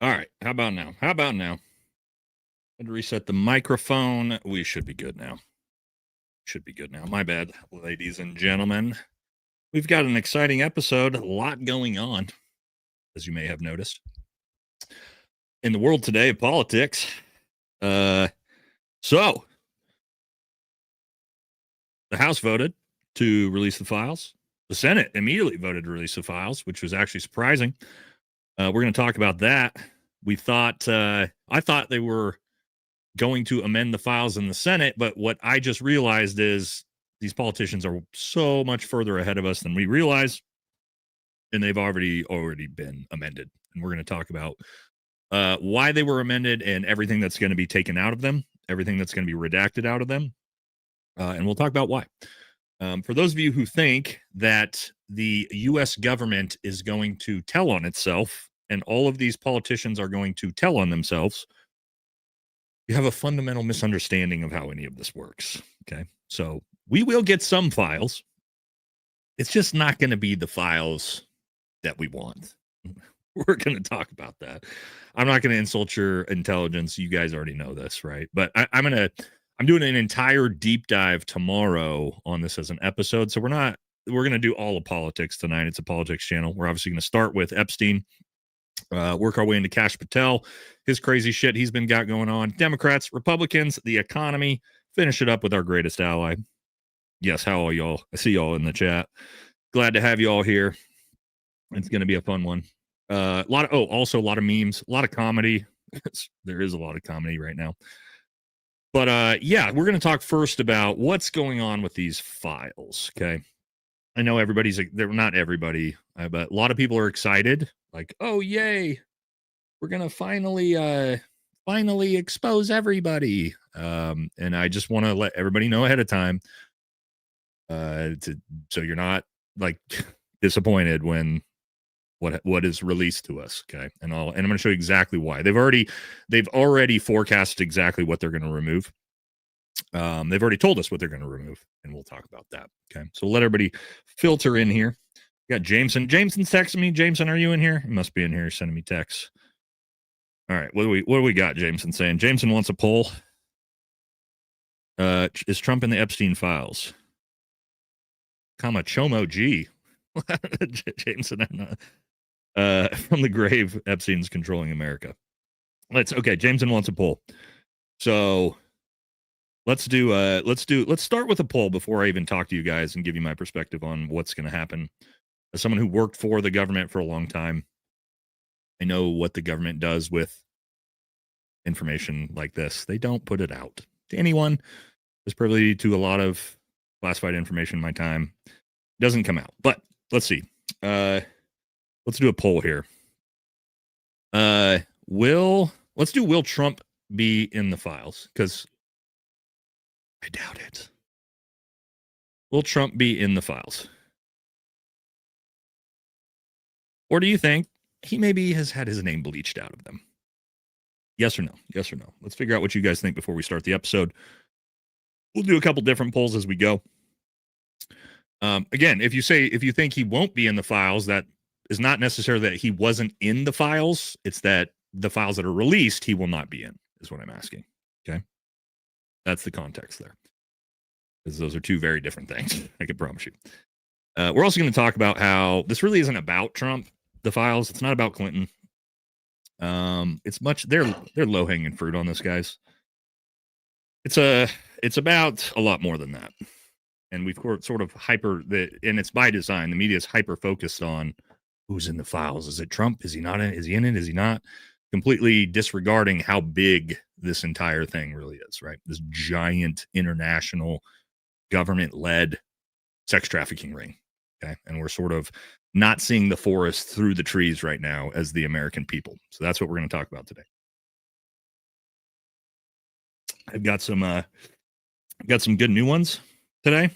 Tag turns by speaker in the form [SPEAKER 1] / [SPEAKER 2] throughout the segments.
[SPEAKER 1] All right. How about now? How about now? Had to reset the microphone. We should be good now. Should be good now. My bad, ladies and gentlemen. We've got an exciting episode. A lot going on, as you may have noticed. In the world today of politics. So the House voted to release the files. The Senate immediately voted to release the files, which was actually surprising. We're going to talk about that. I thought they were going to amend the files in the Senate, but what I just realized is these politicians are so much further ahead of us than we realize, and they've already been amended. And we're going to talk about why they were amended and everything that's going to be taken out of them, everything that's going to be redacted out of them, and we'll talk about why. For those of you who think that the U.S. government is going to tell on itself and all of these politicians are going to tell on themselves, you have a fundamental misunderstanding of how any of this works. Okay. So we will get some files. It's just not going to be the files that we want. We're going to talk about that. I'm not going to insult your intelligence. You guys already know this, right? But I'm doing an entire deep dive tomorrow on this as an episode. So we're going to do all of politics tonight. It's a politics channel. We're obviously going to start with Epstein, work our way into Kash Patel, his crazy shit he's been got going on, Democrats, Republicans, the economy, finish it up with our greatest ally. Yes, how are y'all? I see y'all in the chat. Glad to have you all here. It's going to be a fun one. Also a lot of memes, a lot of comedy. There is a lot of comedy right now. But yeah, we're going to talk first about what's going on with these files. Okay. I know they're not everybody, but a lot of people are excited. Like, oh, yay. We're going to finally expose everybody. And I just want to let everybody know ahead of time so you're not like disappointed when what is released to us. Okay. And I'm going to show you exactly why. They've already forecasted exactly what they're going to remove. They've already told us what they're going to remove, and we'll talk about that. Okay. So let everybody filter in here. We got Jameson. Jameson's texting me. Jameson, are you in here? He must be in here sending me texts. All right. What do we got, Jameson saying? Jameson wants a poll. Is Trump in the Epstein files? Chomo G. Jameson, from the grave, Epstein's controlling America. Okay, Jameson wants a poll. So let's start with a poll before I even talk to you guys and give you my perspective on what's going to happen. As someone who worked for the government for a long time, I know what the government does with information like this. They don't put it out to anyone. There's privy to a lot of classified information in my time. It doesn't come out. But let's see. Let's do a poll here. Will Trump be in the files? Because I doubt it. Will Trump be in the files? Or do you think he maybe has had his name bleached out of them? Yes or no? Yes or no? Let's figure out what you guys think before we start the episode. We'll do a couple different polls as we go. Again, if you think he won't be in the files, that is not necessarily that he wasn't in the files. It's that the files that are released, he will not be in, is what I'm asking. Okay. That's the context there. Because those are two very different things. I can promise you. We're also going to talk about how this really isn't about Trump, the files. It's not about Clinton. They're low hanging fruit on this, guys. It's about a lot more than that. And we've sort of and it's by design. The media is hyper focused on who's in the files. Is it Trump? Is he not in it? Is he in it? Is he not? Completely disregarding how big this entire thing really is, right? This giant international government-led sex trafficking ring. Okay. And we're sort of not seeing the forest through the trees right now as the American people. So that's what we're going to talk about today. I've got some good new ones today.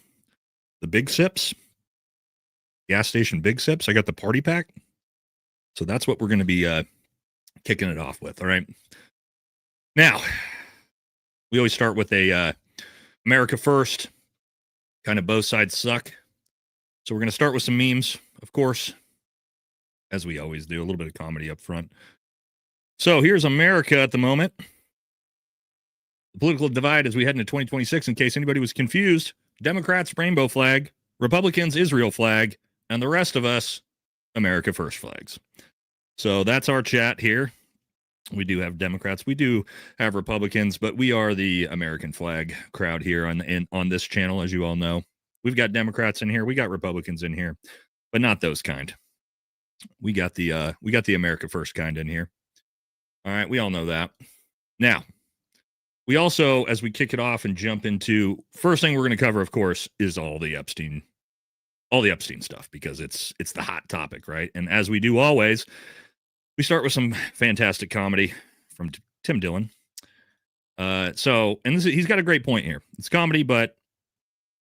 [SPEAKER 1] The Big Sips, gas station Big Sips. I got the party pack. So that's what we're going to be kicking it off with. All right. Now, we always start with a America first. Kind of both sides suck. So we're going to start with some memes, of course, as we always do. A little bit of comedy up front. So here's America at the moment. The political divide as we head into 2026, in case anybody was confused: Democrats, rainbow flag; Republicans, Israel flag; and the rest of us, America first flags. So that's our chat here. We do have Democrats, we do have Republicans, but we are the American flag crowd here on this channel, as you all know. We've got Democrats in here, we got Republicans in here, but not those kind. We got the America first kind in here. All right, we all know that. Now, we also, as we kick it off and jump into, first thing we're going to cover, of course, is all the Epstein stuff, because it's the hot topic, right? And as we do always, we start with some fantastic comedy from Tim Dillon. He's got a great point here. It's comedy, but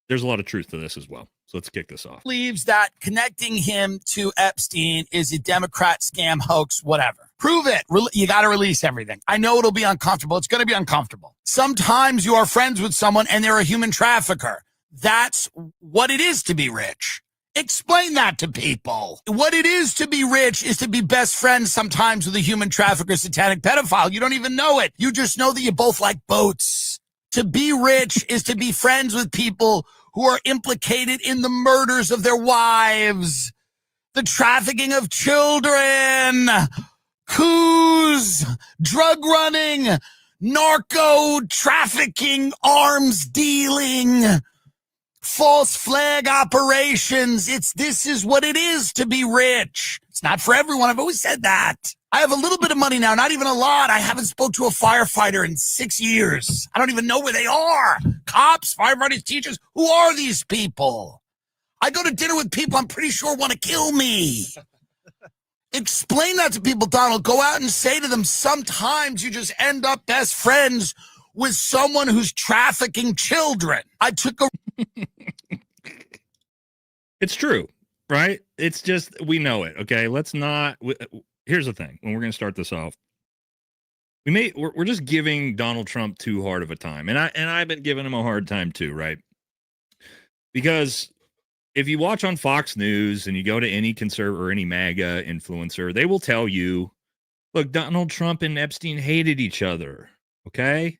[SPEAKER 1] there's a lot of truth to this as well. So let's kick this off.
[SPEAKER 2] Believes that connecting him to Epstein is a Democrat scam, hoax, whatever. Prove it. You got to release everything. I know it'll be uncomfortable. It's going to be uncomfortable. Sometimes you are friends with someone and they're a human trafficker. That's what it is to be rich. Explain that to people. What it is to be rich is to be best friends sometimes with a human trafficker, satanic pedophile. You don't even know it. You just know that you both like boats. To be rich is to be friends with people who are implicated in the murders of their wives, the trafficking of children, coups, drug running, narco trafficking, arms dealing, false flag operations. This is what it is to be rich. It's not for everyone. I've always said that. I have a little bit of money now, not even a lot. I haven't spoke to a firefighter in 6 years. I don't even know where they are. Cops, firefighters, teachers. Who are these people? I go to dinner with people I'm pretty sure want to kill me. Explain that to people, Donald. Go out and say to them, sometimes you just end up best friends with someone who's trafficking children. I took a...
[SPEAKER 1] It's true, right? It's just, we know it, okay? Let's not... Here's the thing. When we're going to start this off, we're just giving Donald Trump too hard of a time. And I've been giving him a hard time too, right? Because if you watch on Fox News and you go to any conservative or any MAGA influencer, they will tell you, look, Donald Trump and Epstein hated each other, okay?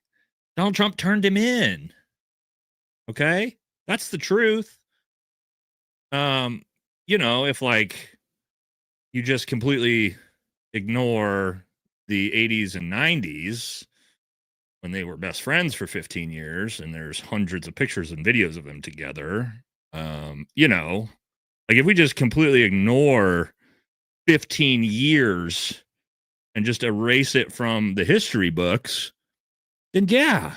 [SPEAKER 1] Donald Trump turned him in, okay? That's the truth. If like you just completely ignore the 80s and 90s when they were best friends for 15 years and there's hundreds of pictures and videos of them together, like if we just completely ignore 15 years and just erase it from the history books, then yeah,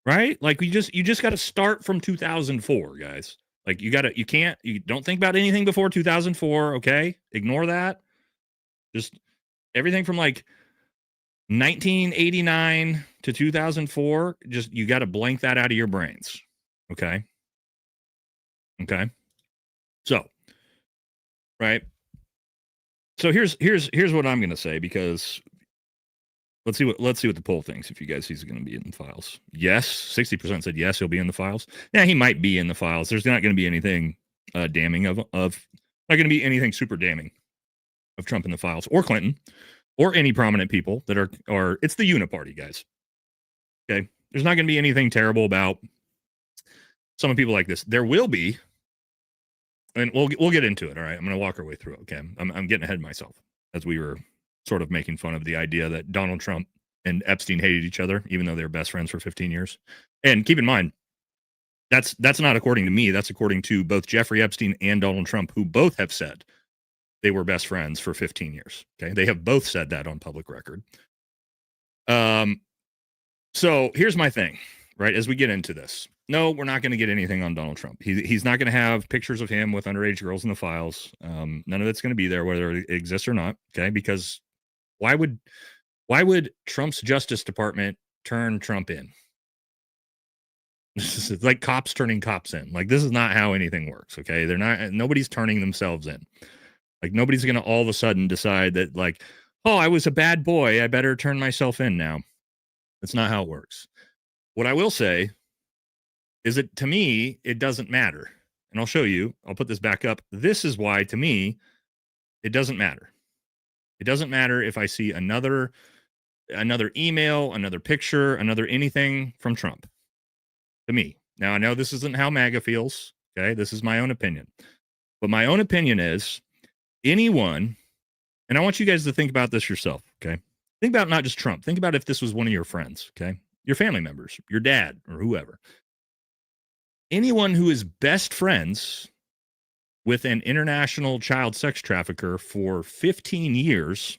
[SPEAKER 1] right? Like you just got to start from 2004, guys. Like you don't think about anything before 2004, okay? Ignore that. Just everything from like 1989 to 2004, just you got to blank that out of your brains, okay? Okay. So, right. So here's what I'm going to say, because let's see what the poll thinks. If you guys he's going to be in the files, yes, 60% said yes, he'll be in the files. Yeah, he might be in the files. There's not going to be anything damning of not going to be anything super damning of Trump in the files, or Clinton, or any prominent people that are. It's the uniparty, guys. Okay, there's not going to be anything terrible about some people like this. There will be, and we'll get into it. All right, I'm going to walk our way through it. Okay, I'm getting ahead of myself as we were sort of making fun of the idea that Donald Trump and Epstein hated each other, even though they were best friends for 15 years. And keep in mind, that's not according to me. That's according to both Jeffrey Epstein and Donald Trump, who both have said they were best friends for 15 years. Okay, they have both said that on public record. So here's my thing, right? As we get into this, no, we're not going to get anything on Donald Trump. He's not going to have pictures of him with underage girls in the files. None of it's going to be there, whether it exists or not. Okay, because why would Trump's Justice Department turn Trump in? This is like cops turning cops in. Like, this is not how anything works. Okay, nobody's turning themselves in. Like, nobody's going to all of a sudden decide that, like, oh, I was a bad boy, I better turn myself in now. That's not how it works. What I will say is that, to me, it doesn't matter. And I'll show you. I'll put this back up. This is why, to me, it doesn't matter. It doesn't matter if I see another email, another picture, another anything from Trump. To me. Now, I know this isn't how MAGA feels. Okay. This is my own opinion. But my own opinion is anyone, and I want you guys to think about this yourself. Okay. Think about not just Trump. Think about if this was one of your friends. Okay. Your family members, your dad, or whoever. Anyone who is best friends with an international child sex trafficker for 15 years,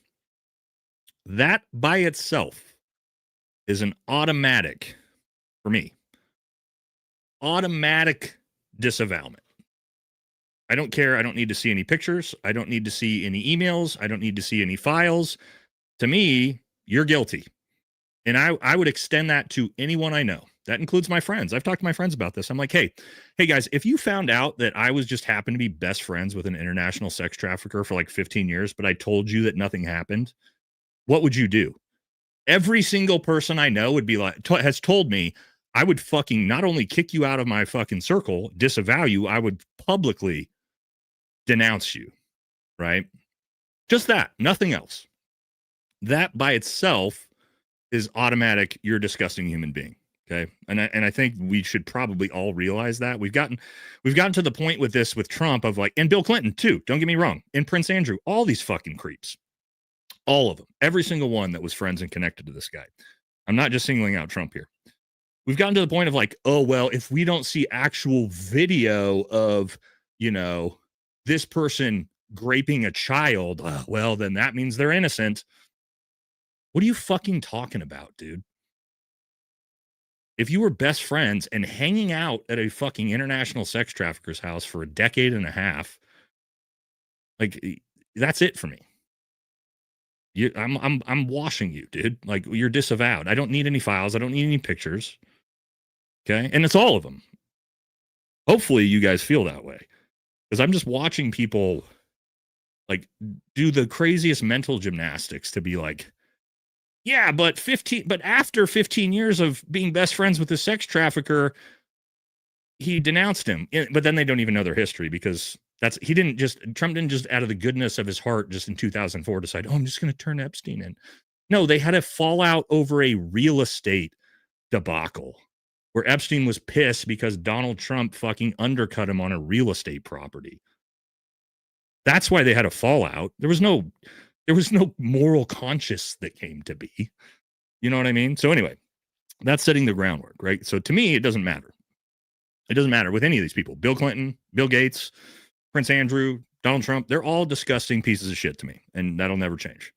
[SPEAKER 1] that by itself is an automatic, for me, automatic disavowalment. I don't care. I don't need to see any pictures. I don't need to see any emails. I don't need to see any files. To me, you're guilty. And I would extend that to anyone I know. That includes my friends. I've talked to my friends about this. I'm like, hey guys, if you found out that I was just happened to be best friends with an international sex trafficker for like 15 years, but I told you that nothing happened, what would you do? Every single person I know would be like, has told me, I would fucking not only kick you out of my fucking circle, disavow you, I would publicly denounce you, right? Just that, nothing else. That by itself is automatic. You're a disgusting human being. Okay. And I think we should probably all realize that. We've gotten to the point with this with Trump of like, and Bill Clinton too, don't get me wrong, and Prince Andrew, all these fucking creeps. All of them. Every single one that was friends and connected to this guy. I'm not just singling out Trump here. We've gotten to the point of like, oh, well, if we don't see actual video of, this person graping a child, well, then that means they're innocent. What are you fucking talking about, dude? If you were best friends and hanging out at a fucking international sex trafficker's house for a decade and a half, like, that's it for me. I'm washing you, dude. Like, you're disavowed. I don't need any files. I don't need any pictures. Okay. And it's all of them. Hopefully you guys feel that way, because I'm just watching people like do the craziest mental gymnastics to be like, yeah, but after 15 years of being best friends with the sex trafficker, he denounced him. But then they don't even know their history, because Trump didn't just out of the goodness of his heart just in 2004 decide, I'm just going to turn Epstein in. No, they had a fallout over a real estate debacle where Epstein was pissed because Donald Trump fucking undercut him on a real estate property. That's why they had a fallout. There was no moral conscience that came to be. You know what I mean? So anyway, that's setting the groundwork, right? So to me, it doesn't matter. It doesn't matter with any of these people. Bill Clinton, Bill Gates, Prince Andrew, Donald Trump, they're all disgusting pieces of shit to me, and that'll never change.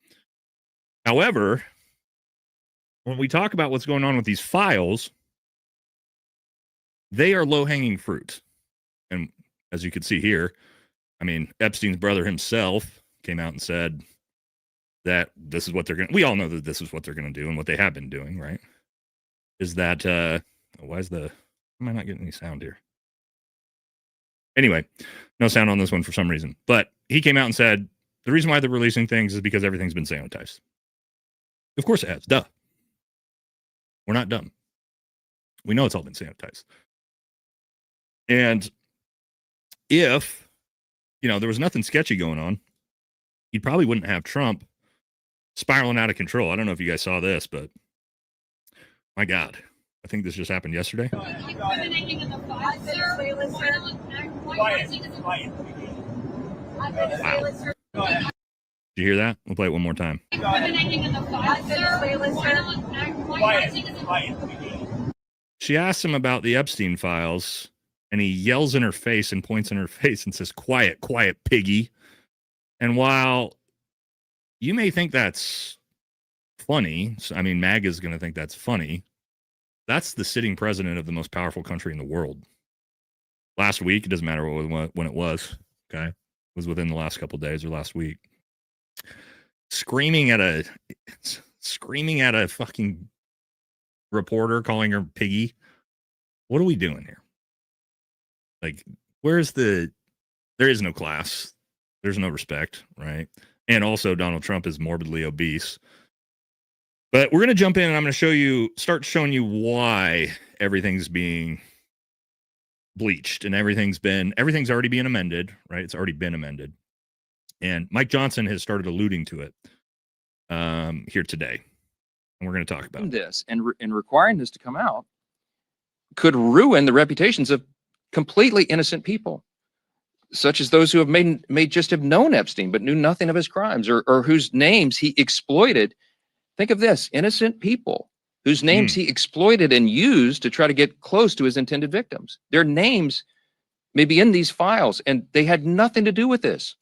[SPEAKER 1] However, when we talk about what's going on with these files, they are low-hanging fruit. And as you can see here, I mean, Epstein's brother himself came out and said that this is what they're going to, we all know that this is what they're going to do and what they have been doing, right? Is that, why am I not getting any sound here? Anyway, no sound on this one for some reason. But he came out and said, the reason why they're releasing things is because everything's been sanitized. Of course it has. Duh. We're not dumb. We know it's all been sanitized. And if, there was nothing sketchy going on, you probably wouldn't have Trump spiraling out of control. I don't know if you guys saw this, but my God, I think this just happened yesterday. Wow. Did you hear that? We'll play it one more time. She asked him about the Epstein files, and he yells in her face and points in her face and says, quiet, quiet, piggy. And while you may think that's funny, I mean, MAGA is going to think that's funny, that's the sitting president of the most powerful country in the world. Last week, it doesn't matter when it was, okay? It was within the last couple of days or last week. Screaming at a fucking reporter, calling her piggy. What are we doing here? Like, there is no class. There's no respect, right? And also Donald Trump is morbidly obese. But we're going to jump in and I'm going to start showing you why everything's being bleached and everything's already being amended, right? It's already been amended. And Mike Johnson has started alluding to it. here today. And we're going to talk about
[SPEAKER 3] this. And requiring this to come out could ruin the reputations of completely innocent people, such as those who have may just have known Epstein but knew nothing of his crimes, or whose names he exploited. Think of this: innocent people whose names he exploited and used to try to get close to his intended victims. Their names may be in these files, and they had nothing to do with this.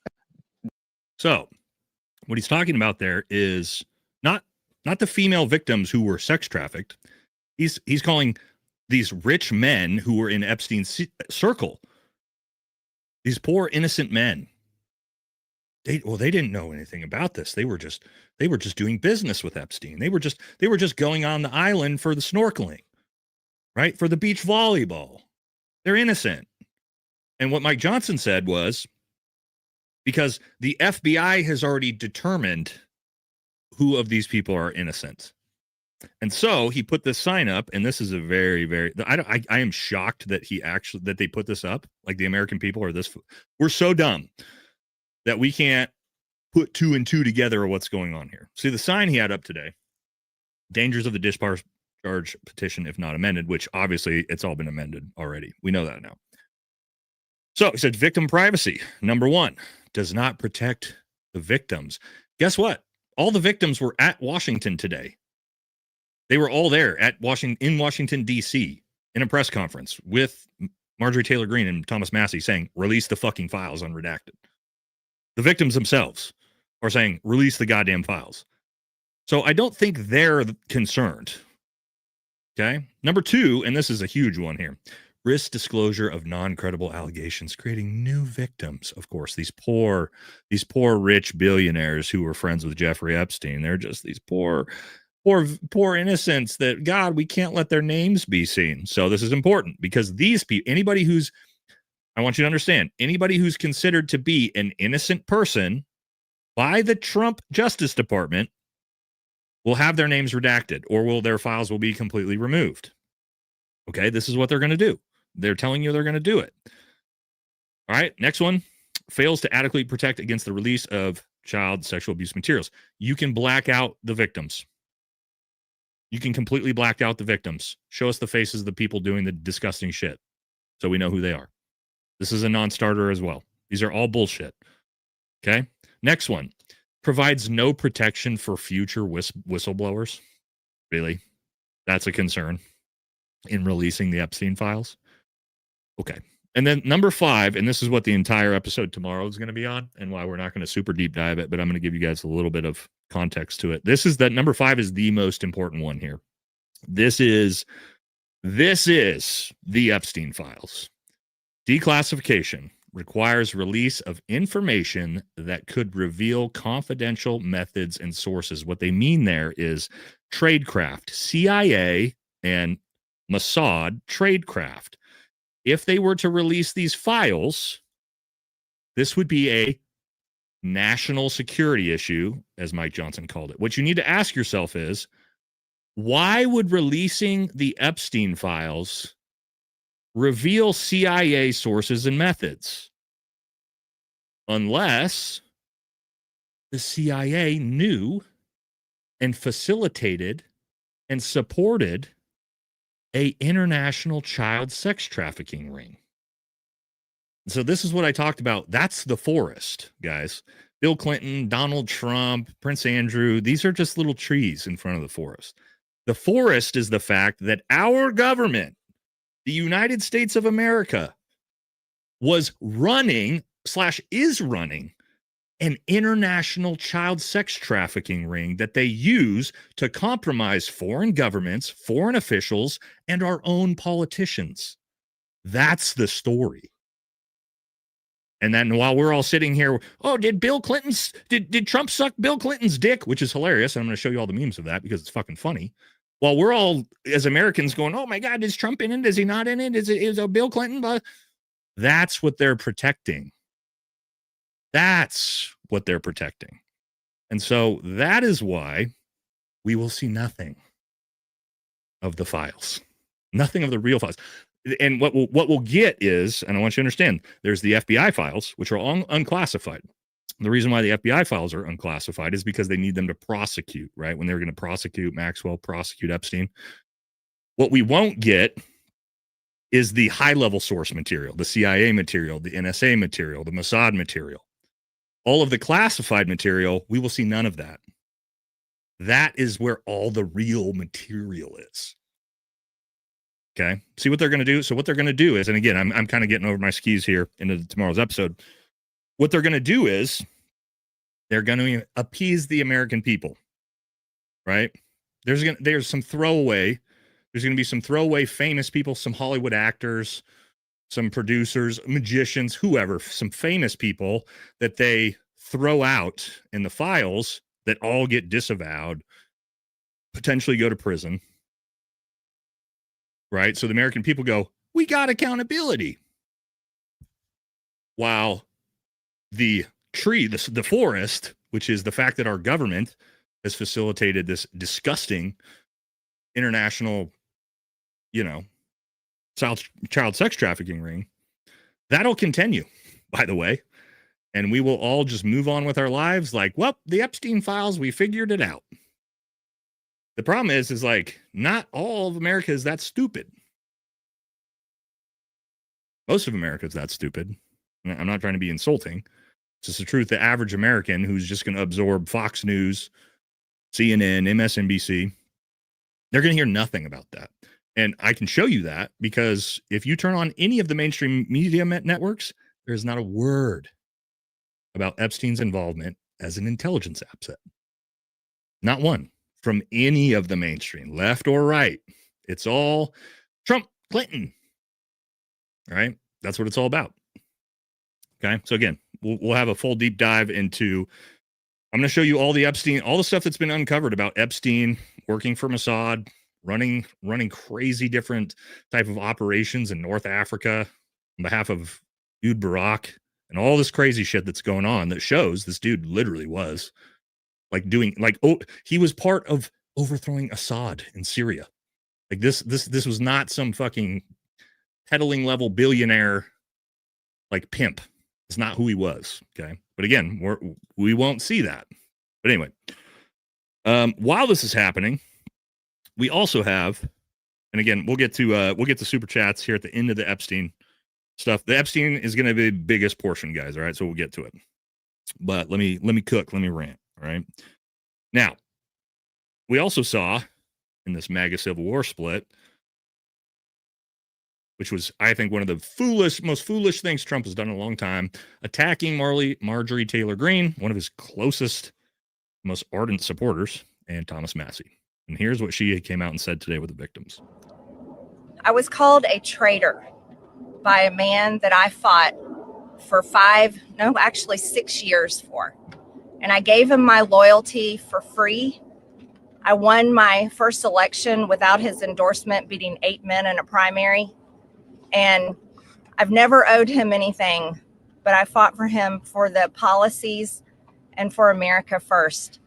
[SPEAKER 1] So what he's talking about there is not the female victims who were sex trafficked. He's calling these rich men who were in Epstein's circle, these poor innocent men. They didn't know anything about this. They were just doing business with Epstein. They were just going on the island for the snorkeling, right? For the beach volleyball. They're innocent. And what Mike Johnson said was, because the FBI has already determined who of these people are innocent. And so he put this sign up, and this is a very, very, I am shocked that that they put this up. Like, the American people are we're so dumb that we can't put two and two together of what's going on here. See the sign he had up today: dangers of the discharge petition if not amended, which obviously it's all been amended already. We know that now. So he said victim privacy, number 1, does not protect the victims. Guess what? All the victims were at Washington today. They were all there in Washington, D.C., in a press conference with Marjorie Taylor Greene and Thomas Massie saying, release the fucking files unredacted. The victims themselves are saying, release the goddamn files. So I don't think they're concerned. Okay. Number 2, and this is a huge one here: risk disclosure of non-credible allegations, creating new victims. Of course, these poor rich billionaires who were friends with Jeffrey Epstein. They're just these poor innocents that, God, we can't let their names be seen. So this is important, because these people, I want you to understand, anybody who's considered to be an innocent person by the Trump Justice Department will have their names redacted, or their files will be completely removed. Okay, this is what they're going to do. They're telling you they're going to do it. All right, next one: fails to adequately protect against the release of child sexual abuse materials. You can black out the victims. You can completely black out the victims. Show us the faces of the people doing the disgusting shit so we know who they are. This is a non-starter as well. These are all bullshit. Okay? Next one: provides no protection for future whistleblowers. Really? That's a concern in releasing the Epstein files? Okay. And then number 5, and this is what the entire episode tomorrow is going to be on, and why we're not going to super deep dive it, but I'm going to give you guys a little bit of context to it. Number 5 is the most important one here. This is the Epstein files. Declassification requires release of information that could reveal confidential methods and sources. What they mean there is tradecraft, CIA and Mossad tradecraft. If they were to release these files, this would be a national security issue, as Mike Johnson called it. What you need to ask yourself is, why would releasing the Epstein files reveal CIA sources and methods? Unless the CIA knew and facilitated and supported an international child sex trafficking ring. So this is what I talked about. That's the forest, guys. Bill Clinton, Donald Trump, Prince Andrew, these are just little trees in front of the forest. The forest is the fact that our government, the United States of America, was running / is running an international child sex trafficking ring that they use to compromise foreign governments, foreign officials, and our own politicians. That's the story. And then while we're all sitting here, did Trump suck Bill Clinton's dick? Which is hilarious. And I'm going to show you all the memes of that because it's fucking funny. While we're all, as Americans, going, oh my God, is Trump in it? Is he not in it? Is it Bill Clinton? But that's what they're protecting. That's what they're protecting. And so that is why we will see nothing of the files, nothing of the real files. And what we'll get is, and I want you to understand, there's the FBI files, which are all unclassified. The reason why the FBI files are unclassified is because they need them to prosecute, right? When they're going to prosecute Maxwell, prosecute Epstein. What we won't get is the high-level source material, the CIA material, the NSA material, the Mossad material. All of the classified material, we will see none of that. That is where all the real material is. Okay. See what they're going to do. So what they're going to do is, and again, I'm kind of getting over my skis here into tomorrow's episode. What they're going to do is they're going to appease the American people, right? There's going to be some throwaway famous people, some Hollywood actors, some producers, magicians, whoever, some famous people that they throw out in the files that all get disavowed, potentially go to prison. Right? So the American people go, we got accountability. While the tree, the forest, which is the fact that our government has facilitated this disgusting international, child sex trafficking ring, that'll continue, by the way. And we will all just move on with our lives like, well, the Epstein files, we figured it out. The problem is like, not all of America is that stupid. Most of America is that stupid. I'm not trying to be insulting. It's just the truth. The average American who's just going to absorb Fox News, CNN, MSNBC, they're going to hear nothing about that. And I can show you that because if you turn on any of the mainstream media networks, there's not a word about Epstein's involvement as an intelligence asset. Not one. From any of the mainstream, left or right. It's all Trump, Clinton. All right. That's what it's all about. Okay. So again, we'll have a full deep dive into, I'm going to show you all the Epstein, all the stuff that's been uncovered about Epstein working for Mossad, running crazy different type of operations in North Africa on behalf of Ehud Barak and all this crazy shit that's going on that shows this dude literally was he was part of overthrowing Assad in Syria. Like this was not some fucking peddling level billionaire like pimp. It's not who he was. Okay. But again, we won't see that. But anyway, while this is happening, we also have, and again, we'll get to super chats here at the end of the Epstein stuff. The Epstein is going to be the biggest portion, guys. All right. So we'll get to it. But let me rant. All right. Now, we also saw in this MAGA Civil War split, which was, I think, one of the most foolish things Trump has done in a long time, attacking Marjorie Taylor Greene, one of his closest, most ardent supporters, and Thomas Massie. And here's what she came out and said today with the victims.
[SPEAKER 4] I was called a traitor by a man that I fought for 6 years for. And I gave him my loyalty for free. I won my first election without his endorsement, beating 8 men in a primary. And I've never owed him anything, but I fought for him for the policies and for America first.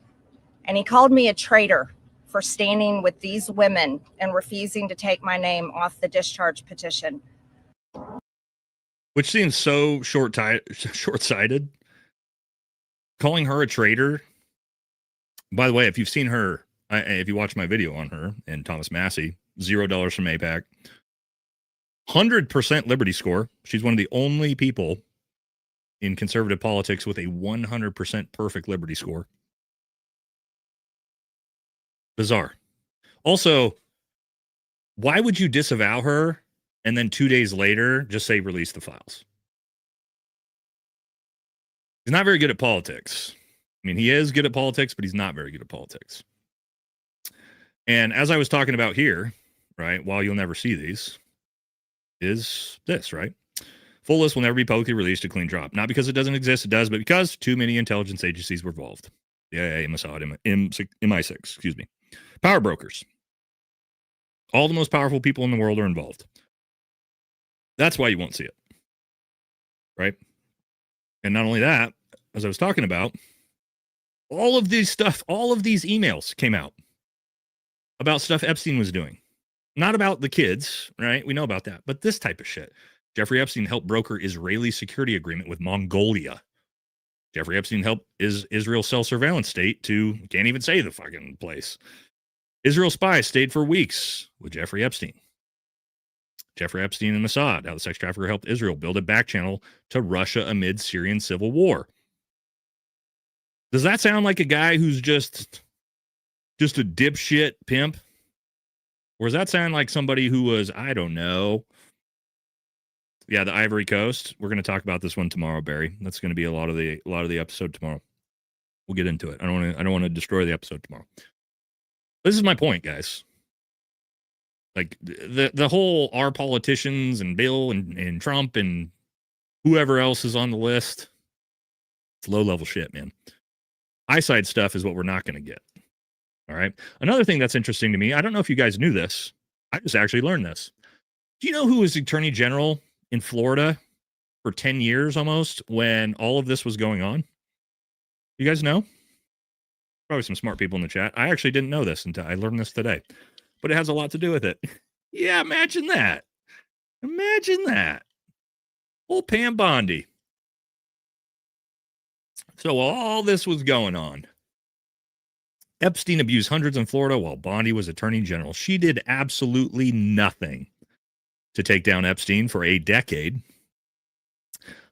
[SPEAKER 4] And he called me a traitor for standing with these women and refusing to take my name off the discharge petition.
[SPEAKER 1] Which seems so short-sighted. Calling her a traitor. By the way, if you've seen her, if you watch my video on her and Thomas Massie, $0 from AIPAC, 100% Liberty score. She's one of the only people in conservative politics with a 100% perfect Liberty score. Bizarre. Also, why would you disavow her and then 2 days later just say release the files? He's not very good at politics. I mean, he is good at politics, but he's not very good at politics. And as I was talking about here, right, while you'll never see these, is this, right? Full list will never be publicly released to clean drop. Not because it doesn't exist, it does, but because too many intelligence agencies were involved. CIA, Mossad, MI6, excuse me. Power brokers. All the most powerful people in the world are involved. That's why you won't see it. Right? And not only that, as I was talking about, all of these emails came out about stuff Epstein was doing. Not about the kids, right? We know about that. But this type of shit. Jeffrey Epstein helped broker Israeli security agreement with Mongolia. Jeffrey Epstein helped Israel's cell surveillance state to, can't even say the fucking place. Israel spies stayed for weeks with Jeffrey Epstein. Jeffrey Epstein and Mossad, how the sex trafficker helped Israel build a back channel to Russia amid Syrian civil war. Does that sound like a guy who's just a dipshit pimp? Or does that sound like somebody who was, I don't know. Yeah, the Ivory Coast. We're going to talk about this one tomorrow, Barry. That's going to be a lot of the episode tomorrow. We'll get into it. I don't want to destroy the episode tomorrow. This is my point, guys. Like the whole our politicians and Bill and Trump and whoever else is on the list, it's low level shit, man. Eyesight stuff is what we're not going to get. All right. Another thing that's interesting to me, I don't know if you guys knew this. I just actually learned this. Do you know who was Attorney General in Florida for 10 years almost when all of this was going on? You guys know? Probably some smart people in the chat. I actually didn't know this until I learned this today, but it has a lot to do with it. Yeah, imagine that. Imagine that. Old Pam Bondi. So while all this was going on, Epstein abused hundreds in Florida while Bondi was Attorney General. She did absolutely nothing to take down Epstein for a decade.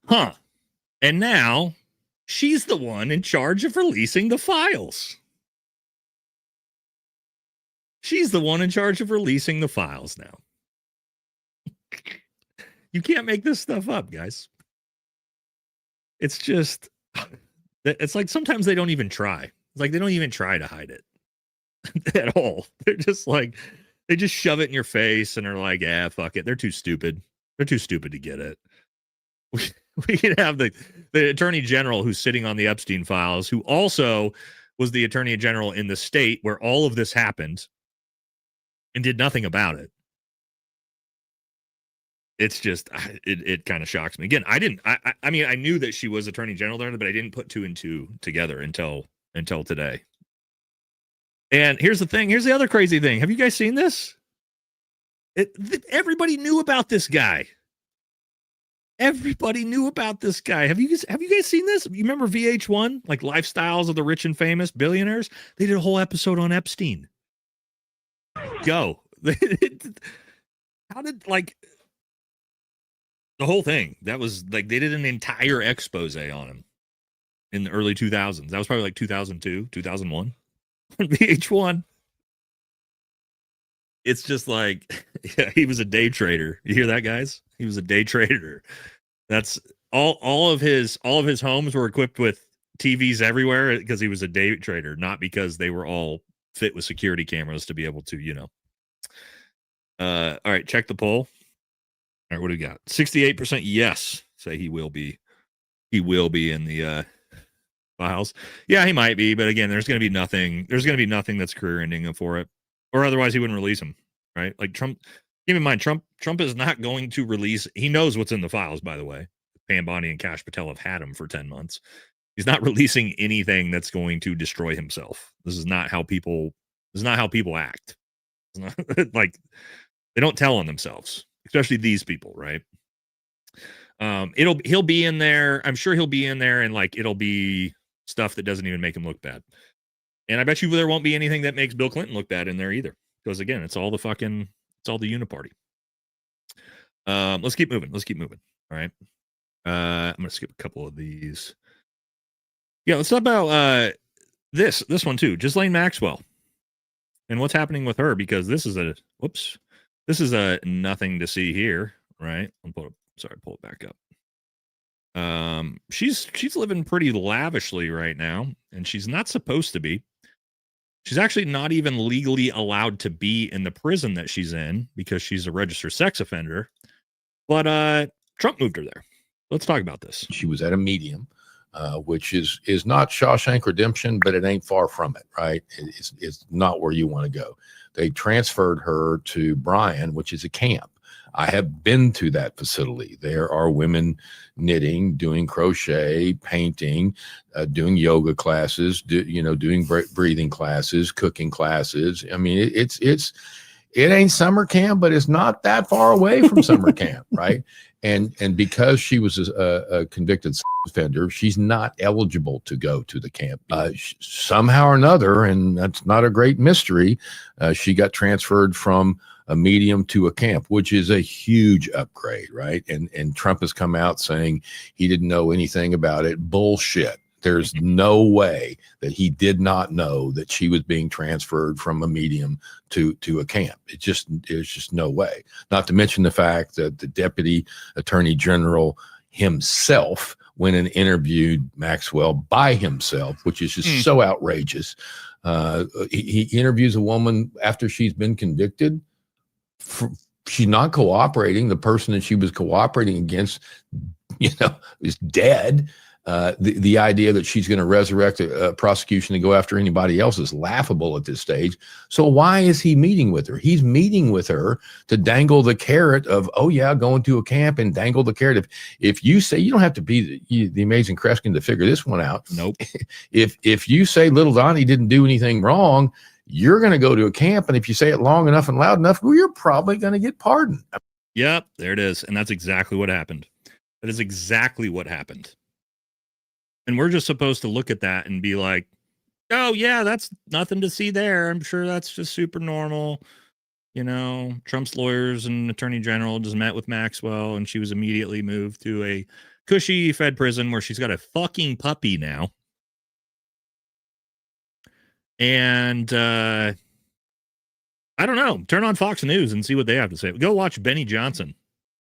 [SPEAKER 1] Huh. And now she's the one in charge of releasing the files. She's the one in charge of releasing the files now. You can't make this stuff up, guys. It's just, it's like sometimes they don't even try. It's like they don't even try to hide it at all. They're just like, they just shove it in your face and are like, yeah, fuck it. They're too stupid. They're too stupid to get it. We could have the Attorney General who's sitting on the Epstein files, who also was the Attorney General in the state where all of this happened and did nothing about it. It's just, it kind of shocks me. Again, I mean, I knew that she was Attorney General there, but I didn't put two and two together until today. And here's the thing. Here's the other crazy thing. Have you guys seen this? Everybody knew about this guy. Everybody knew about this guy. Have you guys seen this? You remember VH1, like Lifestyles of the Rich and Famous Billionaires? They did a whole episode on Epstein. Go. How did, like, the whole thing? That was like, they did an entire expose on him in the early 2000s. That was probably like 2002, 2001. VH1. It's just like, yeah, he was a day trader. You hear that, guys? He was a day trader. That's all of his homes were equipped with TVs everywhere because he was a day trader, not because they were all fit with security cameras to be able to, you know. All right, check the poll. All right, what do we got? 68% yes, say he will be in the files. Yeah, he might be, but again, there's going to be nothing that's career ending for it, or otherwise he wouldn't release him, right? Like Trump, keep in mind, Trump is not going to release. He knows what's in the files, by the way. Pam Bondi and Kash Patel have had him for 10 months. He's not releasing anything that's going to destroy himself. This is not how people act. It's not, like, they don't tell on themselves, especially these people, right? He'll be in there. I'm sure he'll be in there, and like, it'll be stuff that doesn't even make him look bad. And I bet you there won't be anything that makes Bill Clinton look bad in there either. Because again, it's all the uniparty. Let's keep moving. All right. I'm going to skip a couple of these. Yeah, let's talk about this one too. Ghislaine Maxwell and what's happening with her, because this is a nothing to see here, right? Pull it back up. She's living pretty lavishly right now, and she's not supposed to be. She's actually not even legally allowed to be in the prison that she's in because she's a registered sex offender. But Trump moved her there. Let's talk about this.
[SPEAKER 5] She was at a medium, which is not Shawshank Redemption, but it ain't far from it, right? It's not where you want to go. They transferred her to Bryan, which is a camp. I have been to that facility. There are women knitting, doing crochet, painting, doing yoga classes, doing breathing classes, cooking classes. I mean, it ain't summer camp, but it's not that far away from summer camp, right? And because she was a convicted offender, she's not eligible to go to the camp. Somehow or another, and that's not a great mystery, she got transferred from a medium to a camp, which is a huge upgrade, right? And Trump has come out saying he didn't know anything about it. Bullshit. There's no way that he did not know that she was being transferred from a medium to a camp. There's just no way. Not to mention the fact that the deputy attorney general himself went and interviewed Maxwell by himself, which is just so outrageous. He interviews a woman after she's been convicted. She's not cooperating. The person that she was cooperating against, is dead. The idea that she's going to resurrect a prosecution to go after anybody else is laughable at this stage. So why is he meeting with her? He's meeting with her to dangle the carrot of, oh yeah, going to a camp, and dangle the carrot. If you say, you don't have to be the amazing Kreskin to figure this one out.
[SPEAKER 1] Nope.
[SPEAKER 5] If you say little Donnie didn't do anything wrong, you're going to go to a camp. And if you say it long enough and loud enough, well, you're probably going to get pardoned.
[SPEAKER 1] Yep, there it is. And that's exactly what happened. That is exactly what happened. And we're just supposed to look at that and be like, oh, yeah, that's nothing to see there. I'm sure that's just super normal. Trump's lawyers and attorney general just met with Maxwell, and she was immediately moved to a cushy Fed prison where she's got a fucking puppy now. And I don't know. Turn on Fox News and see what they have to say. Go watch Benny Johnson.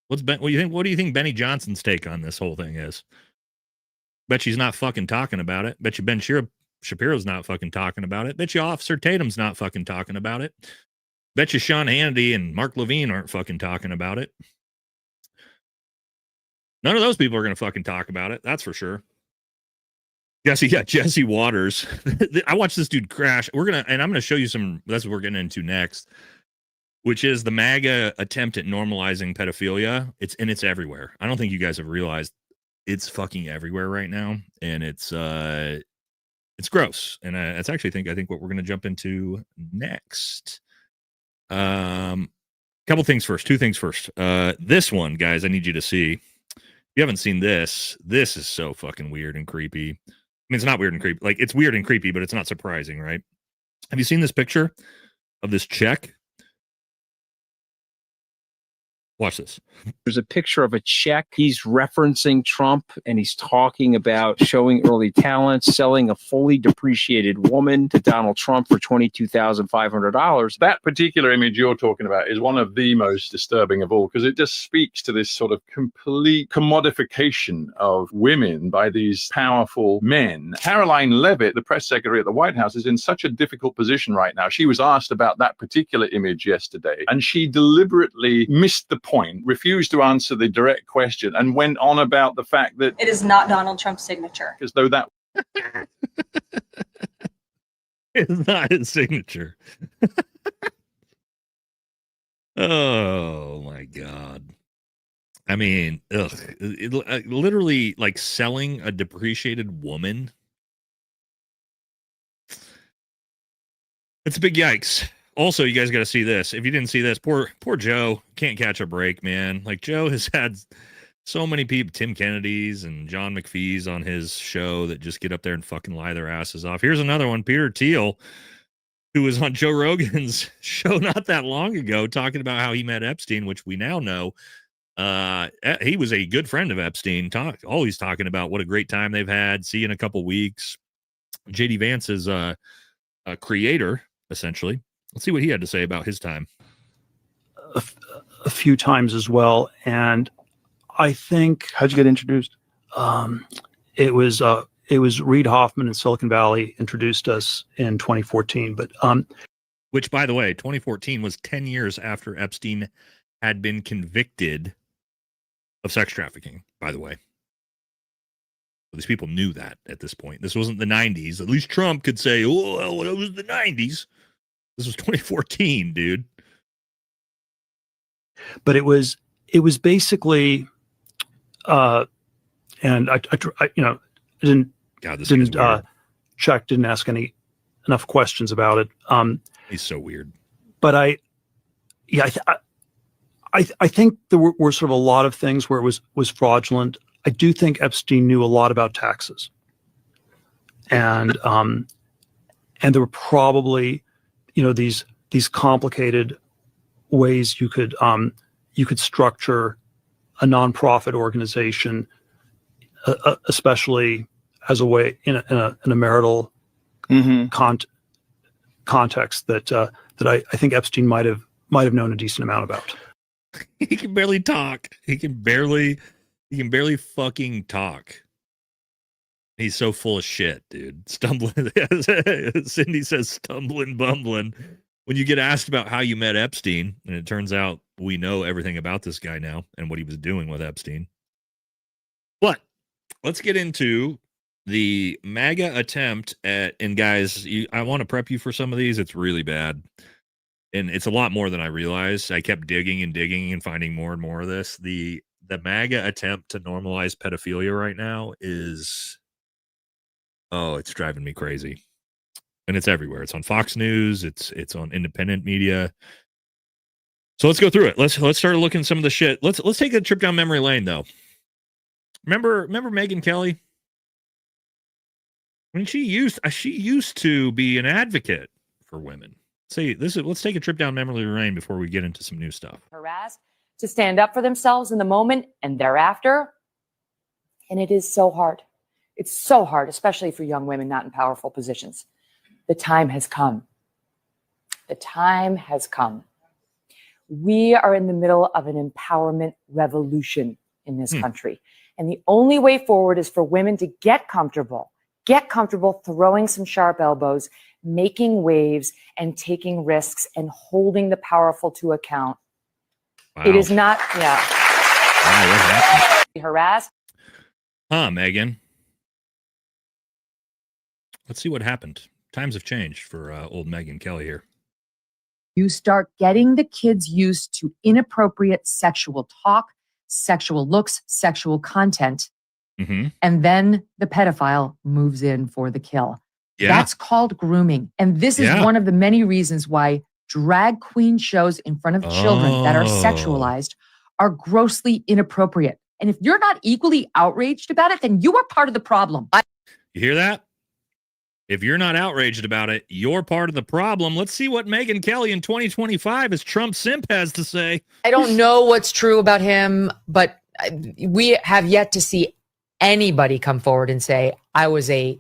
[SPEAKER 1] What do you think Benny Johnson's take on this whole thing is? Bet she's not fucking talking about it. Bet you Ben Shapiro's not fucking talking about it. Bet you Officer Tatum's not fucking talking about it. Bet you Sean Hannity and Mark Levine aren't fucking talking about it. None of those people are going to fucking talk about it. That's for sure. Jesse Waters. I watched this dude crash. I'm going to show you some, that's what we're getting into next, which is the MAGA attempt at normalizing pedophilia. It's everywhere. I don't think you guys have realized it's fucking everywhere right now, and it's gross. And that's actually I think what we're going to jump into next. Two things first. This one, guys, I need you to see. If you haven't seen this is so fucking weird and creepy. I mean, it's not weird and creepy. Like, it's weird and creepy, but it's not surprising, right? Have you seen this picture of this check? Watch this.
[SPEAKER 6] There's a picture of a check. He's referencing Trump, and he's talking about showing early talent, selling a fully depreciated woman to Donald Trump for $22,500.
[SPEAKER 7] That particular image you're talking about is one of the most disturbing of all, because it just speaks to this sort of complete commodification of women by these powerful men. Caroline Leavitt, the press secretary at the White House, is in such a difficult position right now. She was asked about that particular image yesterday, and she deliberately missed the point, refused to answer the direct question, and went on about the fact that
[SPEAKER 8] it is not Donald Trump's signature.
[SPEAKER 7] As though that
[SPEAKER 1] is not his signature. Oh my God. I mean, literally like selling a depreciated woman. It's a big yikes. Also, you guys got to see this. If you didn't see this, poor Joe can't catch a break, man. Like, Joe has had so many people, Tim Kennedy's and John McPhee's on his show, that just get up there and fucking lie their asses off. Here's another one, Peter Thiel, who was on Joe Rogan's show not that long ago, talking about how he met Epstein, which we now know he was a good friend of Epstein. Always talking about what a great time they've had. See you in a couple weeks. JD Vance is a creator, essentially. Let's see what he had to say about his time.
[SPEAKER 9] A few times as well. And I think,
[SPEAKER 6] how'd you get introduced?
[SPEAKER 9] It was Reid Hoffman in Silicon Valley introduced us in 2014. But
[SPEAKER 1] which, by the way, 2014 was 10 years after Epstein had been convicted of sex trafficking, by the way. These people knew that at this point. This wasn't the 90s. At least Trump could say, oh, well, it was the 90s. This was 2014, dude.
[SPEAKER 9] But it was basically, and I didn't check, didn't ask enough questions about it.
[SPEAKER 1] He's so weird.
[SPEAKER 9] But Yeah, I think there were sort of a lot of things where it was fraudulent. I do think Epstein knew a lot about taxes, and there were probably, these complicated ways you could structure a nonprofit organization, especially as a way in a marital context that I think Epstein might have known a decent amount about.
[SPEAKER 1] He can barely talk. He can barely fucking talk. He's so full of shit, dude. Stumbling. Cindy says stumbling, bumbling. When you get asked about how you met Epstein, and it turns out we know everything about this guy now and what he was doing with Epstein. But let's get into the MAGA attempt at, and guys, I want to prep you for some of these. It's really bad. And it's a lot more than I realized. I kept digging and finding more and more of this. The MAGA attempt to normalize pedophilia right now is, it's driving me crazy. And it's everywhere. It's on Fox News. It's on independent media. So let's go through it. Let's start looking at some of the shit. Let's take a trip down memory lane though. Remember Megyn Kelly? When she used to be an advocate for women. Let's take a trip down memory lane before we get into some new stuff.
[SPEAKER 10] Harassed to stand up for themselves in the moment and thereafter. And it is so hard. It's so hard, especially for young women not in powerful positions. The time has come. The time has come. We are in the middle of an empowerment revolution in this country. And the only way forward is for women to get comfortable throwing some sharp elbows, making waves and taking risks and holding the powerful to account.
[SPEAKER 1] Wow.
[SPEAKER 10] It is not,
[SPEAKER 1] Wow, what happened?
[SPEAKER 10] harassed.
[SPEAKER 1] Megan. Let's see what happened. Times have changed for old Megyn Kelly here.
[SPEAKER 11] You start getting the kids used to inappropriate sexual talk, sexual looks, sexual content. And then the pedophile moves in for the kill.
[SPEAKER 1] Yeah.
[SPEAKER 11] That's called grooming. And this is one of the many reasons why drag queen shows in front of children that are sexualized are grossly inappropriate. And if you're not equally outraged about it, then you are part of the problem.
[SPEAKER 1] You hear that? If you're not outraged about it, you're part of the problem. Let's see what Megyn Kelly in 2025 as Trump simp has to say.
[SPEAKER 12] I don't know what's true about him, but we have yet to see anybody come forward and say, I was I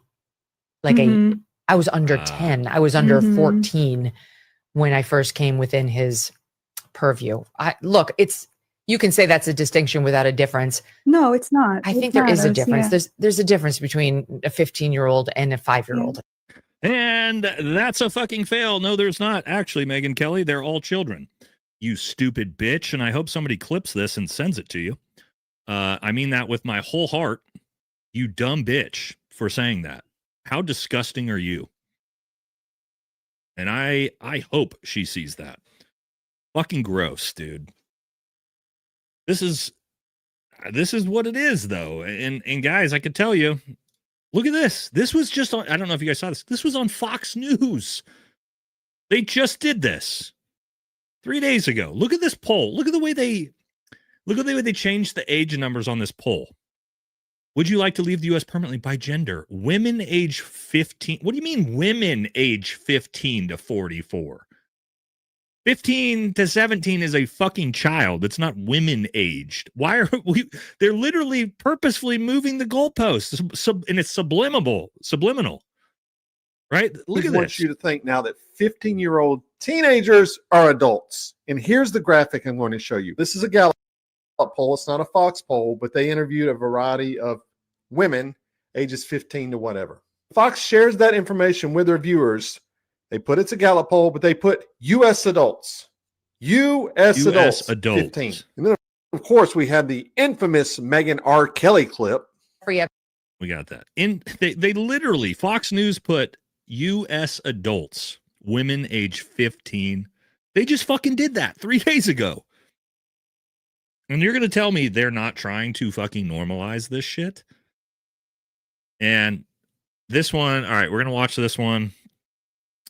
[SPEAKER 12] was under 10. I was under 14 when I first came within his purview. You can say that's a distinction without a difference.
[SPEAKER 13] No, it's not.
[SPEAKER 12] I think there is a difference. Yeah. There's a difference between a 15-year-old and a 5-year-old.
[SPEAKER 1] And that's a fucking fail. No, there's not. Actually, Megyn Kelly, they're all children. You stupid bitch. And I hope somebody clips this and sends it to you. I mean that with my whole heart. You dumb bitch for saying that. How disgusting are you? And I hope she sees that. Fucking gross, dude. This is what it is, though. And guys, I could tell you, look at this. This was just on, I don't know if you guys saw this. This was on Fox News. They just did this 3 days ago. Look at this poll. Look at the way they changed the age numbers on this poll. Would you like to leave the U.S. permanently by gender? Women age 15. What do you mean women age 15 to 44? 15 to 17 is a fucking child. It's not women aged. Why are we? They're literally purposefully moving the goalposts, and it's subliminal. Right? Look at this.
[SPEAKER 14] I want you to think now that 15-year-old teenagers are adults. And here's the graphic I'm going to show you. This is a Gallup poll. It's not a Fox poll, but they interviewed a variety of women ages 15 to whatever. Fox shares that information with their viewers. They put it's a Gallup poll, but they put U.S. adults. U.S. adults. 15. And then, of course, we had the infamous Megyn R. Kelly clip.
[SPEAKER 1] We got that. They literally, Fox News put U.S. adults, women age 15. They just fucking did that 3 days ago. And you're going to tell me they're not trying to fucking normalize this shit? And this one, all right, we're going to watch this one.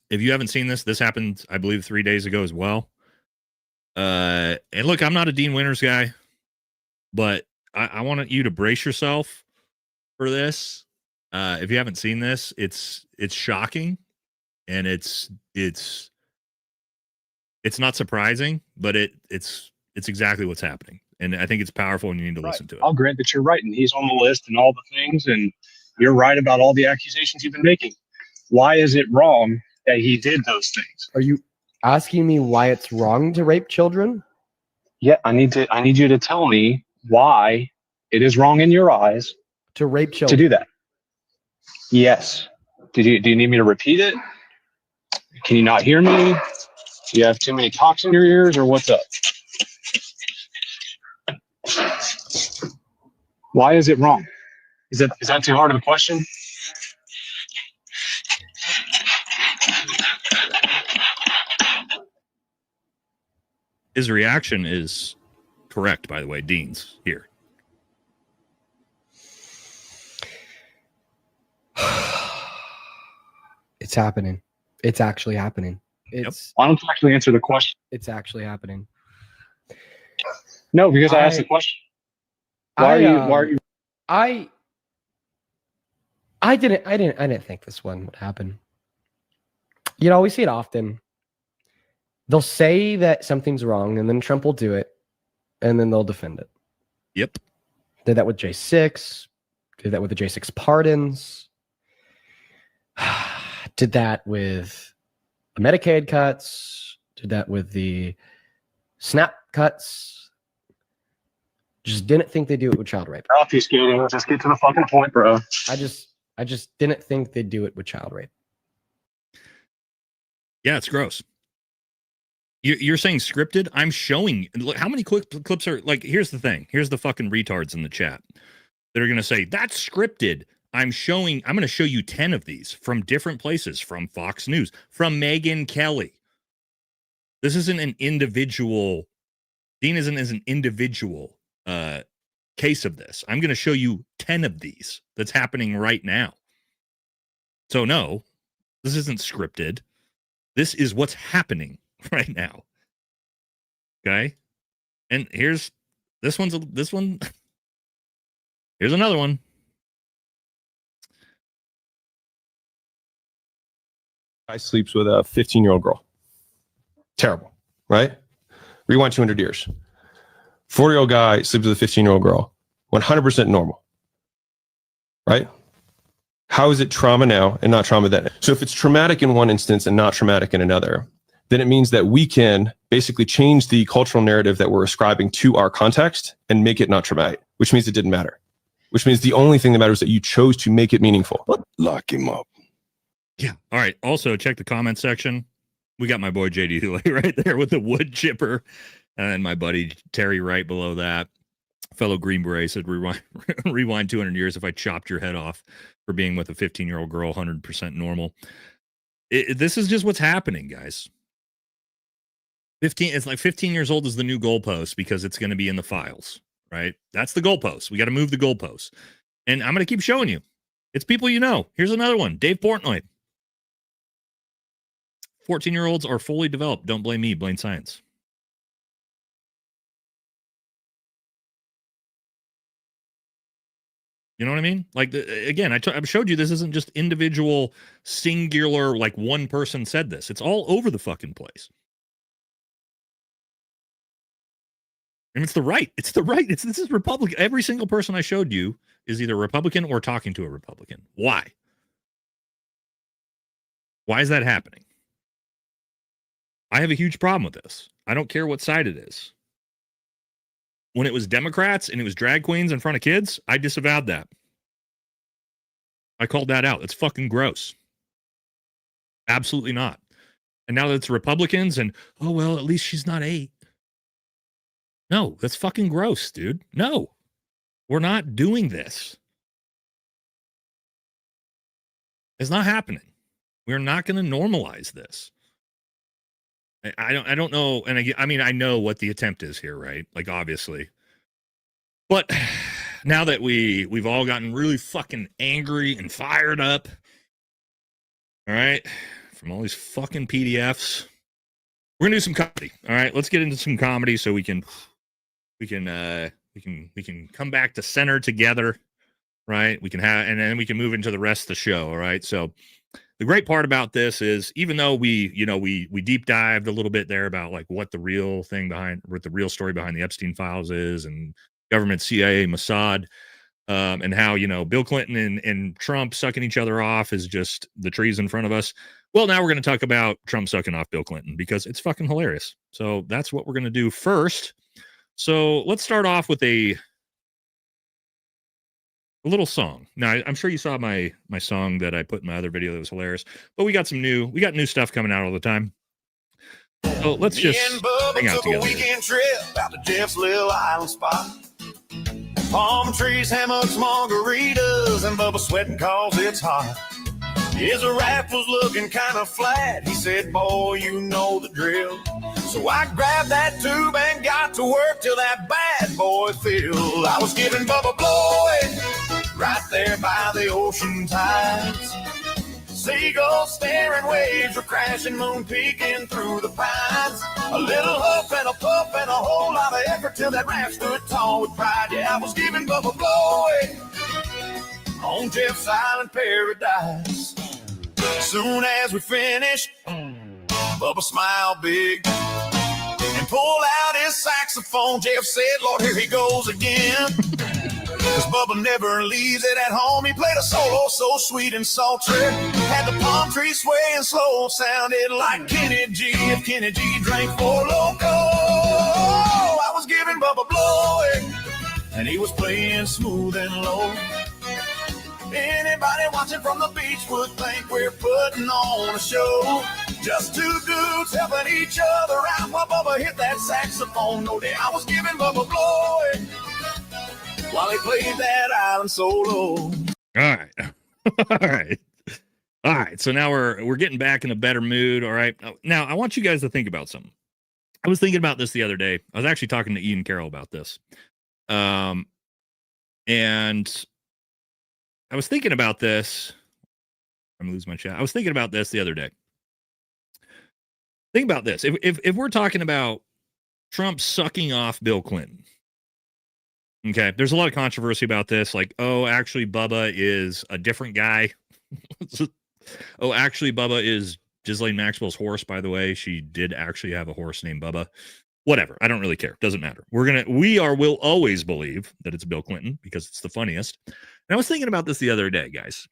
[SPEAKER 1] If you haven't seen this happened, I believe, 3 days ago as well. And look, I'm not a Dean Winters guy, but I want you to brace yourself for this. If you haven't seen this, it's shocking, and it's not surprising, but it's exactly what's happening, and I think it's powerful, and you need to listen to it.
[SPEAKER 13] I'll grant that you're right, and he's on the list and all the things, and you're right about all the accusations you've been making. Why is it wrong that he did those things?
[SPEAKER 15] Are you asking me why it's wrong to rape children?
[SPEAKER 13] Yeah, I need you to tell me why it is wrong in your eyes
[SPEAKER 15] to rape children.
[SPEAKER 13] To do that. Yes. Do you need me to repeat it? Can you not hear me? Do you have too many cocks in your ears, or what's up? Why is it wrong? Is that too hard of a question?
[SPEAKER 1] His reaction is correct, by the way. Dean's here.
[SPEAKER 15] It's happening. It's actually happening. It's.
[SPEAKER 13] Why don't you actually answer the question?
[SPEAKER 15] It's actually happening.
[SPEAKER 13] No, because I asked the question. Why are you?
[SPEAKER 15] I didn't think this one would happen. You know, we see it often. They'll say that something's wrong, and then Trump will do it, and then they'll defend it.
[SPEAKER 1] Yep.
[SPEAKER 15] Did that with J6. Did that with the J6 pardons. Did that with the Medicaid cuts. Did that with the SNAP cuts. Just didn't think they'd do it with child rape.
[SPEAKER 13] Obfuscating. Let's just get to the fucking point, bro.
[SPEAKER 15] I just didn't think they'd do it with child rape.
[SPEAKER 1] Yeah, it's gross. You're saying scripted? I'm showing. Look, how many clips are like? Here's the thing. Here's the fucking retards in the chat that are going to say that's scripted. I'm going to show you 10 of these from different places, from Fox News, from Megyn Kelly. This isn't an individual. Dean isn't as an individual case of this. I'm going to show you 10 of these that's happening right now. So no, this isn't scripted. This is what's happening right now. Okay. And here's this one. Here's another one.
[SPEAKER 16] Guy sleeps with a 15-year-old girl. Terrible, right? Rewind 200 years. 40-year-old guy sleeps with a 15-year-old girl. 100% normal, right? How is it trauma now and not trauma then? So if it's traumatic in one instance and not traumatic in another, then it means that we can basically change the cultural narrative that we're ascribing to our context and make it not traumatic, which means it didn't matter, which means the only thing that matters is that you chose to make it meaningful. Lock him up.
[SPEAKER 1] Yeah. All right. Also, check the comment section. We got my boy JD Houlihan right there with the wood chipper, and my buddy Terry right below that. Fellow Green Beret said, rewind 200 years if I chopped your head off for being with a 15-year-old girl, 100% normal. This is just what's happening, guys. 15. It's like 15 years old is the new goalpost because it's going to be in the files, right? That's the goalpost. We got to move the goalpost. And I'm going to keep showing you. It's people you know. Here's another one. Dave Portnoy. 14-year-olds are fully developed. Don't blame me. Blame science. You know what I mean? Like, again, I showed you this isn't just individual, singular, like one person said this. It's all over the fucking place. And it's the right. It's the right. This is Republican. Every single person I showed you is either Republican or talking to a Republican. Why? Why is that happening? I have a huge problem with this. I don't care what side it is. When it was Democrats and it was drag queens in front of kids, I disavowed that. I called that out. It's fucking gross. Absolutely not. And now that it's Republicans and, oh, well, at least she's not 8. No, that's fucking gross, dude. No, we're not doing this. It's not happening. We're not going to normalize this. I don't know. And I mean, I know what the attempt is here, right? Like, obviously. But now that we've all gotten really fucking angry and fired up, all right, from all these fucking PDFs, We're gonna do some comedy. All right, let's get into some comedy so we can come back to center together, right? We can have, and then we can move into the rest of the show. All right. So the great part about this is, even though we deep dived a little bit there about like what the real story behind the Epstein files is, and government, CIA, Mossad, and how, Bill Clinton and Trump sucking each other off is just the trees in front of us. Well, now we're going to talk about Trump sucking off Bill Clinton because it's fucking hilarious. So that's what we're going to do first. So let's start off with a little song. Now, I'm sure you saw my song that I put in my other video that was hilarious, but we got new stuff coming out all the time. So let's just hang out together.
[SPEAKER 17] A weekend trip out to Jeff's little island spot. Palm trees, hammocks, margaritas, and Bubba sweating cause it's hot. His raft was looking kind of flat. He said, boy, you know the drill. So I grabbed that tube and got to work till that bad boy filled. I was giving Bubba blow right there by the ocean tides. Seagulls staring, waves were crashing, moon peeking through the pines. A little huff and a puff and a whole lot of effort till that raft stood tall with pride. Yeah, I was giving Bubba blow on Jeff's Island paradise. Soon as we finished, Bubba smiled big and pulled out his saxophone. Jeff said, Lord, here he goes again. Cause Bubba never leaves it at home. He played a solo so sweet and sultry. Had the palm tree swaying slow. Sounded like Kenny G if Kenny G drank Four Loko. I was giving Bubba blowing and he was playing smooth and low. Anybody watching from the beach would think we're putting on a show. Just two dudes helping each other out while Bubba hit that saxophone note. I was giving Bubba blowing while he played that island solo.
[SPEAKER 1] All right. All right. So now we're getting back in a better mood. All right. Now I want you guys to think about something. I was thinking about this the other day. I was actually talking to Ian Carroll about this. And I was thinking about this. I'm gonna lose my chat. I was thinking about this the other day. Think about this. If we're talking about Trump sucking off Bill Clinton, okay, there's a lot of controversy about this. Like, oh, actually, Bubba is a different guy. Oh, actually, Bubba is Ghislaine Maxwell's horse, by the way. She did actually have a horse named Bubba. Whatever. I don't really care. Doesn't matter. We'll always believe that it's Bill Clinton because it's the funniest. And I was thinking about this the other day, guys.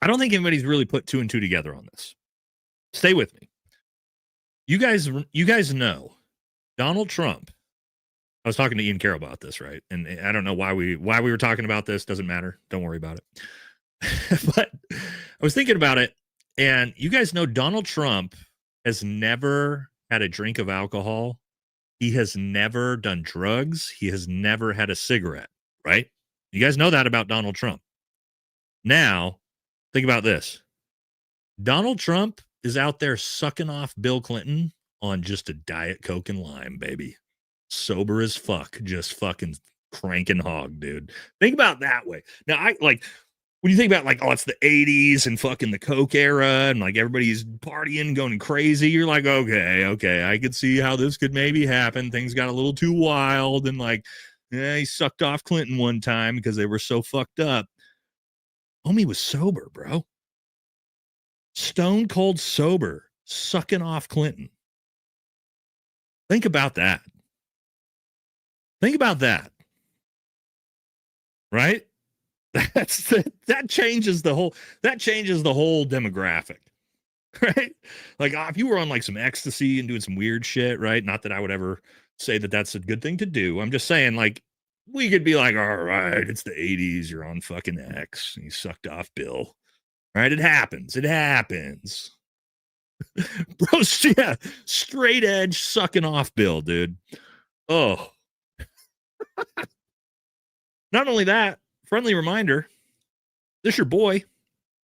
[SPEAKER 1] I don't think anybody's really put two and two together on this. Stay with me. You guys know Donald Trump. I was talking to Ian Carroll about this, right? And I don't know why we were talking about this. Doesn't matter. Don't worry about it. But I was thinking about it, and you guys know Donald Trump has never had a drink of alcohol. He has never done drugs. He has never had a cigarette, right? You guys know that about Donald Trump. Now, think about this. Donald Trump is out there sucking off Bill Clinton on just a Diet Coke and lime, baby. Sober as fuck, just fucking cranking hog, dude. Think about that way. Now, when you think about like, oh, it's the 80s and fucking the Coke era and like everybody's partying, going crazy, you're like, okay, I could see how this could maybe happen. Things got a little too wild and like, yeah, he sucked off Clinton one time because they were so fucked up. Homie was sober, bro. Stone cold sober, sucking off Clinton. Think about that. Think about that. Right? That changes the whole demographic. Right? Like if you were on like some ecstasy and doing some weird shit, right? Not that I would ever say that that's a good thing to do. I'm just saying, like, we could be like, all right, it's the 80s, you're on fucking X, and you sucked off Bill. Right? It happens. Bro, yeah, straight edge sucking off Bill, dude. Oh. Not only that, friendly reminder, this your boy.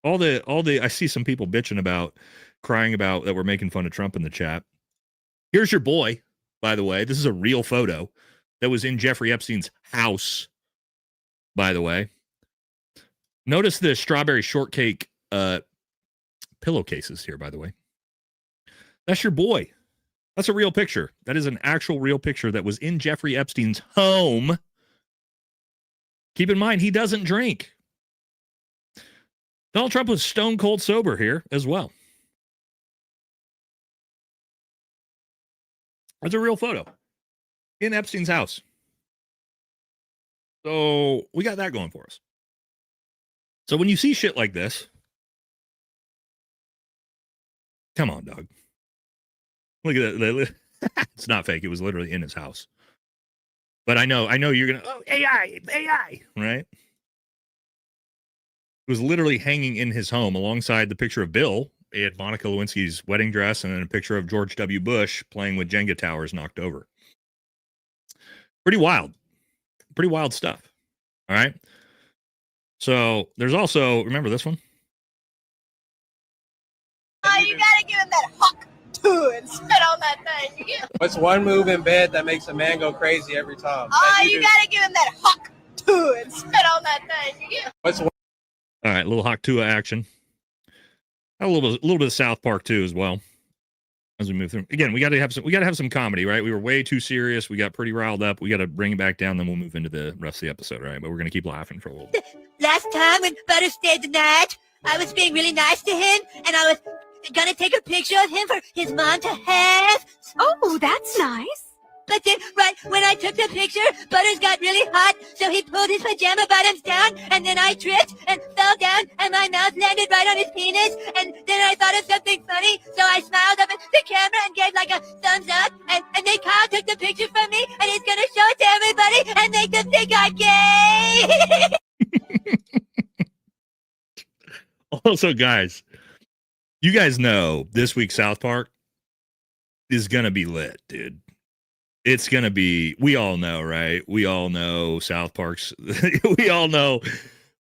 [SPEAKER 1] All the I see some people crying about that we're making fun of Trump in the chat. Here's your boy, by the way. This is a real photo that was in Jeffrey Epstein's house, by the way. Notice the strawberry shortcake pillowcases here, by the way. That's your boy. That's a real picture. That is an actual real picture that was in Jeffrey Epstein's home. Keep in mind, he doesn't drink. Donald Trump was stone cold sober here as well. That's a real photo in Epstein's house. So we got that going for us. So when you see shit like this, come on, dog. Look at that. It's not fake. It was literally in his house. But I know you're going to, oh, AI, right? It was literally hanging in his home alongside the picture of Bill. It had Monica Lewinsky's wedding dress and then a picture of George W. Bush playing with Jenga towers knocked over. Pretty wild stuff. All right. So there's also, remember this one?
[SPEAKER 18] Oh, you gotta give him that huck too and spit on that thing.
[SPEAKER 19] What's one move in bed that makes a man go crazy every time?
[SPEAKER 18] Oh, you gotta give him that huck too and spit on that thing.
[SPEAKER 19] What's one?
[SPEAKER 1] All right, little Haktua action. A little bit of South Park too as well. As we move through, again, we got to have some comedy, right? We were way too serious. We got pretty riled up. We got to bring it back down. Then we'll move into the rest of the episode, right? But we're gonna keep laughing for a little bit.
[SPEAKER 18] Last time when Butter stayed the night, I was being really nice to him, and I was gonna take a picture of him for his mom to have. Oh, that's nice. But then, right when I took the picture, Butters got really hot, so he pulled his pajama bottoms down, and then I tripped and fell down, and my mouth landed right on his penis, and then I thought of something funny, so I smiled up at the camera and gave like a thumbs up, and then Kyle took the picture from me, and he's gonna show it to everybody and make them think I'm gay.
[SPEAKER 1] Also, guys, you guys know this week's South Park is gonna be lit, dude. It's going to be, we all know, right? We all know South Park's, we all know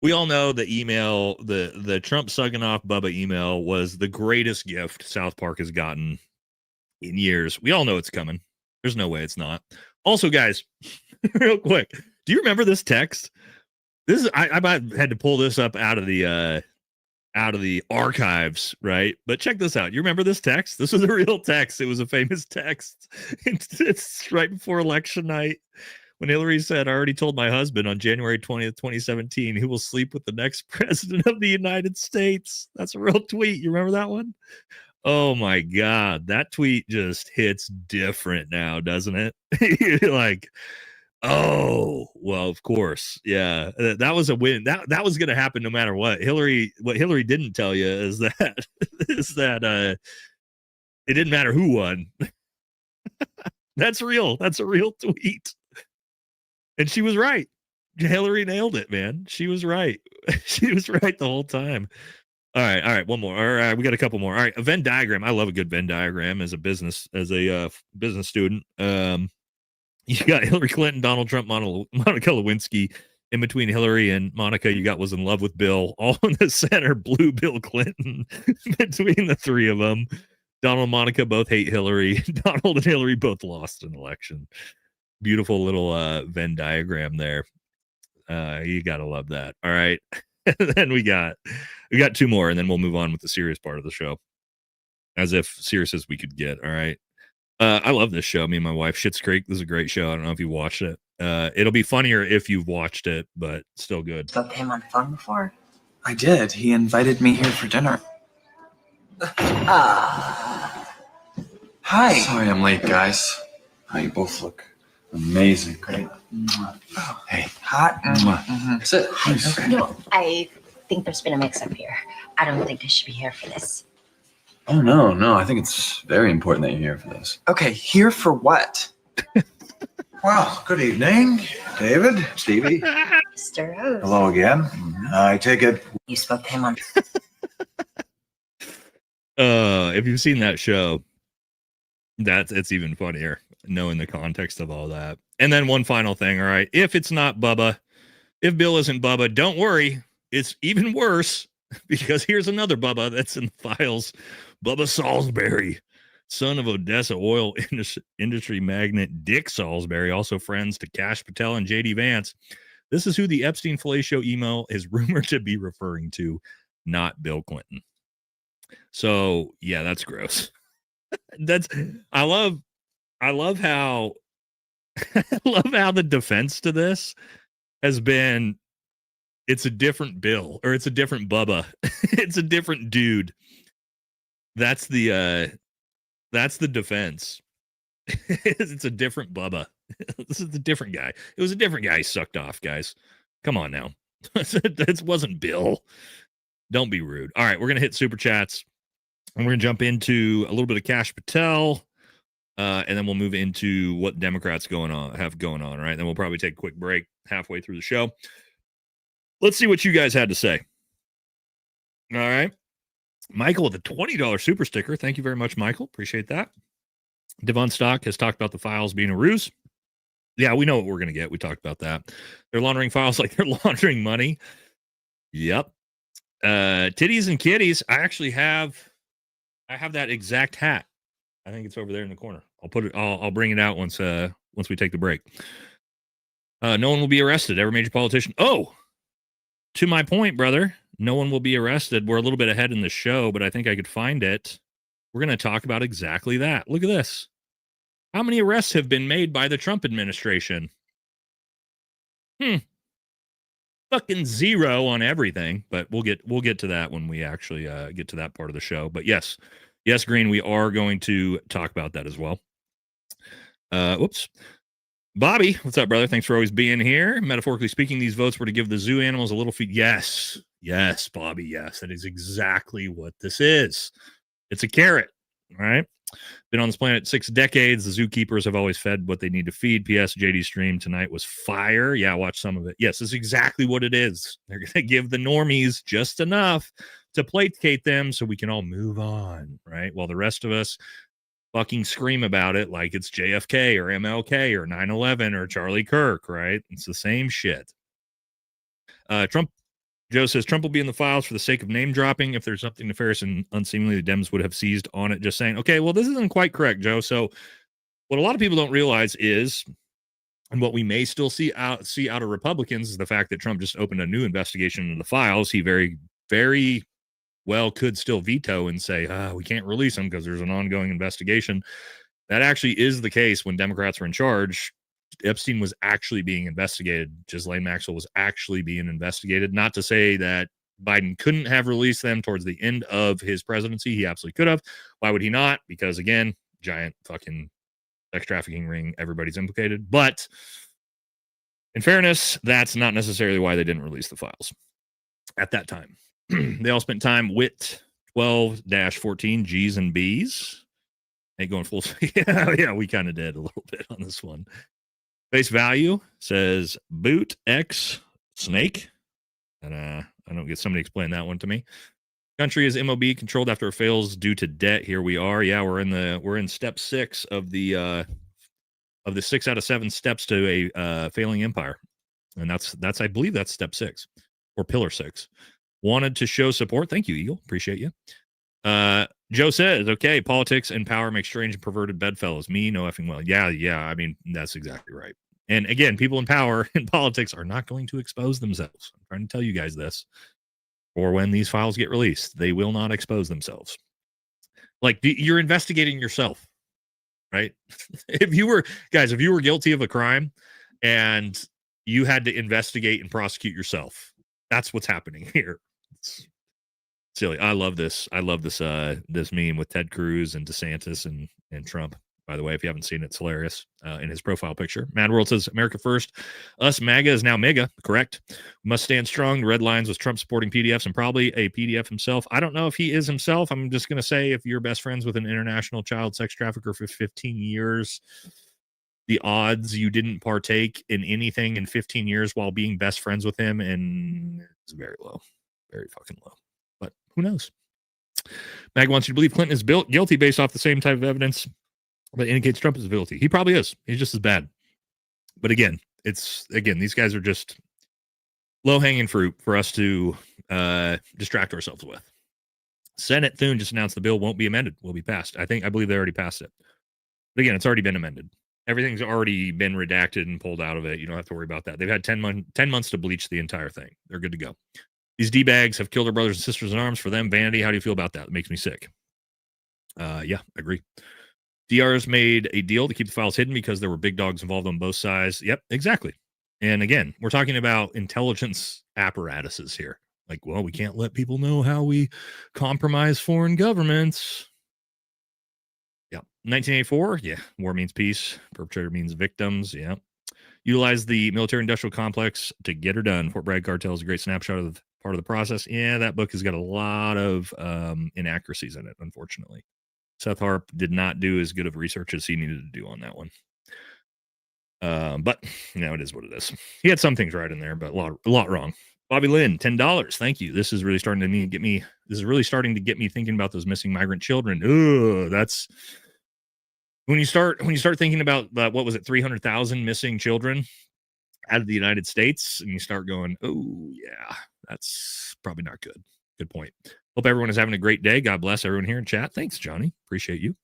[SPEAKER 1] the email, the Trump sucking off Bubba email was the greatest gift South Park has gotten in years. We all know it's coming. There's no way it's not. Also, guys, real quick, do you remember this text? This is, I had to pull this up out of the archives, right? But check this out. You remember this text? This was a real text. It was a famous text. It's right before election night when Hillary said, I already told my husband on January 20th, 2017, he will sleep with the next president of the United States. That's a real tweet. You remember that one? Oh my God. That tweet just hits different now, doesn't it? You're like, oh, well, of course. Yeah, that was a win. That was going to happen no matter what. What Hillary didn't tell you is that it didn't matter who won. That's real. That's a real tweet. And she was right. Hillary nailed it, man. She was right. She was right the whole time. All right. One more. All right, we got a couple more. All right, a Venn diagram. I love a good Venn diagram as a business student. You got Hillary Clinton, Donald Trump, Monica Lewinsky. In between Hillary and Monica, you got was in love with Bill. All in the center, blue Bill Clinton. Between the three of them, Donald and Monica both hate Hillary. Donald and Hillary both lost an election. Beautiful little Venn diagram there. You gotta love that. All right. And then we got two more, and then we'll move on with the serious part of the show. As if serious as we could get. All right. I love this show. Me and my wife, Schitt's Creek. This is a great show. I don't know if you watched it. It'll be funnier if you've watched it, but still good.
[SPEAKER 20] Spoke to him on the phone before?
[SPEAKER 21] I did. He invited me here for dinner.
[SPEAKER 20] Hi.
[SPEAKER 21] Sorry I'm late, guys. You both look amazing.
[SPEAKER 20] Great.
[SPEAKER 21] Hey.
[SPEAKER 20] Hot.
[SPEAKER 21] Sit.
[SPEAKER 20] Okay. No, I think there's been a mix-up here. I don't think I should be here for this.
[SPEAKER 21] Oh, no. I think it's very important that you're here for this. Okay, here for what?
[SPEAKER 22] Well, good evening, David, Stevie.
[SPEAKER 20] Mr. Rose.
[SPEAKER 22] Hello again. I take it.
[SPEAKER 20] You spoke to him on.
[SPEAKER 1] If you've seen that show, it's even funnier knowing the context of all that. And then one final thing. All right, if it's not Bubba, if Bill isn't Bubba, don't worry. It's even worse because here's another Bubba that's in the files. Bubba Salisbury, son of Odessa oil industry magnate Dick Salisbury, also friends to Kash Patel and J.D. Vance. This is who the Epstein Filet Show email is rumored to be referring to, not Bill Clinton. So, yeah, that's gross. That's I love how I love how the defense to this has been it's a different Bill or it's a different Bubba. It's a different dude. That's the defense. It's a different Bubba. This is a different guy. It was a different guy he sucked off, guys. Come on now. That wasn't Bill. Don't be rude. All right, we're going to hit super chats. And we're going to jump into a little bit of Kash Patel. And then we'll move into what Democrats have going on, right? Then we'll probably take a quick break halfway through the show. Let's see what you guys had to say. All right. Michael with a $20 super sticker. Thank you very much, Michael. Appreciate that. Devon Stock has talked about the files being a ruse. Yeah, we know what we're going to get. We talked about that. They're laundering files like they're laundering money. Yep. Titties and kitties. I have that exact hat. I think it's over there in the corner. I'll bring it out once we take the break. No one will be arrested. Every major politician. Oh, to my point, brother. No one will be arrested. We're a little bit ahead in the show, but I think I could find it. We're going to talk about exactly that. Look at this. How many arrests have been made by the Trump administration? Fucking zero on everything, but we'll get to that when we actually get to that part of the show. But yes, Green, we are going to talk about that as well. Whoops. Bobby, what's up, brother? Thanks for always being here. Metaphorically speaking, these votes were to give the zoo animals a little feed. Yes, Bobby, yes. That is exactly what this is. It's a carrot, right? Been on this planet 6 decades. The zookeepers have always fed what they need to feed. P.S. JD stream tonight was fire. Yeah, watch some of it. Yes, this is exactly what it is. They're going to give the normies just enough to placate them so we can all move on, right? While the rest of us fucking scream about it like it's JFK or MLK or 9/11 or Charlie Kirk, right? It's the same shit. Joe says Trump will be in the files for the sake of name dropping. If there's something nefarious and unseemly, the Dems would have seized on it. Just saying, okay, well, this isn't quite correct, Joe. So what a lot of people don't realize is, and what we may still see out of Republicans, is the fact that Trump just opened a new investigation into the files. He very, very well could still veto and say, we can't release them because there's an ongoing investigation. That actually is the case when Democrats were in charge. Epstein was actually being investigated. Ghislaine Maxwell was actually being investigated. Not to say that Biden couldn't have released them towards the end of his presidency. He absolutely could have. Why would he not? Because, again, giant fucking sex trafficking ring. Everybody's implicated. But in fairness, that's not necessarily why they didn't release the files at that time. They all spent time with 12-14 G's and B's. Ain't going full. Yeah, we kind of did a little bit on this one. Face value says boot X snake. And I don't get somebody explain that one to me. Country is MOB controlled after it fails due to debt. Here we are. Yeah, we're in step 6 of the 6 out of 7 steps to a failing empire. And that's I believe that's step 6 or pillar 6. Wanted to show support. Thank you, Eagle. Appreciate you. Joe says, okay, politics and power make strange and perverted bedfellows. Me, no effing well. Yeah. I mean, that's exactly right. And again, people in power in politics are not going to expose themselves. I'm trying to tell you guys this. Or when these files get released, they will not expose themselves. Like, you're investigating yourself, right? If you were guilty of a crime and you had to investigate and prosecute yourself, that's what's happening here. It's silly. I love this this meme with Ted Cruz and DeSantis and Trump. By the way, if you haven't seen it, it's hilarious. In his profile picture, Mad World says America first. Us MAGA is now mega. Correct. We must stand strong. The red lines was Trump supporting PDFs and probably a PDF himself. I don't know if he is himself. I'm just going to say if you're best friends with an international child sex trafficker for 15 years, the odds you didn't partake in anything in 15 years while being best friends with him, and it's very low. Very fucking low. But who knows? Mag wants you to believe Clinton is guilty based off the same type of evidence that indicates Trump is guilty. He probably is. He's just as bad. But again, these guys are just low-hanging fruit for us to distract ourselves with. Senate Thune just announced the bill won't be amended, will be passed. I believe they already passed it. But again, it's already been amended. Everything's already been redacted and pulled out of it. You don't have to worry about that. They've had 10 months to bleach the entire thing. They're good to go. These D-bags have killed their brothers and sisters in arms. For them, vanity. How do you feel about that? It makes me sick. Yeah, I agree. DRs made a deal to keep the files hidden because there were big dogs involved on both sides. Yep, exactly. And again, we're talking about intelligence apparatuses here. Like, well, we can't let people know how we compromise foreign governments. Yeah. 1984. Yeah. War means peace. Perpetrator means victims. Yeah. Utilize the military industrial complex to get her done. Fort Bragg cartel is a great snapshot of part of the process. Yeah. That book has got a lot of inaccuracies in it, unfortunately. Seth Harp did not do as good of research as he needed to do on that one. But it is what it is. He had some things right in there, but a lot wrong. Bobby Lynn, $10. Thank you. This is really starting to get me thinking about those missing migrant children. Ooh, that's when you start thinking about what was it, 300,000 missing children out of the United States, and you start going, oh yeah, that's probably not good. Good point. Hope everyone is having a great day. God bless everyone here in chat. Thanks, Johnny. Appreciate you.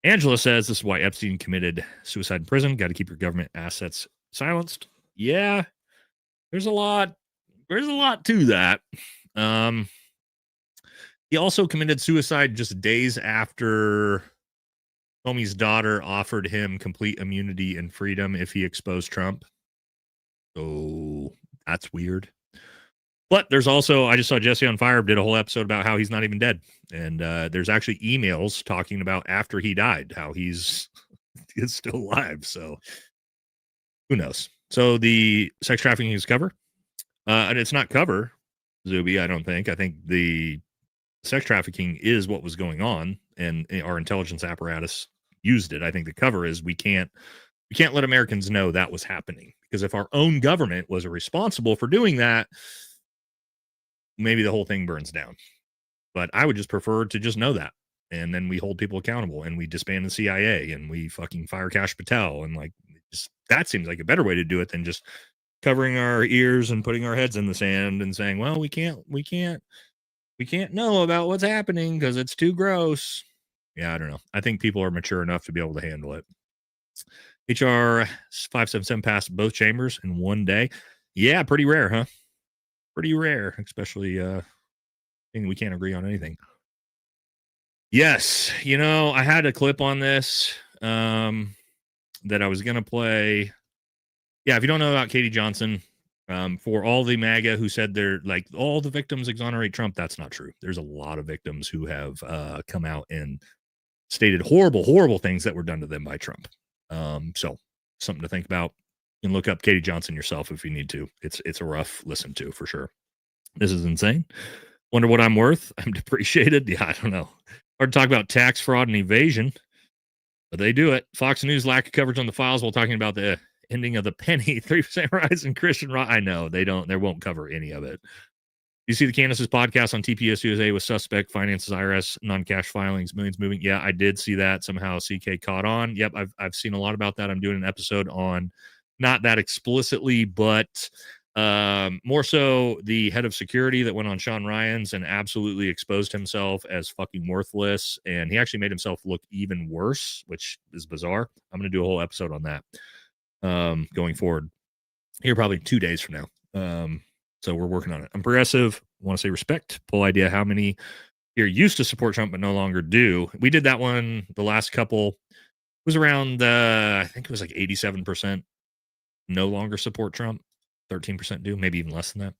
[SPEAKER 1] Angela says this is why Epstein committed suicide in prison. Got to keep your government assets silenced. Yeah, there's a lot to that. He also committed suicide just days after Comey's daughter offered him complete immunity and freedom if he exposed Trump. So that's weird. But there's also, I just saw Jesse on Fire did a whole episode about how he's not even dead. And there's actually emails talking about after he died, how he's still alive. So who knows? So the sex trafficking is cover. And it's not cover, Zuby, I don't think. I think the sex trafficking is what was going on, and our intelligence apparatus used it. I think the cover is we can't let Americans know that was happening, because if our own government was responsible for doing that, maybe the whole thing burns down. But I would just prefer to just know that, and then we hold people accountable, and we disband the CIA, and we fucking fire Kash Patel, and that seems like a better way to do it than just covering our ears and putting our heads in the sand and saying, well, we can't know about what's happening because it's too gross. Yeah, I don't know. I think people are mature enough to be able to handle it. HR 577 passed both chambers in one day. Yeah, pretty rare, huh? Pretty rare, especially we can't agree on anything. Yes, I had a clip on this that I was going to play. Yeah, if you don't know about Katie Johnson, for all the MAGA who said they're like all the victims exonerate Trump, that's not true. There's a lot of victims who have come out and stated horrible, horrible things that were done to them by Trump. So something to think about. You can look up Katie Johnson yourself if you need to. It's a rough listen to for sure. This is insane. Wonder what I'm worth. I'm depreciated. Yeah, I don't know. Hard to talk about tax fraud and evasion, but they do it. Fox News lack of coverage on the files while talking about the ending of the penny 3% rise in Christian right. I know they won't cover any of it. You see the Candace's podcast on TPS USA with suspect finances, IRS, non-cash filings, millions moving. Yeah, I did see that. Somehow CK caught on. Yep, I've seen a lot about that. I'm doing an episode on not that explicitly, but more so the head of security that went on Sean Ryan's and absolutely exposed himself as fucking worthless. And he actually made himself look even worse, which is bizarre. I'm going to do a whole episode on that going forward here probably 2 days from now. So we're working on it. I'm progressive. Want to say respect. Whole idea how many here used to support Trump but no longer do. We did that one the last couple. It was around I think it was like 87% no longer support Trump. 13% do, maybe even less than that.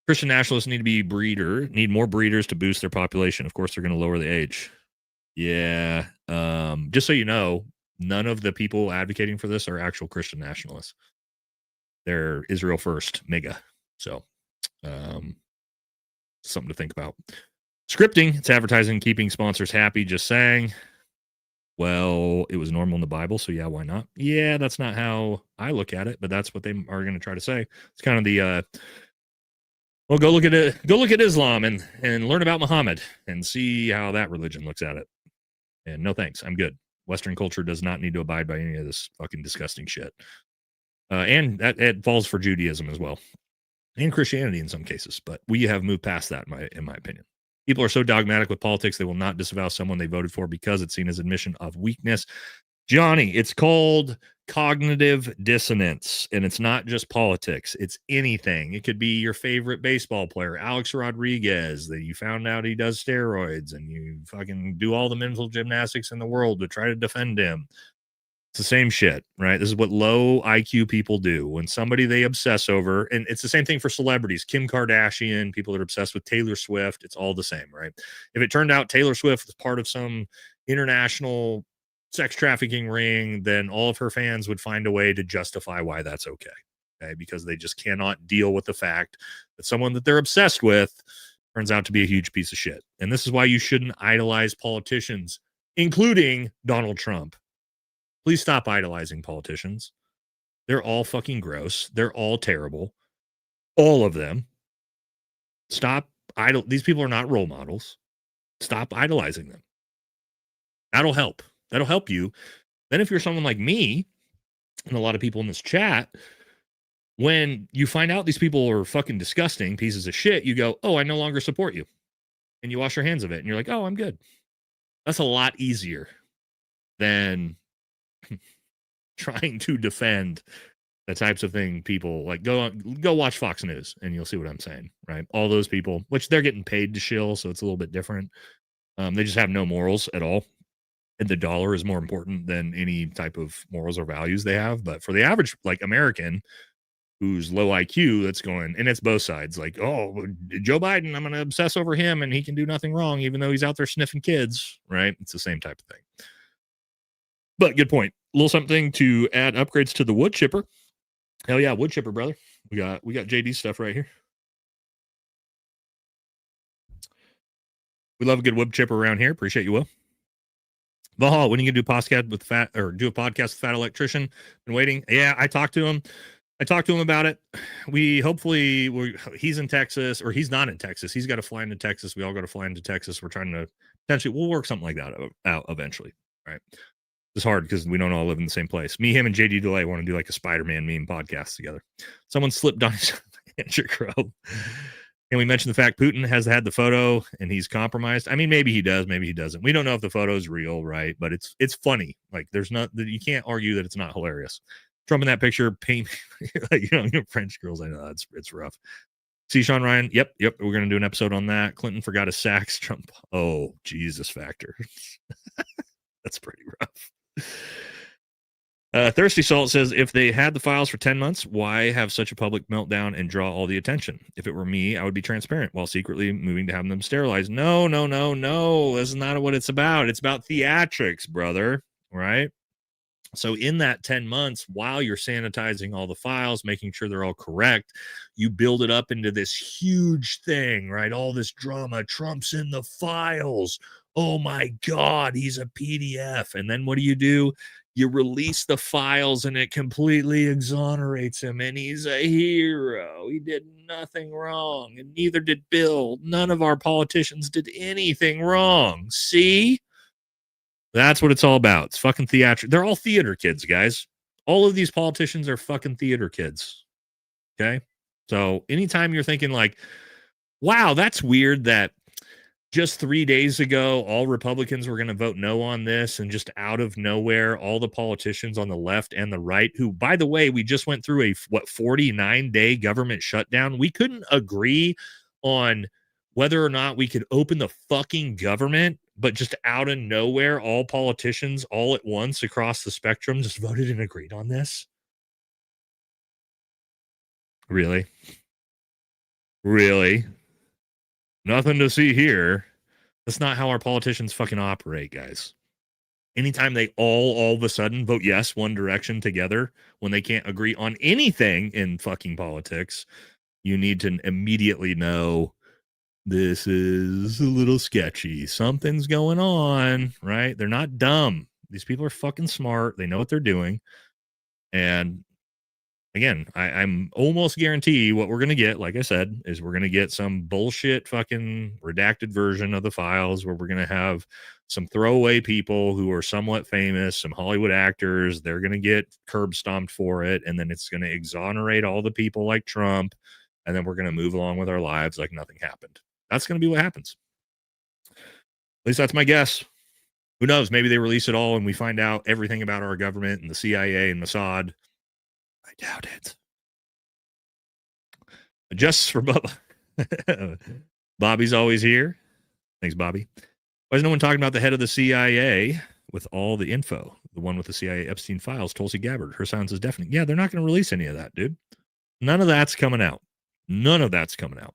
[SPEAKER 1] Christian nationalists need more breeders to boost their population. Of course, they're going to lower the age. Yeah. Just so you know, none of the people advocating for this are actual Christian nationalists. They're Israel first, mega. So, something to think about. Scripting, it's advertising, keeping sponsors happy, just saying. Well, it was normal in the Bible, so yeah, why not? Yeah, that's not how I look at it, but that's what they are going to try to say. It's kind of the well, go look at Islam and learn about Muhammad and see how that religion looks at it. And no thanks, I'm good. Western culture does not need to abide by any of this fucking disgusting shit. And that it falls for Judaism as well, and Christianity in some cases, but we have moved past that in my opinion. People are so dogmatic with politics, they will not disavow someone they voted for because it's seen as admission of weakness. Johnny, it's called cognitive dissonance, and it's not just politics. It's anything. It could be your favorite baseball player, Alex Rodriguez, that you found out he does steroids and you fucking do all the mental gymnastics in the world to try to defend him. It's the same shit, right? This is what low IQ people do. When somebody they obsess over, and it's the same thing for celebrities, Kim Kardashian, people that are obsessed with Taylor Swift, it's all the same, right? If it turned out Taylor Swift was part of some international sex trafficking ring, then all of her fans would find a way to justify why that's okay, because they just cannot deal with the fact that someone that they're obsessed with turns out to be a huge piece of shit. And this is why you shouldn't idolize politicians, including Donald Trump. Please stop idolizing politicians. They're all fucking gross. They're all terrible. All of them. Stop these people are not role models. Stop idolizing them. That'll help. That'll help you. Then if you're someone like me, and a lot of people in this chat, when you find out these people are fucking disgusting pieces of shit, you go, oh, I no longer support you. And you wash your hands of it. And you're like, oh, I'm good. That's a lot easier than trying to defend the types of thing people like. Go watch Fox News and you'll see what I'm saying, right? All those people, which they're getting paid to shill, so it's a little bit different. They just have no morals at all. And the dollar is more important than any type of morals or values they have. But for the average like American who's low IQ, that's going, and it's both sides, like, oh, Joe Biden, I'm going to obsess over him and he can do nothing wrong, even though he's out there sniffing kids, right? It's the same type of thing. But good point. A little something to add upgrades to the wood chipper. Hell yeah, wood chipper, brother. We got JD stuff right here. We love a good wood chipper around here. Appreciate you, Will. Valhalla, when are you gonna do a podcast with Fat Electrician? Been waiting. Yeah, I talked to him about it. He's in Texas, or he's not in Texas. He's got to fly into Texas. We all got to fly into Texas. We're trying to we'll work something like that out eventually. Right. It's hard because we don't all live in the same place. Me, him, and JD Delay want to do like a Spider-Man meme podcast together. Someone slipped on his Andrew Crow. And we mentioned the fact Putin has had the photo and he's compromised. I mean, maybe he does, maybe he doesn't. We don't know if the photo is real, right? But it's funny. Like you can't argue that it's not hilarious. Trump in that picture, paint like, French girls. I know it's rough. See Sean Ryan. Yep. We're gonna do an episode on that. Clinton forgot his sacks. Trump. Oh, Jesus factor. That's pretty rough. Thirsty Salt says, if they had the files for 10 months, why have such a public meltdown and draw all the attention? If it were me, I would be transparent while secretly moving to having them sterilized. No. This is not what it's about. It's about theatrics, brother. Right? So in that 10 months, while you're sanitizing all the files, making sure they're all correct, you build it up into this huge thing, right? All this drama. Trump's in the files. Oh my God, he's a PDF. And then what do? You release the files and it completely exonerates him. And he's a hero. He did nothing wrong. And neither did Bill. None of our politicians did anything wrong. See? That's what it's all about. It's fucking theatrical. They're all theater kids, guys. All of these politicians are fucking theater kids. Okay? So anytime you're thinking like, wow, that's weird that just 3 days ago, all Republicans were going to vote no on this, and just out of nowhere, all the politicians on the left and the right, who, by the way, we just went through a 49-day government shutdown. We couldn't agree on whether or not we could open the fucking government, but just out of nowhere, all politicians all at once across the spectrum just voted and agreed on this. Really? Nothing to see here. That's not how our politicians fucking operate, guys. Anytime they all of a sudden vote yes one direction together when they can't agree on anything in fucking politics, you need to immediately know this is a little sketchy. Something's going on, right? They're not dumb. These people are fucking smart. They know what they're doing. And again, I'm almost guarantee what we're going to get, like I said, is we're going to get some bullshit fucking redacted version of the files where we're going to have some throwaway people who are somewhat famous, some Hollywood actors. They're going to get curb stomped for it. And then it's going to exonerate all the people like Trump. And then we're going to move along with our lives like nothing happened. That's going to be what happens. At least that's my guess. Who knows? Maybe they release it all and we find out everything about our government and the CIA and Mossad. I doubt it. Justice for Bubba. Bobby's always here. Thanks, Bobby. Why is no one talking about the head of the CIA with all the info? The one with the CIA Epstein files, Tulsi Gabbard. Her silence is deafening. Yeah, they're not going to release any of that, dude. None of that's coming out. None of that's coming out.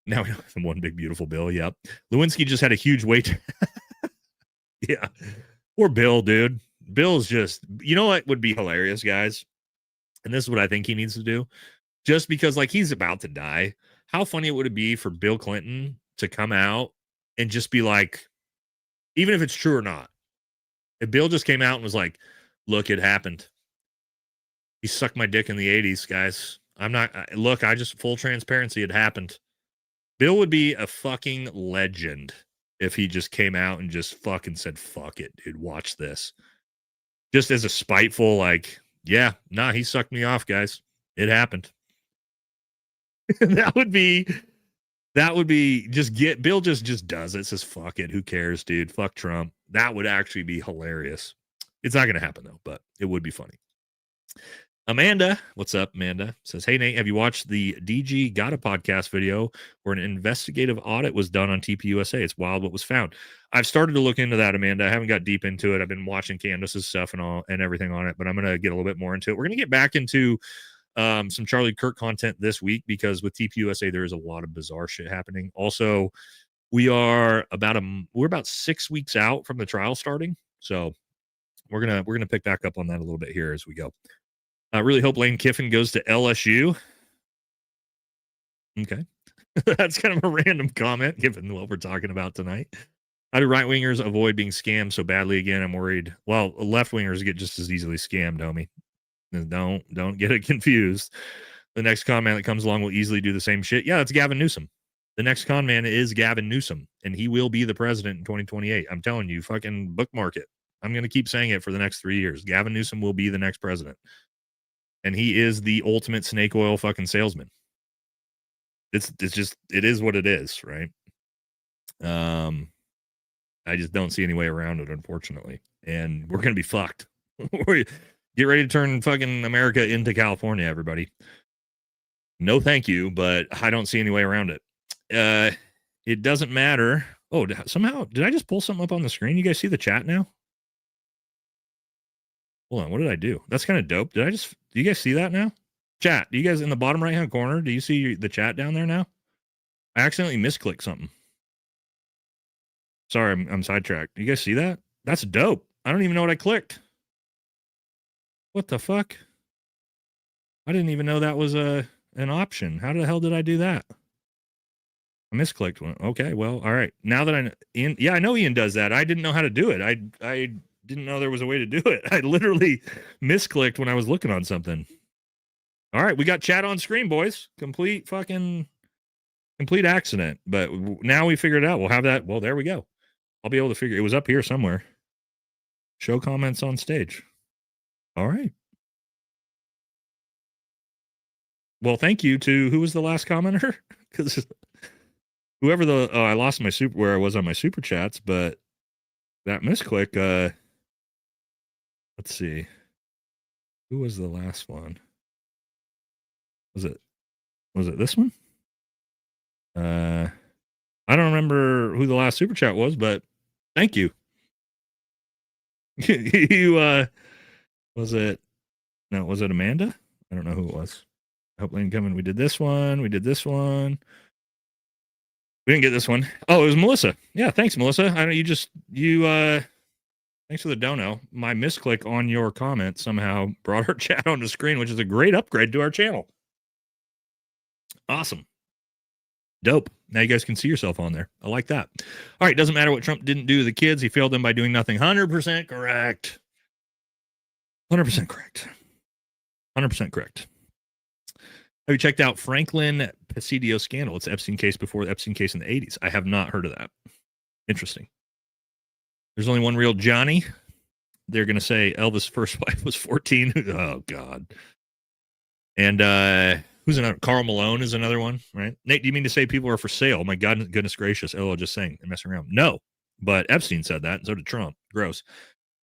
[SPEAKER 1] Now we have one big, beautiful bill. Yep. Lewinsky just had a huge weight. Yeah. Poor Bill, dude. Bill's just, you know what would be hilarious, guys? And this is what I think he needs to do. Just because, like, he's about to die. How funny would it be for Bill Clinton to come out and just be like, even if it's true or not, if Bill just came out and was like, look, it happened. He sucked my dick in the 80s, guys. Look, I just, full transparency, it happened. Bill would be a fucking legend if he just came out and just fucking said, fuck it, dude, watch this. Just as a spiteful, like, yeah, nah, he sucked me off, guys. It happened. That would be just Bill just does it, says fuck it, who cares, dude, fuck Trump. That would actually be hilarious. It's not going to happen though, but it would be funny. Amanda, what's up, Amanda? Says, hey Nate, have you watched the DG Got a Podcast video where an investigative audit was done on TPUSA? It's wild what was found. I've started to look into that, Amanda. I haven't got deep into it. I've been watching Candace's stuff and everything on it, but I'm going to get a little bit more into it. We're going to get back into some Charlie Kirk content this week because with TPUSA there is a lot of bizarre shit happening. Also, we're about 6 weeks out from the trial starting, so we're gonna pick back up on that a little bit here as we go. I really hope Lane Kiffin goes to LSU. Okay, that's kind of a random comment given what we're talking about tonight. How do right wingers avoid being scammed so badly again? I'm worried. Well, left wingers get just as easily scammed, homie. Don't get it confused. The next con man that comes along will easily do the same shit. Yeah, that's Gavin Newsom. The next con man is Gavin Newsom, and he will be the president in 2028. I'm telling you, fucking bookmark it. I'm going to keep saying it for the next 3 years. Gavin Newsom will be the next president. And he is the ultimate snake oil fucking salesman. It is what it is, right? I just don't see any way around it, unfortunately. And we're going to be fucked. Get ready to turn fucking America into California, everybody. No, thank you, but I don't see any way around it. It doesn't matter. Oh, somehow, did I just pull something up on the screen? You guys see the chat now? Hold on, what did I do? That's kind of dope. Do you guys see that now? Chat, do you guys in the bottom right-hand corner, do you see the chat down there now? I accidentally misclicked something. Sorry, I'm sidetracked. Do you guys see that? That's dope. I don't even know what I clicked. What the fuck? I didn't even know that was an option. How the hell did I do that? I misclicked one. Okay, well, all right. Now that I know Ian does that. I didn't know how to do it. I didn't know there was a way to do it. I literally misclicked when I was looking on something. All right, we got chat on screen, boys. Complete accident. But now we figured it out. We'll have that. Well, there we go. I'll be able to figure it was up here somewhere. Show comments on stage. All right. Well, thank you to who was the last commenter? Because whoever I lost my where I was on my super chats, but that misclick, let's see. Who was the last one? Was it this one? I don't remember who the last super chat was, but thank you. Was it Amanda? I don't know who it was. I hope Lane coming. We did this one. We did this one. We didn't get this one. Oh, it was Melissa. Yeah, thanks, Melissa. I know thanks for the dono. My misclick on your comment somehow brought our chat on the screen, which is a great upgrade to our channel. Awesome. Dope. Now you guys can see yourself on there. I like that. All right. Doesn't matter what Trump didn't do to the kids. He failed them by doing nothing. 100% correct. 100% correct. 100% correct. Have you checked out Franklin Presidio scandal? It's Epstein case before the Epstein case in the 80s. I have not heard of that. Interesting. There's only one real Johnny. They're going to say Elvis' first wife was 14. Oh, God. And who's another? Carl Malone is another one, right? Nate, do you mean to say people are for sale? My God, goodness gracious. Oh, just saying. They're messing around. No. but Epstein said that, and so did Trump. Gross.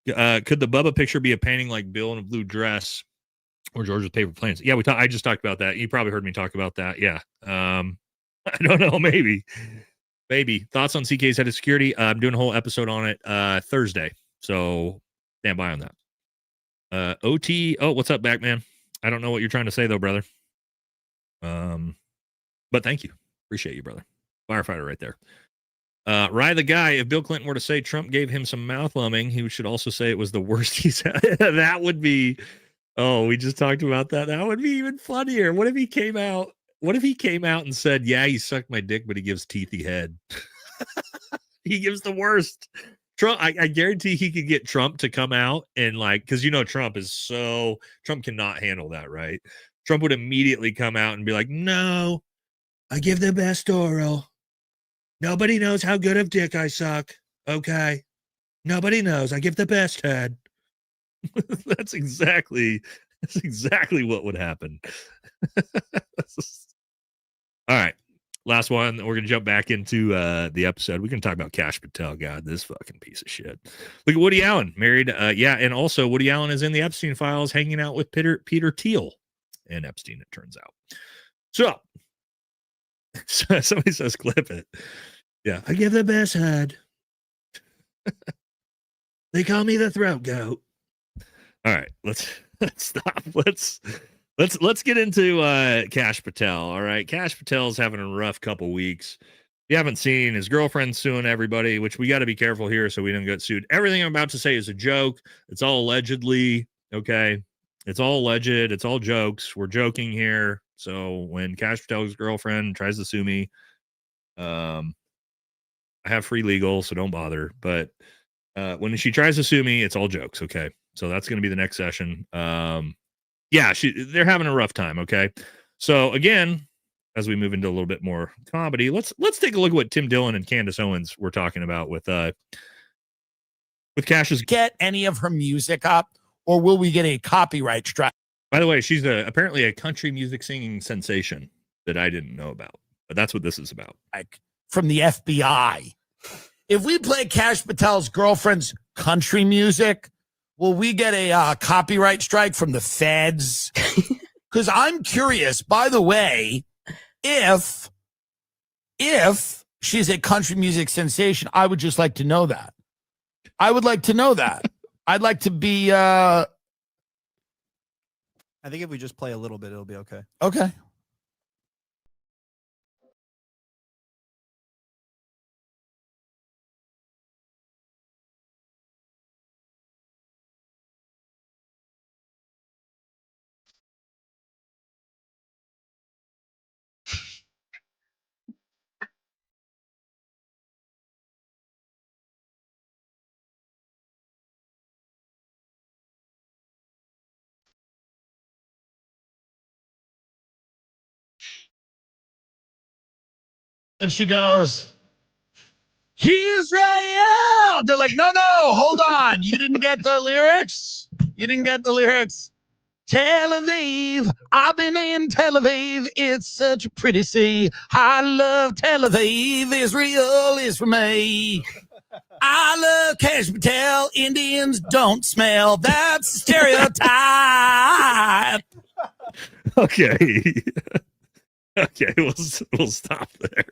[SPEAKER 1] Could the Bubba picture be a painting like Bill in a blue dress or George with paper planes? Yeah, I just talked about that. You probably heard me talk about that. Yeah. I don't know. Maybe. Thoughts on CK's head of security? I'm doing a whole episode on it Thursday, so stand by on that. OT. Oh, what's up, Backman? I don't know what you're trying to say though, brother. But thank you. Appreciate you, brother. Firefighter right there. Rye the guy, if Bill Clinton were to say Trump gave him some mouth lumbing, he should also say it was the worst he's had. That would be, we just talked about that. That would be even funnier. What if he came out and said, yeah, he sucked my dick, but he gives teethy head. He gives the worst. Trump, I guarantee he could get Trump to come out and because Trump cannot handle that, right? Trump would immediately come out and be like, no, I give the best oral. Nobody knows how good of dick I suck. Okay. Nobody knows. I give the best head. That's exactly what would happen. All right. Last one. We're going to jump back into the episode. We can talk about Kash Patel. God, this fucking piece of shit. Look at Woody Allen married. And also Woody Allen is in the Epstein files hanging out with Peter Thiel and Epstein, it turns out. So somebody says, clip it. Yeah, I give the best head. They call me the throat goat. All right, let's stop. Let's get into Kash Patel. All right, Kash Patel's having a rough couple weeks. If you haven't seen, his girlfriend suing everybody, which we got to be careful here so we don't get sued. Everything I'm about to say is a joke. It's all allegedly. Okay, it's all alleged. It's all jokes. We're joking here. So when Kash Patel's girlfriend tries to sue me, I have free legal, so don't bother. But when she tries to sue me, it's all jokes. Okay, so that's going to be the next session. Yeah, they're having a rough time. Okay, so again, as we move into a little bit more comedy, let's take a look at what Tim Dillon and Candace Owens were talking about with Kash's.
[SPEAKER 2] Get any of her music up, or will we get a copyright strike?
[SPEAKER 1] By the way, she's apparently a country music singing sensation that I didn't know about, but that's what this is about.
[SPEAKER 2] From the FBI. If we play Kash Patel's girlfriend's country music, will we get a copyright strike from the feds? Because I'm curious, by the way, if she's a country music sensation, I would just like to know that. I would like to know that. I'd like to be... I
[SPEAKER 3] think if we just play a little bit, it'll be okay.
[SPEAKER 2] Okay. And she goes, Israel. They're like, no, hold on. You didn't get the lyrics. Tel Aviv. I've been in Tel Aviv. It's such a pretty sea. I love Tel Aviv. Israel is for me. I love Kash Patel. Indians don't smell. That's a stereotype.
[SPEAKER 1] Okay. Okay, we'll stop there.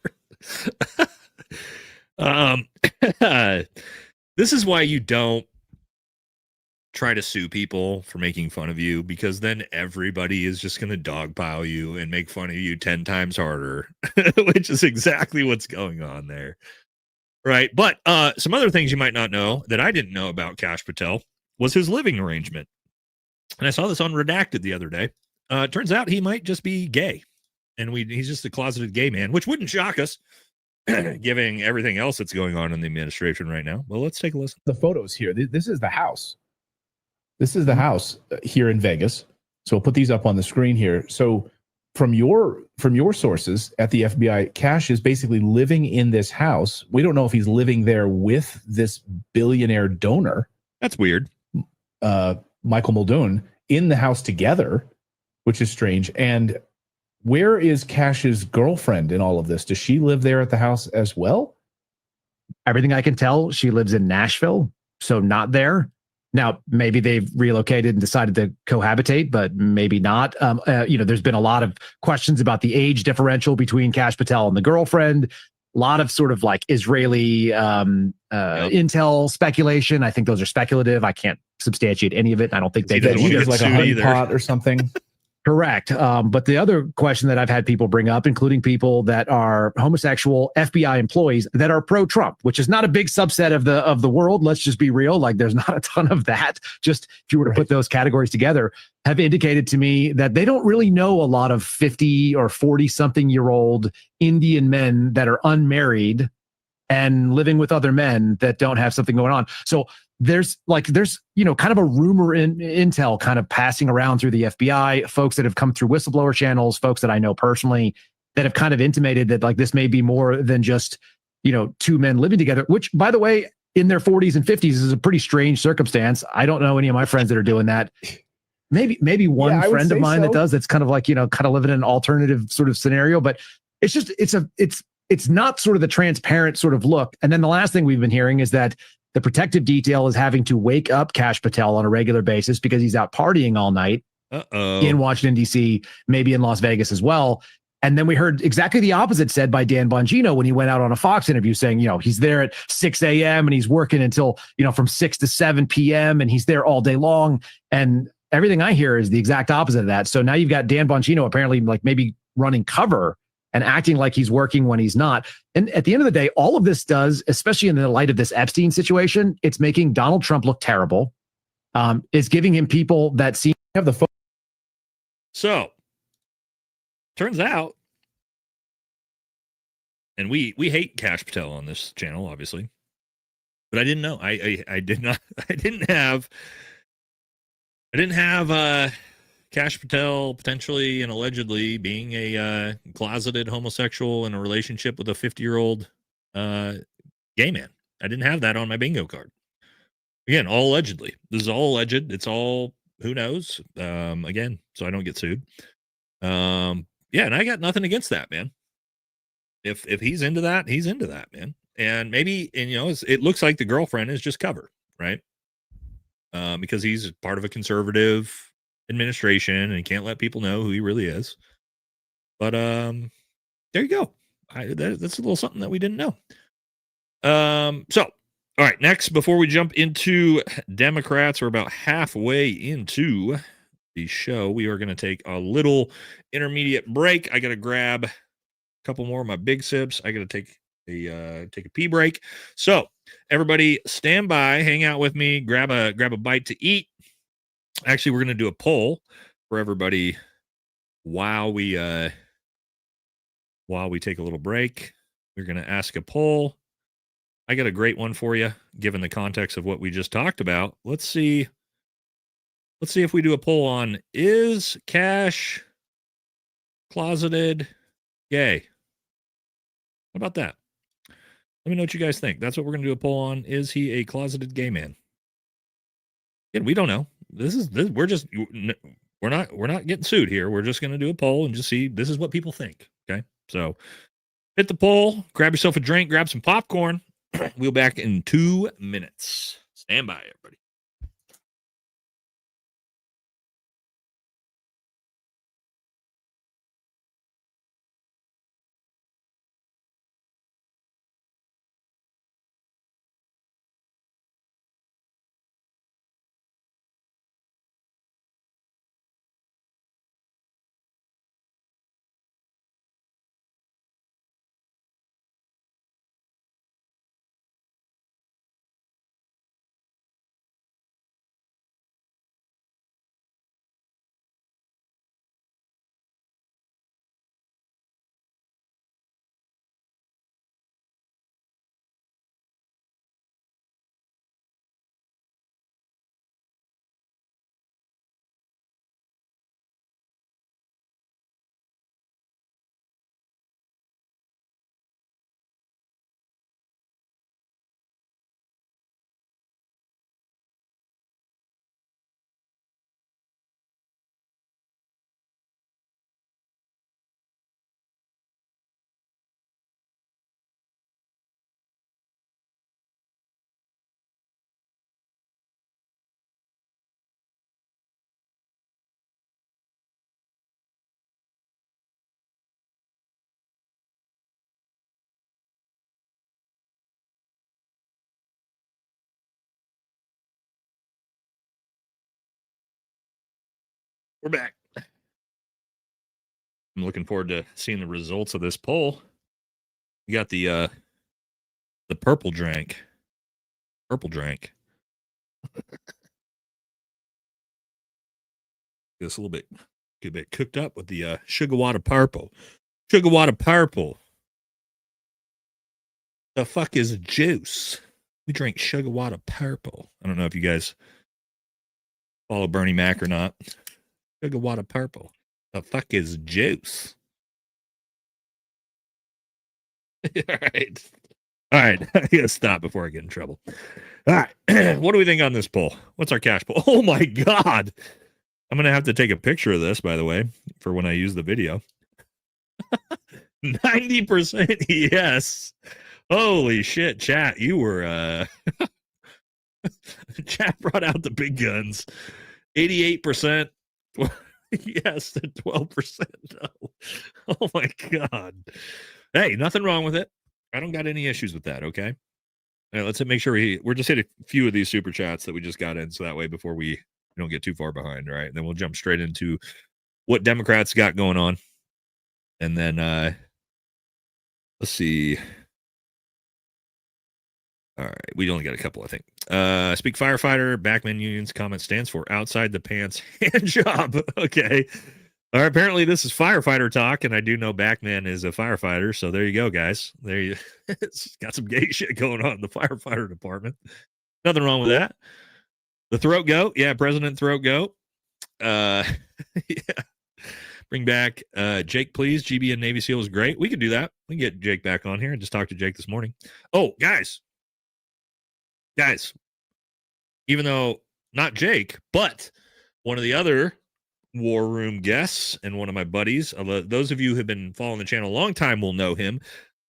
[SPEAKER 1] This is why you don't try to sue people for making fun of you, because then everybody is just going to dogpile you and make fun of you 10 times harder, which is exactly what's going on there. Right. But some other things you might not know that I didn't know about Kash Patel was his living arrangement. And I saw this on Redacted the other day. It turns out he might just be gay. And he's just a closeted gay man, which wouldn't shock us, given everything else that's going on in the administration right now. Well, let's take a listen.
[SPEAKER 23] The photos here. This is the house. This is the house here in Vegas. So we'll put these up on the screen here. So from your sources at the FBI, Kash is basically living in this house. We don't know if he's living there with this billionaire donor.
[SPEAKER 1] That's weird.
[SPEAKER 23] Michael Muldoon in the house together, which is strange. And where is Kash's girlfriend in all of this? Does she live there at the house as well?
[SPEAKER 4] Everything I can tell, she lives in Nashville, so not there. Now, maybe they've relocated and decided to cohabitate, but maybe not. There's been a lot of questions about the age differential between Kash Patel and the girlfriend. A lot of sort of like Israeli intel speculation. I think those are speculative. I can't substantiate any of it. I don't think they
[SPEAKER 23] That
[SPEAKER 4] can
[SPEAKER 23] she has like a honeypot or something.
[SPEAKER 4] Correct. But the other question that I've had people bring up, including people that are homosexual FBI employees that are pro-Trump, which is not a big subset of the world. Let's just be real. Like there's not a ton of that. Just if you were to put those categories together, have indicated to me that they don't really know a lot of 50 or 40 something year old Indian men that are unmarried and living with other men that don't have something going on. So there's kind of a rumor in intel kind of passing around through the FBI, folks that have come through whistleblower channels, folks that I know personally that have kind of intimated that like this may be more than just, two men living together, which by the way, in their 40s and 50s is a pretty strange circumstance. I don't know any of my friends that are doing that. Maybe one friend of mine that does, that's kind of like, kind of living in an alternative sort of scenario, but it's just, it's not sort of the transparent sort of look. And then the last thing we've been hearing is that the protective detail is having to wake up Kash Patel on a regular basis because he's out partying all night in Washington, D.C., maybe in Las Vegas as well. And then we heard exactly the opposite said by Dan Bongino when he went out on a Fox interview saying, he's there at 6 a.m. and he's working until, from 6 to 7 p.m. and he's there all day long. And everything I hear is the exact opposite of that. So now you've got Dan Bongino apparently like maybe running cover and acting like he's working when he's not. And at the end of the day, all of this does, especially in the light of this Epstein situation, it's making Donald Trump look terrible. It's giving him people that seem to have the phone.
[SPEAKER 1] So, turns out, and we hate Kash Patel on this channel, obviously, but I didn't know. I didn't have Kash Patel potentially and allegedly being a closeted homosexual in a relationship with a 50-year-old gay man. I didn't have that on my bingo card. Again, all allegedly. This is all alleged. It's all who knows. Again, so I don't get sued. And I got nothing against that, man. If he's into that, he's into that, man. And maybe, it looks like the girlfriend is just cover, right? Because he's part of a conservative administration and he can't let people know who he really is. But there you go. That's a little something that we didn't know. So all right, next, before we jump into Democrats, we're about halfway into the show. We are going to take a little intermediate break. I got to grab a couple more of my big sips. I got to take a pee break. So everybody stand by, hang out with me, grab a bite to eat. Actually, we're going to do a poll for everybody while we take a little break. We're going to ask a poll. I got a great one for you, given the context of what we just talked about. Let's see if we do a poll on, is Kash closeted gay? How about that? Let me know what you guys think. That's what we're going to do a poll on. Is he a closeted gay man? Again, we don't know. We're not getting sued here. We're just going to do a poll and just see. This is what people think. Okay. So hit the poll, grab yourself a drink, grab some popcorn. We'll be back in 2 minutes. Stand by, everybody. We're back. I'm looking forward to seeing the results of this poll. You got the purple drink. Purple drink. It's a little bit cooked up with the sugar water purple. Sugar water purple. The fuck is juice? We drink sugar water purple. I don't know if you guys follow Bernie Mac or not. Sugar water purple. The fuck is juice? All right. All right. I gotta stop before I get in trouble. All right. What do we think on this poll? What's our cash poll? Oh my God. I'm going to have to take a picture of this, by the way, for when I use the video. 90% yes. Holy shit, chat. You were, chat brought out the big guns. 88% yes and 12% no. Oh my God. Hey, nothing wrong with it. I don't got any issues with that, okay? All right, let's make sure we're just hit a few of these super chats that we just got in, so that way before we don't get too far behind, all right? And then we'll jump straight into what Democrats got going on. And then let's see. All right, we only got a couple, I think. Speak firefighter, Backman Union's comment stands for outside the pants hand job. Okay. All right, apparently this is firefighter talk, and I do know Backman is a firefighter, so there you go, guys. There you it's got some gay shit going on in the firefighter department. Nothing wrong with that. The throat goat, yeah, President Throat Goat. Yeah. Bring back Jake, please. GB and Navy SEAL is great. We could do that. We can get Jake back on here. I just talked to Jake this morning. Oh, guys, even though not Jake, but one of the other War Room guests and one of my buddies, those of you who have been following the channel a long time will know him,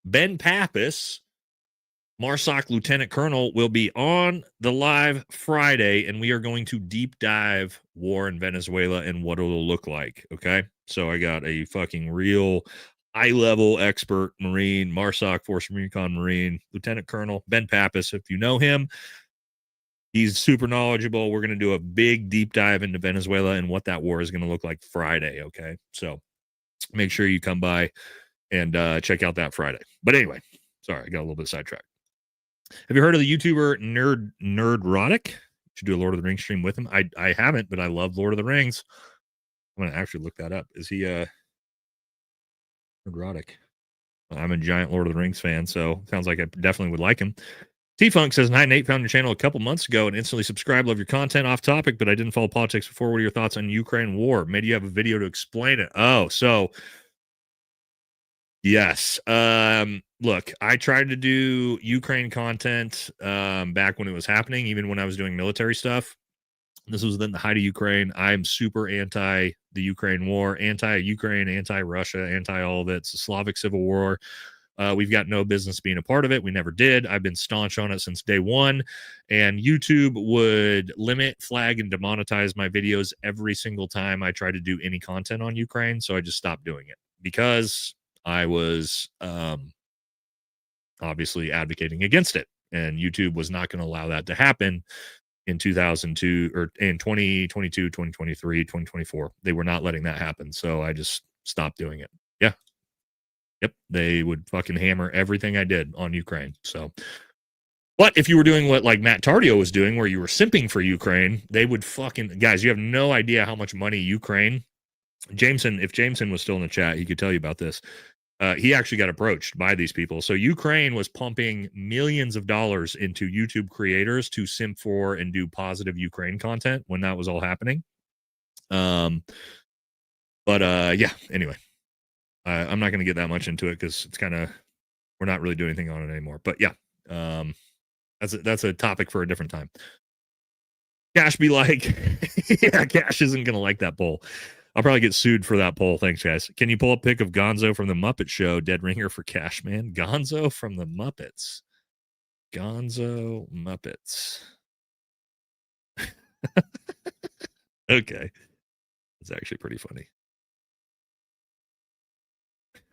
[SPEAKER 1] Ben Pappas, MARSOC Lieutenant Colonel, will be on the live Friday, and we are going to deep dive war in Venezuela and what it'll look like, okay? So I got a fucking real high-level expert Marine, MARSOC Force Recon Marine, Lieutenant Colonel Ben Pappas. If you know him, he's super knowledgeable. We're going to do a big deep dive into Venezuela and what that war is going to look like Friday, okay? So make sure you come by and check out that Friday. But anyway, sorry, I got a little bit sidetracked. Have you heard of the YouTuber Nerdrotic? Should do a Lord of the Rings stream with him. I haven't, but I love Lord of the Rings. I'm going to actually look that up. Is he Nerdrotic? I'm a giant Lord of the Rings fan, so sounds like I definitely would like him. T-Funk says, 9-8 found your channel a couple months ago and instantly subscribed. Love your content. Off topic, but I didn't follow politics before. What are your thoughts on Ukraine war? Maybe you have a video to explain it. Oh, so yes. Look, I tried to do Ukraine content back when it was happening, even when I was doing military stuff. This was then the height of Ukraine. I'm super anti the Ukraine war, anti-Ukraine, anti-Russia, anti all of it. It's a Slavic civil war. We've got no business being a part of it. We never did. I've been staunch on it since day one. And YouTube would limit, flag, and demonetize my videos every single time I tried to do any content on Ukraine. So I just stopped doing it because I was obviously advocating against it. And YouTube was not going to allow that to happen in 2002 or in 2022, 2023, 2024. They were not letting that happen. So I just stopped doing it. Yeah. Yep. They would fucking hammer everything I did on Ukraine. So, but if you were doing what like Matt Tardio was doing, where you were simping for Ukraine, they would fucking, guys, you have no idea how much money Ukraine, Jameson, if Jameson was still in the chat, he could tell you about this. He actually got approached by these people. So Ukraine was pumping millions of dollars into YouTube creators to simp for and do positive Ukraine content when that was all happening. Yeah, anyway, I'm not going to get that much into it because it's kind of, we're not really doing anything on it anymore. But yeah, that's a topic for a different time. Cash be like, yeah, Cash isn't going to like that poll. I'll probably get sued for that poll. Thanks, guys. Can you pull a pic of Gonzo from the Muppet Show? Dead ringer for Cash, man. Gonzo from the Muppets. Gonzo Muppets. Okay. It's actually pretty funny.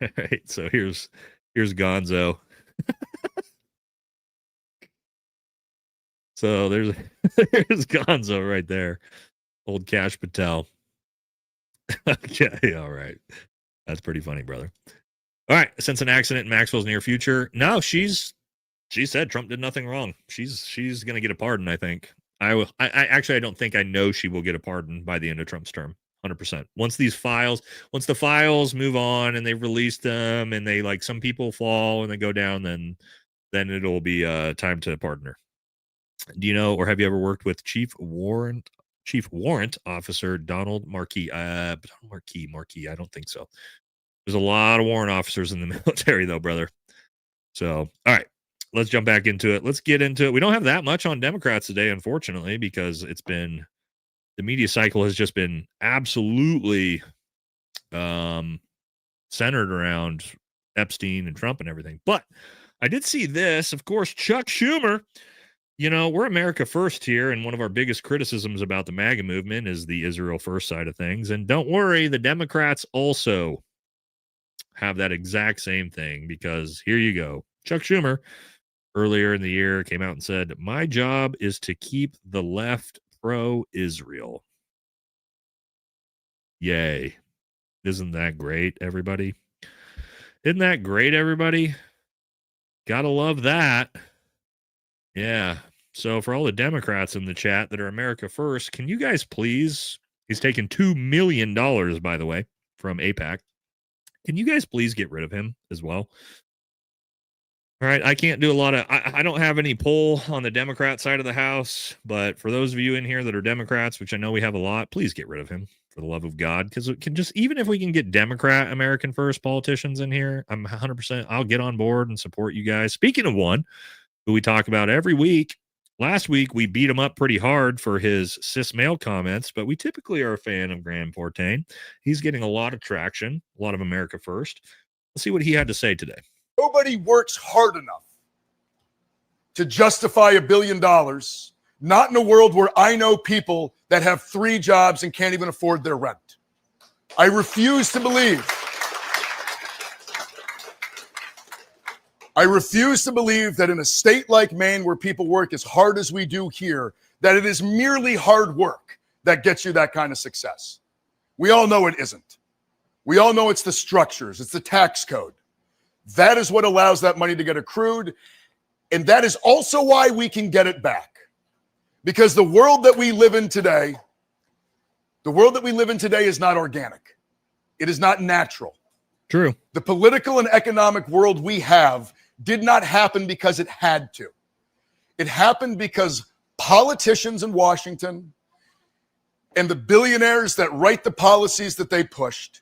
[SPEAKER 1] All right, so here's Gonzo. So there's Gonzo right there. Old Cash Patel. Okay, all right. That's pretty funny, brother. All right. Since an accident in Maxwell's near future, no, she said Trump did nothing wrong. She's gonna get a pardon, I think. I actually I don't think I know she will get a pardon by the end of Trump's term. 100%. Once the files move on and they've released them and they like some people fall and they go down, then it'll be time to pardon her. Do you know or have you ever worked with Chief Warrant Officer Donald Marquis? Marquis. I don't think so. There's a lot of warrant officers in the military, though, brother. So, all right, let's jump back into it. Let's get into it. We don't have that much on Democrats today, unfortunately, because the media cycle has just been absolutely centered around Epstein and Trump and everything. But I did see this, of course, Chuck Schumer. You know, we're America first here, and one of our biggest criticisms about the MAGA movement is the Israel first side of things. And don't worry, the Democrats also have that exact same thing, because here you go. Chuck Schumer earlier in the year came out and said, my job is to keep the left pro-Israel. Yay. Isn't that great, everybody? Isn't that great, everybody? Gotta love that. Yeah. So for all the Democrats in the chat that are America first, can you guys please, he's taken $2 million, by the way, from AIPAC. Can you guys please get rid of him as well? All right. I can't do a lot of, I don't have any pull on the Democrat side of the house, but for those of you in here that are Democrats, which I know we have a lot, please get rid of him for the love of God. Because it can just, even if we can get Democrat American first politicians in here, I'm 100%, I'll get on board and support you guys. Speaking of one who we talk about every week, last week we beat him up pretty hard for his cis male comments, but we typically are a fan of Graham Portain. He's getting a lot of traction, a lot of America first. Let's see what he had to say today.
[SPEAKER 5] Nobody works hard enough to justify $1 billion, not in a world where I know people that have 3 jobs and can't even afford their rent. I refuse to believe that in a state like Maine, where people work as hard as we do here, that it is merely hard work that gets you that kind of success. We all know it isn't. We all know it's the structures, it's the tax code. That is what allows that money to get accrued. And that is also why we can get it back. Because the world that we live in today is not organic. It is not natural.
[SPEAKER 1] True.
[SPEAKER 5] The political and economic world we have did not happen because it had to. It happened because politicians in Washington and the billionaires that write the policies that they pushed,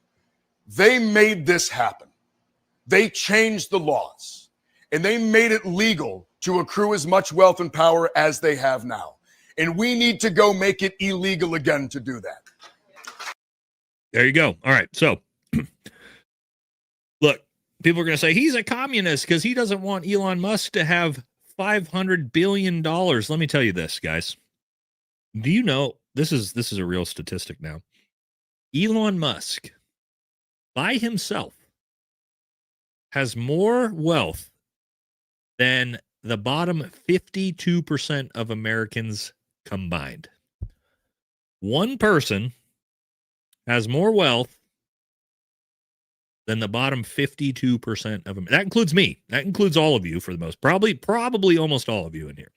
[SPEAKER 5] they made this happen. They changed the laws, and they made it legal to accrue as much wealth and power as they have now. And we need to go make it illegal again to do that.
[SPEAKER 1] There you go. All right. So, look, people are going to say he's a communist because he doesn't want Elon Musk to have $500 billion. Let me tell you this, guys. Do you know, this is a real statistic now. Elon Musk, by himself, has more wealth than the bottom 52% of Americans combined. One person has more wealth than the bottom 52% of them. That includes me. That includes all of you for the most, probably almost all of you in here.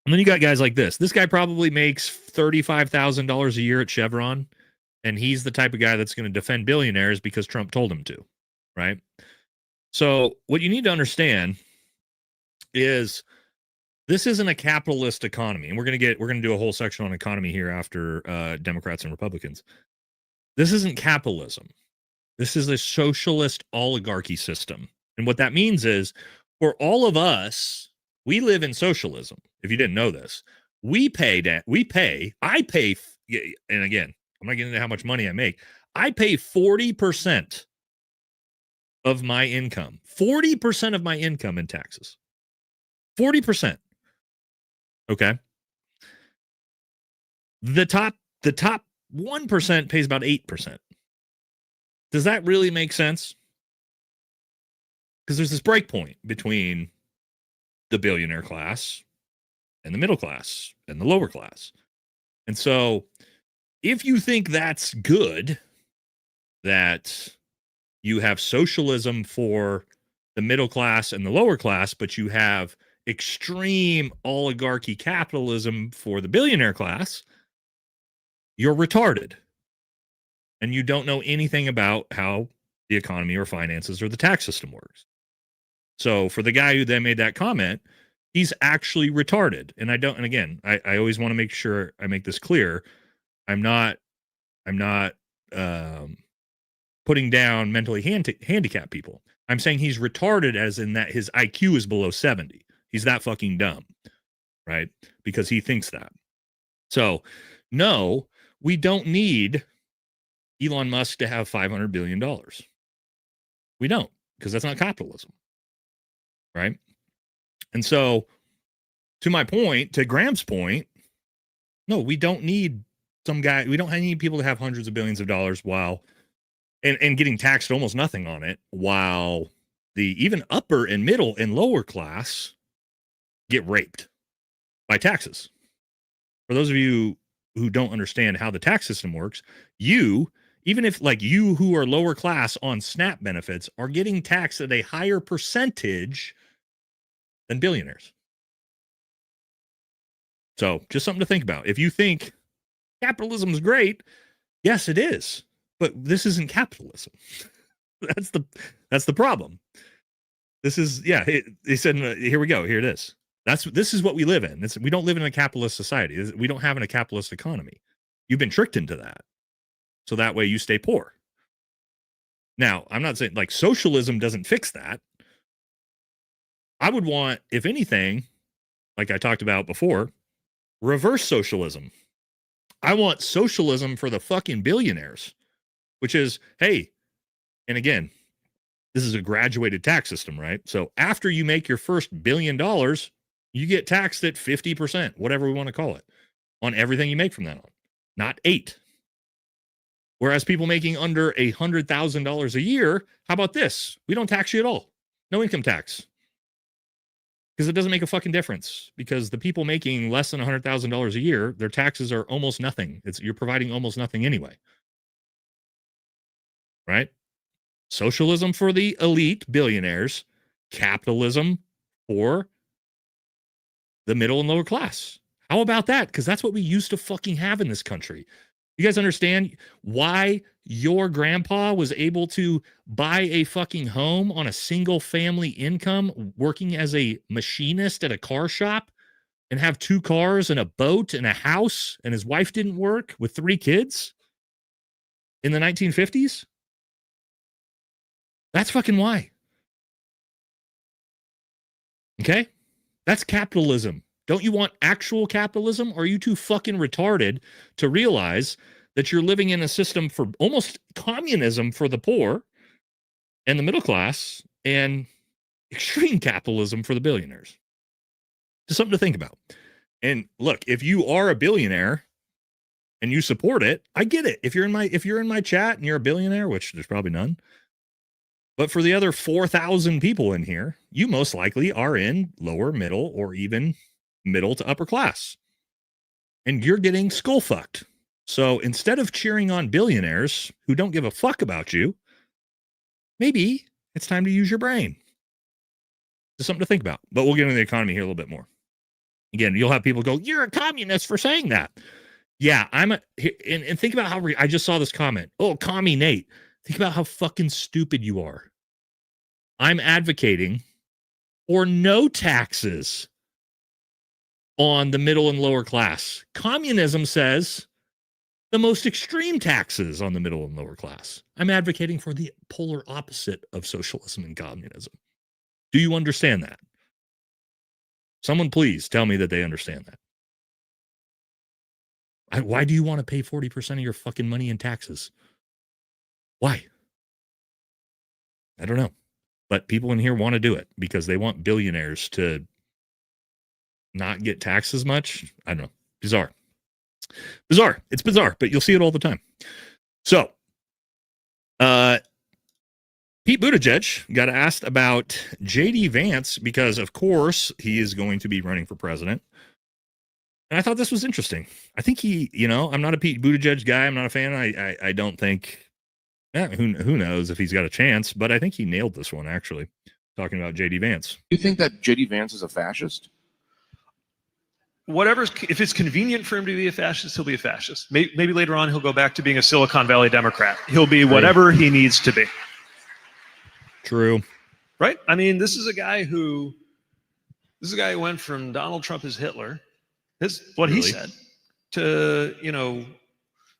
[SPEAKER 1] And then you got guys like this. This guy probably makes $35,000 a year at Chevron, and he's the type of guy that's going to defend billionaires because Trump told him to. Right. So what you need to understand is this isn't a capitalist economy. And we're going to do a whole section on economy here after Democrats and Republicans. This isn't capitalism. This is a socialist oligarchy system. And what that means is for all of us, we live in socialism. If you didn't know this, I pay, and again, I'm not getting into how much money I make. I pay 40% of my income, 40% of my income in taxes, 40%. Okay. The top 1% pays about 8%. Does that really make sense? Because there's this break point between the billionaire class and the middle class and the lower class. And so if you think that's good, that you have socialism for the middle class and the lower class, but you have extreme oligarchy capitalism for the billionaire class, you're retarded. And you don't know anything about how the economy or finances or the tax system works. So for the guy who then made that comment, he's actually retarded. And I always want to make sure I make this clear. I'm not putting down mentally handicapped people. I'm saying he's retarded as in that his IQ is below 70. He's that fucking dumb, right? Because he thinks that. So, no, we don't need Elon Musk to have $500 billion. We don't, because that's not capitalism, right? And so, to my point, to Graham's point, no, we don't need some guy. We don't need people to have hundreds of billions of dollars while and getting taxed almost nothing on it, while the even upper and middle and lower class get raped by taxes. For those of you who don't understand how the tax system works, even if like you who are lower class on SNAP benefits are getting taxed at a higher percentage than billionaires. So just something to think about. If you think capitalism is great, yes, it is. But this isn't capitalism. That's the problem. This is, he said, here we go. Here it is. This is what we live in. We don't live in a capitalist society. We don't have a capitalist economy. You've been tricked into that. So that way you stay poor. Now, I'm not saying like socialism doesn't fix that. I would want, if anything, like I talked about before, reverse socialism. I want socialism for the fucking billionaires, which is, hey, and again, this is a graduated tax system, right? So after you make your first $1 billion, you get taxed at 50%, whatever we want to call it, on everything you make from that on, not 8%. Whereas people making under $100,000 a year, how about this? We don't tax you at all. No income tax. Because it doesn't make a fucking difference. Because the people making less than $100,000 a year, their taxes are almost nothing. You're providing almost nothing anyway. Right? Socialism for the elite billionaires, capitalism for the middle and lower class. How about that? Because that's what we used to fucking have in this country. You guys understand why your grandpa was able to buy a fucking home on a single family income working as a machinist at a car shop and have 2 cars and a boat and a house, and his wife didn't work with 3 kids in the 1950s? That's fucking why. Okay? That's capitalism. Don't you want actual capitalism? Or are you too fucking retarded to realize that you're living in a system for almost communism for the poor and the middle class and extreme capitalism for the billionaires? Just something to think about. And look, if you are a billionaire and you support it, I get it. If you're in my chat and you're a billionaire, which there's probably none, but for the other 4,000 people in here, you most likely are in lower, middle, or even middle to upper class. And you're getting skull fucked. So instead of cheering on billionaires who don't give a fuck about you, maybe it's time to use your brain. Just something to think about. But we'll get into the economy here a little bit more. Again, you'll have people go, you're a communist for saying that. Yeah, and think about how I just saw this comment. Oh, commie Nate. Think about how fucking stupid you are. I'm advocating for no taxes on the middle and lower class. Communism says the most extreme taxes on the middle and lower class. I'm advocating for the polar opposite of socialism and communism. Do you understand that? Someone please tell me that they understand that. Why do you want to pay 40% of your fucking money in taxes? Why? I don't know. But people in here want to do it because they want billionaires to not get taxed as much. I don't know. Bizarre. It's bizarre, but you'll see it all the time. So, Pete Buttigieg got asked about J.D. Vance because, of course, he is going to be running for president. And I thought this was interesting. I think he, I'm not a Pete Buttigieg guy. I'm not a fan. I don't think, who knows if he's got a chance, but I think he nailed this one, actually, talking about J.D. Vance.
[SPEAKER 6] You think that J.D. Vance is a fascist?
[SPEAKER 7] If it's convenient for him to be a fascist, he'll be a fascist. Maybe later on he'll go back to being a Silicon Valley Democrat. He'll be whatever he needs to be.
[SPEAKER 1] True.
[SPEAKER 7] Right? I mean, this is a guy who went from Donald Trump as Hitler, what he said, to,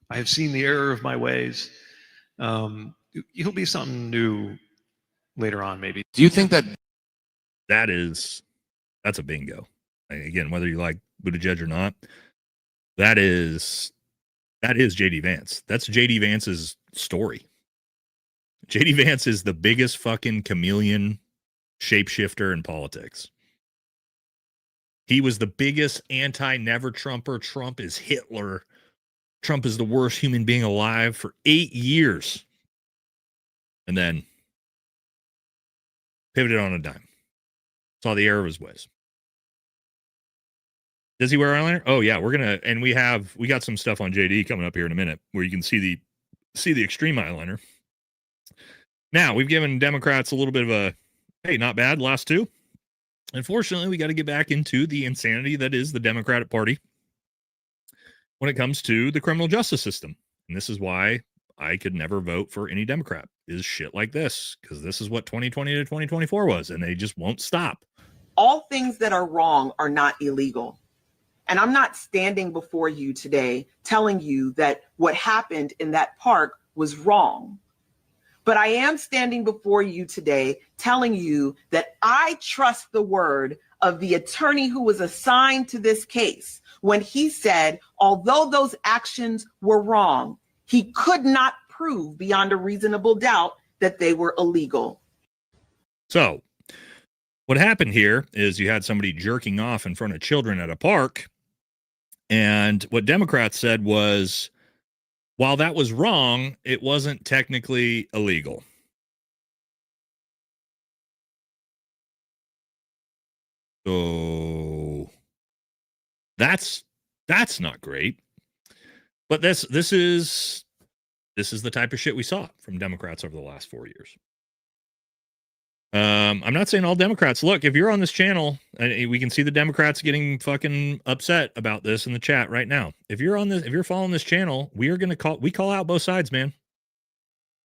[SPEAKER 7] I have seen the error of my ways. He'll be something new later on, maybe.
[SPEAKER 6] Do you think that
[SPEAKER 1] that's a bingo? Again, whether you like Buttigieg or not, that is JD Vance. That's JD Vance's story. JD Vance is the biggest fucking chameleon shapeshifter in politics. He was the biggest anti-never Trumper. Trump is Hitler. Trump is the worst human being alive for 8 years. And then pivoted on a dime. Saw the error of his ways. Does he wear eyeliner? Oh yeah, we got some stuff on JD coming up here in a minute where you can see the extreme eyeliner. Now, we've given Democrats a little bit of a, hey, not bad, last two. Unfortunately, we got to get back into the insanity that is the Democratic Party when it comes to the criminal justice system. And this is why I could never vote for any Democrat, is shit like this, because this is what 2020 to 2024 was, and they just won't stop.
[SPEAKER 8] All things that are wrong are not illegal. And I'm not standing before you today telling you that what happened in that park was wrong. But I am standing before you today telling you that I trust the word of the attorney who was assigned to this case when he said, although those actions were wrong, he could not prove beyond a reasonable doubt that they were illegal.
[SPEAKER 1] So what happened here is you had somebody jerking off in front of children at a park. And what Democrats said was, while that was wrong, it wasn't technically illegal. So that's not great. But this is the type of shit we saw from Democrats over the last 4 years. I'm not saying all Democrats. Look, if you're on this channel, we can see the Democrats getting fucking upset about this in the chat right now. If you're following this channel, we call out both sides, man.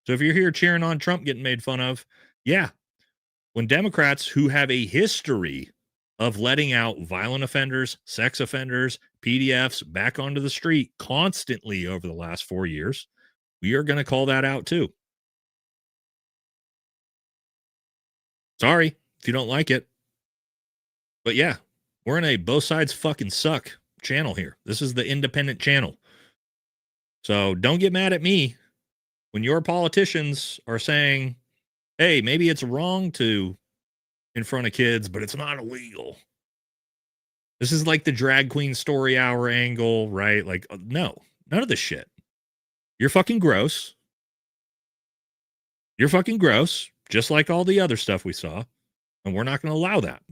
[SPEAKER 1] So if you're here cheering on Trump getting made fun of, yeah. When Democrats who have a history of letting out violent offenders, sex offenders, PDFs back onto the street constantly over the last 4 years, we are going to call that out too. Sorry if you don't like it. But yeah, we're in a both sides fucking suck channel here. This is the independent channel. So don't get mad at me when your politicians are saying, hey, maybe it's wrong to in front of kids, but it's not illegal. This is like the drag queen story hour angle, right? Like, no, none of this shit. You're fucking gross. You're fucking gross. Just like all the other stuff we saw. And we're not going to allow that.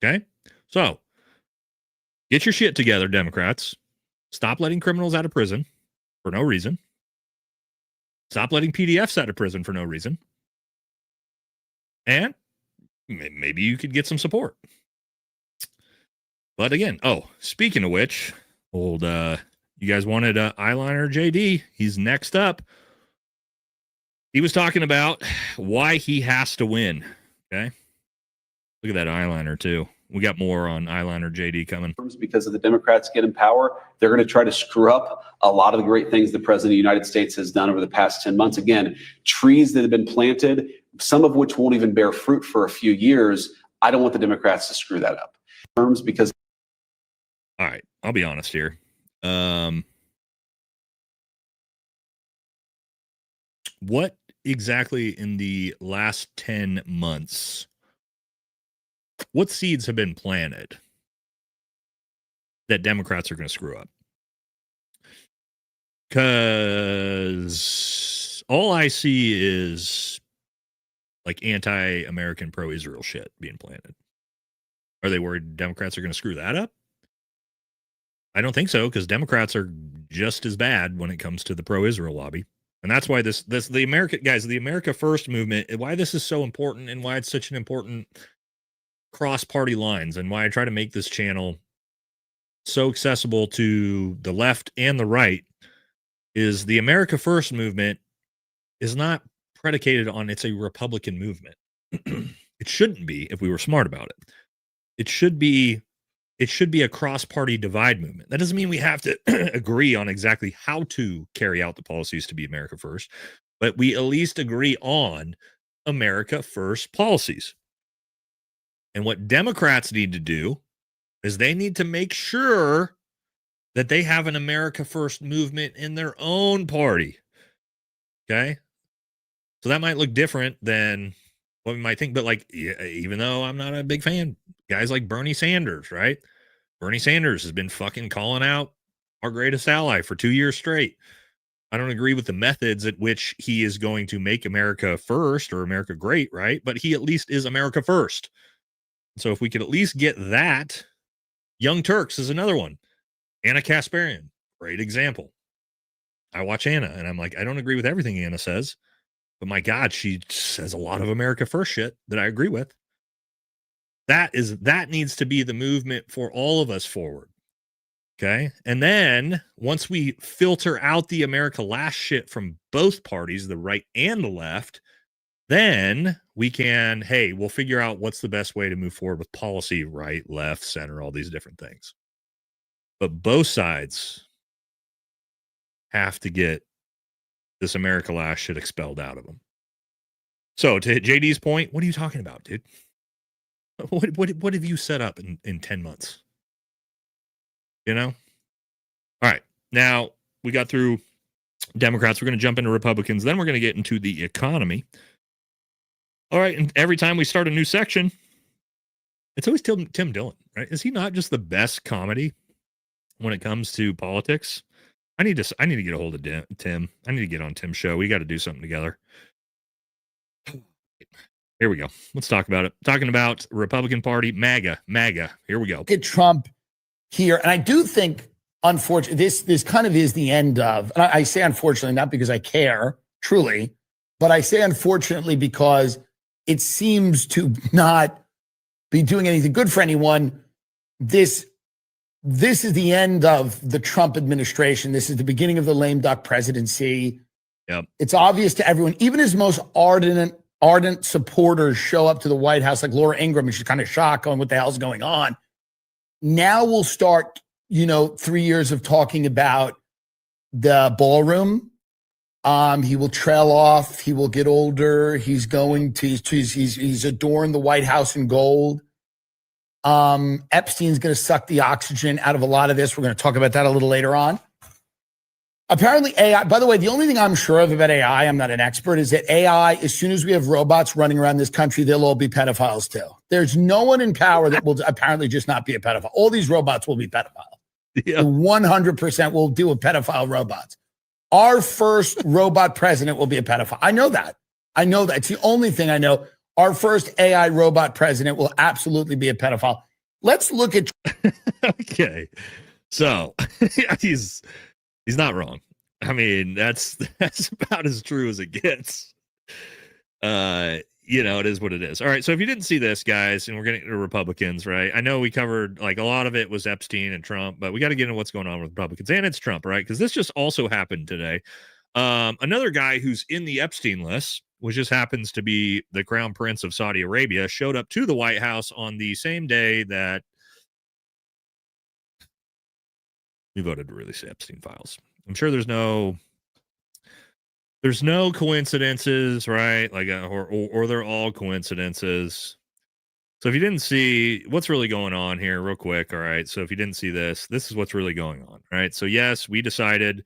[SPEAKER 1] Okay? So, get your shit together, Democrats. Stop letting criminals out of prison for no reason. Stop letting PDFs out of prison for no reason. And maybe you could get some support. But again, speaking of which, you guys wanted eyeliner JD. He's next up. He was talking about why he has to win. Okay. Look at that eyeliner, too. We got more on eyeliner JD coming.
[SPEAKER 24] Because if the Democrats get in power, they're going to try to screw up a lot of the great things the president of the United States has done over the past 10 months. Again, trees that have been planted, some of which won't even bear fruit for a few years. I don't want the Democrats to screw that up. Because.
[SPEAKER 1] All right. I'll be honest here. What exactly in the last 10 months, what seeds have been planted that Democrats are going to screw up? Because all I see is like anti-American, pro-Israel shit being planted. Are they worried Democrats are going to screw that up? I don't think so, because Democrats are just as bad when it comes to the pro-Israel lobby. And that's why the America First movement, why this is so important and why it's such an important cross-party lines, and why I try to make this channel so accessible to the left and the right, is the America First movement is not predicated on it's a Republican movement. It shouldn't be if we were smart about it. It should be a cross-party divide movement. That doesn't mean we have to agree on exactly how to carry out the policies to be America First, but we at least agree on America First policies. And what Democrats need to do is they need to make sure that they have an America First movement in their own party. Okay? So that might look different than what we might think, but like, even though I'm not a big fan, guys like Bernie Sanders, right? Bernie Sanders has been fucking calling out our greatest ally for 2 years straight. I don't agree with the methods at which he is going to make America first or America great, right? But he at least is America first. So if we could at least get that, Young Turks is another one. Anna Kasparian, great example. I watch Anna and I'm like, I don't agree with everything Anna says, but my God, she says a lot of America First shit that I agree with. That needs to be the movement for all of us forward. Okay. And then once we filter out the America Last shit from both parties, the right and the left, then we can, hey, we'll figure out what's the best way to move forward with policy, right, left, center, all these different things. But both sides have to get this America Last shit expelled out of them. So to JD's point, what are you talking about, dude? What have you set up in 10 months? You know? All right. Now we got through Democrats. We're going to jump into Republicans. Then we're going to get into the economy. All right. And every time we start a new section, it's always Tim Dillon, right? Is he not just the best comedy when it comes to politics? I need to get a hold of Tim. I need to get on Tim's show. We got to do something together. Here we go. Let's talk about it. Talking about Republican Party, MAGA. Here we go.
[SPEAKER 2] Get Trump here. And I do think, unfortunately, this kind of is the end of, and I say unfortunately, not because I care, truly, but I say unfortunately because it seems to not be doing anything good for anyone. This is the end of the Trump administration. This is the beginning of the lame duck presidency.
[SPEAKER 1] Yep.
[SPEAKER 2] It's obvious to everyone, even his most ardent supporters show up to the White House, like Laura Ingraham, and she's kind of shocked on what the hell's going on. Now we'll start, 3 years of talking about the ballroom. He will trail off. He will get older. He's adorned the White House in gold. Epstein's going to suck the oxygen out of a lot of this. We're going to talk about that a little later on. Apparently AI, by the way, the only thing I'm sure of about AI, I'm not an expert, is that AI, as soon as we have robots running around this country, they'll all be pedophiles too. There's no one in power that will apparently just not be a pedophile. All these robots will be pedophiles.
[SPEAKER 1] Yeah.
[SPEAKER 2] 100% will deal with pedophile robots. Our first robot president will be a pedophile. I know that. It's the only thing I know. Our first AI robot president will absolutely be a pedophile. Let's look at.
[SPEAKER 1] Okay. So he's not wrong. I mean, that's about as true as it gets. It is what it is. All right. So if you didn't see this, guys, and we're getting to Republicans, right? I know we covered like a lot of it was Epstein and Trump, but we got to get into what's going on with Republicans, and it's Trump, right? Because this just also happened today. Another guy who's in the Epstein list, which just happens to be the Crown Prince of Saudi Arabia, showed up to the White House on the same day that we voted to release the Epstein files. I'm sure there's no coincidences, right? Like, or they're all coincidences. So if you didn't see what's really going on here real quick. All right. So if you didn't see this is what's really going on. Right. So yes, we decided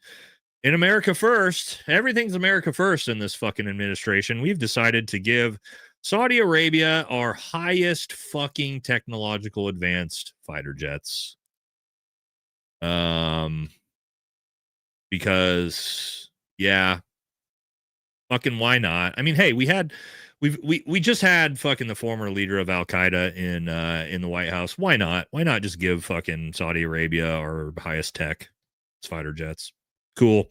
[SPEAKER 1] in America first, everything's America first in this fucking administration. We've decided to give Saudi Arabia our highest fucking technological advanced fighter jets. Because Fucking why not? I mean, hey, we just had fucking the former leader of Al Qaeda in the White House. Why not? Why not just give fucking Saudi Arabia our highest tech fighter jets? Cool.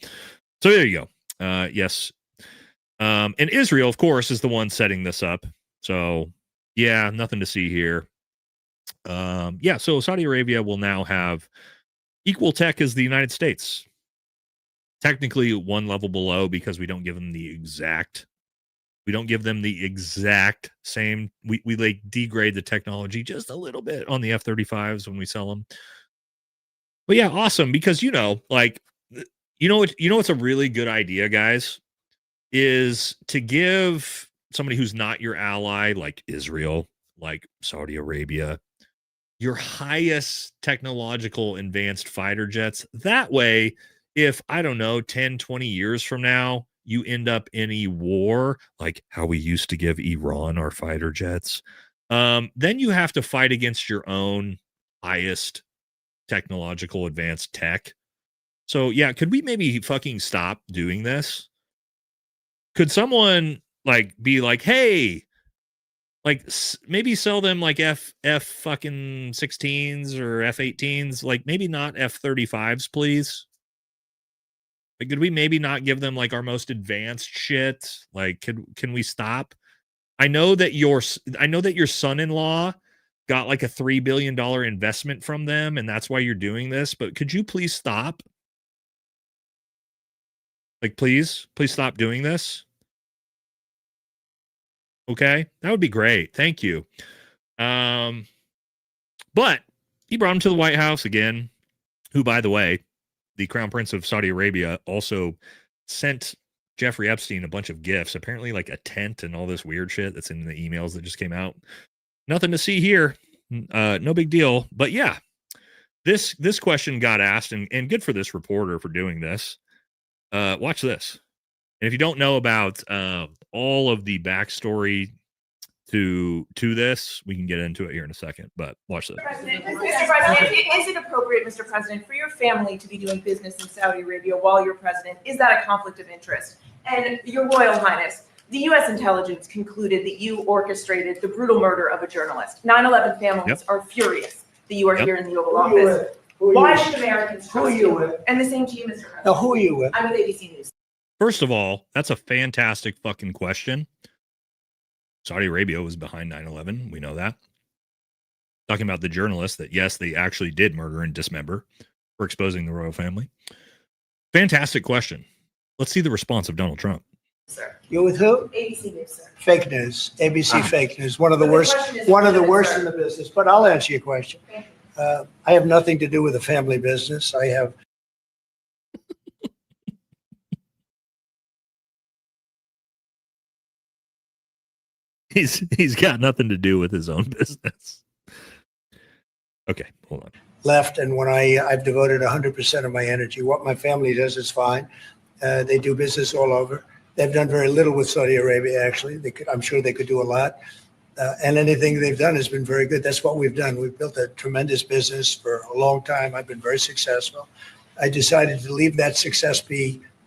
[SPEAKER 1] So there you go. Yes. And Israel, of course, is the one setting this up. So yeah, nothing to see here. Yeah, so Saudi Arabia will now have equal tech as the United States. Technically one level below because we don't give them the exact same. We like degrade the technology just a little bit on the F-35s when we sell them. But yeah, awesome, because what's a really good idea, guys, is to give somebody who's not your ally, like Israel, like Saudi Arabia, your highest technological advanced fighter jets. That way, if, I don't know, 10, 20 years from now, you end up in a war, like how we used to give Iran our fighter jets, then you have to fight against your own highest technological advanced tech. So yeah, could we maybe fucking stop doing this? Could someone be like, hey, maybe sell them like F fucking 16s or F-18s, like maybe not F-35s, please. Like, could we maybe not give them like our most advanced shit? Like, can we stop? I know that your son-in-law got like a $3 billion investment from them, and that's why you're doing this. But could you please stop? Like, please stop doing this. Okay, that would be great. Thank you. But he brought him to the White House again, who, by the way, the Crown Prince of Saudi Arabia also sent Jeffrey Epstein a bunch of gifts, apparently like a tent and all this weird shit that's in the emails that just came out. Nothing to see here. No big deal. But yeah, this question got asked, and good for this reporter for doing this. Watch this. And if you don't know about all of the backstory to this, we can get into it here in a second, but watch this.
[SPEAKER 9] Mr. President, is it appropriate, Mr. President, for your family to be doing business in Saudi Arabia while you're president? Is that a conflict of interest? And Your Royal Highness, the U.S. intelligence concluded that you orchestrated the brutal murder of a journalist. 9/11 families are furious that you are here in the Oval Office. Why should Americans trust you? And the same to you, Mr. President.
[SPEAKER 10] Now, who are you with?
[SPEAKER 9] I'm with ABC News.
[SPEAKER 1] First of all, that's a fantastic fucking question. Saudi Arabia was behind 9/11. We know that. Talking about the journalist that, yes, they actually did murder and dismember for exposing the royal family. Fantastic question. Let's see the response of Donald Trump.
[SPEAKER 9] Sir.
[SPEAKER 10] You're with who?
[SPEAKER 9] ABC News, sir.
[SPEAKER 10] Fake news. ABC fake news. One of the worst in the business. But I'll answer your question. I have nothing to do with the family business. I have.
[SPEAKER 1] He's got nothing to do with his own business. Okay, hold on.
[SPEAKER 10] Left, and when I've devoted 100% of my energy. What my family does is fine. They do business all over. They've done very little with Saudi Arabia, actually. I'm sure they could do a lot. And anything they've done has been very good. That's what we've done. We've built a tremendous business for a long time. I've been very successful. I decided to leave that success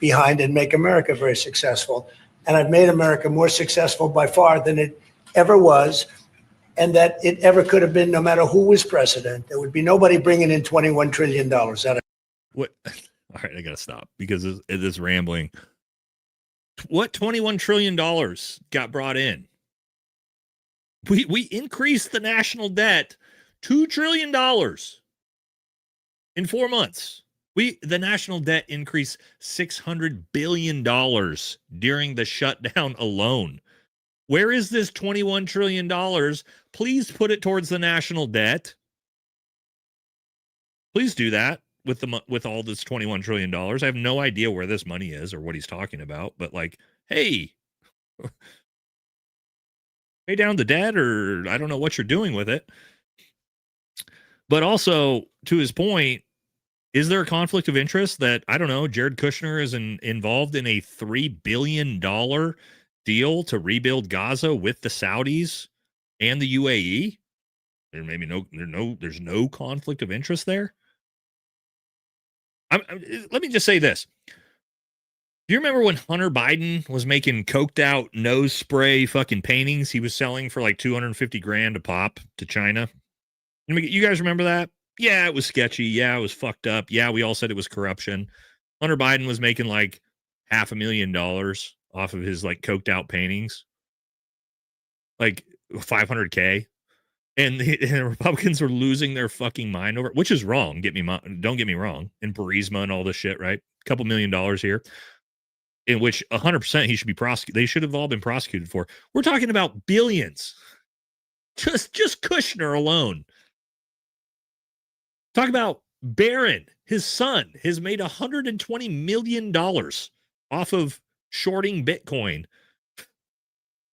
[SPEAKER 10] behind and make America very successful. And I've made America more successful by far than it ever was, and that it ever could have been, no matter who was president. There would be nobody bringing in $21 trillion out of.
[SPEAKER 1] What? All right, I gotta stop because it is rambling. What $21 trillion got brought in? We increased the national debt $2 trillion in 4 months. The national debt increased $600 billion during the shutdown alone. Where is this $21 trillion? Please put it towards the national debt. Please do that with all this $21 trillion. I have no idea where this money is or what he's talking about, but like, hey, pay down the debt, or I don't know what you're doing with it. But also, to his point, is there a conflict of interest that, I don't know, Jared Kushner is involved in a $3 billion deal to rebuild Gaza with the Saudis and the UAE? There's no conflict of interest there. Let me just say this. Do you remember when Hunter Biden was making coked out nose spray fucking paintings he was selling for like 250 grand a pop to China? You guys remember that? Yeah, it was sketchy. Yeah, it was fucked up. Yeah, we all said it was corruption. Hunter Biden was making like $500,000 off of his like coked out paintings, like 500K. And the Republicans were losing their fucking mind over it, which is wrong. Don't get me wrong. And Burisma and all this shit, right? A couple $1 million here, in which 100% he should be prosecuted. They should have all been prosecuted for. We're talking about billions. Just Kushner alone. Talk about Barron, his son, has made $120 million off of shorting Bitcoin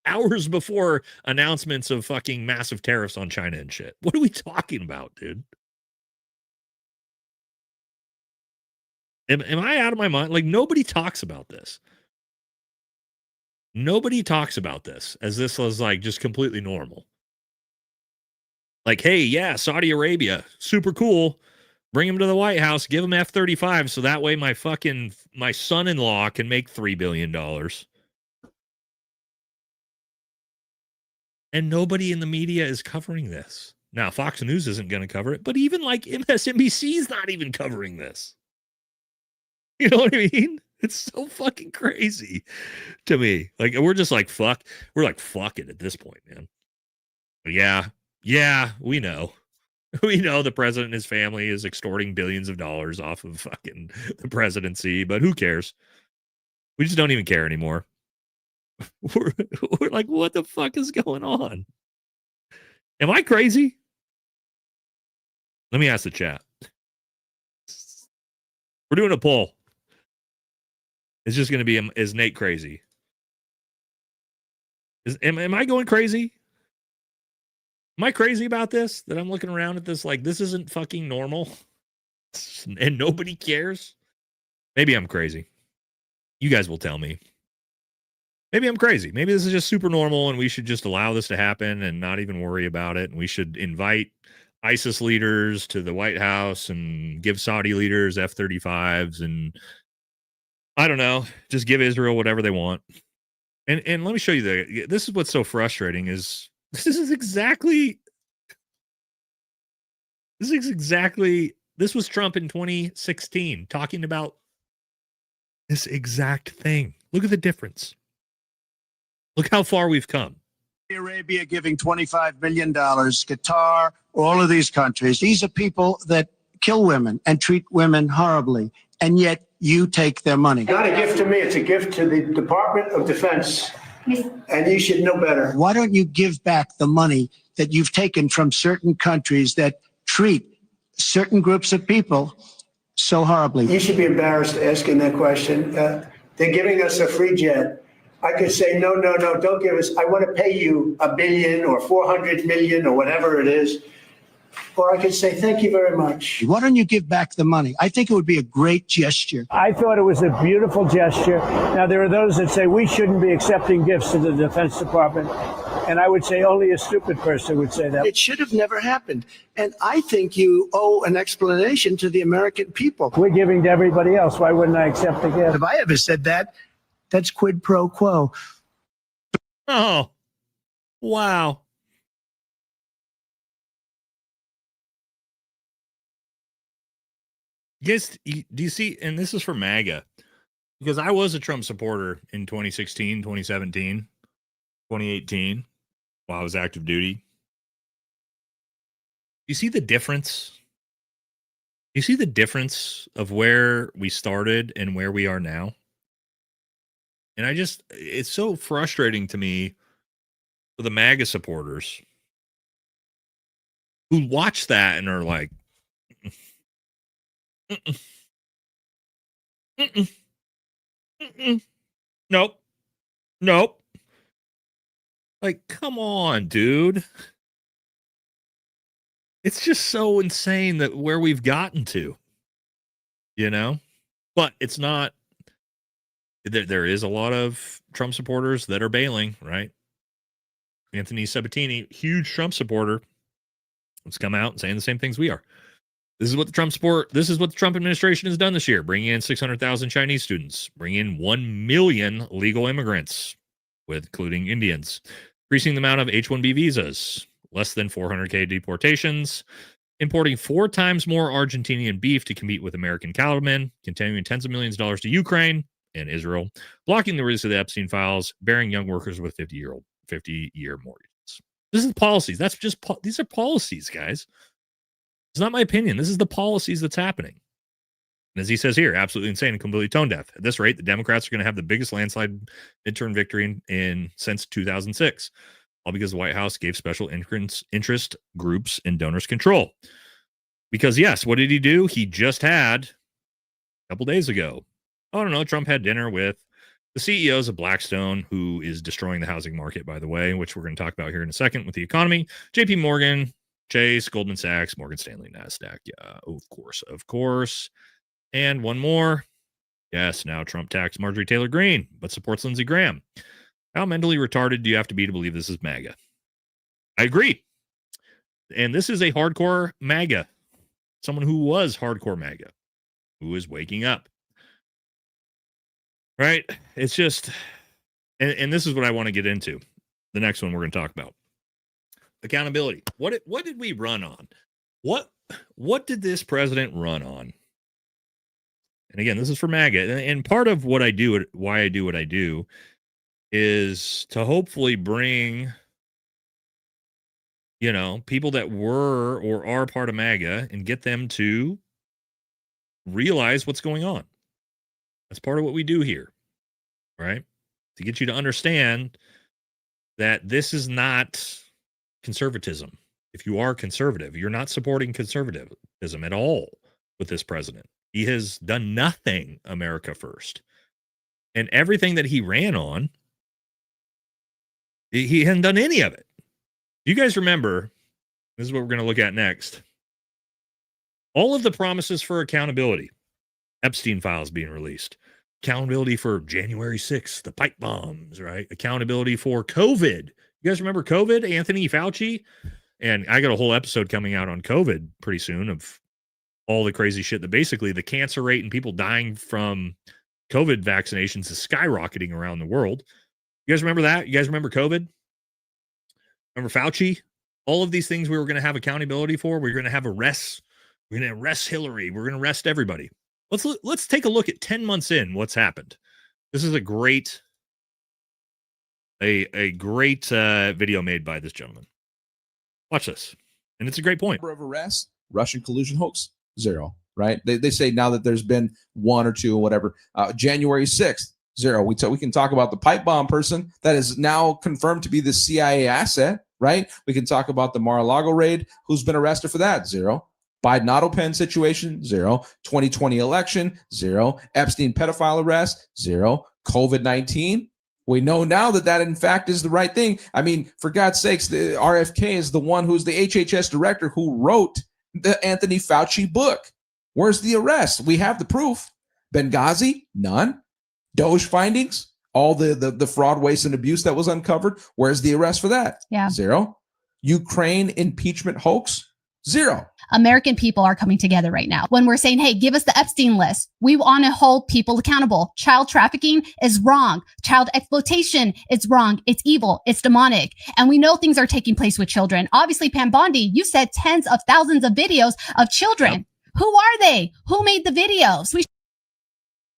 [SPEAKER 1] hours before announcements of fucking massive tariffs on China and shit. What are we talking about, dude? Am I out of my mind? Like, nobody talks about this. Nobody talks about this as this was like just completely normal. Like, hey, yeah, Saudi Arabia, super cool. Bring him to the White House, give him F-35 so that way my son-in-law can make $3 billion. And nobody in the media is covering this. Now, Fox News isn't going to cover it, but even like MSNBC is not even covering this. You know what I mean? It's so fucking crazy to me. Like, we're just like, fuck. We're like, fuck it at this point, man. But yeah, we know. We know the president and his family is extorting billions of dollars off of fucking the presidency, but who cares? We just don't even care anymore. We're like, what the fuck is going on? Am I crazy? Let me ask the chat. We're doing a poll. It's just going to be, is Nate crazy? Am I going crazy? Am I crazy about this? That I'm looking around at this like, this isn't fucking normal and nobody cares? Maybe I'm crazy. You guys will tell me. Maybe I'm crazy. Maybe this is just super normal and we should just allow this to happen and not even worry about it. And we should invite ISIS leaders to the White House and give Saudi leaders F-35s and I don't know, just give Israel whatever they want. And let me show you this is what's so frustrating is this was Trump in 2016 talking about this exact thing. Look at the difference. Look how far we've come.
[SPEAKER 10] Arabia giving $25 million, Qatar, all of these countries. These are people that kill women and treat women horribly, and yet you take their money.
[SPEAKER 11] Not a gift to me, it's a gift to the Department of Defense, and you should know better.
[SPEAKER 10] Why don't you give back the money that you've taken from certain countries that treat certain groups of people so horribly?
[SPEAKER 11] You should be embarrassed asking that question. They're giving us a free jet. I could say, no, don't give us. I want to pay you $1 billion or 400 million or whatever it is. Or I could say, thank you very much.
[SPEAKER 10] Why don't you give back the money? I think it would be a great gesture.
[SPEAKER 11] I thought it was a beautiful gesture. Now, there are those that say we shouldn't be accepting gifts to the Defense Department. And I would say only a stupid person would say that.
[SPEAKER 10] It should have never happened. And I think you owe an explanation to the American people.
[SPEAKER 11] We're giving to everybody else. Why wouldn't I accept a gift?
[SPEAKER 10] If I ever said that, that's quid pro quo.
[SPEAKER 1] Oh, wow. Yes, do you see? And this is for MAGA, because I was a Trump supporter in 2016, 2017, 2018, while I was active duty. You see the difference? You see the difference of where we started and where we are now? And it's so frustrating to me for the MAGA supporters who watch that and are like, nope. Like, come on, dude. It's just so insane that where we've gotten to, you know? But it's not. There is a lot of Trump supporters that are bailing, right? Anthony Sabatini, huge Trump supporter, has come out and saying the same things we are. This is what the Trump administration has done this year, bringing in 600,000 Chinese students, bringing in 1 million legal immigrants, including Indians, increasing the amount of H-1B visas, less than 400K deportations, importing 4 times more Argentinian beef to compete with American cattlemen, continuing tens of millions of dollars to Ukraine and Israel, blocking the release of the Epstein files, bearing young workers with 50-year mortgages. This is policies. These are policies, guys. It's not my opinion. This is the policies that's happening. And as he says here, absolutely insane and completely tone deaf. At this rate, the Democrats are going to have the biggest landslide midterm victory since 2006, all because the White House gave special interest groups and donors control. Because, yes, what did he do? He just had, a couple days ago, Trump had dinner with the CEOs of Blackstone, who is destroying the housing market, by the way, which we're going to talk about here in a second with the economy. JP Morgan, Chase, Goldman Sachs, Morgan Stanley, NASDAQ. Yeah, of course. And one more. Yes, now Trump taxed Marjorie Taylor Greene, but supports Lindsey Graham. How mentally retarded do you have to be to believe this is MAGA? I agree. And this is a hardcore MAGA. Someone who was hardcore MAGA, who is waking up. Right? It's just, and this is what I want to get into. The next one we're going to talk about. Accountability. What did we run on? What did this president run on? And again, this is for MAGA. And part of what I do, why I do what I do, is to hopefully bring, people that were or are part of MAGA and get them to realize what's going on. That's part of what we do here, right? To get you to understand that this is not conservatism. If you are conservative, you're not supporting conservatism at all with this president. He has done nothing America first. And everything that he ran on, he hadn't done any of it. You guys remember, this is what we're going to look at next. All of the promises for accountability, Epstein files being released, accountability for January 6th, the pipe bombs, right? Accountability for COVID. You guys remember COVID, Anthony Fauci? And I got a whole episode coming out on COVID pretty soon of all the crazy shit that basically the cancer rate and people dying from COVID vaccinations is skyrocketing around the world. You guys remember that? You guys remember COVID? Remember Fauci? All of these things we were going to have accountability for. We're going to have arrests. We're going to arrest Hillary. We're going to arrest everybody. Let's take a look at 10 months in what's happened. This is a great video made by this gentleman. Watch this. And it's a great point.
[SPEAKER 12] Number of arrests, Russian collusion hoax, 0, right? They say now that there's been 1 or 2 or whatever. January 6th, 0. We can talk about the pipe bomb person that is now confirmed to be the CIA asset, right? We can talk about the Mar-a-Lago raid. Who's been arrested for that? 0. Biden auto pen situation, 0. 2020 election, 0. Epstein pedophile arrest, 0. COVID-19. We know now that in fact is the right thing. I mean, for God's sakes, the RFK is the one who's the HHS director who wrote the Anthony Fauci book. Where's the arrest? We have the proof. Benghazi, none. Doge findings, all the fraud, waste, and abuse that was uncovered. Where's the arrest for that?
[SPEAKER 13] Yeah.
[SPEAKER 12] 0. Ukraine impeachment hoax, 0.
[SPEAKER 13] American people are coming together right now. When we're saying, hey, give us the Epstein list, we want to hold people accountable. Child trafficking is wrong. Child exploitation is wrong. It's evil. It's demonic. And we know things are taking place with children. Obviously, Pam Bondi, you said tens of thousands of videos of children. Yep. Who are they? Who made the videos?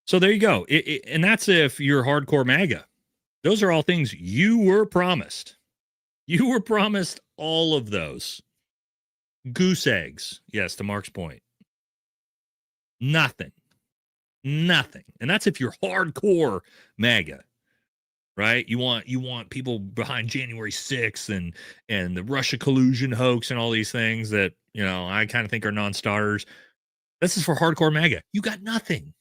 [SPEAKER 1] So there you go. And that's if you're hardcore MAGA. Those are all things you were promised. You were promised all of those. Goose eggs. Yes, to Mark's point. Nothing. And that's if you're hardcore MAGA, right? You want people behind January 6th and the Russia collusion hoax and all these things that, I kind of think are non-starters. This is for hardcore MAGA. You got nothing.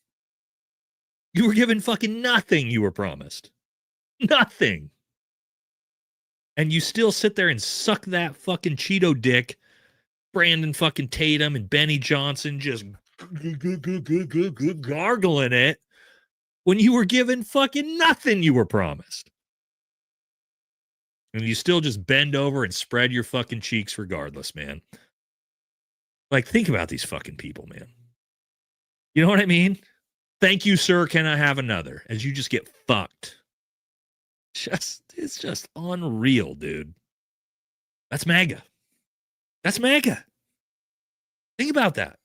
[SPEAKER 1] You were given fucking nothing you were promised. Nothing. And you still sit there and suck that fucking Cheeto dick, Brandon fucking Tatum and Benny Johnson just gargling it when you were given fucking nothing you were promised. And you still just bend over and spread your fucking cheeks regardless, man. Like, think about these fucking people, man. You know what I mean? Thank you, sir. Can I have another? As you just get fucked. It's just unreal, dude. That's MAGA. That's MAGA. Think about that.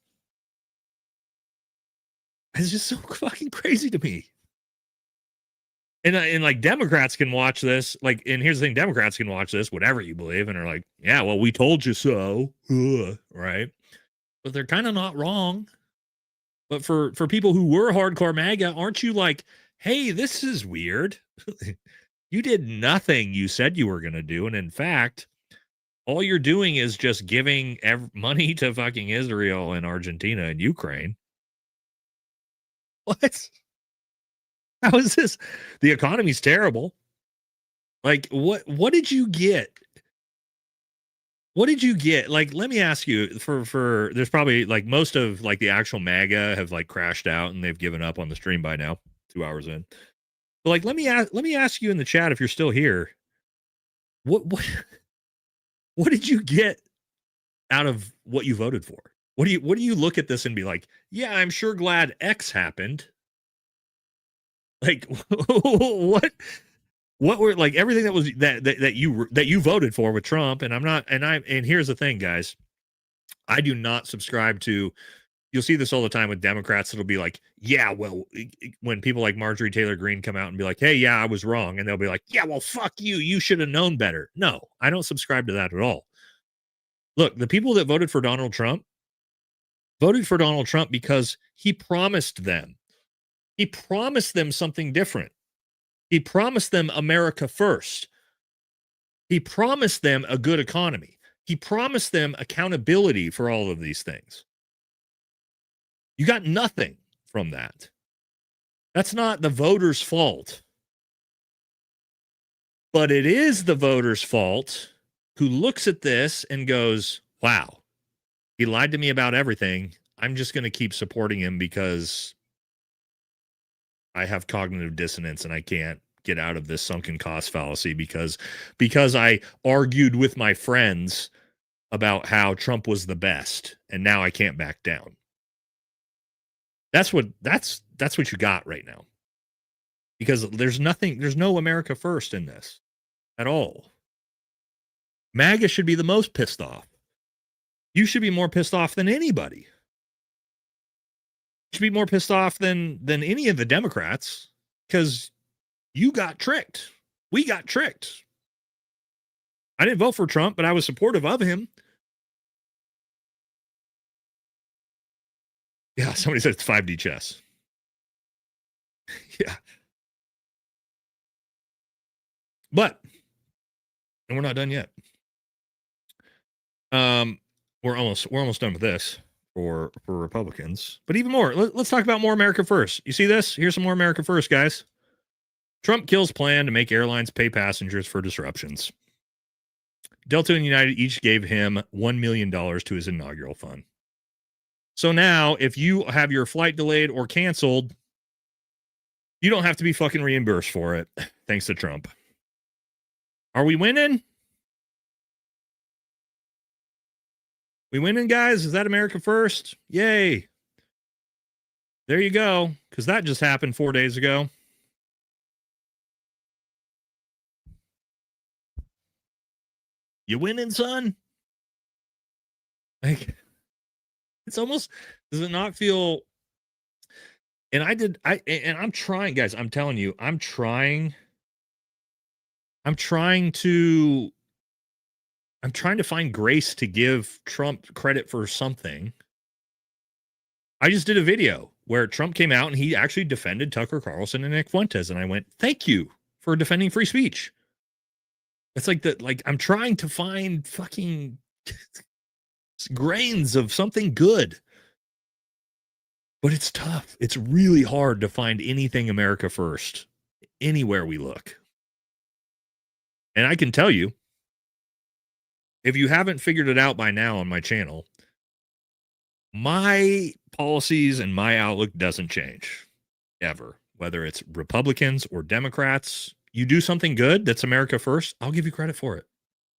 [SPEAKER 1] It's just so fucking crazy to me. And like Democrats can watch this, like, and here's the thing, Democrats can watch this, whatever you believe, and are like, yeah, well, we told you so. Right? But they're kind of not wrong. But for people who were hardcore MAGA, aren't you like, hey, this is weird? You did nothing you said you were going to do. And in fact, all you're doing is just giving money to fucking Israel and Argentina and Ukraine. What? How is this? The economy's terrible. Like, what did you get? What did you get? Like, let me ask you, for there's probably like most of like the actual MAGA have like crashed out and they've given up on the stream by now, 2 hours in. But like, let me ask you in the chat, if you're still here, what did you get out of what you voted for? What do you look at this and be like, yeah, I'm sure glad X happened. Like, what were like everything that was that you voted for with Trump? And and here's the thing, guys, I do not subscribe to. You'll see this all the time with Democrats. It'll be like, yeah, well, when people like Marjorie Taylor Greene come out and be like, hey, yeah, I was wrong. And they'll be like, yeah, well, fuck you. You should have known better. No, I don't subscribe to that at all. Look, the people that voted for Donald Trump because he promised them. He promised them something different. He promised them America first. He promised them a good economy. He promised them accountability for all of these things. You got nothing from that. That's not the voters' fault. But it is the voters' fault who looks at this and goes, wow, he lied to me about everything. I'm just going to keep supporting him because I have cognitive dissonance and I can't get out of this sunken cost fallacy because I argued with my friends about how Trump was the best and now I can't back down. That's what you got right now. Because there's no America first in this at all. MAGA should be the most pissed off. You should be more pissed off than anybody. You should be more pissed off than any of the Democrats because you got tricked. We got tricked. I didn't vote for Trump, but I was supportive of him. Yeah, somebody said it's 5D chess. Yeah. But, and we're not done yet. We're almost done with this for Republicans. But even more, let's talk about more America first. You see this? Here's some more America first, guys. Trump kills plan to make airlines pay passengers for disruptions. Delta and United each gave him $1 million to his inaugural fund. So now, if you have your flight delayed or canceled, you don't have to be fucking reimbursed for it, thanks to Trump. Are we winning? We winning, guys? Is that America first? Yay. There you go, because that just happened 4 days ago. You winning, son? Like, it's almost, does it not feel, and I'm trying, guys, I'm telling you, I'm trying to find grace to give Trump credit for something. I just did a video where Trump came out and he actually defended Tucker Carlson and Nick Fuentes. And I went, thank you for defending free speech. It's like that. Like, I'm trying to find fucking grains of something good, but it's tough. It's really hard to find anything America first anywhere we look. And I can tell you, if you haven't figured it out by now on my channel, my policies and my outlook doesn't change ever, whether it's Republicans or Democrats. You do something good that's America first, I'll give you credit for it.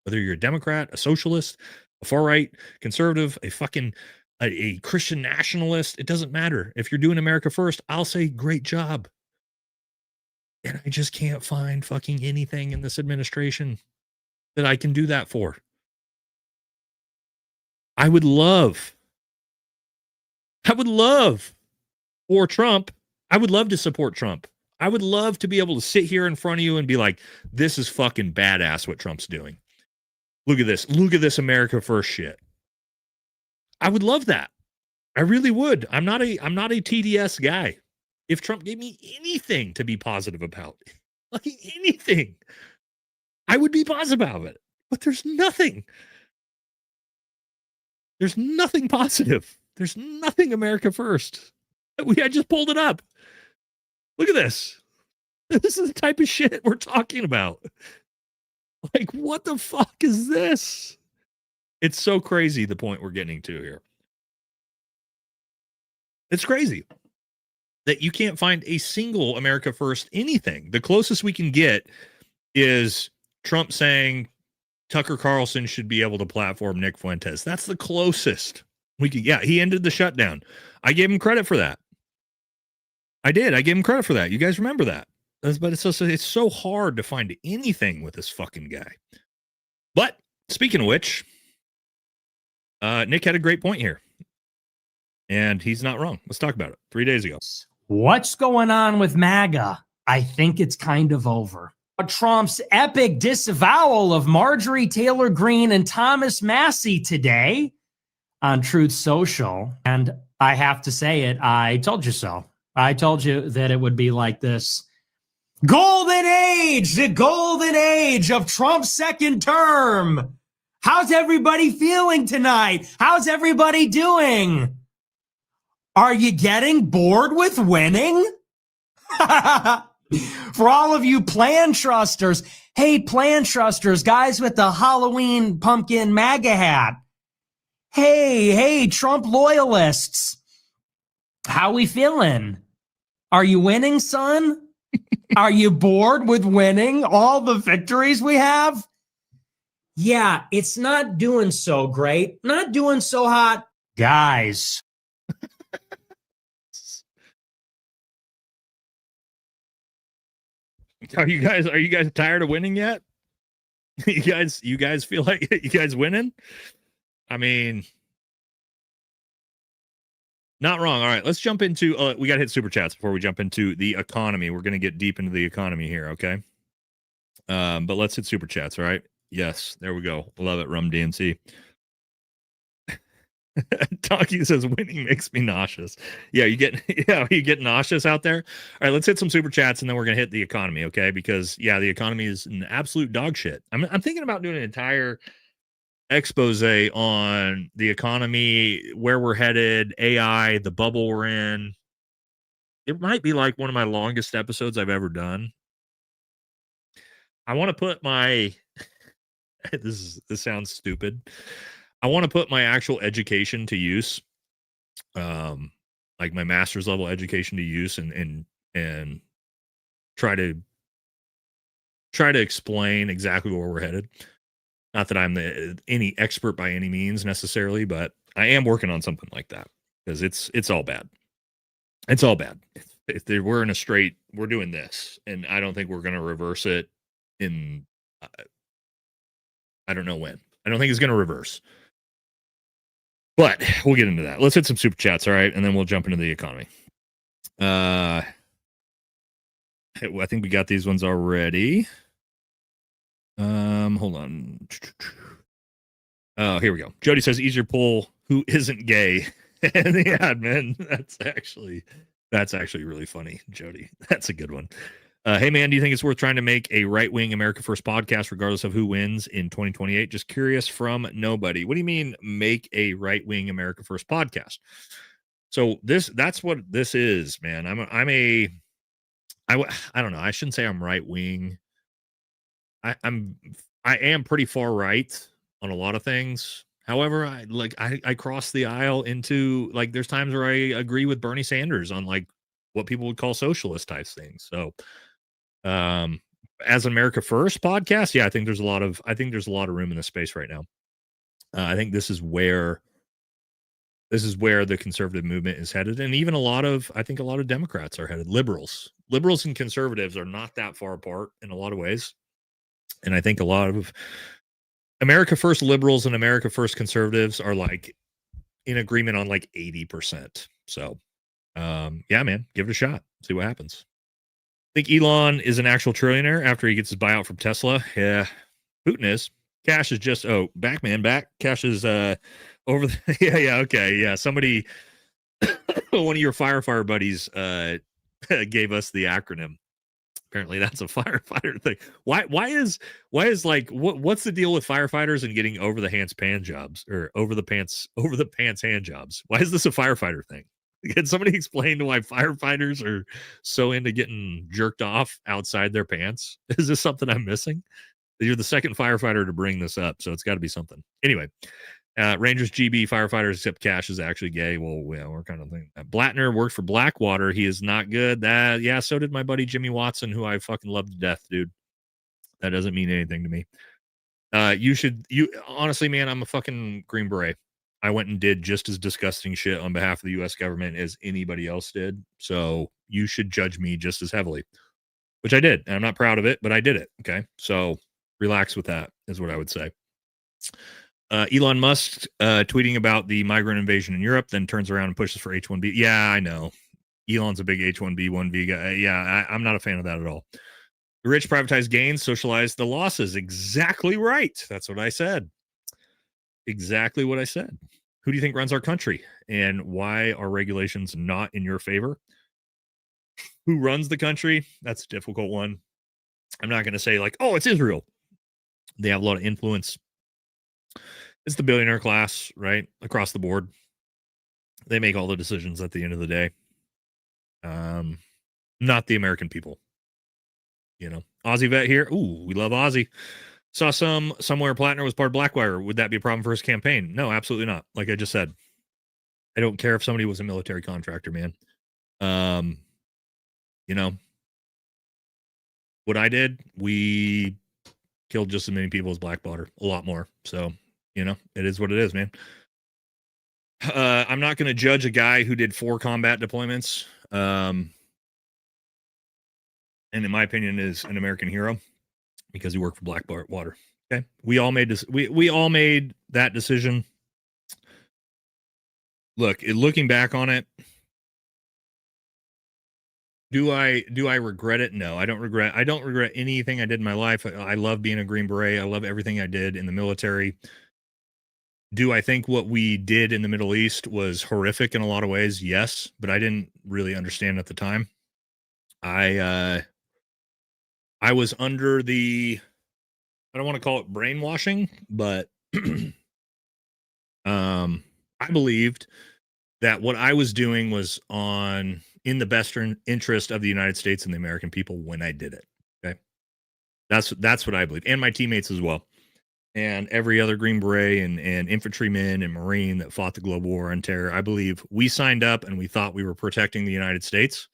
[SPEAKER 1] Whether you're a Democrat, a socialist, a far right conservative, a Christian nationalist. It doesn't matter. If you're doing America first, I'll say great job. And I just can't find fucking anything in this administration that I can do that for. I would love for Trump. I would love to support Trump. I would love to be able to sit here in front of you and be like, this is fucking badass what Trump's doing. Look at this. Look at this America first shit. I would love that. I really would. I'm not a TDS guy. If Trump gave me anything to be positive about, like anything, I would be positive about it. But there's nothing. There's nothing positive. There's nothing America first. I just pulled it up. Look at this. This is the type of shit we're talking about. Like, what the fuck is this? It's so crazy, the point we're getting to here. It's crazy that you can't find a single America first anything. The closest we can get is Trump saying Tucker Carlson should be able to platform Nick Fuentes. That's the closest we could. Yeah, he ended the shutdown. I gave him credit for that. I did. I gave him credit for that. You guys remember that. But it's so hard to find anything with this fucking guy. But speaking of which, Nick had a great point here. And he's not wrong. Let's talk about it. 3 days ago.
[SPEAKER 14] What's going on with MAGA? I think it's kind of over. Trump's epic disavowal of Marjorie Taylor Greene and Thomas Massey today on Truth Social. And I have to say it, I told you so. I told you that it would be like this. Golden age, the golden age of Trump's second term. How's everybody feeling tonight? How's everybody doing? Are you getting bored with winning? For all of you plan trusters, hey, plan trusters, guys with the Halloween pumpkin MAGA hat. Hey, Trump loyalists. How we feeling? Are you winning, son? Are you bored with winning all the victories we have? Yeah, it's not doing so great. Not doing so hot. Guys.
[SPEAKER 1] Are you guys tired of winning yet? You guys feel like you guys winning? I mean, not wrong. All right, let's jump into we got to hit super chats before we jump into the economy. We're going to get deep into the economy here, okay? But let's hit super chats, all right? Yes, there we go. Love it, Rum DMC. Donkey says winning makes me nauseous. Yeah, you get nauseous out there. All right, let's hit some super chats and then we're gonna hit the economy, okay? Because yeah, the economy is an absolute dog shit. I'm thinking about doing an entire expose on the economy, where we're headed, AI, the bubble we're in. It might be like one of my longest episodes I've ever done. I want to put my this sounds stupid. I want to put my actual education to use, like my master's level education to use, and try to explain exactly where we're headed. Not that I'm any expert by any means necessarily, but I am working on something like that because it's all bad. It's all bad. If we're in a straight, we're doing this, and I don't think we're going to reverse it in. I don't know when. I don't think it's going to reverse. But we'll get into that. Let's hit some super chats, all right? And then we'll jump into the economy. I think we got these ones already. Hold on. Oh, here we go. Jody says, easier pull who isn't gay. And the admin. That's actually really funny, Jody. That's a good one. Hey, man, do you think it's worth trying to make a right-wing America First podcast regardless of who wins in 2028? Just curious from nobody. What do you mean make a right-wing America First podcast? So that's what this is, man. I don't know. I shouldn't say I'm right-wing. I am pretty far right on a lot of things. However, I cross the aisle into, like, there's times where I agree with Bernie Sanders on like what people would call socialist type things. So as an America First podcast, yeah, I think there's a lot of room in this space right now. I think this is where the conservative movement is headed, and even I think a lot of Democrats are headed. Liberals and conservatives are not that far apart in a lot of ways, and I think a lot of America First liberals and America First conservatives are like in agreement on like 80%. So, yeah, man, give it a shot. See what happens. I think Elon is an actual trillionaire after he gets his buyout from Tesla. Yeah, Putin is. Cash is just back. Cash is over the yeah, okay. Yeah. Somebody one of your firefighter buddies gave us the acronym. Apparently that's a firefighter thing. Why is like what's the deal with firefighters and getting over the pants jobs or over the pants hand jobs? Why is this a firefighter thing? Can somebody explain why firefighters are so into getting jerked off outside their pants? Is this something I'm missing? You're the second firefighter to bring this up, so it's got to be something. Anyway, Rangers GB firefighters except Cash is actually gay. Well, yeah, we're kind of thinking. Blattner worked for Blackwater. He is not good. Yeah, so did my buddy Jimmy Watson, who I fucking love to death, dude. That doesn't mean anything to me. You honestly, man, I'm a fucking Green Beret. I went and did just as disgusting shit on behalf of the U.S. government as anybody else did. So you should judge me just as heavily, which I did. And I'm not proud of it, but I did it. Okay. So relax with that is what I would say. Elon Musk tweeting about the migrant invasion in Europe, then turns around and pushes for H-1B. Yeah, I know. Elon's a big H-1B guy. Yeah, I'm not a fan of that at all. The rich privatize gains, socialize the losses. Exactly right. That's what I said. Exactly what I said. Who do you think runs our country? And why are regulations not in your favor? Who runs the country? That's a difficult one. I'm not going to say like, oh, it's Israel. They have a lot of influence. It's the billionaire class, right? Across the board. They make all the decisions at the end of the day. Not the American people. You know, Aussie vet here. Ooh, we love Aussie. Saw somewhere Plattner was part of Blackwater. Would that be a problem for his campaign? No, absolutely not. Like I just said, I don't care if somebody was a military contractor, man. You know, what I did, we killed just as many people as Blackwater, a lot more. So, you know, it is what it is, man. I'm not going to judge a guy who did 4 combat deployments. And in my opinion, is an American hero because he worked for Blackwater. Okay, we all made this. We all made that decision. Look, looking back on it, do I regret it? No, I don't regret. I don't regret anything I did in my life. I love being a Green Beret. I love everything I did in the military. Do I think what we did in the Middle East was horrific in a lot of ways? Yes, but I didn't really understand at the time. I was under the, I don't want to call it brainwashing, but I believed that what I was doing was in the best interest of the United States and the American people when I did it. Okay. That's what I believe. And my teammates as well. And every other Green Beret and infantryman and Marine that fought the global war on terror. I believe we signed up and we thought we were protecting the United States.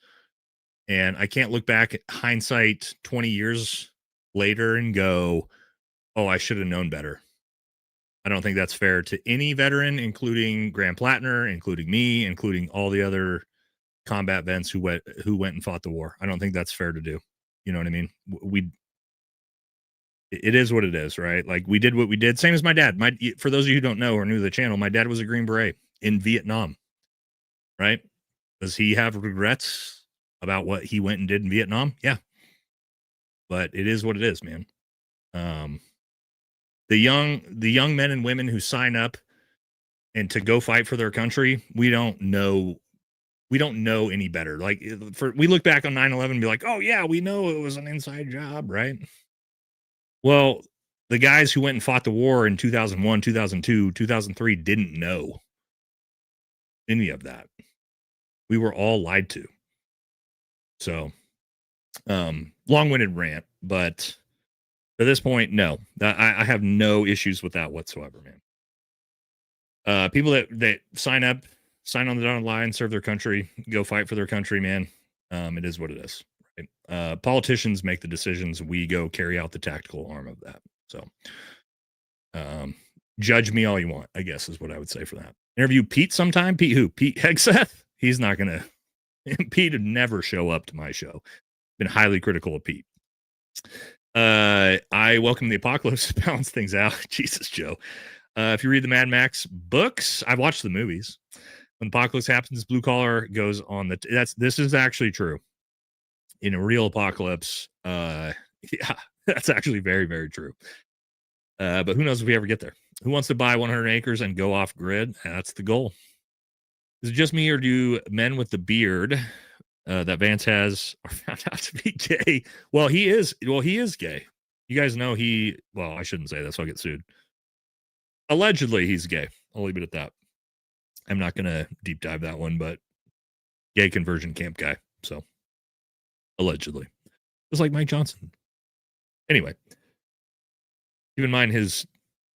[SPEAKER 1] And I can't look back at hindsight 20 years later and go, oh, I should have known better. I don't think that's fair to any veteran, including Graham Plattner, including me, including all the other combat vets who went and fought the war. I don't think that's fair to do. You know what I mean? It is what it is, right? Like we did what we did. Same as my dad. For those of you who don't know or new to the channel, my dad was a Green Beret in Vietnam, right? Does he have regrets about what he went and did in Vietnam? Yeah. But it is what it is, man. The young men and women who sign up and to go fight for their country, we don't know any better. Like we look back on 9/11 and be like, oh yeah, we know it was an inside job, right? Well, the guys who went and fought the war in 2001, 2002, 2003 didn't know any of that. We were all lied to. So, long-winded rant, but at this point, no, I have no issues with that whatsoever, man. People that sign on the dotted line, serve their country, go fight for their country, man. It is what it is. Right? Politicians make the decisions. We go carry out the tactical arm of that. So, judge me all you want, I guess is what I would say for that. Interview Pete sometime. Pete who? Pete Hegseth? He's not going to. Pete would never show up to my show. Been highly critical of Pete. I welcome the apocalypse to balance things out. Jesus, Joe. If you read the Mad Max books, I've watched the movies. When the apocalypse happens, blue collar goes on the. This is actually true. In a real apocalypse, yeah, that's actually very, very true. But who knows if we ever get there? Who wants to buy 100 acres and go off grid? That's the goal. Is it just me, or do men with the beard that Vance has are found out to be gay? Well, he is. Well, he is gay. You guys know he. Well, I shouldn't say that, so I'll get sued. Allegedly, he's gay. I'll leave it at that. I'm not gonna deep dive that one, but gay conversion camp guy. So allegedly, just like Mike Johnson. Anyway, keep in mind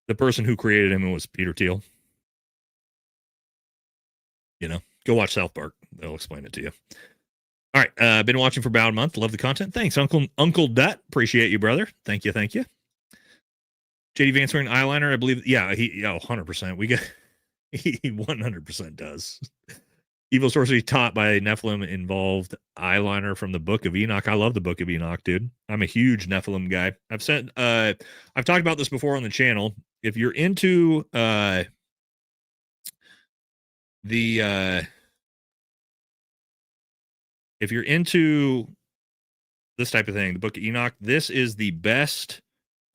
[SPEAKER 1] the person who created him was Peter Thiel. You know, go watch South Park. They'll explain it to you. All right. Been watching for about a month. Love the content. Thanks, Uncle Dut. Appreciate you, brother. Thank you. Thank you. JD Vance wearing eyeliner, I believe. Yeah, 100%. He 100% does. Evil sorcery taught by Nephilim involved eyeliner from the Book of Enoch. I love the Book of Enoch, dude. I'm a huge Nephilim guy. I've talked about this before on the channel. If you're into if you're into this type of thing, the Book of Enoch, this is the best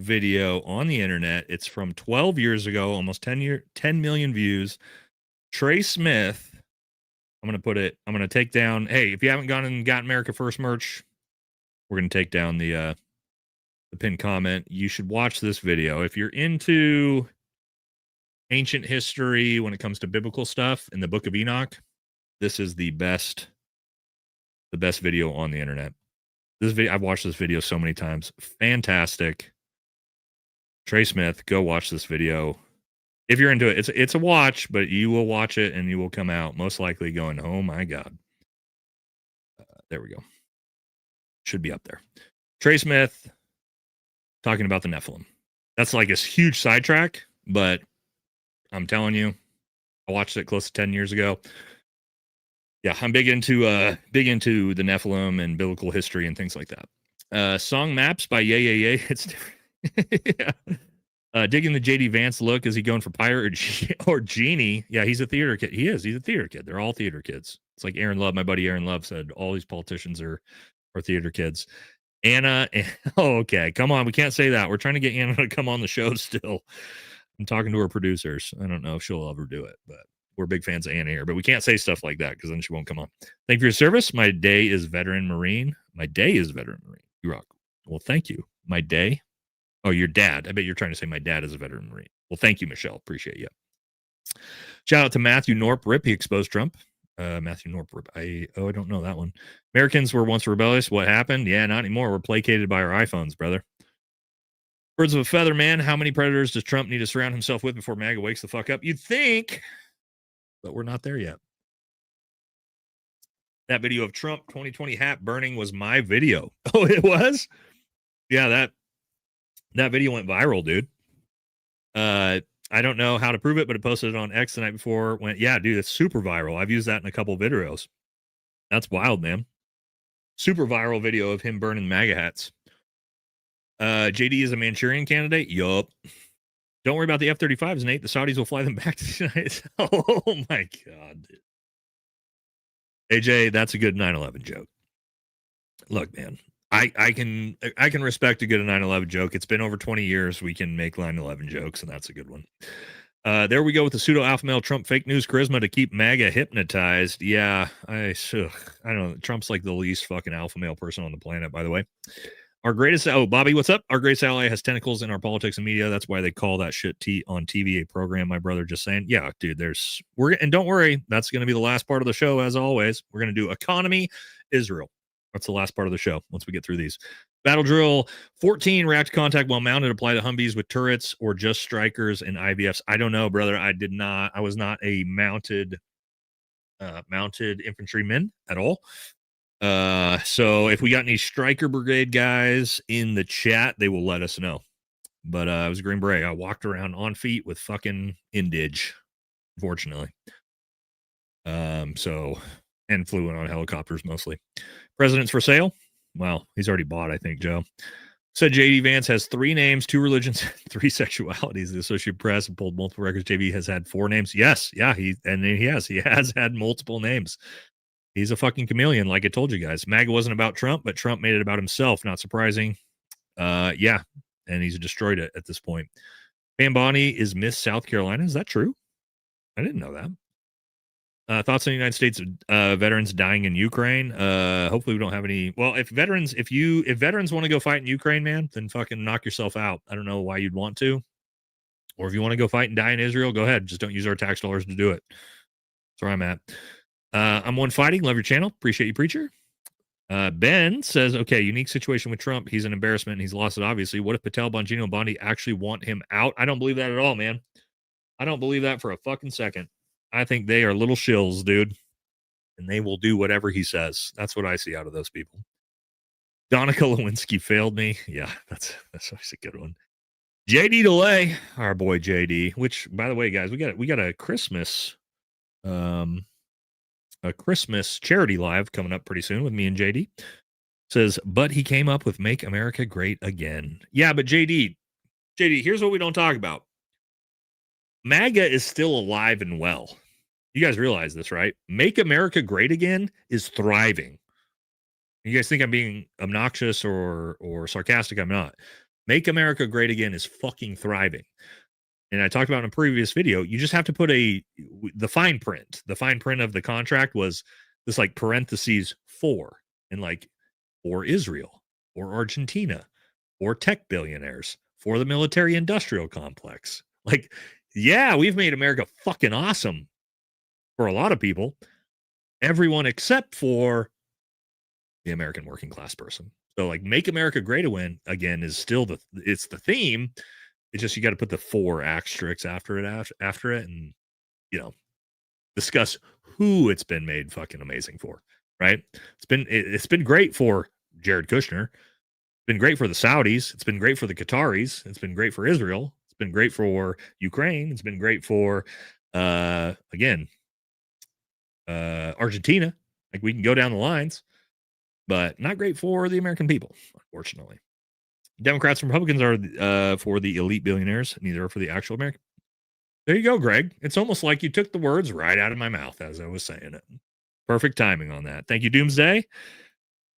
[SPEAKER 1] video on the internet. It's from 12 years ago, almost 10 million views. Trey Smith, I'm going to take down, hey, if you haven't gone and got America First merch, we're going to take down the pinned comment. You should watch this video. If you're into ancient history when it comes to biblical stuff in the Book of Enoch, this is the best video on the internet. This video, I've watched this video so many times. Fantastic. Trey Smith, go watch this video. If you're into it, it's a watch, but you will watch it and you will come out most likely going, oh my God. There we go. Should be up there. Trey Smith talking about the Nephilim. That's like a huge sidetrack, but I'm telling you, I watched it close to 10 years ago. Yeah, I'm big into the Nephilim and biblical history and things like that. Song Maps by Yeah. It's different. Yeah. Digging the JD Vance look. Is he going for pirate or genie? Yeah, he's a theater kid. He is. He's a theater kid. They're all theater kids. It's like Aaron Love. My buddy Aaron Love said all these politicians are theater kids. Anna. Oh, okay. Come on. We can't say that. We're trying to get Anna to come on the show still. I'm talking to her producers. I don't know if she'll ever do it, but we're big fans of Anna here. But we can't say stuff like that because then she won't come on. Thank you for your service. My day is Veteran Marine. My day is Veteran Marine. You rock. Well, thank you. My day. Oh, your dad. I bet you're trying to say my dad is a veteran Marine. Well, thank you, Michelle. Appreciate you. Shout out to Matthew Norp. Rip. He exposed Trump. Matthew Norp. Rip. I don't know that one. Americans were once rebellious. What happened? Yeah, not anymore. We're placated by our iPhones, brother. Birds of a feather, man. How many predators does Trump need to surround himself with before MAGA wakes the fuck up? You'd think, but we're not there yet. That video of Trump 2020 hat burning was my video. Oh, it was? Yeah, that video went viral, dude. I don't know how to prove it, but I posted it on X the night before. Yeah, dude, it's super viral. I've used that in a couple of videos. That's wild, man. Super viral video of him burning MAGA hats. JD is a Manchurian candidate. Yup. Don't worry about the F-35s, Nate. The Saudis will fly them back to the United States. Oh my God, dude. AJ, that's a good 9/11 joke. Look, man. I can respect a good 9/11 joke. It's been over 20 years. We can make 9/11 jokes, and that's a good one. There we go with the pseudo alpha male Trump fake news charisma to keep MAGA hypnotized. Yeah, I don't know. Trump's like the least fucking alpha male person on the planet, by the way. Our greatest, Bobby, what's up? Our greatest ally has tentacles in our politics and media. That's why they call that shit on TV a program. My brother just saying, yeah, dude, and don't worry, that's going to be the last part of the show. As always, we're going to do economy, Israel. That's the last part of the show once we get through these. Battle drill 14, react to contact while mounted, apply to Humvees with turrets or just strikers and IVFs. I don't know, brother. I was not a mounted infantryman at all. So if we got any striker brigade guys in the chat, they will let us know. but I was a Green Beret. I walked around on feet with fucking Indige, fortunately. So, and flew in on helicopters mostly. Presidents for sale? Well, he's already bought, I think, Joe. Said JD Vance has 3 names, 2 religions, 3 sexualities. The Associated Press pulled multiple records. JD has had 4 names. Yes, yeah, he has had multiple names. He's a fucking chameleon, like I told you guys. MAGA wasn't about Trump, but Trump made it about himself. Not surprising. Yeah, and he's destroyed it at this point. Pam Bondi is Miss South Carolina. Is that true? I didn't know that. Thoughts on the United States veterans dying in Ukraine? Hopefully we don't have any. Well, if veterans want to go fight in Ukraine, man, then fucking knock yourself out. I don't know why you'd want to. Or if you want to go fight and die in Israel, go ahead. Just don't use our tax dollars to do it. That's where I'm at. I'm one fighting. Love your channel. Appreciate you, preacher. Ben says, okay, unique situation with Trump. He's an embarrassment and he's lost it, obviously. What if Patel, Bongino, and Bondi actually want him out? I don't believe that at all, man. I don't believe that for a fucking second. I think they are little shills, dude. And they will do whatever he says. That's what I see out of those people. Donica Lewinsky failed me. Yeah, that's always a good one. JD DeLay, our boy JD, which, by the way, guys, we got a Christmas charity live coming up pretty soon with me and JD. Says, but he came up with Make America Great Again. Yeah, but JD, here's what we don't talk about. MAGA is still alive and well. You guys realize this, right? Make America Great Again is thriving. You guys think I'm being obnoxious or sarcastic? I'm not. Make America Great Again is fucking thriving. And I talked about in a previous video, you just have to put the fine print. The fine print of the contract was this like parentheses for, and like for Israel or Argentina or tech billionaires, for the military industrial complex. Like, yeah, we've made America fucking awesome for a lot of people. Everyone except for the American working class person. So like Make America Great Again is still it's the theme. It's just you got to put the 4 asterisks after it and, you know, discuss who it's been made fucking amazing for, right? It's been great for Jared Kushner. It's been great for the Saudis. It's been great for the Qataris. It's been great for Israel. It's been great for Ukraine. It's been great for, Argentina. Like we can go down the lines, but not great for the American people, unfortunately. Democrats and Republicans are for the elite billionaires, neither are for the actual American. There you go, Greg. It's almost like you took the words right out of my mouth as I was saying it. Perfect timing on that. Thank you, Doomsday.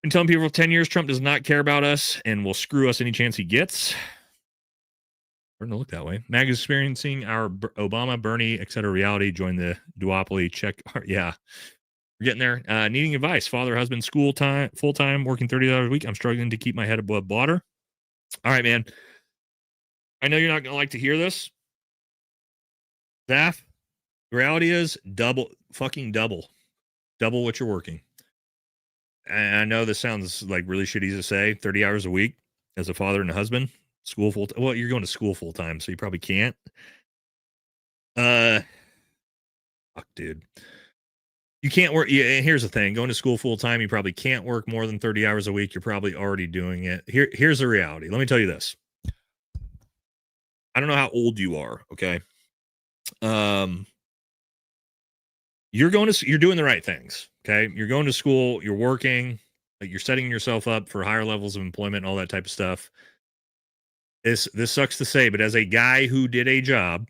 [SPEAKER 1] Been telling people for 10 years Trump does not care about us and will screw us any chance he gets. Starting to look that way. MAG is experiencing our Obama, Bernie, etc. reality. Join the duopoly. Check. Yeah. We're getting there. Needing advice. Father, husband, school time, full time, working 30 hours a week. I'm struggling to keep my head above water. All right, man. I know you're not going to like to hear this. Zaf, the reality is double what you're working. And I know this sounds like really shitty to say, 30 hours a week as a father and a husband, school full time. Well, you're going to school full time, so you probably can't. Fuck, dude. You can't work. Yeah, and here's the thing. Going to school full time, you probably can't work more than 30 hours a week. You're probably already doing it. Here's the reality. Let me tell you this. I don't know how old you are, okay? You're doing the right things, okay? You're going to school, you're working, like you're setting yourself up for higher levels of employment and all that type of stuff. This sucks to say, but as a guy who did a job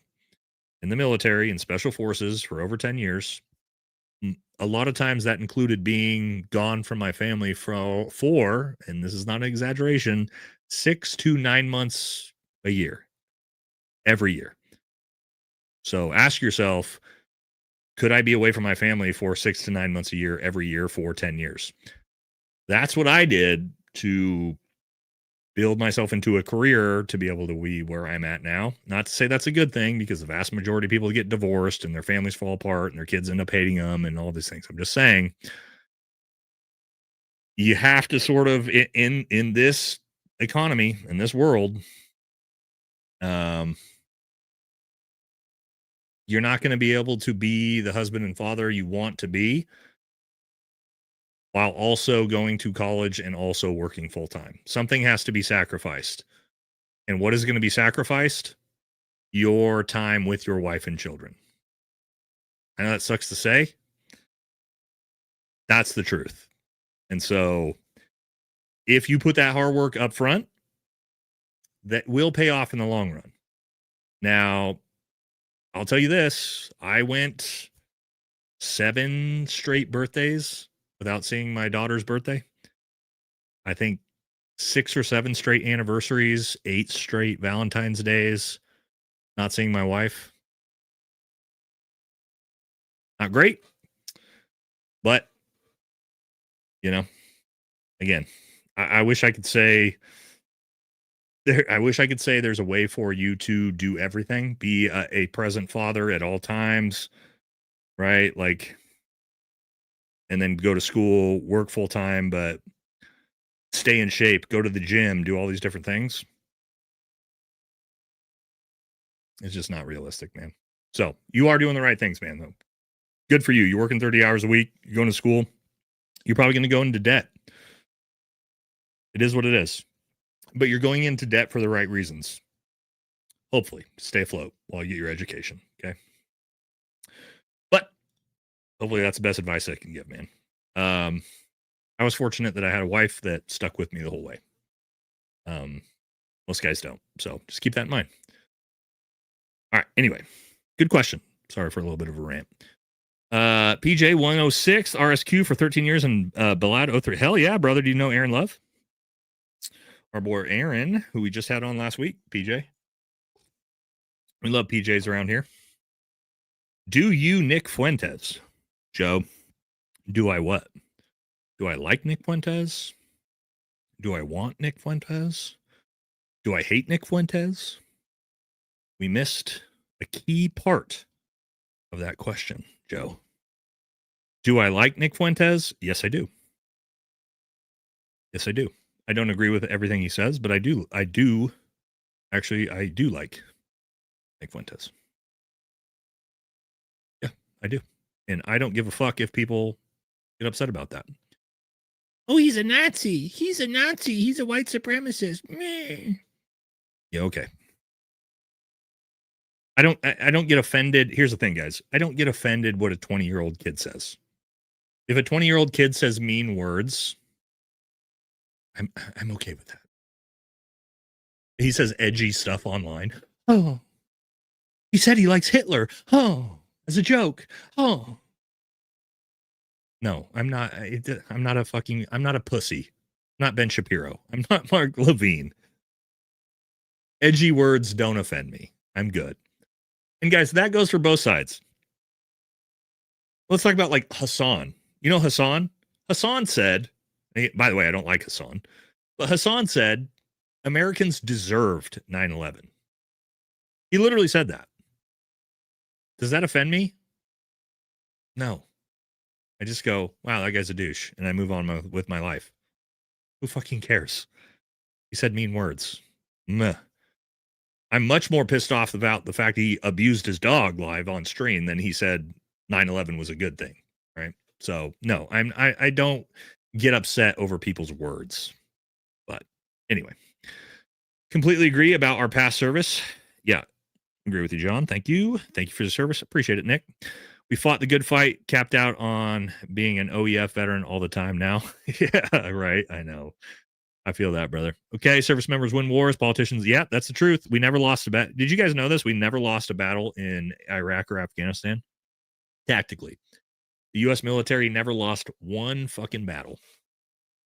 [SPEAKER 1] in the military and special forces for over 10 years, a lot of times that included being gone from my family for, and this is not an exaggeration, 6 to 9 months a year, every year. So ask yourself, could I be away from my family for 6 to 9 months a year, every year for 10 years? That's what I did to build myself into a career to be able to be where I'm at now. Not to say that's a good thing, because the vast majority of people get divorced and their families fall apart and their kids end up hating them and all these things. I'm just saying you have to sort of, in this economy, in this world, you're not going to be able to be the husband and father you want to be while also going to college and also working full time. Something has to be sacrificed. And what is going to be sacrificed? Your time with your wife and children. I know that sucks to say. That's the truth. And so if you put that hard work up front, that will pay off in the long run. Now, I'll tell you this. I went 7 straight birthdays without seeing my daughter's birthday. I think 6 or 7 straight anniversaries, 8 straight Valentine's days, not seeing my wife. Not great, but, you know, again, I wish I could say there's a way for you to do everything, be a present father at all times, right? Like, and then go to school, work full time, but stay in shape, go to the gym, do all these different things. It's just not realistic, man. So you are doing the right things, man, though. Good for you. You're working 30 hours a week. You're going to school. You're probably going to go into debt. It is what it is. But you're going into debt for the right reasons. Hopefully, stay afloat while you get your education. Okay. But hopefully that's the best advice I can give, man. I was fortunate that I had a wife that stuck with me the whole way. Most guys don't. So just keep that in mind. All right. Anyway, good question. Sorry for a little bit of a rant. PJ 106 RSQ for 13 years and Ballad 03. Hell yeah, brother. Do you know Aaron Love? Our boy Aaron, who we just had on last week, PJ. We love PJs around here. Do you Nick Fuentes? Joe, do I what? Do I like Nick Fuentes? Do I want Nick Fuentes? Do I hate Nick Fuentes? We missed a key part of that question, Joe. Do I like Nick Fuentes? Yes, I do. Yes, I do. I don't agree with everything he says, but I do like Nick Fuentes. Yeah, I do. And I don't give a fuck if people get upset about that. Oh, he's a Nazi. He's a Nazi. He's a white supremacist. Meh. Yeah, okay. I don't get offended. Here's the thing, guys. I don't get offended what a 20-year-old kid says. If a 20-year-old kid says mean words, I'm okay with that. He says edgy stuff online. Oh. He said he likes Hitler. Oh. As a joke. Oh. No, I'm not a pussy. I'm not Ben Shapiro. I'm not Mark Levine. Edgy words don't offend me. I'm good. And guys, that goes for both sides. Let's talk about like Hassan. You know Hassan? Hassan said, by the way, I don't like Hassan, but Hassan said Americans deserved 9/11. He literally said that. Does that offend me? No. I just go, wow, that guy's a douche. And I move on with my life. Who fucking cares? He said mean words. Meh. I'm much more pissed off about the fact he abused his dog live on stream than he said 9/11 was a good thing. Right. So no, I don't get upset over people's words. But anyway, completely agree about our past service. Yeah. Agree with you, John. Thank you. Thank you for the service. Appreciate it, Nick. We fought the good fight, capped out on being an OEF veteran all the time now. Yeah, right. I know. I feel that, brother. Okay, service members win wars, politicians. Yeah, that's the truth. We never lost a battle. Did you guys know this? We never lost a battle in Iraq or Afghanistan. Tactically, the U.S. military never lost one fucking battle,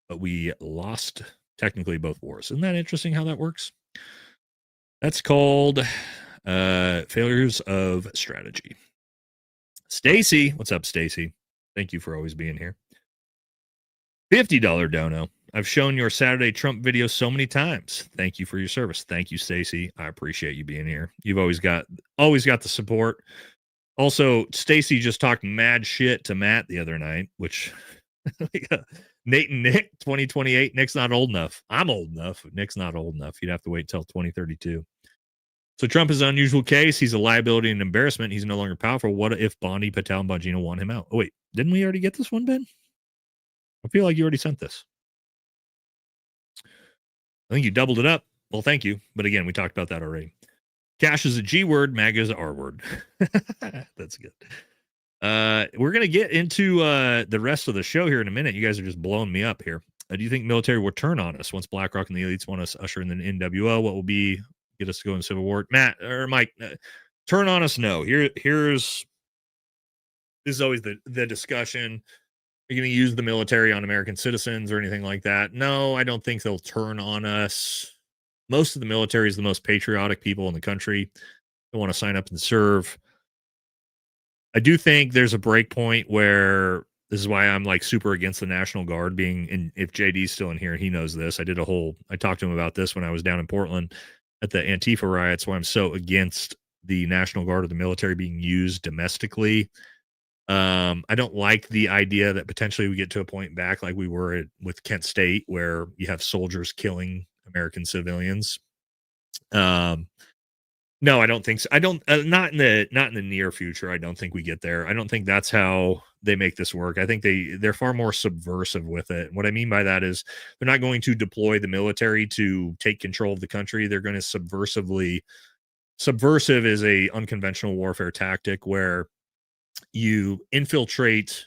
[SPEAKER 1] but we lost technically both wars. Isn't that interesting how that works? That's called failures of strategy. Stacy, what's up, Stacy? Thank you for always being here. $50 dono. I've shown your Saturday Trump video so many times. Thank you for your service. Thank you, Stacy. I appreciate you being here. You've always got the support. Also, Stacy just talked mad shit to Matt the other night, which Nate and Nick 2028. Nick's not old enough. I'm old enough. Nick's not old enough. You'd have to wait till 2032. So Trump is an unusual case. He's a liability and embarrassment. He's no longer powerful. What if Bondi, Patel, and Bongino want him out? Oh, wait. Didn't we already get this one, Ben? I feel like you already sent this. I think you doubled it up. Well, thank you. But again, we talked about that already. Cash is a G word, MAGA is a R word. That's good. We're going to get into the rest of the show here in a minute. You guys are just blowing me up here. Do you think military will turn on us once BlackRock and the elites want us usher in the NWO? What will get us to go in civil war? Matt or Mike, turn on us? No. This is always the discussion. Are you going to use the military on American citizens or anything like that? No, I don't think they'll turn on us. Most of the military is the most patriotic people in the country. They want to sign up and serve. I do think there's a break point where this is why I'm like super against the National Guard being in. If JD's still in here, he knows this. I talked to him about this when I was down in Portland at the Antifa riots, why I'm so against the National Guard or the military being used domestically. I don't like the idea that potentially we get to a point back like we were with Kent State, where you have soldiers killing American civilians. No, I don't think so. I don't. Not in the near future. I don't think we get there. I don't think that's how they make this work. I think they're far more subversive with it. What I mean by that is they're not going to deploy the military to take control of the country. They're going to subversive is a unconventional warfare tactic where you infiltrate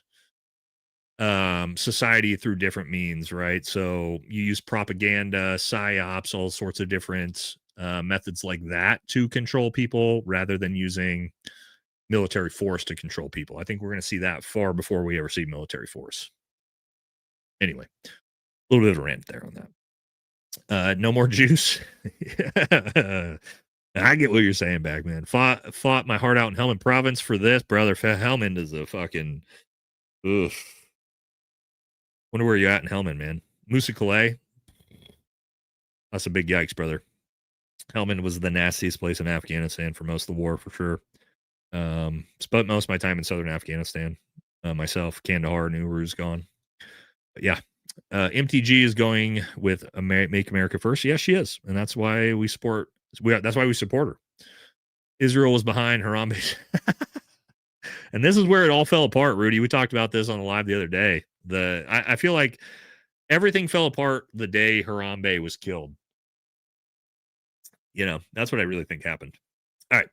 [SPEAKER 1] society through different means, right? So you use propaganda, psyops, all sorts of different methods like that to control people rather than using military force to control people. I think we're going to see that far before we ever see military force. Anyway, a little bit of a rant there on that. No more juice. I get what you're saying, Bagman. Fought my heart out in Helmand Province for this, brother. Helmand is a fucking oof. Wonder where you're at in Helmand, man. Musa Calais. That's a big yikes, brother. Helmand was the nastiest place in Afghanistan for most of the war, for sure. Spent most of my time in southern Afghanistan. Myself, Kandahar, Nauru's gone. But yeah, MTG is going with Make America First. Yes, she is, and that's why we support. That's why we support her. Israel was behind Harambe, and this is where it all fell apart. Rudy, we talked about this on the live the other day. I feel like everything fell apart the day Harambe was killed. You know, that's what I really think happened. All right.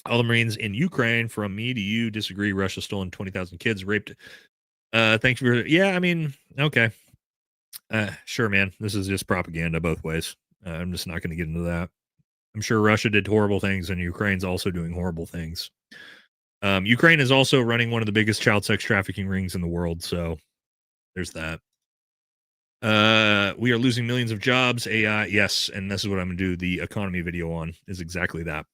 [SPEAKER 1] All the Marines in Ukraine, from me to you, disagree. Russia stolen 20,000 kids, raped. Thanks for, yeah, I mean, okay. Sure, man. This is just propaganda both ways. I'm just not going to get into that. I'm sure Russia did horrible things and Ukraine's also doing horrible things. Ukraine is also running one of the biggest child sex trafficking rings in the world. So there's that. We are losing millions of jobs. AI, yes, and this is what I'm gonna do the economy video on, is exactly that.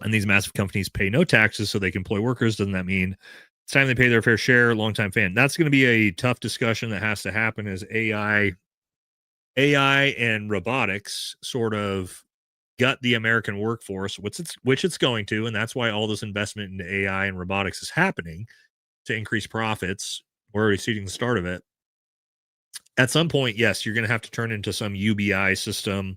[SPEAKER 1] And these massive companies pay no taxes so they can employ workers. Doesn't that mean it's time they pay their fair share? Longtime fan. That's going to be a tough discussion that has to happen as AI and robotics sort of gut the American workforce, which it's going to, and that's why all this investment into AI and robotics is happening to increase profits. We're already seeing the start of it. At some point, yes, you're going to have to turn into some UBI system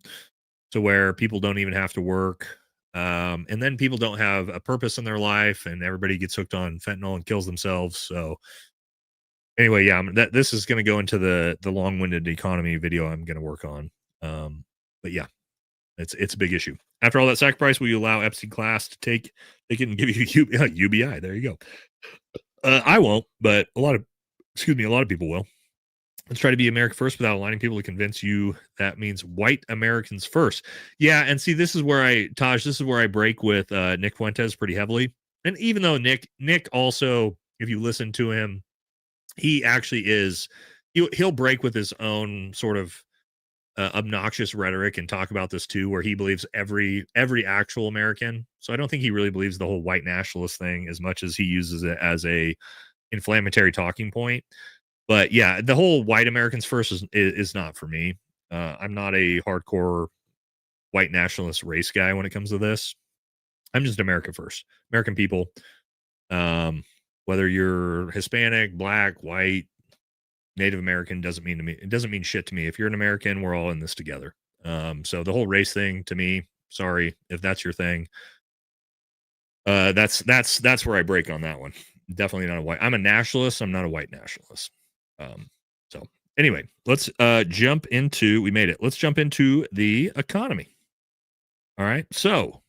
[SPEAKER 1] to where people don't even have to work. And then people don't have a purpose in their life and everybody gets hooked on fentanyl and kills themselves. So anyway, yeah, this is going to go into the long-winded economy video I'm going to work on. But yeah, it's a big issue. After all that sacrifice, will you allow Epstein class to take it and give you UBI? There you go. I won't, but a lot of people will. Let's try to be America first without aligning people to convince you that means white Americans first. Yeah, and see, this is where I break with Nick Fuentes pretty heavily. And even though Nick also, if you listen to him, he actually he'll break with his own sort of obnoxious rhetoric and talk about this too, where he believes every actual American. So I don't think he really believes the whole white nationalist thing as much as he uses it as a inflammatory talking point. But yeah, the whole white Americans first is not for me. I'm not a hardcore white nationalist race guy when it comes to this. I'm just America first. American people. Whether you're Hispanic, black, white, Native American, doesn't mean shit to me. If you're an American, we're all in this together. So the whole race thing, to me, sorry if that's your thing. That's where I break on that one. Definitely not a white. I'm a nationalist. I'm not a white nationalist. So anyway, let's jump into, we made it. Let's jump into the economy. All right. So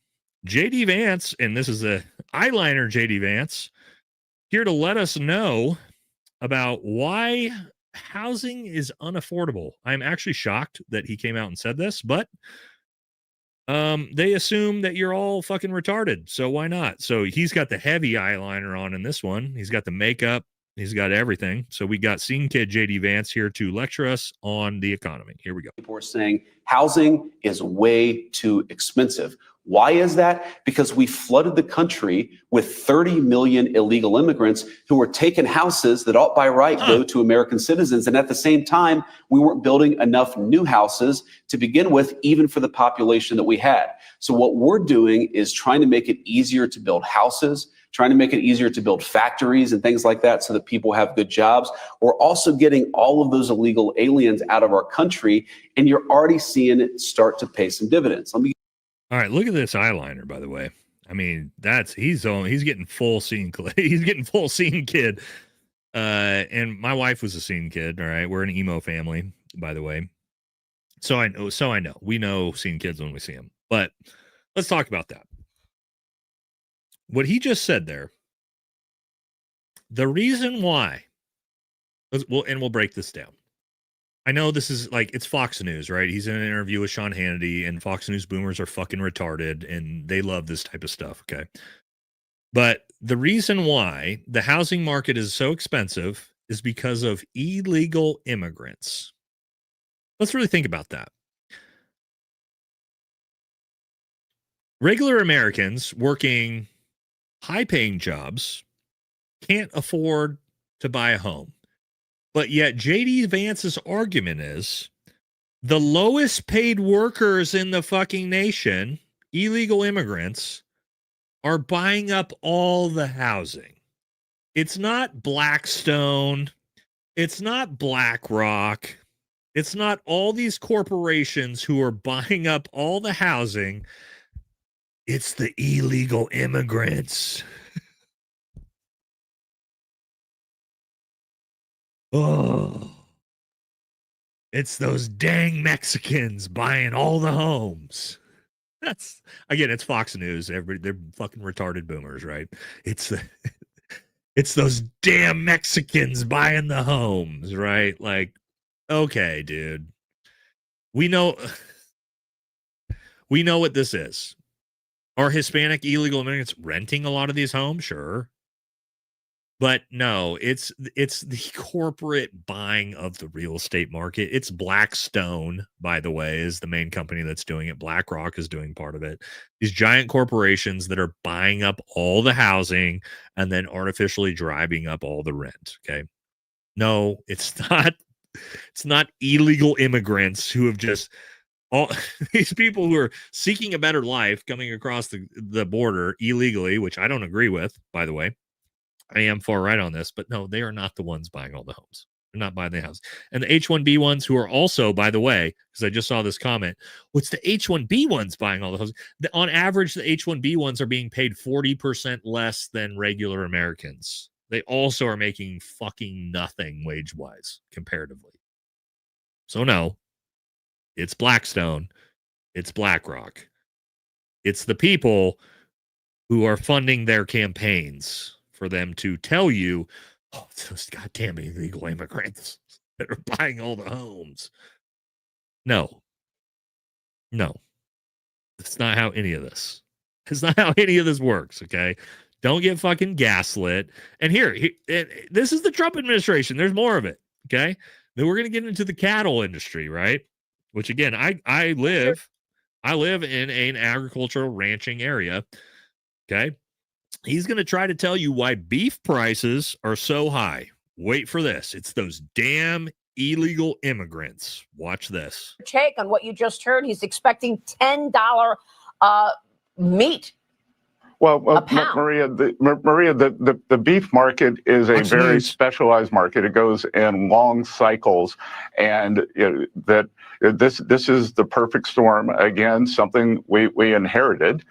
[SPEAKER 1] JD Vance, and this is a eyeliner JD Vance, here to let us know about why housing is unaffordable. I'm actually shocked that he came out and said this, but they assume that you're all fucking retarded. So why not? So he's got the heavy eyeliner on in this one. He's got the makeup. He's got everything. So we got Scene Kid JD Vance here to lecture us on the economy. Here we go.
[SPEAKER 24] People are saying housing is way too expensive. Why is that? Because we flooded the country with 30 million illegal immigrants who are taking houses that ought by right go to American citizens. And at the same time, we weren't building enough new houses to begin with, even for the population that we had. So what we're doing is trying to make it easier to build houses, trying to make it easier to build factories and things like that so that people have good jobs. We're also getting all of those illegal aliens out of our country, and you're already seeing it start to pay some dividends.
[SPEAKER 1] All right, look at this eyeliner, by the way. I mean, he's getting full scene. He's getting full Scene Kid. And my wife was a Scene Kid. All right, we're an emo family, by the way. So I know we know Scene Kids when we see them. But let's talk about that. What he just said there. The reason why. We'll break this down. I know this is like, it's Fox News, right? He's in an interview with Sean Hannity, and Fox News boomers are fucking retarded, and they love this type of stuff, okay? But the reason why the housing market is so expensive is because of illegal immigrants. Let's really think about that. Regular Americans working high-paying jobs can't afford to buy a home. But yet JD Vance's argument is the lowest paid workers in the fucking nation, illegal immigrants, are buying up all the housing. It's not Blackstone. It's not BlackRock. It's not all these corporations who are buying up all the housing. It's the illegal immigrants. Oh, it's those dang Mexicans buying all the homes. That's, again, it's Fox News. They're fucking retarded boomers, right? It's those damn Mexicans buying the homes, right? Like, okay, dude. We know what this is. Are Hispanic illegal immigrants renting a lot of these homes? Sure. But no, it's the corporate buying of the real estate market. It's Blackstone, by the way, is the main company that's doing it. BlackRock is doing part of it. These giant corporations that are buying up all the housing and then artificially driving up all the rent. Okay. No, it's not. It's not illegal immigrants who have just all these people who are seeking a better life coming across the border illegally, which I don't agree with, by the way. I am far right on this, but no, they are not the ones buying all the homes. They're not buying the house. And the H-1B ones who are also, by the way, because I just saw this comment, what's the H-1B ones buying all the houses? On average, the H-1B ones are being paid 40% less than regular Americans. They also are making fucking nothing wage-wise comparatively. So no, it's Blackstone. It's BlackRock. It's the people who are funding their campaigns for them to tell you, oh, it's those goddamn illegal immigrants that are buying all the homes. No. That's not how any of this. It's not how any of this works, okay? Don't get fucking gaslit. And here, this is the Trump administration. There's more of it, okay? Then we're going to get into the cattle industry, right? Which, again, I live in an agricultural ranching area, okay? He's going to try to tell you why beef prices are so high. Wait for this. It's those damn illegal immigrants. Watch this.
[SPEAKER 15] Take on what you just heard. He's expecting $10 meat.
[SPEAKER 16] Well, Maria, the beef market is a very specialized market. It goes in long cycles, and this is the perfect storm. Again, something we inherited,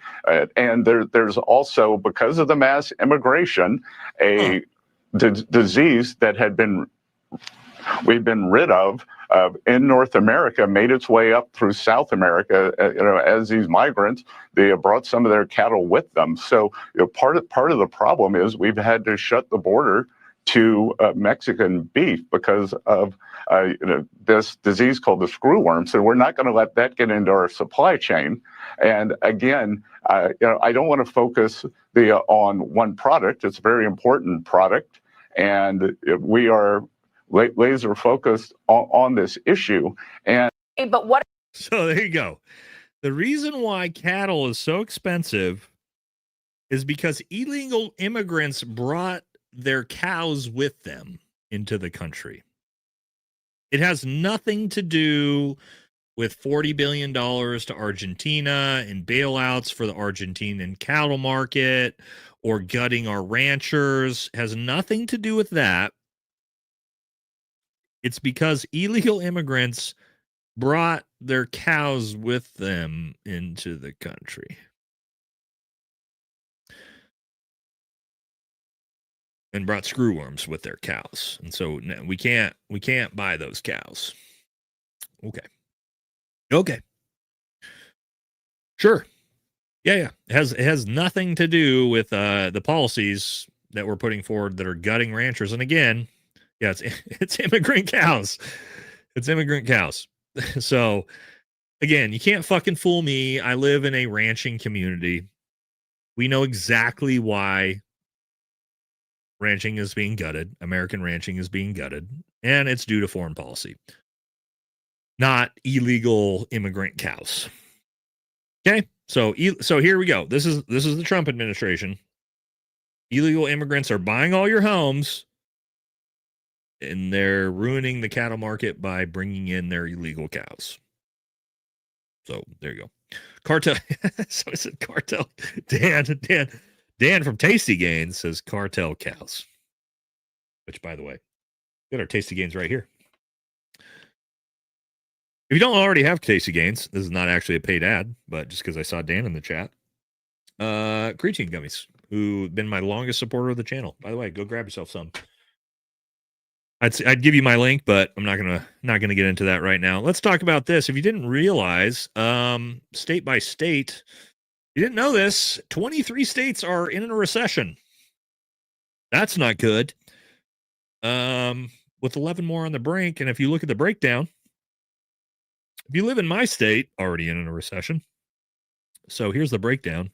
[SPEAKER 16] and there's also, because of the mass immigration, a disease that we've been rid of in North America made its way up through South America. As these migrants, they brought some of their cattle with them. So part of the problem is we've had to shut the border to Mexican beef because of this disease called the screwworm. So we're not going to let that get into our supply chain. And again, I don't want to focus on one product. It's a very important product, and we are laser focused on this issue. And
[SPEAKER 15] but what?
[SPEAKER 1] So there you go. The reason why cattle is so expensive is because illegal immigrants brought their cows with them into the country. It has nothing to do with $40 billion to Argentina and bailouts for the Argentinian cattle market or gutting our ranchers. It has nothing to do with that. It's because illegal immigrants brought their cows with them into the country. And brought screwworms with their cows. And so we can't buy those cows. Okay. Sure. Yeah. It has nothing to do with the policies that we're putting forward that are gutting ranchers. And again, yeah, it's immigrant cows. It's immigrant cows. So again, you can't fucking fool me. I live in a ranching community. We know exactly why ranching is being gutted. American ranching is being gutted, and it's due to foreign policy, not illegal immigrant cows. Okay, so here we go. This is the Trump administration. Illegal immigrants are buying all your homes, and they're ruining the cattle market by bringing in their illegal cows. So there you go. Cartel. So it's a cartel. Dan from Tasty Gains says cartel cows. Which, by the way, we got our Tasty Gains right here. If you don't already have Tasty Gains, this is not actually a paid ad, but just because I saw Dan in the chat. Creatine gummies, who've been my longest supporter of the channel. By the way, go grab yourself some. I'd give you my link, but I'm not gonna get into that right now. Let's talk about this. If you didn't realize, state by state, you didn't know this, 23 states are in a recession. That's not good. With 11 more on the brink, and if you look at the breakdown, if you live in my state, already in a recession. So here's the breakdown,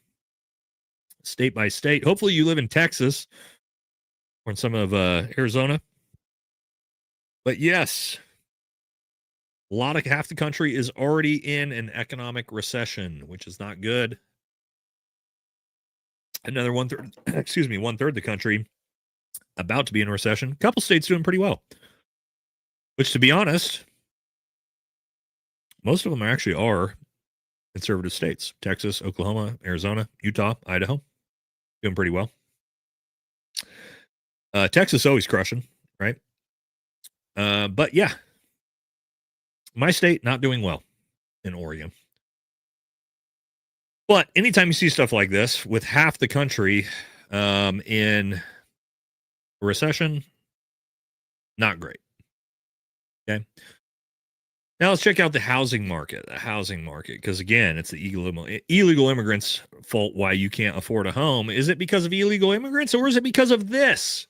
[SPEAKER 1] state by state. Hopefully you live in Texas or in some of Arizona. But yes, half the country is already in an economic recession, which is not good. Another one third of the country about to be in a recession. A couple states doing pretty well, which, to be honest, most of them actually are conservative states. Texas, Oklahoma, Arizona, Utah, Idaho, doing pretty well. Texas always crushing, right? But yeah, my state not doing well in Oregon. But anytime you see stuff like this with half the country in a recession, not great. Okay. Now let's check out the housing market. Because again, it's the illegal immigrants' fault why you can't afford a home. Is it because of illegal immigrants or is it because of this?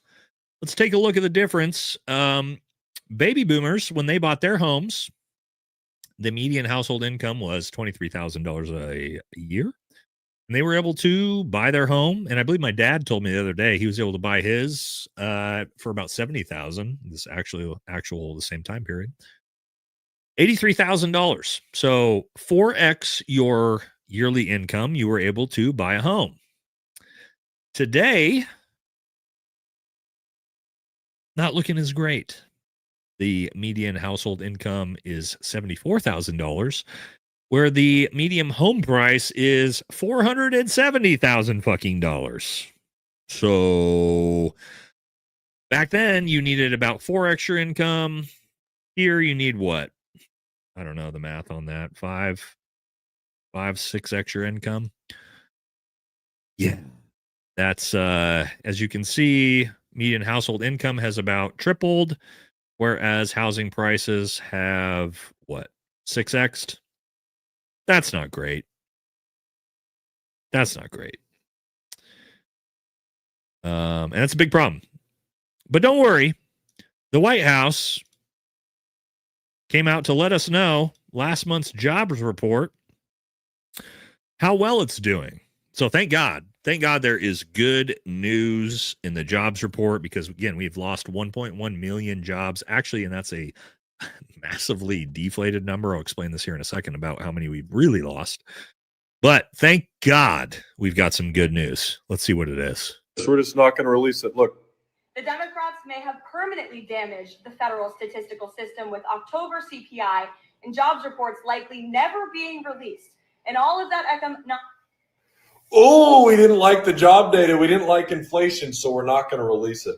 [SPEAKER 1] Let's take a look at the difference. Baby boomers, when they bought their homes, the median household income was $23,000 a year. And they were able to buy their home. And I believe my dad told me the other day he was able to buy his for about $70,000. This actual the same time period. $83,000. So 4x your yearly income, you were able to buy a home. Today, not looking as great. The median household income is $74,000, where the median home price is $470,000 fucking dollars. So back then you needed about 4 extra income. Here you need what? I don't know the math on that. 6 extra income. Yeah. That's as you can see, median household income has about tripled. whereas housing prices have what, 6x'd? That's not great. That's not great. And that's a big problem. But don't worry, the White House came out to let us know last month's jobs report how well it's doing. So thank God. Thank God there is good news in the jobs report because, again, we've lost 1.1 million jobs. Actually, and that's a massively deflated number. I'll explain this here in a second about how many we've really lost. But thank God we've got some good news. Let's see what it is.
[SPEAKER 17] So we're just not going to release it. Look.
[SPEAKER 18] The Democrats may have permanently damaged the federal statistical system with October CPI and jobs reports likely never being released. And all of that
[SPEAKER 17] Oh, we didn't like the job data. We didn't like inflation, so we're not going to release it.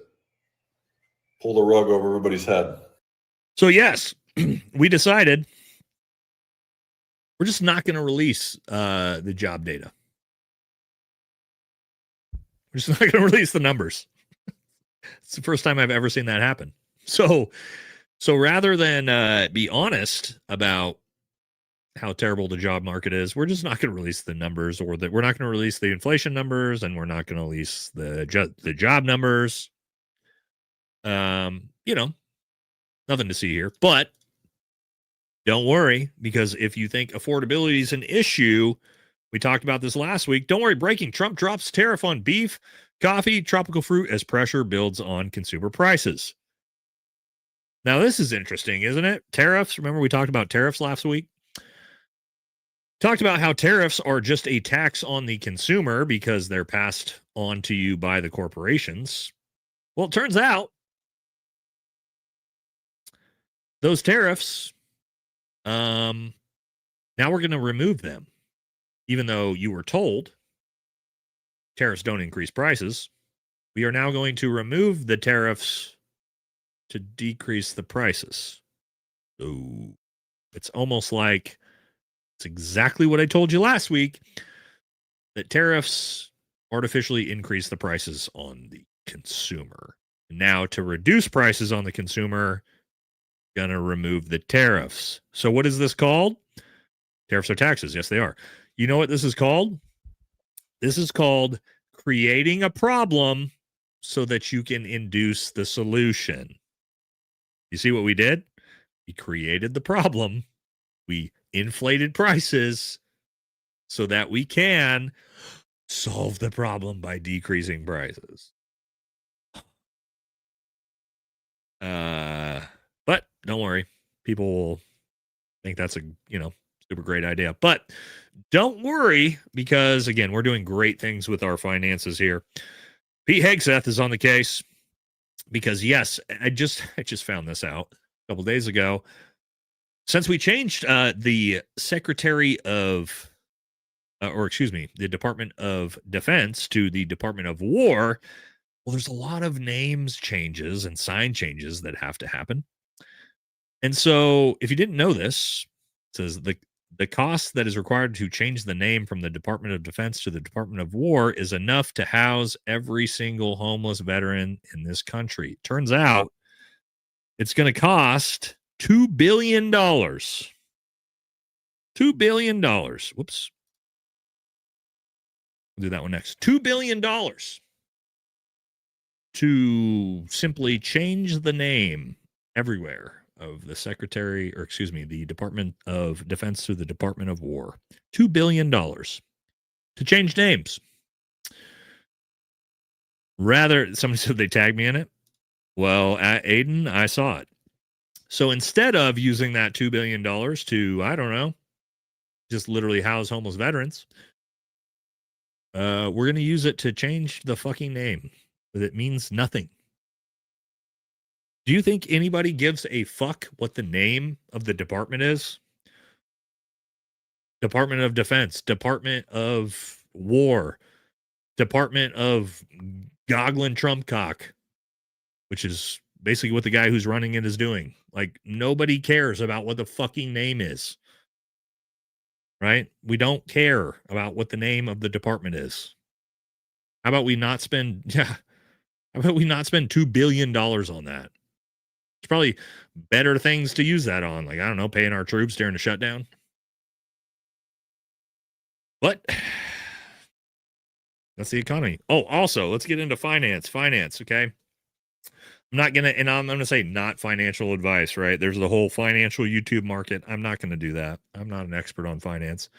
[SPEAKER 17] Pull the rug over everybody's head.
[SPEAKER 1] So, yes, we decided we're just not going to release the job data. We're just not going to release the numbers. It's the first time I've ever seen that happen. So rather than be honest about how terrible the job market is, we're just not going to release the numbers, or that we're not going to release the inflation numbers, and we're not going to release the job numbers. Nothing to see here. But don't worry, because if you think affordability is an issue, we talked about this last week. Don't worry, breaking. Trump drops tariff on beef, coffee, tropical fruit as pressure builds on consumer prices. Now, this is interesting, isn't it? Tariffs. Remember we talked about tariffs last week? Talked about how tariffs are just a tax on the consumer because they're passed on to you by the corporations. Well, it turns out those tariffs, now we're going to remove them. Even though you were told tariffs don't increase prices, we are now going to remove the tariffs to decrease the prices. So it's almost like it's exactly what I told you last week, that tariffs artificially increase the prices on the consumer. Now, to reduce prices on the consumer, going to remove the tariffs. So what is this called? Tariffs are taxes. Yes, they are. You know what this is called? This is called creating a problem so that you can induce the solution. You see what we did? We created the problem. We inflated prices so that we can solve the problem by decreasing prices. But don't worry. People will think that's a, super great idea. But don't worry, because again, we're doing great things with our finances here. Pete Hegseth is on the case because, yes, I just found this out a couple days ago. Since we changed the Secretary of, the Department of Defense to the Department of War, well, there's a lot of names changes and sign changes that have to happen. And so if you didn't know this, it says the cost that is required to change the name from the Department of Defense to the Department of War is enough to house every single homeless veteran in this country. Turns out it's going to cost $2 billion. $2 billion. Whoops. We'll do that one next. $2 billion to simply change the name everywhere of the the Department of Defense to the Department of War. $2 billion to change names. Rather, somebody said they tagged me in it. Well, at Aiden, I saw it. So instead of using that $2 billion to, I don't know, just literally house homeless veterans, we're going to use it to change the fucking name. It means nothing. Do you think anybody gives a fuck what the name of the department is? Department of Defense, Department of War, Department of Goglin Trumpcock, which is basically what the guy who's running it is doing. Like, nobody cares about what the fucking name is. Right? We don't care about what the name of the department is. How about we not spend $2 billion on that? There's probably better things to use that on. Like, I don't know, paying our troops during the shutdown. But that's the economy. Oh, also, let's get into finance. Okay. I'm not going to, and I'm going to say not financial advice, right? There's the whole financial YouTube market. I'm not going to do that. I'm not an expert on finance.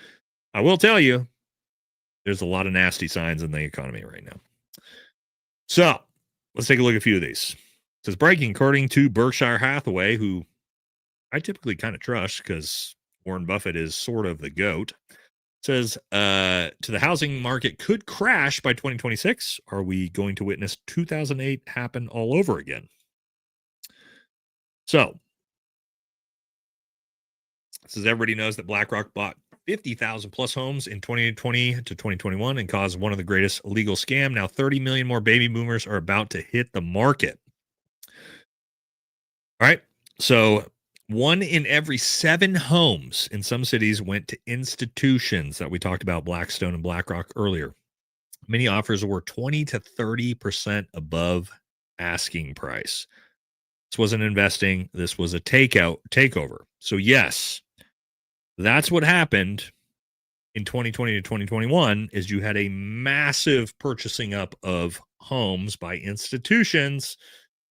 [SPEAKER 1] I will tell you, there's a lot of nasty signs in the economy right now. So let's take a look at a few of these. It says breaking, according to Berkshire Hathaway, who I typically kind of trust because Warren Buffett is sort of the GOAT. Says to the housing market could crash by 2026. Are we going to witness 2008 happen all over again? So, says everybody knows that BlackRock bought 50,000 plus homes in 2020 to 2021 and caused one of the greatest illegal scam. Now 30 million more baby boomers are about to hit the market. All right. So 1 in every 7 homes in some cities went to institutions that we talked about, Blackstone and BlackRock earlier. Many offers were 20 to 30% above asking price. This wasn't investing. This was a takeover. So yes, that's what happened in 2020 to 2021 is you had a massive purchasing up of homes by institutions.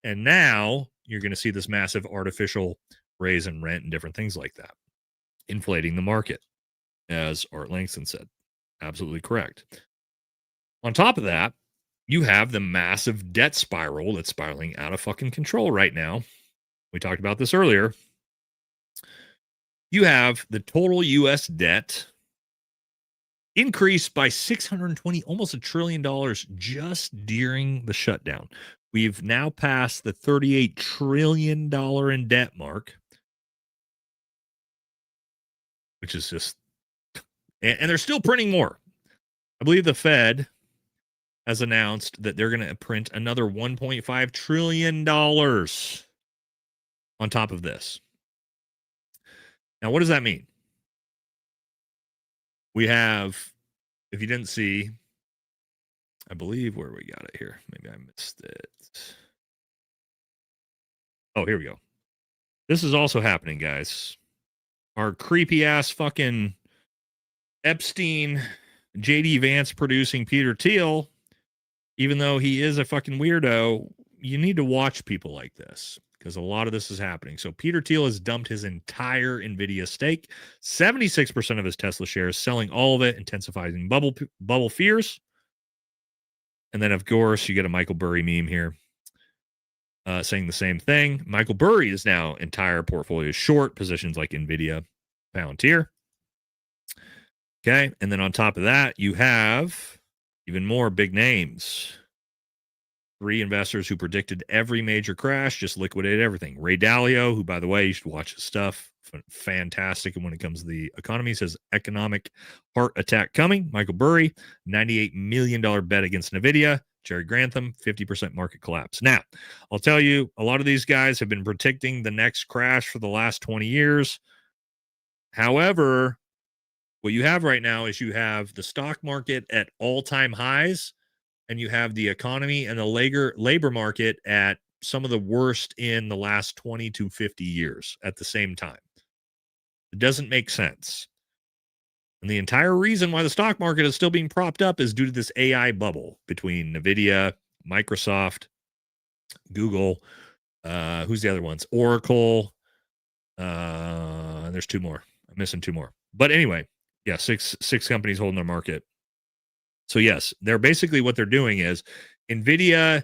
[SPEAKER 1] And now you're going to see this massive artificial raise in rent and different things like that, inflating the market, as Art Langston said. Absolutely correct. On top of that, you have the massive debt spiral that's spiraling out of fucking control right now. We talked about this earlier. You have the total U.S. debt increased by $620, almost $1 trillion just during the shutdown. We've now passed the $38 trillion in debt mark, which is just, and they're still printing more. I believe the Fed has announced that they're going to print another $1.5 trillion on top of this. Now, what does that mean? We have, if you didn't see, I believe where we got it here. Maybe I missed it. Oh, here we go. This is also happening, guys. Our creepy ass fucking Epstein, JD Vance producing Peter Thiel, even though he is a fucking weirdo, you need to watch people like this because a lot of this is happening. So Peter Thiel has dumped his entire NVIDIA stake, 76% of his Tesla shares, selling all of it, intensifying bubble fears. And then, of course, you get a Michael Burry meme here saying the same thing. Michael Burry is now entire portfolio short positions like NVIDIA, Palantir. Okay. And then on top of that, you have even more big names. 3 investors who predicted every major crash just liquidated everything. Ray Dalio, who, by the way, you should watch his stuff. Fantastic. And when it comes to the economy, says economic heart attack coming. Michael Burry, $98 million bet against NVIDIA. Jerry Grantham, 50% market collapse. Now, I'll tell you, a lot of these guys have been predicting the next crash for the last 20 years. However, what you have right now is you have the stock market at all-time highs, and you have the economy and the labor market at some of the worst in the last 20 to 50 years at the same time. It doesn't make sense. And the entire reason why the stock market is still being propped up is due to this AI bubble between NVIDIA, Microsoft, Google, who's the other ones? Oracle. There's 2 more. I'm missing 2 more. But anyway, yeah, six companies holding their market. So yes, they're basically what they're doing is NVIDIA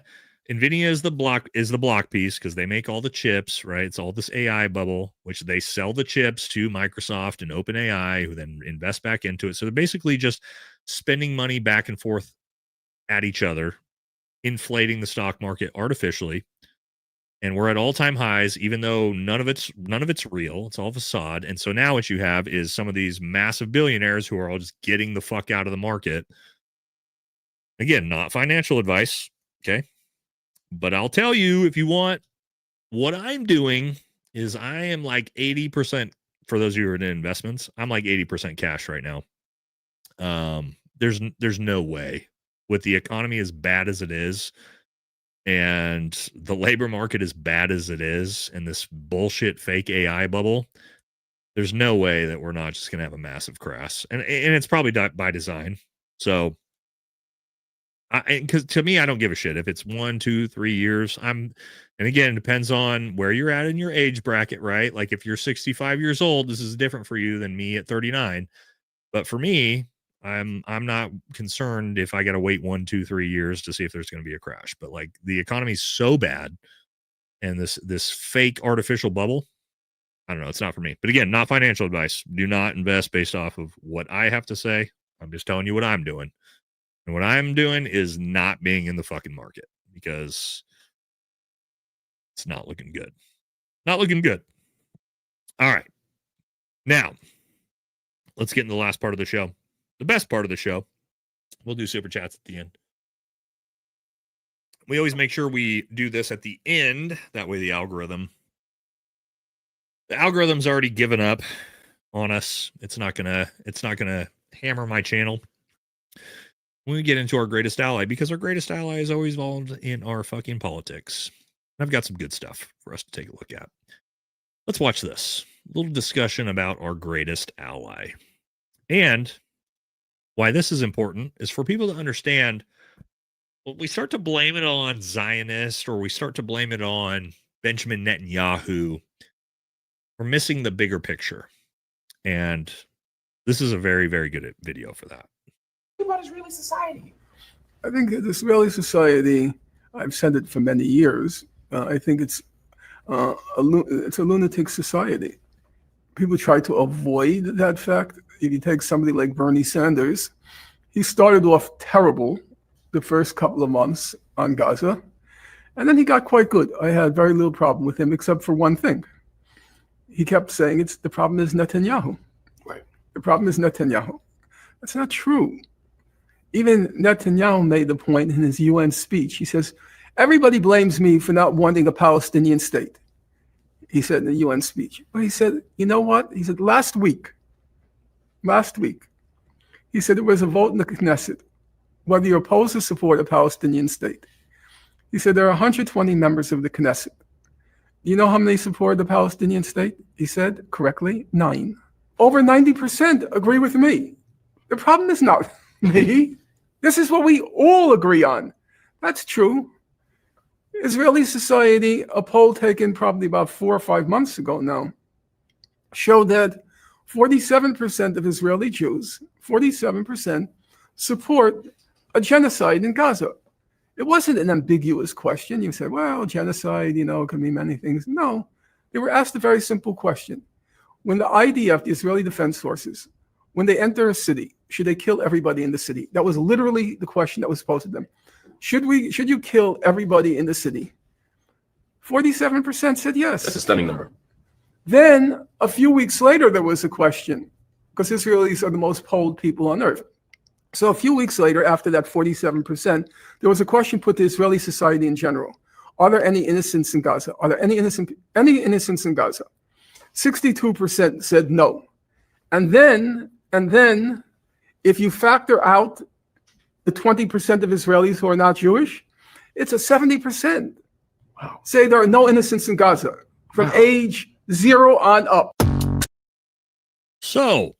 [SPEAKER 1] is the block piece because they make all the chips, right? It's all this AI bubble, which they sell the chips to Microsoft and OpenAI, who then invest back into it. So they're basically just spending money back and forth at each other, inflating the stock market artificially. And we're at all-time highs, even though none of it's real. It's all facade. And so now what you have is some of these massive billionaires who are all just getting the fuck out of the market. Again, not financial advice, okay? But I'll tell you, if you want, what I'm doing is I am like 80%, for those of you who are in investments, I'm like 80% cash right now. There's no way with the economy as bad as it is and the labor market is bad as it is in this bullshit fake AI bubble, there's no way that we're not just going to have a massive crash. And it's probably by design. So, because to me, I don't give a shit if it's 1, 2, 3 years. And again, it depends on where you're at in your age bracket, right? Like if you're 65 years old, this is different for you than me at 39. But for me, I'm not concerned if I got to wait 1, 2, 3 years to see if there's going to be a crash. But like the economy's so bad, and this fake artificial bubble, I don't know. It's not for me. But again, not financial advice. Do not invest based off of what I have to say. I'm just telling you what I'm doing. And what I'm doing is not being in the fucking market because it's not looking good. Not looking good. All right. Now, let's get into the last part of the show. The best part of the show. We'll do super chats at the end. We always make sure we do this at the end. That way the algorithm's already given up on us. It's not gonna hammer my channel when we get into our greatest ally, because our greatest ally is always involved in our fucking politics. I've got some good stuff for us to take a look at. Let's watch this. A little discussion about our greatest ally. And why this is important is for people to understand when we start to blame it on Zionists or we start to blame it on Benjamin Netanyahu, we're missing the bigger picture. And this is a very, very good video for that.
[SPEAKER 19] About Israeli society.
[SPEAKER 20] I think that Israeli society, I've said it for many years, I think it's a lunatic society. People try to avoid that fact. If you take somebody like Bernie Sanders, he started off terrible the first couple of months on Gaza, and then he got quite good. I had very little problem with him except for one thing. He kept saying the problem is Netanyahu.
[SPEAKER 19] Right.
[SPEAKER 20] The problem is Netanyahu. That's not true. Even Netanyahu made the point in his UN speech. He says, everybody blames me for not wanting a Palestinian state. He said in the UN speech. But he said, you know what? He said, last week, he said there was a vote in the Knesset, whether you oppose or support a Palestinian state. He said there are 120 members of the Knesset. You know how many support the Palestinian state? He said, correctly, 9. Over 90% agree with me. The problem is not me. This is what we all agree on. That's true. Israeli society, a poll taken probably about 4 or 5 months ago now, showed that 47% of Israeli Jews, 47%, support a genocide in Gaza. It wasn't an ambiguous question. You said, well, genocide, can mean many things. No, they were asked a very simple question. When the IDF, the Israeli Defense Forces, when they enter a city, should they kill everybody in the city? That was literally the question that was posed to them. Should you kill everybody in the city? 47% said yes.
[SPEAKER 19] That's a stunning number.
[SPEAKER 20] Then a few weeks later, there was a question, because Israelis are the most polled people on earth. So a few weeks later, after that 47%, there was a question put to Israeli society in general. Are there any innocents in Gaza? Are there any innocents in Gaza? 62% said no. And then if you factor out the 20% of Israelis who are not Jewish, it's a 70%. Wow. Say there are no innocents in Gaza from age 0 on up.
[SPEAKER 1] So,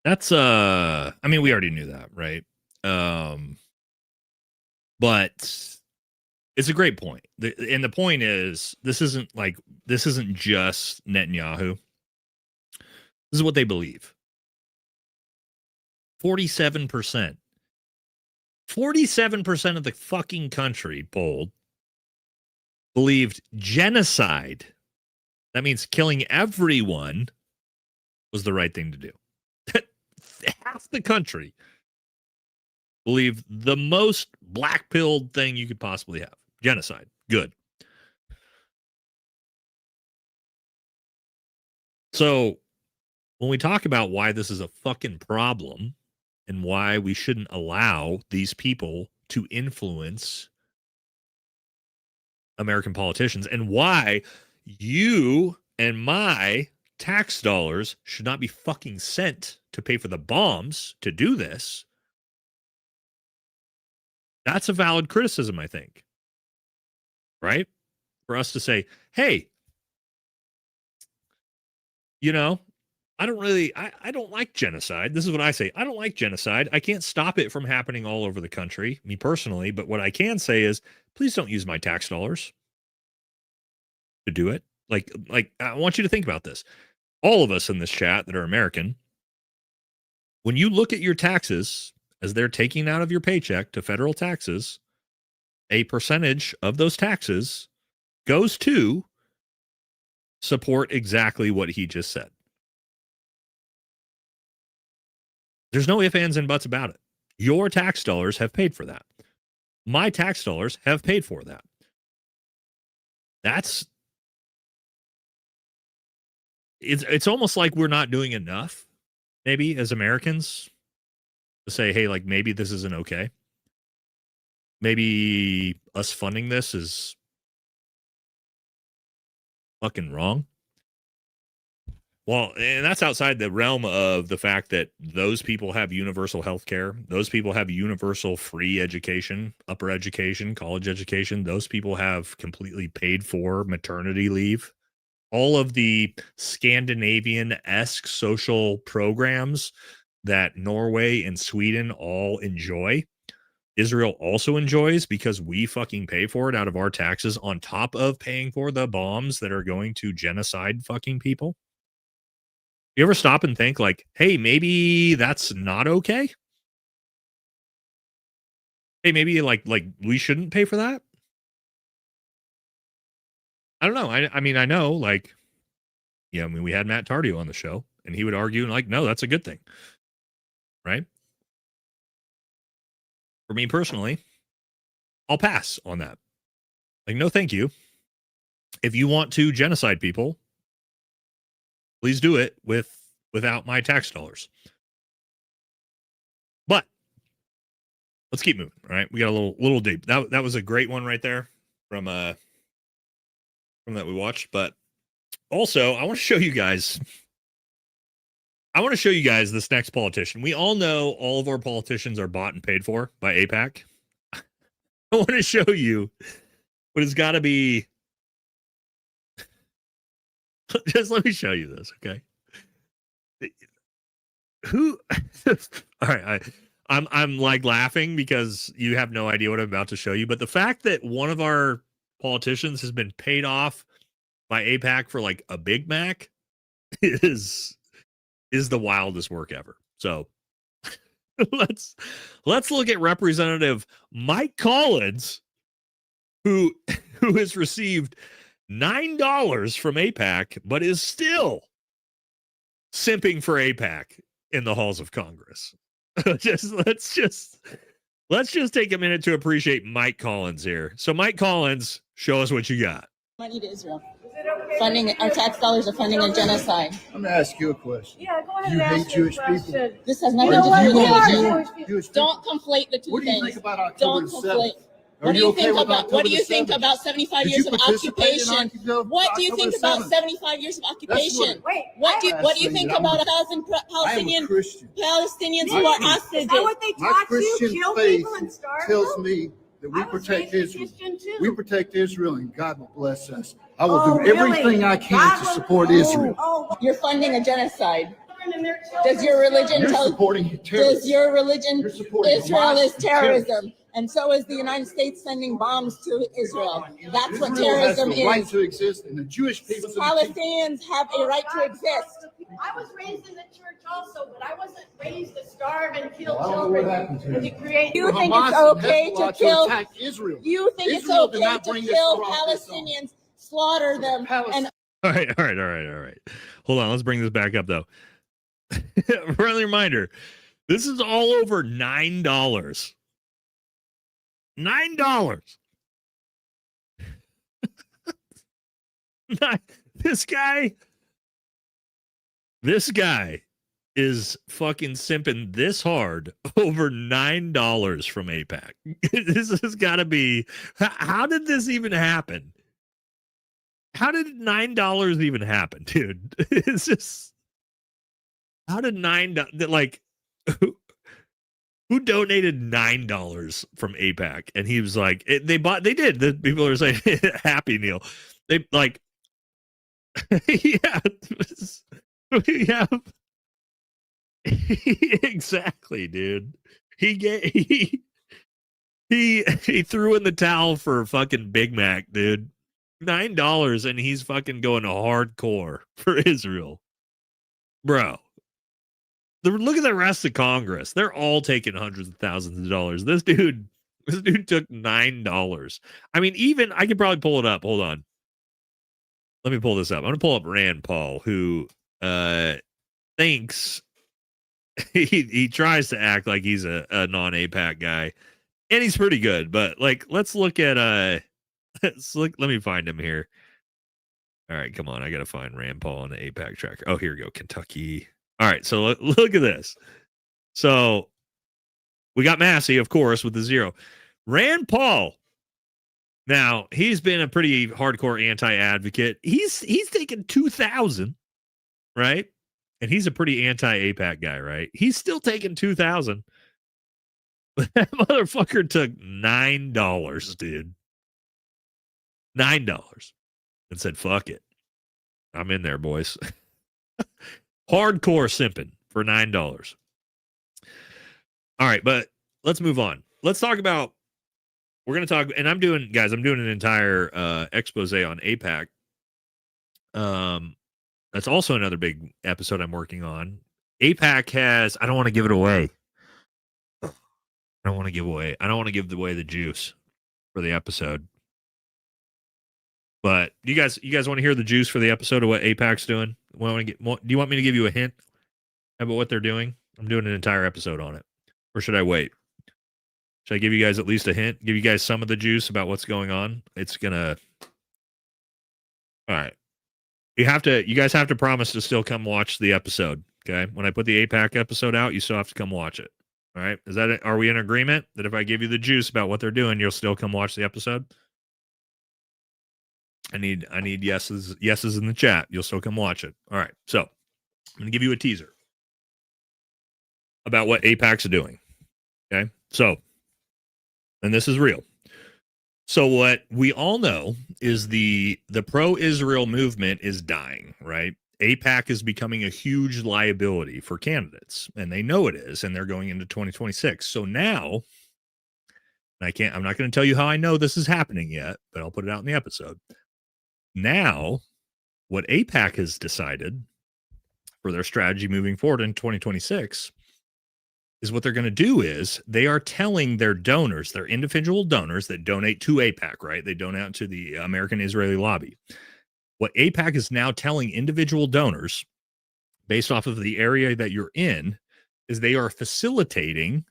[SPEAKER 1] that's we already knew that, right? But it's a great point. And the point is, this isn't just Netanyahu. This is what they believe. 47%. 47% of the fucking country polled believed genocide, that means killing everyone, was the right thing to do. Half the country believed the most black-pilled thing you could possibly have. Genocide. Good. So when we talk about why this is a fucking problem and why we shouldn't allow these people to influence American politicians and why you and my tax dollars should not be fucking sent to pay for the bombs to do this. That's a valid criticism, I think. Right? For us to say, hey, you know, I don't like genocide. This is what I say. I don't like genocide. I can't stop it from happening all over the country, me personally. But what I can say is, please don't use my tax dollars to do it. Like I want you to think about this. All of us in this chat that are American, when you look at your taxes as they're taking out of your paycheck to federal taxes, a percentage of those taxes goes to support exactly what he just said. There's no ifs, ands, and buts about it. Your tax dollars have paid for that. My tax dollars have paid for that. It's almost like we're not doing enough, maybe, as Americans, to say, hey, like, maybe this isn't okay. Maybe us funding this is fucking wrong. Well, and that's outside the realm of the fact that those people have universal health care. Those people have universal free education, upper education, college education. Those people have completely paid for maternity leave. All of the Scandinavian-esque social programs that Norway and Sweden all enjoy, Israel also enjoys because we fucking pay for it out of our taxes on top of paying for the bombs that are going to genocide fucking people. You ever stop and think like, hey, maybe that's not okay? Hey, maybe like we shouldn't pay for that? I don't know. I mean, I know, like, yeah, I mean, we had Matt Tardio on the show, and he would argue, like, no, that's a good thing. Right? For me personally, I'll pass on that. Like, no, thank you. If you want to genocide people, please do it without my tax dollars. But let's keep moving. All right, we got a little deep. That was a great one right there from that we watched. But also, I want to show you guys. I want to show you guys this next politician. We all know all of our politicians are bought and paid for by AIPAC. I want to show you what has got to be. Just let me show you this, okay? Who? All right, I'm like laughing because you have no idea what I'm about to show you. But the fact that one of our politicians has been paid off by AIPAC for like a Big Mac is the wildest work ever. So let's look at Representative Mike Collins, who has received $9 from AIPAC, but is still simping for AIPAC in the halls of Congress. Let's just take a minute to appreciate Mike Collins here. So Mike Collins, show us what you got.
[SPEAKER 3] Money to Israel. Funding our tax dollars are funding a genocide.
[SPEAKER 21] I'm gonna ask you a question.
[SPEAKER 3] Yeah, go ahead.
[SPEAKER 21] Do you hate Jewish people?
[SPEAKER 3] This has nothing to do with religion. Don't conflate the two things.
[SPEAKER 21] What do you think about October 7th?
[SPEAKER 3] What do you think about 75 years of occupation? What do you think about 75 years of occupation? What do you think about 1,000 Palestinians who are hostages?
[SPEAKER 21] My Christian faith tells me that we protect Israel. We protect Israel, and God will bless us. I will do everything I can to support Israel.
[SPEAKER 3] You're funding a genocide. Does your religion tell? Does your religion Israel is terrorism? And so is the United States sending bombs to Israel. That's what terrorism is.
[SPEAKER 21] Israel has the right to exist, and the Jewish people.
[SPEAKER 3] Palestinians have a right to exist.
[SPEAKER 22] I was raised in the church also, but I wasn't raised to starve and kill children.
[SPEAKER 3] You think it's okay to kill Israel? You think it's okay to kill Palestinians, slaughter them, and
[SPEAKER 1] All right. Hold on, let's bring this back up though. Friendly reminder: this is all over $9. $9. This guy is fucking simping this hard over $9 from AIPAC. This has got to be. How did this even happen? how did $9 even happen, dude? It's just, how did $9, like, who donated $9 from AIPAC? And he was like, they did. The people are saying, happy Neil. They like, yeah, we have, exactly, dude. He threw in the towel for fucking Big Mac, dude. $9, and he's fucking going hardcore for Israel, bro. Look at the rest of Congress. They're all taking hundreds of thousands of dollars. This dude took $9. I mean, even I could probably pull it up. Hold on. Let me pull this up. I'm gonna pull up Rand Paul, who thinks he tries to act like he's a non-AIPAC guy, and he's pretty good. But like, let's look at let me find him here. All right, come on. I gotta find Rand Paul on the AIPAC tracker. Oh, here we go. Kentucky. All right, so look at this. So we got Massey, of course, with the 0. Rand Paul. Now, he's been a pretty hardcore anti-advocate. He's taken 2,000, right? And he's a pretty anti-AIPAC guy, right? He's still taking 2,000. But that motherfucker took $9, dude. $9. And said, fuck it. I'm in there, boys. Hardcore simping for $9. All right, but let's move on. Let's talk about, we're going to talk, and I'm doing an entire expose on AIPAC. That's also another big episode I'm working on. AIPAC has, I don't want to give it away. I don't want to give away the juice for the episode. But you guys want to hear the juice for the episode of what AIPAC's doing? Do you want me to give you a hint about what they're doing? I'm doing an entire episode on it. Or should I wait? Should I give you guys at least a hint? Give you guys some of the juice about what's going on? It's gonna. All right. You guys have to promise to still come watch the episode. Okay. When I put the AIPAC episode out, you still have to come watch it. All right. Are we in agreement that if I give you the juice about what they're doing, you'll still come watch the episode? I need yeses in the chat. You'll still come watch it. All right. So I'm going to give you a teaser about what AIPAC's doing. Okay. So, and this is real. So what we all know is the pro-Israel movement is dying, right? AIPAC is becoming a huge liability for candidates, and they know it is, and they're going into 2026. So now, I'm not going to tell you how I know this is happening yet, but I'll put it out in the episode. Now, what AIPAC has decided for their strategy moving forward in 2026 is what they're going to do is they are telling their donors, their individual donors that donate to AIPAC, right? They donate to the American Israeli Lobby. What AIPAC is now telling individual donors, based off of the area that you're in, is they are facilitating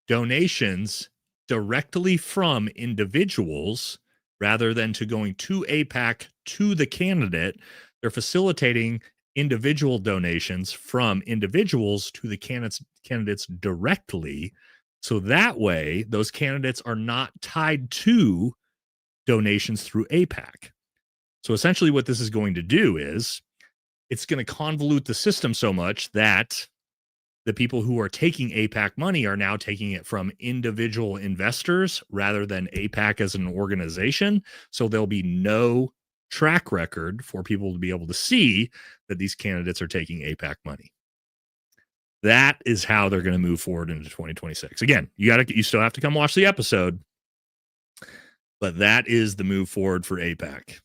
[SPEAKER 1] donations directly from individuals rather than to going to AIPAC to the candidate. They're facilitating individual donations from individuals to the candidates directly. So that way, those candidates are not tied to donations through AIPAC. So essentially what this is going to do is it's going to convolute the system so much that the people who are taking AIPAC money are now taking it from individual investors rather than AIPAC as an organization. So there'll be no track record for people to be able to see that these candidates are taking AIPAC money. That is how they're going to move forward into 2026. Again, you still have to come watch the episode, but that is the move forward for AIPAC,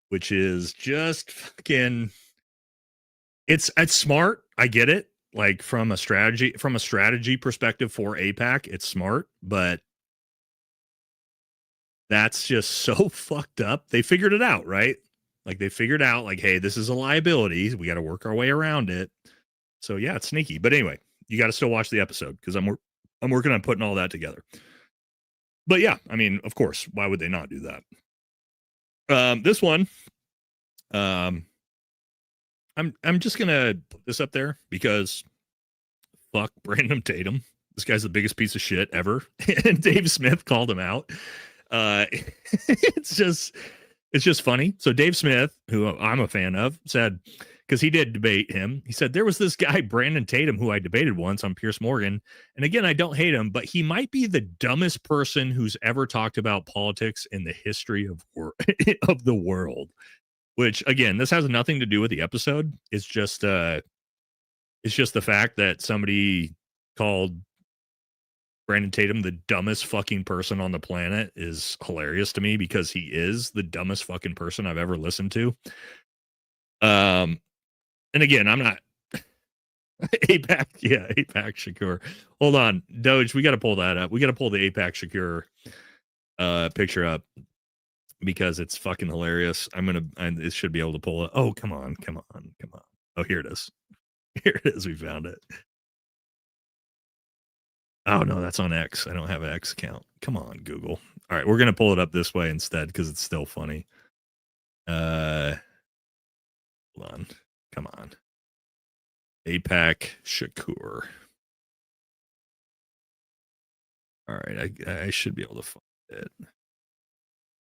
[SPEAKER 1] which is just fucking, it's smart. I get it. Like from a strategy perspective for AIPAC, it's smart, but that's just so fucked up. They figured it out, right? Like they figured out like, hey, this is a liability. We got to work our way around it. So yeah, it's sneaky. But anyway, you got to still watch the episode because I'm working on putting all that together. But yeah, I mean, of course, why would they not do that? This one, I'm just gonna put this up there because fuck Brandon Tatum. This guy's the biggest piece of shit ever. And Dave Smith called him out. It's just it's just funny. So Dave Smith, who I'm a fan of, said, because he did debate him, he said, there was this guy, Brandon Tatum, who I debated once on Piers Morgan. And again, I don't hate him, but he might be the dumbest person who's ever talked about politics in the history of the world. Which, again, this has nothing to do with the episode. It's just the fact that somebody called Brandon Tatum the dumbest fucking person on the planet is hilarious to me, because he is the dumbest fucking person I've ever listened to. And again, I'm not APAC. Yeah, APAC Shakur. Hold on, Doge. We got to pull that up. We got to pull the APAC Shakur picture up, because it's fucking hilarious. It should be able to pull it. Oh, come on. Oh, here it is. Here it is. We found it. Oh no, that's on X. I don't have an X account. Come on, Google. All right, we're gonna pull it up this way instead, because it's still funny. Hold on. Come on. APAC Shakur. All right, I should be able to find it.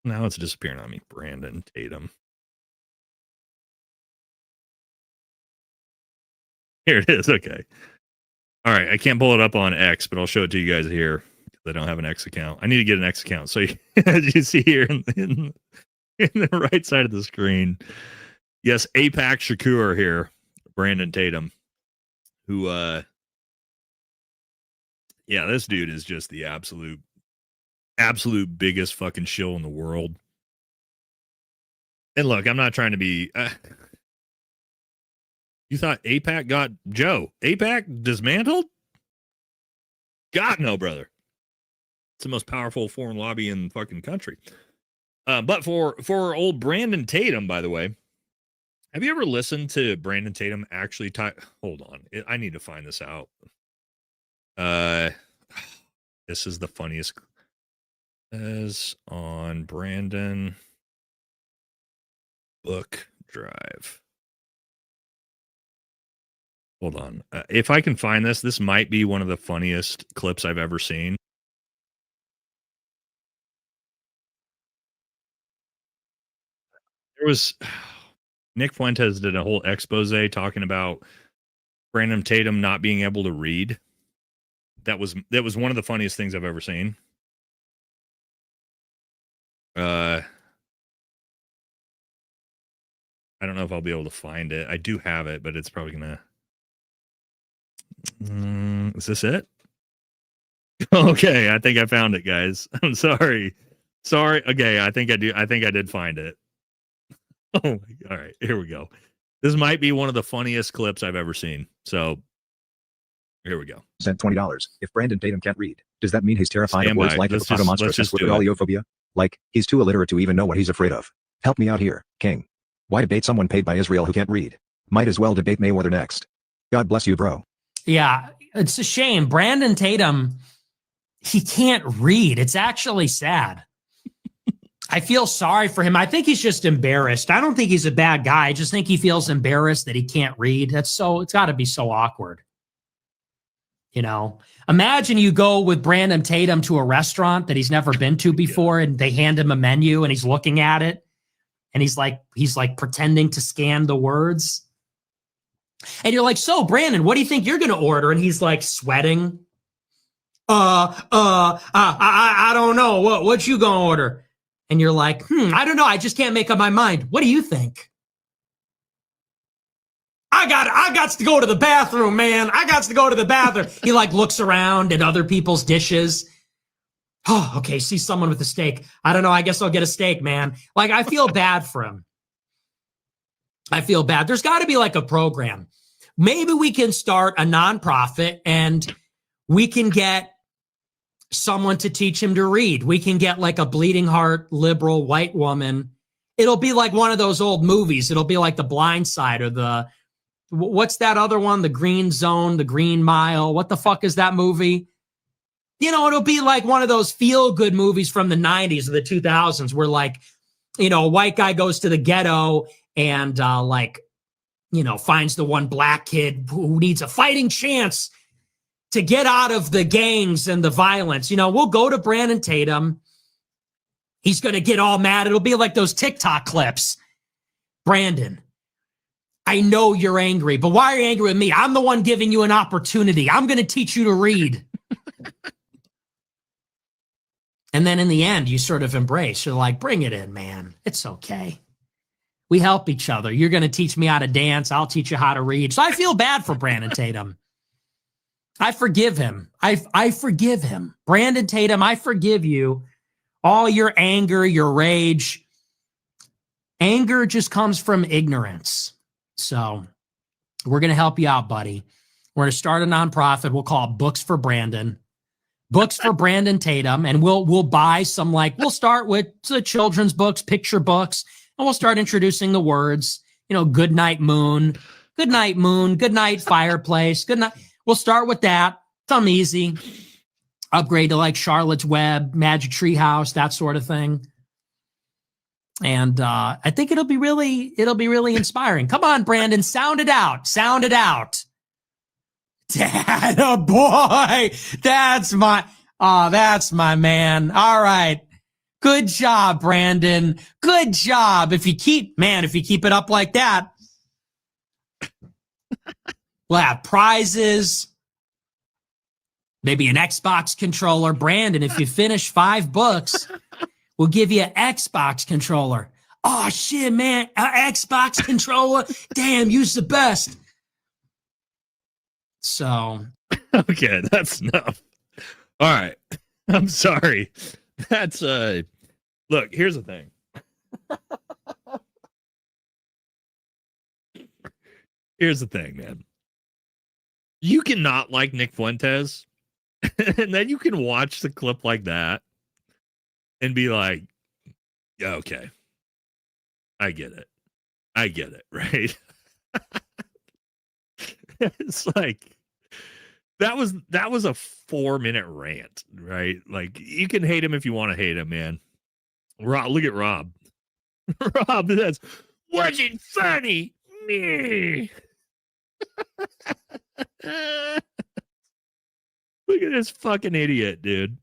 [SPEAKER 1] Now it's disappearing on me. Brandon Tatum. Here it is. Okay. All right. I can't pull it up on X, but I'll show it to you guys here. I don't have an X account. I need to get an X account. So as you see here in the right side of the screen, yes, APAC Shakur here, Brandon Tatum, who, yeah, this dude is just the absolute biggest fucking shill in the world. And look, I'm not trying to be. You thought APAC got Joe? APAC dismantled? God, no, brother. It's the most powerful foreign lobby in the fucking country. But for old Brandon Tatum, by the way, have you ever listened to Brandon Tatum actually hold on. I need to find this out. This is the funniest. As on Brandon book drive. Hold on. If I can find this might be one of the funniest clips I've ever seen. There was Nick Fuentes did a whole expose talking about Brandon Tatum not being able to read. That was one of the funniest things I've ever seen. I don't know if I'll be able to find it. I do have it, but it's probably gonna. Is this it? Okay, I think I found it, guys. I'm sorry. Okay, I think I do. I think I did find it. Oh, all right. Here we go. This might be one of the funniest clips I've ever seen. So here we go.
[SPEAKER 4] Sent $20. If Brandon Tatum can't read, does that mean he's terrified of words like hippopotamonstrous with oleophobia? Like, he's too illiterate to even know what he's afraid of. Help me out here, King. Why debate someone paid by Israel who can't read? Might as well debate Mayweather next. God bless you, bro.
[SPEAKER 14] Yeah, it's a shame. Brandon Tatum, he can't read. It's actually sad. I feel sorry for him. I think he's just embarrassed. I don't think he's a bad guy. I just think he feels embarrassed that he can't read. It's got to be so awkward. You know, imagine you go with Brandon Tatum to a restaurant that he's never been to before, and they hand him a menu and he's looking at it and he's like pretending to scan the words. And you're like, so Brandon, what do you think you're going to order? And he's like sweating. I don't know. What you going to order? And you're like, I don't know. I just can't make up my mind. What do you think? I got to go to the bathroom, man. I got to go to the bathroom. He like looks around at other people's dishes. Oh, okay. See someone with a steak. I don't know. I guess I'll get a steak, man. Like, I feel bad for him. I feel bad. There's got to be like a program. Maybe we can start a nonprofit and we can get someone to teach him to read. We can get like a bleeding heart liberal white woman. It'll be like one of those old movies. It'll be like The Blind Side or what's that other one? The Green Zone, The Green Mile. What the fuck is that movie? You know, it'll be like one of those feel-good movies from the 90s or the 2000s where like, you know, a white guy goes to the ghetto and finds the one black kid who needs a fighting chance to get out of the gangs and the violence. You know, we'll go to Brandon Tatum. He's going to get all mad. It'll be like those TikTok clips. Brandon, I know you're angry, but why are you angry with me? I'm the one giving you an opportunity. I'm going to teach you to read. And then in the end, you sort of embrace. You're like, bring it in, man. It's okay. We help each other. You're going to teach me how to dance. I'll teach you how to read. So I feel bad for Brandon Tatum. I forgive him. I forgive him. Brandon Tatum, I forgive you. All your anger, your rage. Anger just comes from ignorance. So we're going to help you out, buddy. We're going to start a nonprofit. We'll call it Books for Brandon. Books for Brandon Tatum. And we'll buy some, like, we'll start with the children's books, picture books, and we'll start introducing the words, good night moon, good night fireplace, good night. We'll start with that. Something easy. Upgrade to like Charlotte's Web, Magic Tree House, that sort of thing. And I think it'll be really inspiring. Come on, Brandon, sound it out. Sound it out. Dad, oh boy, that's my man. All right. Good job, Brandon. Good job. If you keep it up like that, we'll have prizes, maybe an Xbox controller. Brandon, if you finish 5 books, we'll give you an Xbox controller. Oh, shit, man. An Xbox controller? Damn, you're the best. So.
[SPEAKER 1] Okay, that's enough. All right. I'm sorry. That's, look, here's the thing. Here's the thing, man. You cannot like Nick Fuentes, and then you can watch the clip like that and be like, yeah, okay. I get it, right? It's like that was a 4-minute rant, right? Like, you can hate him if you want to hate him, man. Rob, look at Rob. Rob says, wasn't funny. Me. Look at this fucking idiot, dude.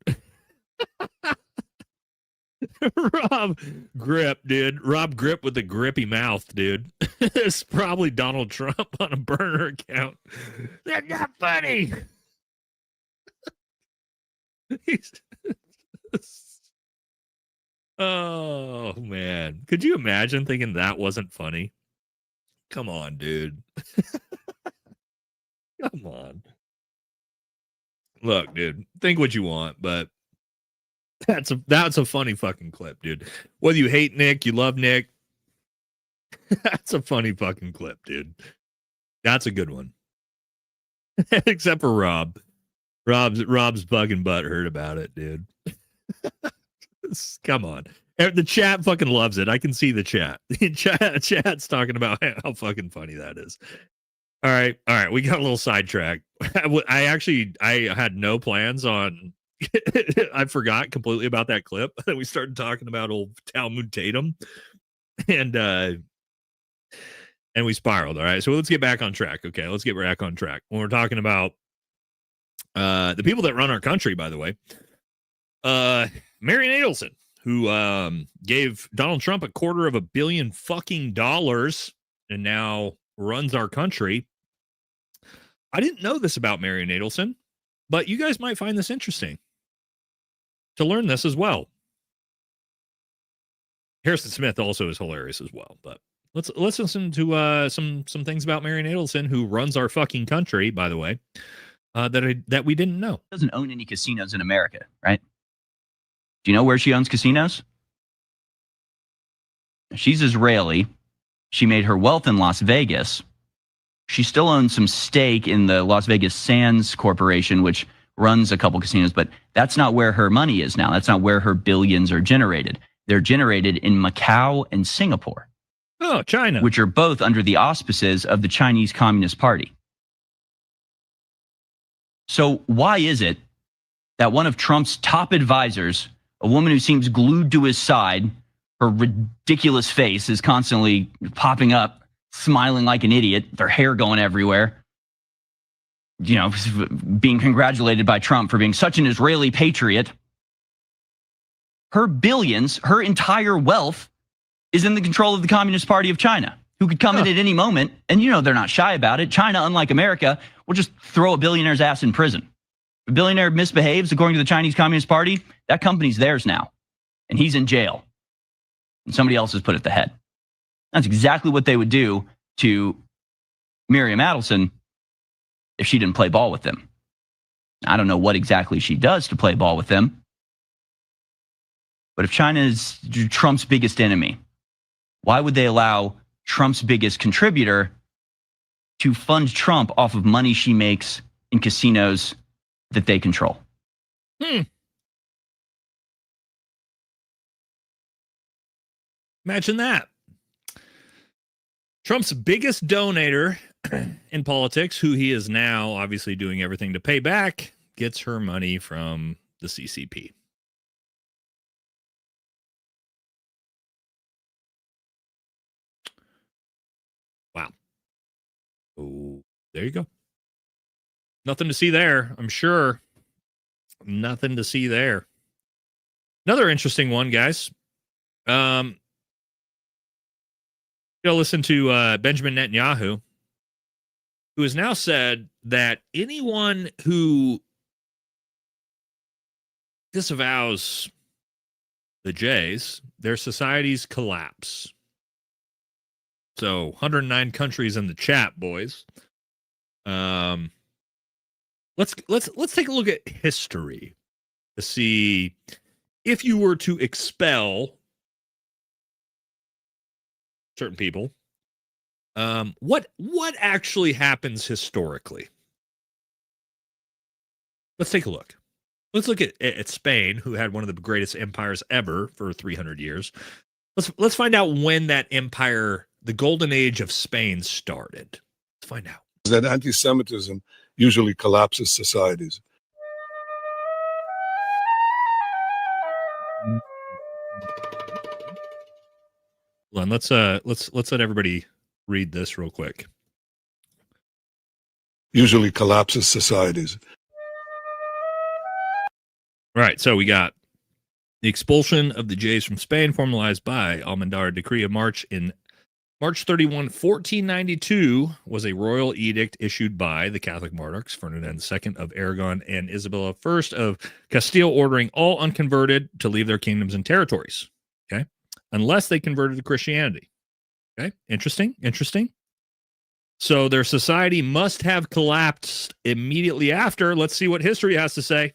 [SPEAKER 1] Rob Grip, dude. Rob Grip with the grippy mouth, dude. It's probably Donald Trump on a burner account. That's not funny. Oh, man. Could you imagine thinking that wasn't funny? Come on, dude. Come on. Look, dude, think what you want, but that's a funny fucking clip, dude. Whether you hate Nick, you love Nick, that's a funny fucking clip, dude. That's a good one. Except for Rob. Rob's bugging butt heard about it, dude. Come on. The chat fucking loves it. I can see the chat. Chat's talking about how fucking funny that is. All right. We got a little sidetracked. I had no plans on. I forgot completely about that clip. We started talking about old Talmud Tatum, and we spiraled. All right. So let's get back on track. Okay. Let's get back on track. When we're talking about the people that run our country, by the way, Marion Adelson, who gave Donald Trump $250 million fucking dollars and now runs our country. I didn't know this about Marion Adelson, but you guys might find this interesting to learn this as well. Harrison Smith also is hilarious as well, but let's listen to some things about Marion Adelson, who runs our fucking country, by the way, that we didn't know.
[SPEAKER 5] Doesn't own any casinos in America, right? Do you know where she owns casinos? She's Israeli. She made her wealth in Las Vegas. She still owns some stake in the Las Vegas Sands Corporation, which runs a couple casinos, but that's not where her money is now. That's not where her billions are generated. They're generated in Macau and Singapore.
[SPEAKER 1] Oh, China.
[SPEAKER 5] Which are both under the auspices of the Chinese Communist Party. So why is it that one of Trump's top advisors, a woman who seems glued to his side, her ridiculous face is constantly popping up, smiling like an idiot, their hair going everywhere, being congratulated by Trump for being such an Israeli patriot. Her billions, her entire wealth is in the control of the Communist Party of China, who could come in at any moment. And they're not shy about it. China, unlike America, will just throw a billionaire's ass in prison. If a billionaire misbehaves, according to the Chinese Communist Party, that company's theirs now. And he's in jail. And somebody else is put at the head. That's exactly what they would do to Miriam Adelson if she didn't play ball with them. I don't know what exactly she does to play ball with them. But if China is Trump's biggest enemy, why would they allow Trump's biggest contributor to fund Trump off of money she makes in casinos that they control?
[SPEAKER 1] Imagine that. Trump's biggest donator in politics, who he is now obviously doing everything to pay back, gets her money from the CCP. Wow. Oh, there you go. Nothing to see there, I'm sure. Nothing to see there. Another interesting one, guys. Listen to Benjamin Netanyahu, who has now said that anyone who disavows the Jays, their societies collapse. So 109 countries in the chat, boys. Let's take a look at history to see if you were to expel certain people, what actually happens historically? Let's take a look. Let's look at Spain, who had one of the greatest empires ever for 300 years. Let's find out when that empire, the golden age of Spain, started. Let's find out.
[SPEAKER 6] That anti-Semitism usually collapses societies.
[SPEAKER 1] Let's let everybody read this real quick.
[SPEAKER 6] Usually collapses societies.
[SPEAKER 1] Right. So we got the expulsion of the Jays from Spain, formalized by Almendar Decree of March 31, 1492, was a royal edict issued by the Catholic monarchs Ferdinand II of Aragon and Isabella I of Castile, ordering all unconverted to leave their kingdoms and territories. Okay. Unless they converted to Christianity. Okay. Interesting. So their society must have collapsed immediately after. Let's see what history has to say.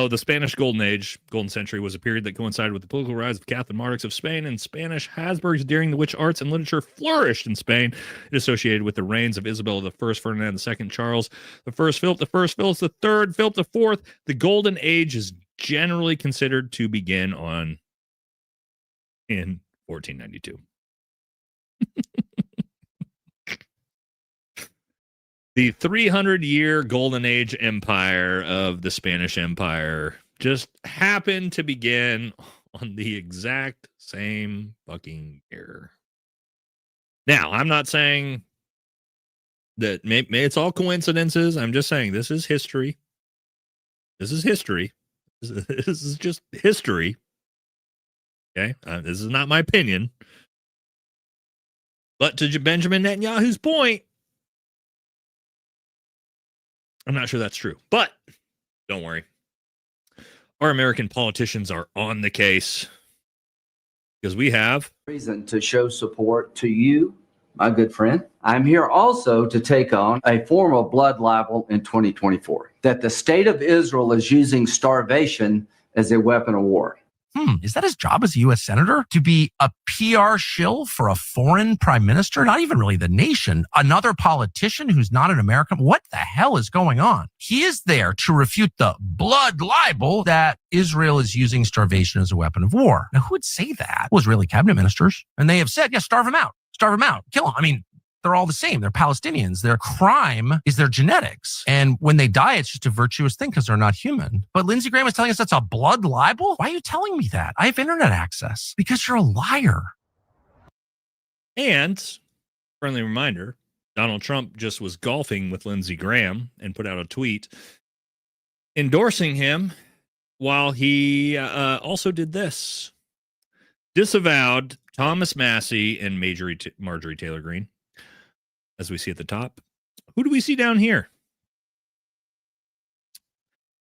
[SPEAKER 1] The Spanish Golden Century was a period that coincided with the political rise of Catholic monarchs of Spain and Spanish Habsburgs, during which arts and literature flourished in Spain. It associated with the reigns of Isabella I, Ferdinand II, Charles I, Philip I, Philip III, Philip IV. The Golden Age is generally considered to begin in 1492. The 300-year Golden Age empire of the Spanish Empire just happened to begin on the exact same fucking year. Now, I'm not saying that maybe it's all coincidences. I'm just saying this is history. This is history. This is just history. Okay? This is not my opinion. But to Benjamin Netanyahu's point, I'm not sure that's true, but don't worry. Our American politicians are on the case because we have
[SPEAKER 7] reason to show support to you, my good friend. I'm here also to take on a formal blood libel in 2024 that the state of Israel is using starvation as a weapon of war.
[SPEAKER 8] Is that his job as a U.S. Senator? To be a PR shill for a foreign prime minister? Not even really the nation. Another politician who's not an American? What the hell is going on? He is there to refute the blood libel that Israel is using starvation as a weapon of war. Now, who would say that? Well, Israeli cabinet ministers. And they have said, yeah, starve them out. Starve them out. Kill them. I mean, they're all the same. They're Palestinians. Their crime is their genetics. And when they die, it's just a virtuous thing because they're not human. But Lindsey Graham is telling us that's a blood libel? Why are you telling me that? I have internet access. Because you're a liar.
[SPEAKER 1] And Friendly reminder, Donald Trump just was golfing with Lindsey Graham and put out a tweet endorsing him while he also did this. Disavowed Thomas Massey and Marjorie Taylor Greene, as we see at the top. Who do we see down here?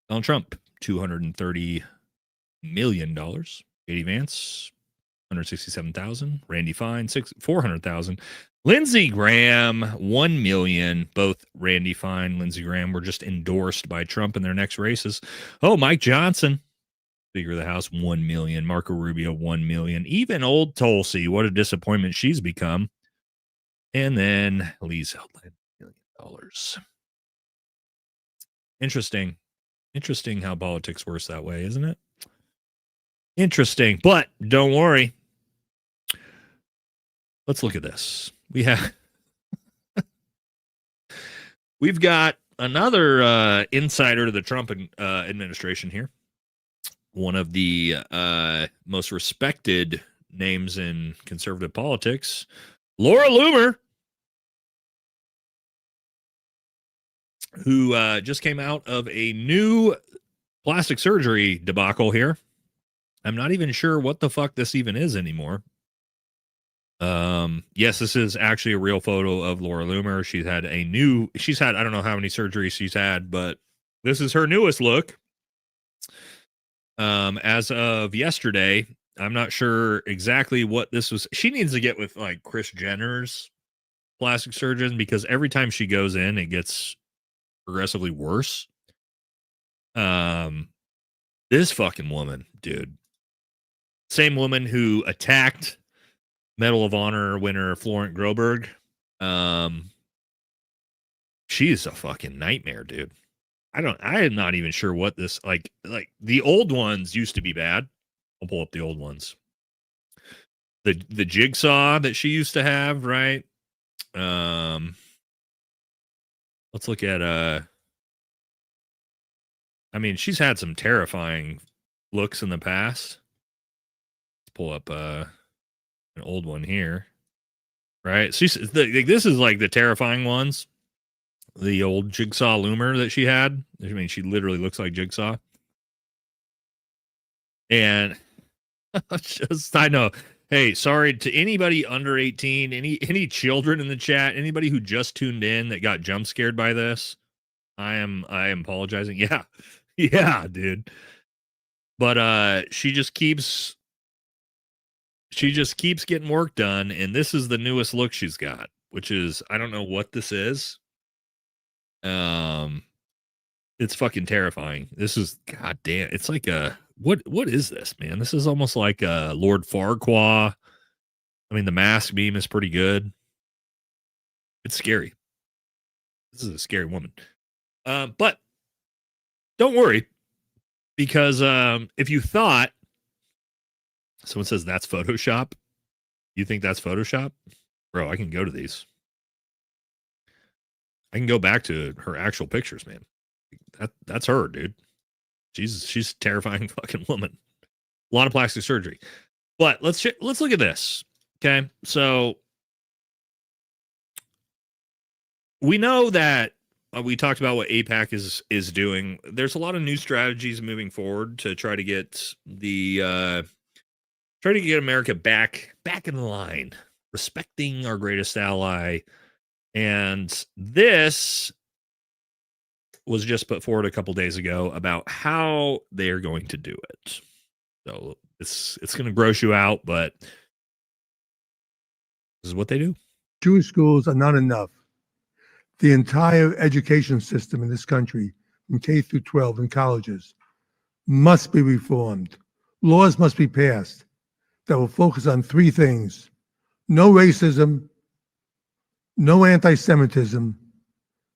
[SPEAKER 1] Donald Trump, $230 million. J.D. Vance, $167,000. Randy Fine, $400,000. Lindsey Graham, $1 million. Both Randy Fine, Lindsey Graham were just endorsed by Trump in their next races. Oh, Mike Johnson, Speaker of the House, $1 million. Marco Rubio, $1 million. Even old Tulsi, what a disappointment she's become. And then Lee Zeldin, $1 million. Interesting. Interesting how politics works that way, isn't it? Interesting. But don't worry. Let's look at this. We've got another insider to the Trump administration here. One of the most respected names in conservative politics, Laura Loomer, who just came out of a new plastic surgery debacle here. I'm not even sure what the fuck this even is anymore. Yes, this is actually a real photo of Laura Loomer. She's had I don't know how many surgeries she's had, but this is her newest look. As of yesterday, I'm not sure exactly what this was. She needs to get with like Kris Jenner's plastic surgeon, because every time she goes in, it gets progressively worse. This fucking woman, dude. Same woman who attacked Medal of Honor winner Florent Groberg. She's a fucking nightmare, dude. I am not even sure what this like the old ones used to be bad. I'll pull up the old ones. The jigsaw that she used to have, right? Let's look at I mean, she's had some terrifying looks in the past. Let's pull up an old one here. Right? This is like the terrifying ones. The old Jigsaw Loomer that she had. I mean, she literally looks like Jigsaw. And just, I know. Hey, sorry to anybody under 18, any children in the chat, anybody who just tuned in that got jump scared by this. I am apologizing. Yeah. Yeah, dude. But she just keeps getting work done, and this is the newest look she's got, which is, I don't know what this is. It's fucking terrifying. This is, goddamn, it's like what is this, man? This is almost like Lord Farquaad. I mean, the mask beam is pretty good. It's scary. This is a scary woman. But don't worry, because if you thought someone says that's Photoshop, you think that's Photoshop? Bro, I can go to these. I can go back to her actual pictures, man. That's her, dude. She's a terrifying fucking woman. A lot of plastic surgery. But let's look at this. Okay, so we know that we talked about what AIPAC is doing. There's a lot of new strategies moving forward to try to get America back in line, respecting our greatest ally. And this was just put forward a couple days ago about how they're going to do it. So it's going to gross you out, but this is what they do.
[SPEAKER 2] Jewish schools are not enough. The entire education system in this country, from K through 12 and colleges, must be reformed. Laws must be passed that will focus on three things: no racism, no anti-Semitism,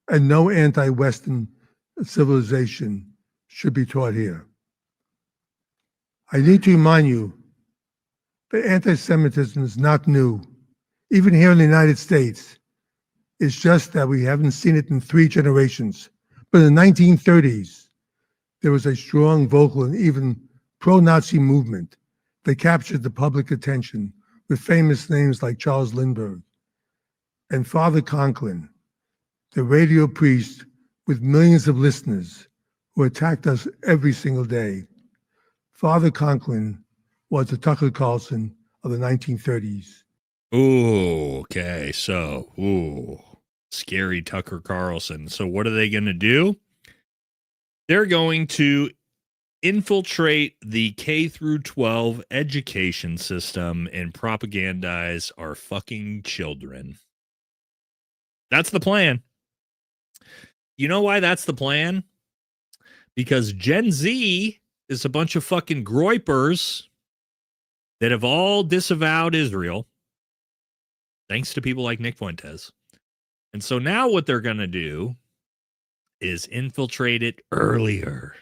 [SPEAKER 2] and no anti-Western civilization should be taught here. I need to remind you that anti-Semitism is not new. Even here in the United States, it's just that we haven't seen it in 3 generations. But in the 1930s, there was a strong, vocal, and even pro-Nazi movement that captured the public attention with famous names like Charles Lindbergh. and Father Conklin, the radio priest with millions of listeners who attacked us every single day. Father Conklin was the Tucker Carlson of the 1930s.
[SPEAKER 1] Ooh, okay. So, scary Tucker Carlson. So what are they going to do? They're going to infiltrate the K through 12 education system and propagandize our fucking children. That's the plan. You know why that's the plan? Because Gen Z is a bunch of fucking groypers that have all disavowed Israel, thanks to people like Nick Fuentes. And so now what they're going to do is infiltrate it earlier.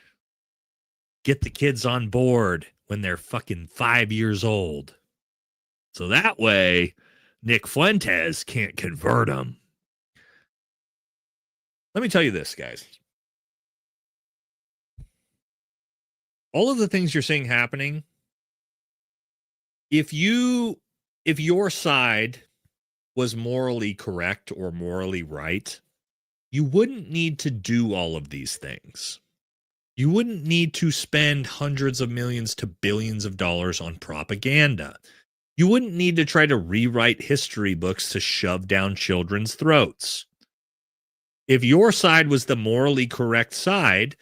[SPEAKER 1] Get the kids on board when they're fucking 5 years old. So that way, Nick Fuentes can't convert them. Let me tell you this, guys. All of the things you're seeing happening, if your side was morally correct or morally right, you wouldn't need to do all of these things. You wouldn't need to spend hundreds of millions to billions of dollars on propaganda. You wouldn't need to try to rewrite history books to shove down children's throats. If your side was the morally correct side,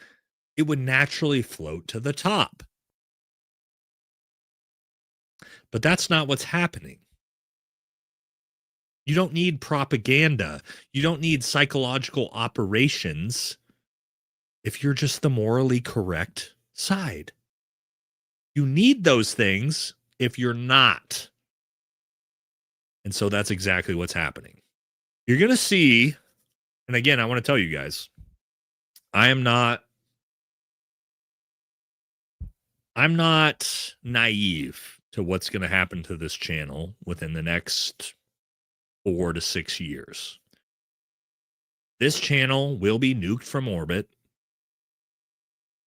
[SPEAKER 1] it would naturally float to the top. But that's not what's happening. You don't need propaganda. You don't need psychological operations if you're just the morally correct side. You need those things if you're not. And so that's exactly what's happening. You're going to see, and again, I want to tell you guys, I'm not naive to what's going to happen to this channel within the next 4 to 6 years. This channel will be nuked from orbit.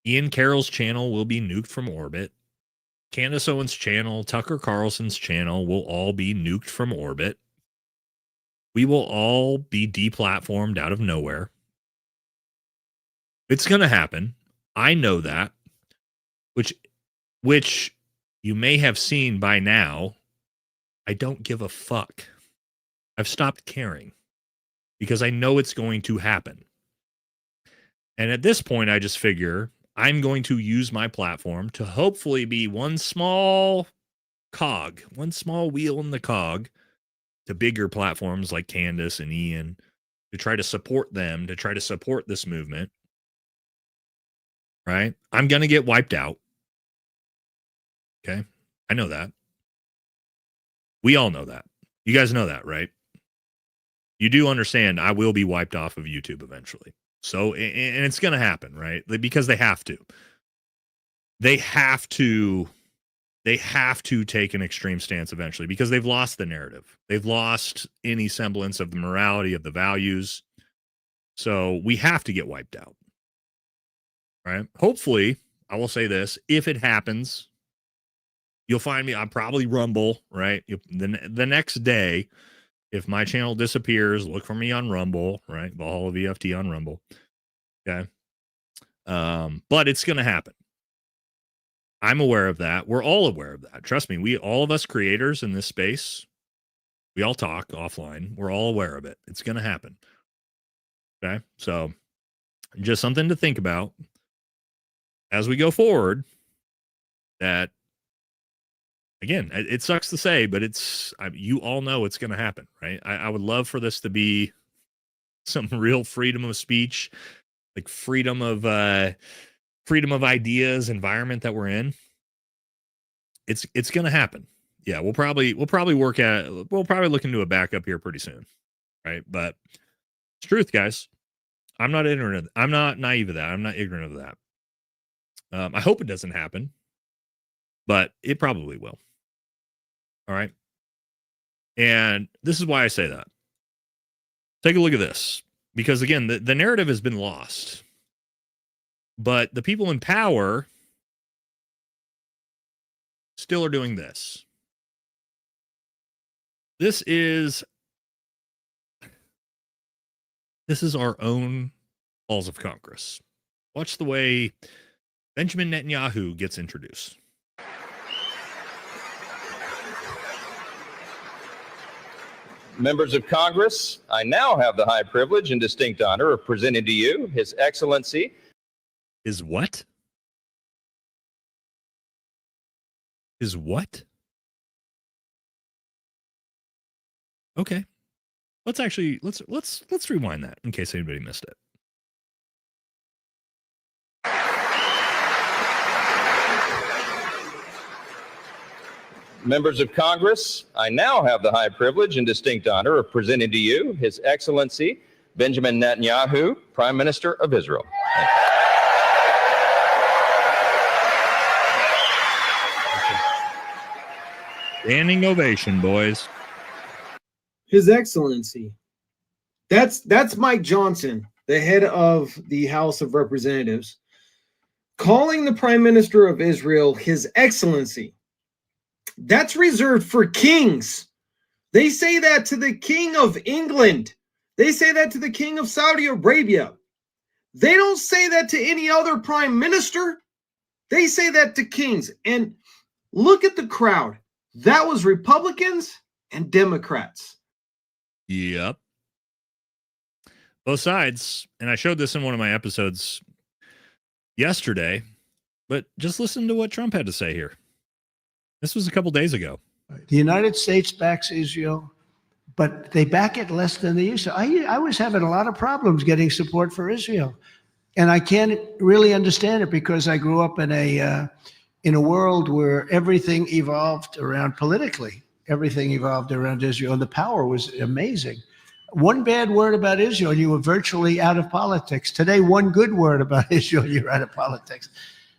[SPEAKER 1] Ian Carroll's channel will be nuked from orbit. Candace Owens' channel, Tucker Carlson's channel will all be nuked from orbit. We will all be deplatformed out of nowhere. It's going to happen. I know that, which you may have seen by now. I don't give a fuck. I've stopped caring because I know it's going to happen. And at this point, I just figure I'm going to use my platform to hopefully be one small cog, one small wheel in the cog to bigger platforms like Candace and Ian to try to support them, to try to support this movement. Right? I'm going to get wiped out. Okay? I know that. We all know that. You guys know that, right? You do understand I will be wiped off of YouTube eventually. So, and it's going to happen, right? Because they have to. They have to take an extreme stance eventually because they've lost the narrative. They've lost any semblance of the morality, of the values. So we have to get wiped out. Right? Hopefully, I will say this, if it happens, you'll find me, I'll probably Rumble, right? The next day, if my channel disappears, look for me on Rumble, right? Valhalla VFT on Rumble. Okay. But it's going to happen. I'm aware of that. We're all aware of that. Trust me, all of us creators in this space, we all talk offline. We're all aware of it. It's going to happen. Okay. So just something to think about as we go forward that, again, it sucks to say, but you all know it's going to happen, right? I would love for this to be some real freedom of speech, like freedom of ideas environment that we're in. It's going to happen. Yeah, we'll probably look into a backup here pretty soon, right? But it's truth, guys. I'm not ignorant. I'm not naive of that. I'm not ignorant of that. I hope it doesn't happen, but it probably will. All right. And this is why I say that. Take a look at this. Because again, the narrative has been lost. But the people in power still are doing this. This is This is our own halls of Congress. Watch the way Benjamin Netanyahu gets introduced.
[SPEAKER 9] Members of Congress, I now have the high privilege and distinct honor of presenting to you His Excellency.
[SPEAKER 1] His what? His what? Okay. Let's rewind that in case anybody missed it.
[SPEAKER 9] Members of Congress, I now have the high privilege and distinct honor of presenting to you His Excellency Benjamin Netanyahu, Prime Minister of Israel.
[SPEAKER 1] Standing ovation, boys.
[SPEAKER 10] His Excellency. That's Mike Johnson, the head of the House of Representatives, calling the Prime Minister of Israel His Excellency. That's reserved for kings. They say that to the King of England. They say that to the King of Saudi Arabia. They don't say that to any other prime minister. They say that to kings. And look at the crowd. That was Republicans and Democrats.
[SPEAKER 1] Yep. Both sides. And I showed this in one of my episodes yesterday, but just listen to what Trump had to say here. This was a couple days ago.
[SPEAKER 11] The United States backs Israel, but they back it less than they used to. I was having a lot of problems getting support for Israel, and I can't really understand it because I grew up in a world where everything evolved around politically. Everything evolved around Israel, and the power was amazing. One bad word about Israel, you were virtually out of politics. Today, one good word about Israel, you're out of politics.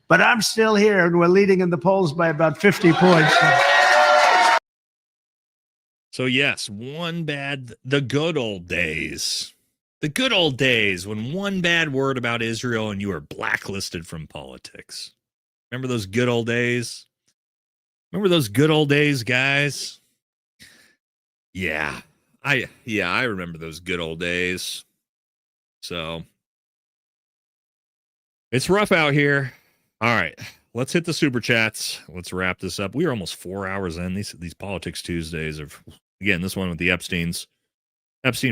[SPEAKER 11] But I'm still here, and we're leading in the polls by about 50 points.
[SPEAKER 1] So yes, the good old days. The good old days when one bad word about Israel and you were blacklisted from politics. Remember those good old days? Remember those good old days, guys? Yeah. I remember those good old days. So it's rough out here. All right, let's hit the super chats. Let's wrap this up. We are almost 4 hours in. These Politics Tuesdays are, again, this one with the Epstein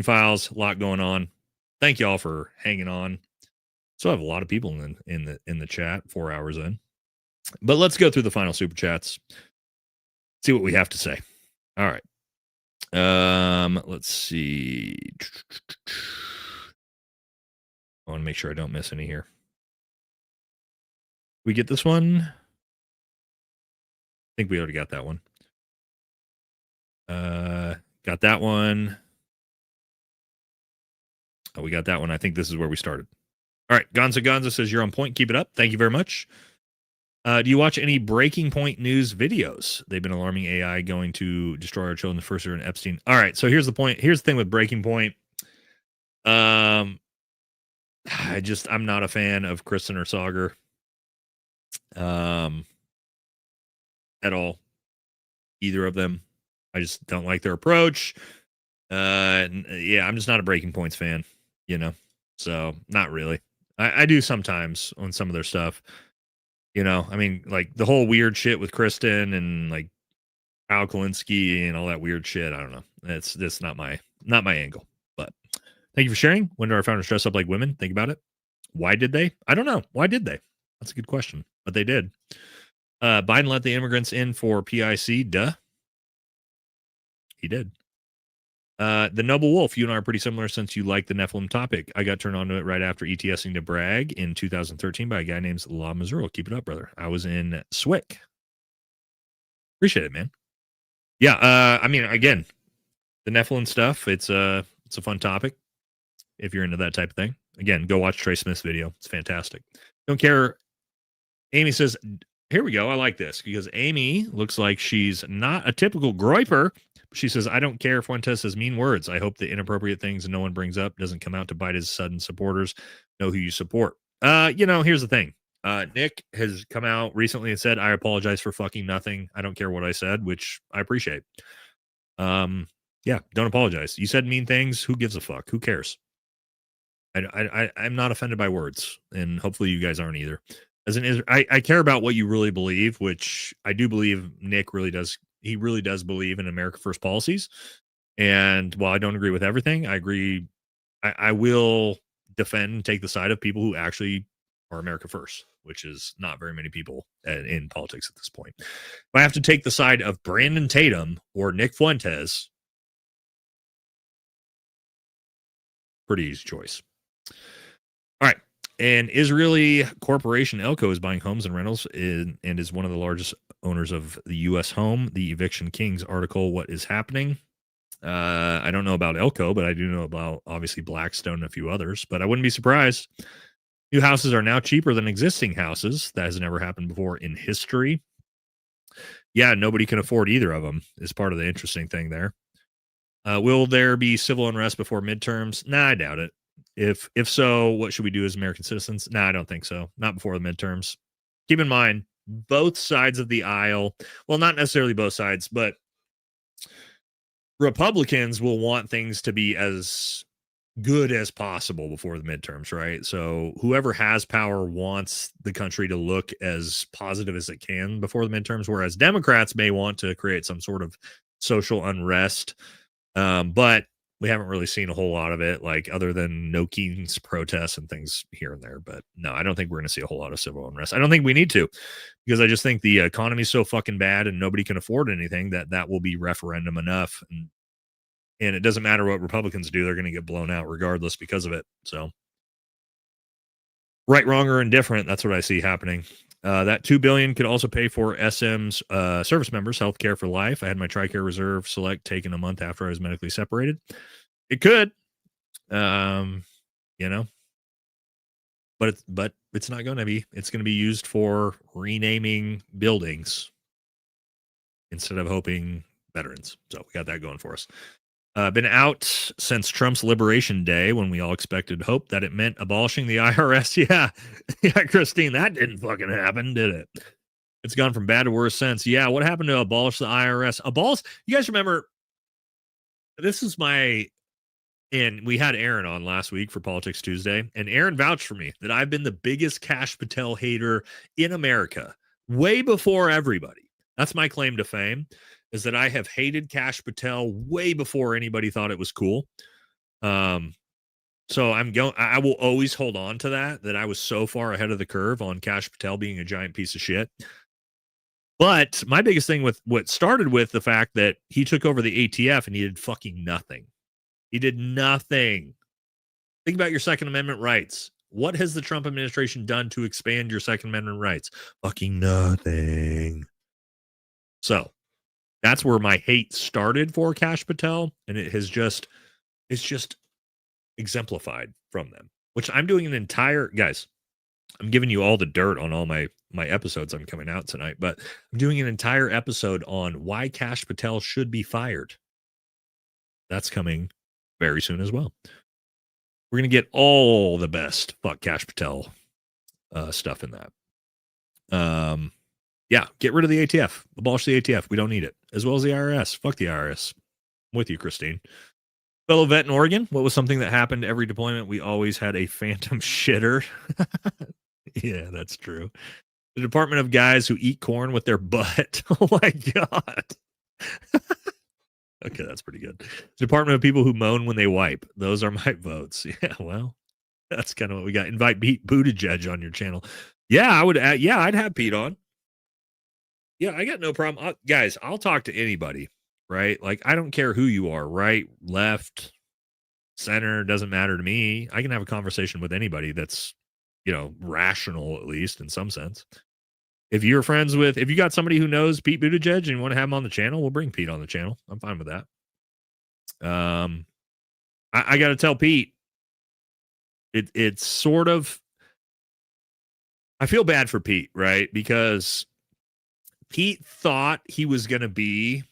[SPEAKER 1] files, a lot going on. Thank you all for hanging on. So I have a lot of people in the chat 4 hours in. But let's go through the final super chats. See what we have to say. All right. Let's see. I want to make sure I don't miss any here. We get this one? I think we already got that one. Got that one. Oh, we got that one. I think this is where we started. All right. Gonza says, you're on point. Keep it up. Thank you very much. Do you watch any Breaking Point news videos? They've been alarming AI going to destroy our children. The first are in Epstein. All right. So here's the point. Here's the thing with Breaking Point. I'm not a fan of Kristen or Sauger. At all. Either of them. I just don't like their approach. I'm just not a Breaking Points fan, so not really. I do sometimes on some of their stuff, I mean, like the whole weird shit with Kristen and like Al Kalinske and all that weird shit. I don't know. It's not my angle, but thank you for sharing. When do our founders dress up like women? Think about it. Why did they? I don't know. Why did they? That's a good question, but they did. Biden let the immigrants in for PIC. Duh. He did. The Noble Wolf, you and I are pretty similar since you like the Nephilim topic. I got turned on to it right after ETSing to brag in 2013 by a guy named La Missouri. Keep it up, brother. I was in SWIC. Appreciate it, man. Yeah, I mean, again, the Nephilim stuff, it's a fun topic if you're into that type of thing. Again, go watch Trey Smith's video. It's fantastic. Don't care. Amy says, here we go. I like this because Amy looks like she's not a typical groiper. She says, I don't care if Fuentes says mean words. I hope the inappropriate things no one brings up doesn't come out to bite his sudden supporters. Know who you support. Here's the thing. Nick has come out recently and said, I apologize for fucking nothing. I don't care what I said, which I appreciate. Don't apologize. You said mean things. Who gives a fuck? Who cares? I'm not offended by words, and hopefully you guys aren't either. I care about what you really believe, which I do believe Nick really does. He really does believe in America First policies. And while I don't agree with everything, I agree. I will defend and take the side of people who actually are America First, which is not very many people in politics at this point. If I have to take the side of Brandon Tatum or Nick Fuentes, pretty easy choice. All right. An Israeli corporation, Elko, is buying homes and rentals and is one of the largest owners of the U.S. home. The Eviction Kings article, What is Happening? I don't know about Elko, but I do know about, obviously, Blackstone and a few others. But I wouldn't be surprised. New houses are now cheaper than existing houses. That has never happened before in history. Yeah, nobody can afford either of them is part of the interesting thing there. Will there be civil unrest before midterms? Nah, I doubt it. If so, what should we do as American citizens? Nah, I don't think so. Not before the midterms. Keep in mind, both sides of the aisle, well, not necessarily both sides, but Republicans will want things to be as good as possible before the midterms, right? So whoever has power wants the country to look as positive as it can before the midterms, whereas Democrats may want to create some sort of social unrest. But we haven't really seen a whole lot of it, like other than No Keynes protests and things here and there. But no, I don't think we're going to see a whole lot of civil unrest. I don't think we need to, because I just think the economy is so fucking bad and nobody can afford anything that will be referendum enough. And it doesn't matter what Republicans do, they're going to get blown out regardless because of it. So right, wrong, or indifferent, that's what I see happening. That $2 billion could also pay for SM's service members' health care for life. I had my TRICARE Reserve Select taken a month after I was medically separated. It could, but it's not going to be. It's going to be used for renaming buildings instead of hoping veterans. So we got that going for us. Been out since Trump's Liberation Day, when we all expected hope that it meant abolishing the IRS. Yeah, Christine, that didn't fucking happen, did it? It's gone from bad to worse since. Yeah, what happened to abolish the IRS? You guys remember, this is and we had Aaron on last week for Politics Tuesday, and Aaron vouched for me that I've been the biggest Kash Patel hater in America, way before everybody. That's my claim to fame, is that I have hated Kash Patel way before anybody thought it was cool. So I will always hold on to that I was so far ahead of the curve on Kash Patel being a giant piece of shit. But my biggest thing with what started with the fact that he took over the ATF and he did fucking nothing. He did nothing. Think about your Second Amendment rights. What has the Trump administration done to expand your Second Amendment rights? Fucking nothing. So that's where my hate started for Kash Patel, and it's just exemplified from them, which I'm doing guys, I'm giving you all the dirt on all my episodes I'm coming out tonight, but I'm doing an entire episode on why Kash Patel should be fired. That's coming very soon as well. We're going to get all the best fuck Kash Patel stuff in that. Yeah, get rid of the ATF. Abolish the ATF. We don't need it. As well as the IRS. Fuck the IRS. I'm with you, Christine. Fellow vet in Oregon, what was something that happened every deployment? We always had a phantom shitter. Yeah, that's true. The department of guys who eat corn with their butt. Oh my God. Okay, that's pretty good. The department of people who moan when they wipe. Those are my votes. Yeah, well, that's kind of what we got. Invite Pete Buttigieg on your channel. Yeah, I would. I'd have Pete on. Yeah, I got no problem. Guys, I'll talk to anybody, right? Like, I don't care who you are, right, left, center, doesn't matter to me. I can have a conversation with anybody that's, rational, at least in some sense. If you got somebody who knows Pete Buttigieg and you want to have him on the channel, we'll bring Pete on the channel. I'm fine with that. I got to tell Pete, it's sort of, I feel bad for Pete, right? Because Pete thought he was going to be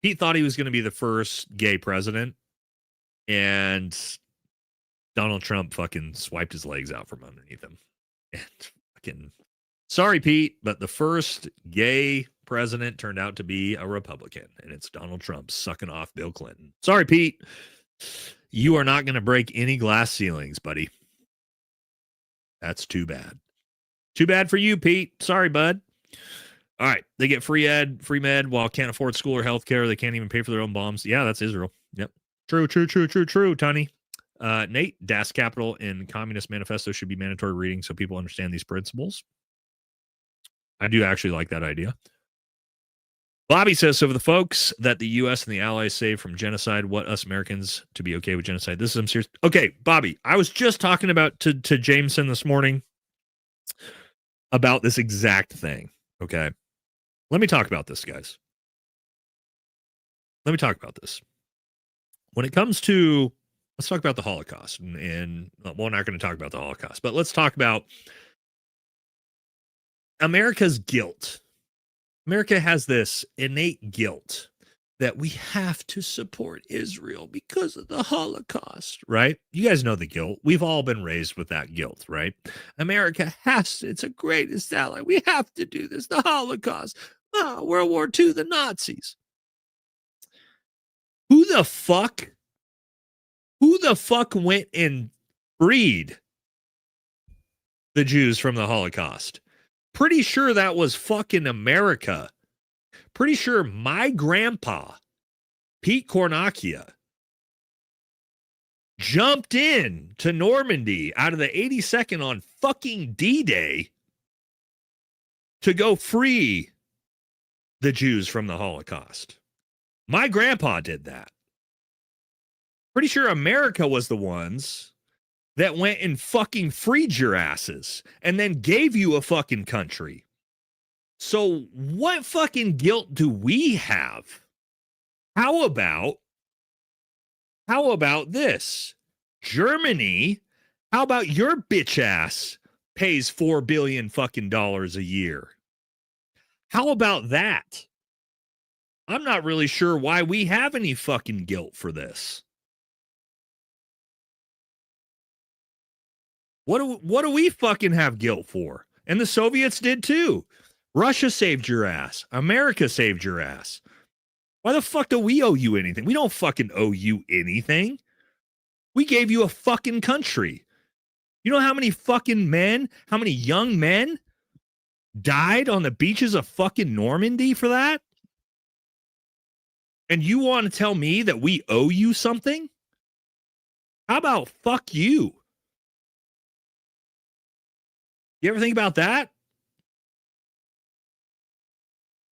[SPEAKER 1] the first gay president, and Donald Trump fucking swiped his legs out from underneath him. And fucking, sorry, Pete, but the first gay president turned out to be a Republican, and it's Donald Trump sucking off Bill Clinton. Sorry, Pete. You are not going to break any glass ceilings, buddy. That's too bad. Too bad for you, Pete. Sorry, bud. All right. They get free med while can't afford school or health care. They can't even pay for their own bombs. Yeah, that's Israel. Yep. True, Tony. Nate, Das Capital and Communist Manifesto should be mandatory reading so people understand these principles. I do actually like that idea. Bobby says, so for the folks that the U.S. and the Allies saved from genocide, what us Americans to be okay with genocide? This is some serious. Okay, Bobby, I was just talking about to Jameson this morning about this exact thing. Okay. Let me talk about this, guys. Let me talk about this. When it comes to, let's talk about the Holocaust. And we're not going to talk about the Holocaust, but let's talk about America's guilt. America has this innate guilt that we have to support Israel because of the Holocaust, right? You guys know the guilt. We've all been raised with that guilt, right? America has to, it's a greatest ally. We have to do this. The Holocaust, World War II, the Nazis. Who the fuck went and freed the Jews from the Holocaust? Pretty sure that was fucking America. Pretty sure my grandpa, Pete Cornacchia, jumped in to Normandy out of the 82nd on fucking D-Day to go free the Jews from the Holocaust. My grandpa did that. Pretty sure America was the ones that went and fucking freed your asses and then gave you a fucking country. So what fucking guilt do we have? How about this? Germany, how about your bitch ass pays $4 billion fucking dollars a year? How about that? I'm not really sure why we have any fucking guilt for this. What do we fucking have guilt for? And the Soviets did too. Russia saved your ass. America saved your ass. Why the fuck do we owe you anything? We don't fucking owe you anything. We gave you a fucking country. You know how many fucking men, how many young men died on the beaches of fucking Normandy for that? And you want to tell me that we owe you something? How about fuck you? You ever think about that?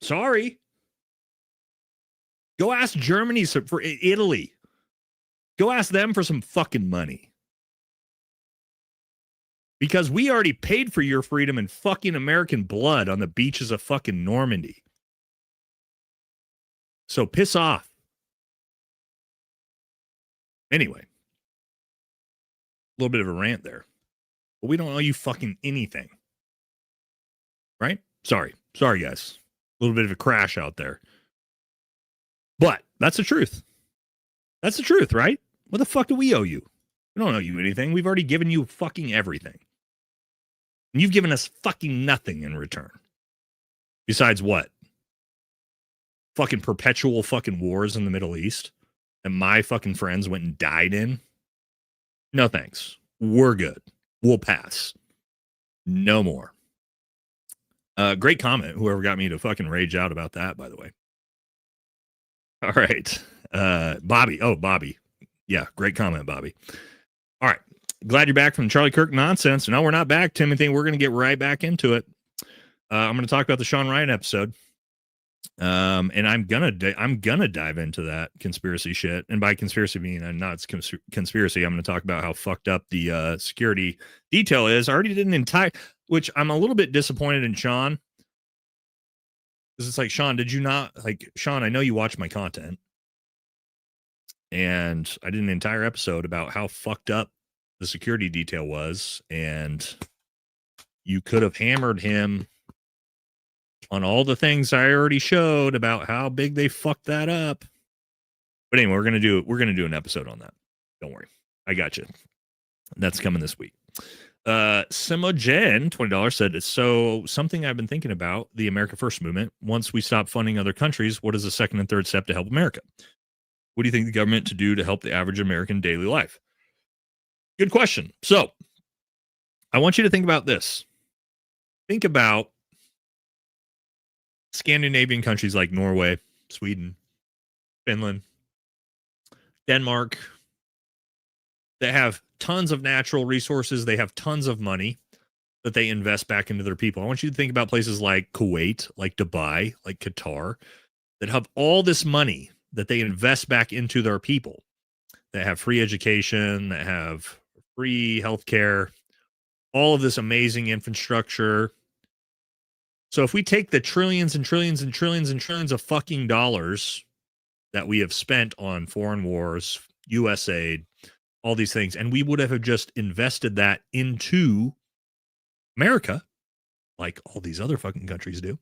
[SPEAKER 1] Sorry. Go ask Germany for Italy. Go ask them for some fucking money. Because we already paid for your freedom in fucking American blood on the beaches of fucking Normandy. So piss off. Anyway. A little bit of a rant there. But we don't owe you fucking anything. Right? Sorry, guys. A little bit of a crash out there. But that's the truth. That's the truth, right? What the fuck do we owe you? We don't owe you anything. We've already given you fucking everything. And you've given us fucking nothing in return. Besides what? Fucking perpetual fucking wars in the Middle East and my fucking friends went and died in? No thanks. We're good. We'll pass. No more. Great comment. Whoever got me to fucking rage out about that, by the way. All right. Bobby. Oh, Bobby. Yeah, great comment, Bobby. All right. Glad you're back from the Charlie Kirk nonsense. No, we're not back, Timothy. We're going to get right back into it. I'm going to talk about the Sean Ryan episode. And I'm gonna dive into that conspiracy shit. And by conspiracy, I mean not conspiracy. I'm going to talk about how fucked up the security detail is. I already did an entire, which I'm a little bit disappointed in Sean. Because it's like, Sean, did you not Sean? I know you watch my content, and I did an entire episode about how fucked up the security detail was, and you could have hammered him on all the things I already showed about how big they fucked that up. But anyway, we're gonna do an episode on that. Don't worry, I got you. That's coming this week. Simogen, $20 said, so something I've been thinking about, the America First movement. Once we stop funding other countries, what is the second and third step to help America? What do you think the government to do to help the average American daily life? Good question. So I want you to think about this. Think about Scandinavian countries like Norway, Sweden, Finland, Denmark. They have tons of natural resources. They have tons of money that they invest back into their people. I want you to think about places like Kuwait, like Dubai, like Qatar, that have all this money that they invest back into their people, that have free education, that have free healthcare, all of this amazing infrastructure. So if we take the trillions and trillions and trillions and trillions of fucking dollars that we have spent on foreign wars, US aid, all these things, and we would have just invested that into America, like all these other fucking countries do,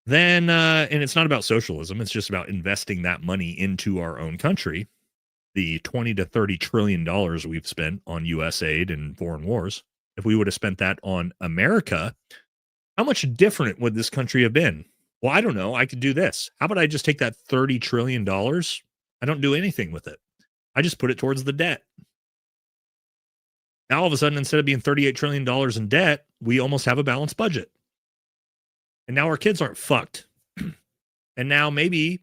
[SPEAKER 1] then, and it's not about socialism, it's just about investing that money into our own country, the 20 to 30 trillion dollars we've spent on US aid and foreign wars, if we would have spent that on America, how much different would this country have been? Well, I don't know. I could do this. How about I just take that $30 trillion? I don't do anything with it. I just put it towards the debt. Now, all of a sudden, instead of being $38 trillion in debt, we almost have a balanced budget. And now our kids aren't fucked. And now maybe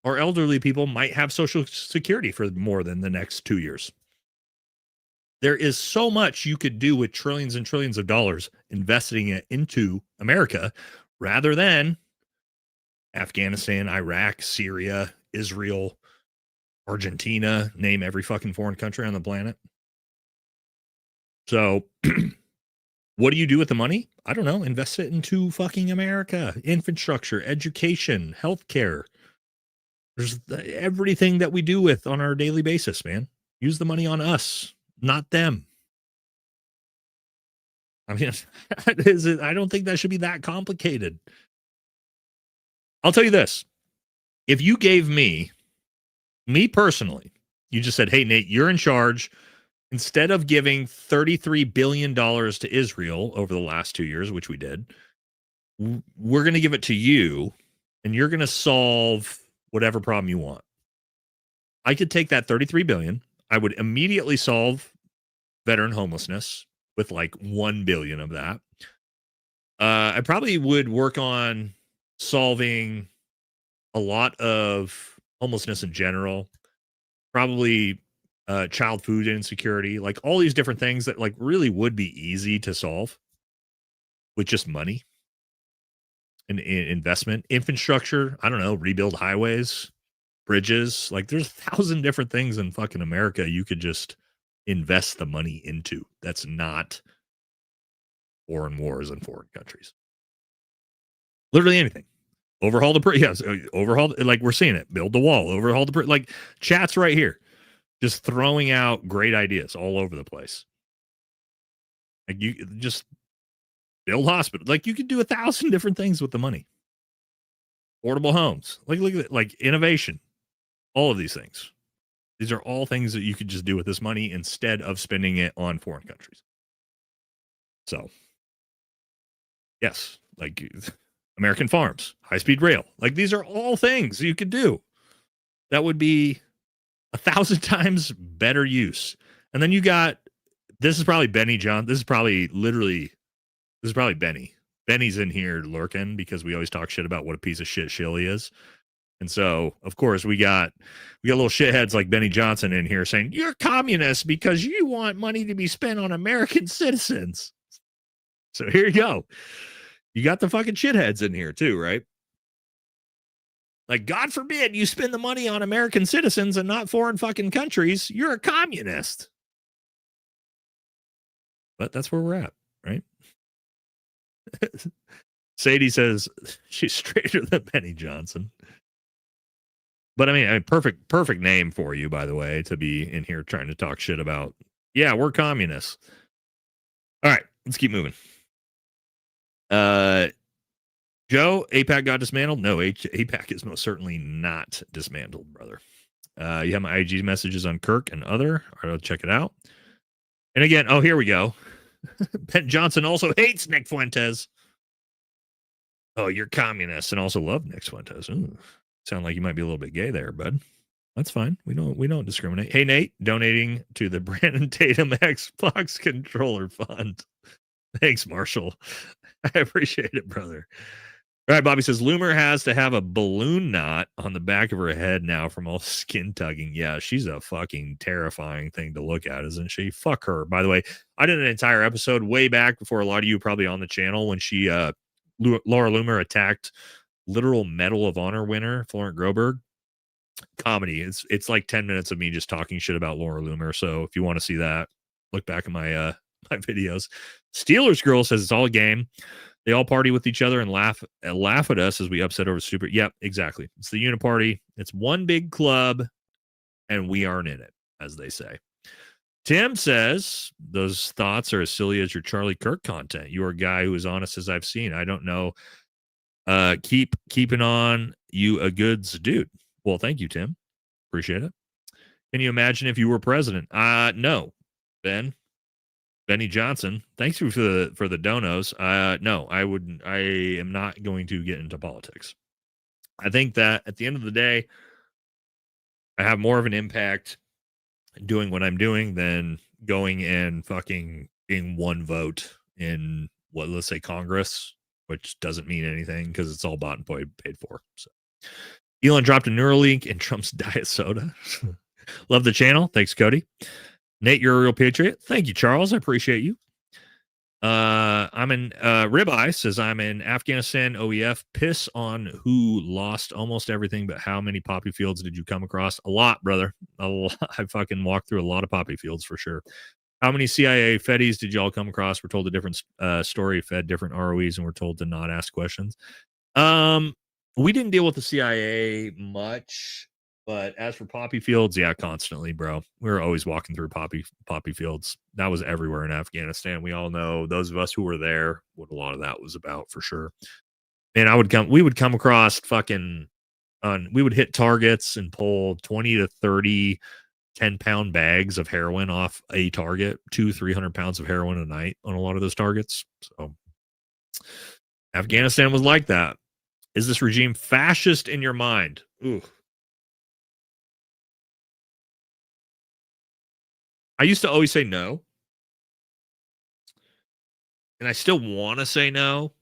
[SPEAKER 1] our elderly people might have Social Security for more than the next 2 years. There is so much you could do with trillions and trillions of dollars investing it into America rather than Afghanistan, Iraq, Syria, Israel, Argentina, name every fucking foreign country on the planet. So what do you do with the money? I don't know. Invest it into fucking America, infrastructure, education, healthcare. There's everything that we do with on our daily basis, man. Use the money on us, not them. I mean, I don't think that should be that complicated. I'll tell you this. If you gave me personally, you just said, hey, Nate, you're in charge. Instead of giving $33 billion to Israel over the last 2 years, which we did, we're going to give it to you, and you're going to solve whatever problem you want. I could take that $33 billion. I would immediately solve veteran homelessness with like $1 billion of that. I probably would work on solving a lot of homelessness in general, probably child food insecurity, like all these different things that like really would be easy to solve with just money and investment. Infrastructure, I don't know, rebuild highways, bridges. Like there's 1,000 different things in fucking America you could just invest the money into. That's not foreign wars in foreign countries. Literally anything. Overhaul the bridge. Yes, overhaul. Like we're seeing it. Build the wall. Overhaul the bridge. Like chat's right here. Just throwing out great ideas all over the place. Like you just build hospitals. Like you could do 1,000 different things with the money. Affordable homes. Like look at it. Like innovation. All of these things. These are all things that you could just do with this money instead of spending it on foreign countries. So, yes, like American farms, high-speed rail. Like these are all things you could do. That would be 1,000 times better use. And then you got, this is probably Benny John. This is probably Benny. Benny's in here lurking because we always talk shit about what a piece of shit shill he is. And so, of course, we got little shitheads like Benny Johnson in here saying, you're communist because you want money to be spent on American citizens. So here you go. You got the fucking shitheads in here too, right? Like, God forbid you spend the money on American citizens and not foreign fucking countries. You're a communist. But that's where we're at, right? Sadie says she's straighter than Benny Johnson. But I mean, perfect name for you, by the way, to be in here trying to talk shit about. Yeah, we're communists. All right, let's keep moving. Joe, APAC got dismantled? No, APAC is most certainly not dismantled, brother. You have my IG messages on Kirk and other. All right, I'll check it out. And again, oh, here we go. Ben Johnson also hates Nick Fuentes. Oh, you're communists and also love Nick Fuentes. Ooh. Sound like you might be a little bit gay there, bud. That's fine. We don't discriminate. Hey, Nate, donating to the Brandon Tatum Xbox controller fund. Thanks, Marshall. I appreciate it, brother. All right, Bobby says Loomer has to have a balloon knot on the back of her head now from all skin tugging. Yeah, she's a fucking terrifying thing to look at, isn't she? Fuck her. By the way, I did an entire episode way back before a lot of you probably on the channel when she Laura Loomer attacked literal Medal of Honor winner Florent Groberg. Comedy. It's like 10 minutes of me just talking shit about Laura Loomer. So if you want to see that, look back at my my videos. Steelers girl says it's all a game. They all party with each other and laugh at us as we upset over stupid. Yep, exactly. It's the uniparty. It's one big club, and we aren't in it, as they say. Tim says those thoughts are as silly as your Charlie Kirk content. You are a guy who is honest as I've seen. I don't know. Keeping on. You a goods dude. Well, thank you, Tim. Appreciate it. Can you imagine if you were president? No, Benny Johnson. Thanks for the donos. No, I wouldn't. I am not going to get into politics. I think that at the end of the day, I have more of an impact doing what I'm doing than going and fucking being one vote in let's say Congress, which doesn't mean anything because it's all bought and paid for. So Elon dropped a Neuralink in Trump's diet soda. Love the channel. Thanks, Cody. Nate, you're a real patriot. Thank you, Charles. I appreciate you. I'm in Ribeye says I'm in Afghanistan OEF. Piss on who lost almost everything, but how many poppy fields did you come across? A lot, brother. A lot. I fucking walked through a lot of poppy fields for sure. How many CIA Feddies did y'all come across? We're told a different story, fed different ROEs, and we're told to not ask questions. We didn't deal with the CIA much, but as for poppy fields, yeah, constantly, bro. We were always walking through poppy fields. That was everywhere in Afghanistan. We all know, those of us who were there, what a lot of that was about for sure. And we would come across we would hit targets and pull 20 to 30 10-pound bags of heroin off a target, 200-300 pounds of heroin a night on a lot of those targets. So Afghanistan was like that. Is this regime fascist in your mind? Ooh. I used to always say no. And I still want to say no.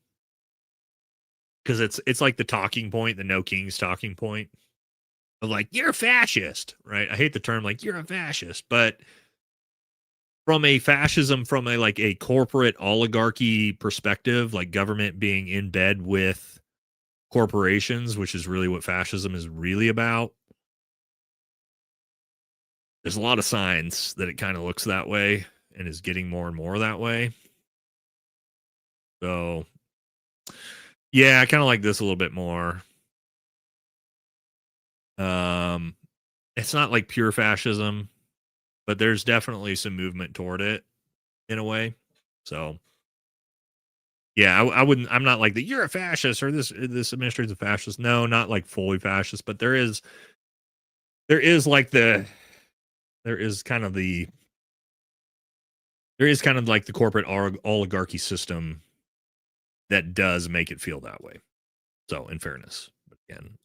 [SPEAKER 1] Because it's like the talking point, the no kings talking point. Of like, you're a fascist, right? I hate the term like, you're a fascist. But from a fascism, from a corporate oligarchy perspective, like government being in bed with corporations, which is really what fascism is really about. There's a lot of signs that it kind of looks that way and is getting more and more that way. So, yeah, I kind of like this a little bit more. It's not like pure fascism, but there's definitely some movement toward it in a way. So, yeah, I'm not like you're a fascist or this administration's a fascist. No, not like fully fascist, but there is like the corporate oligarchy system that does make it feel that way. So, in fairness, but again,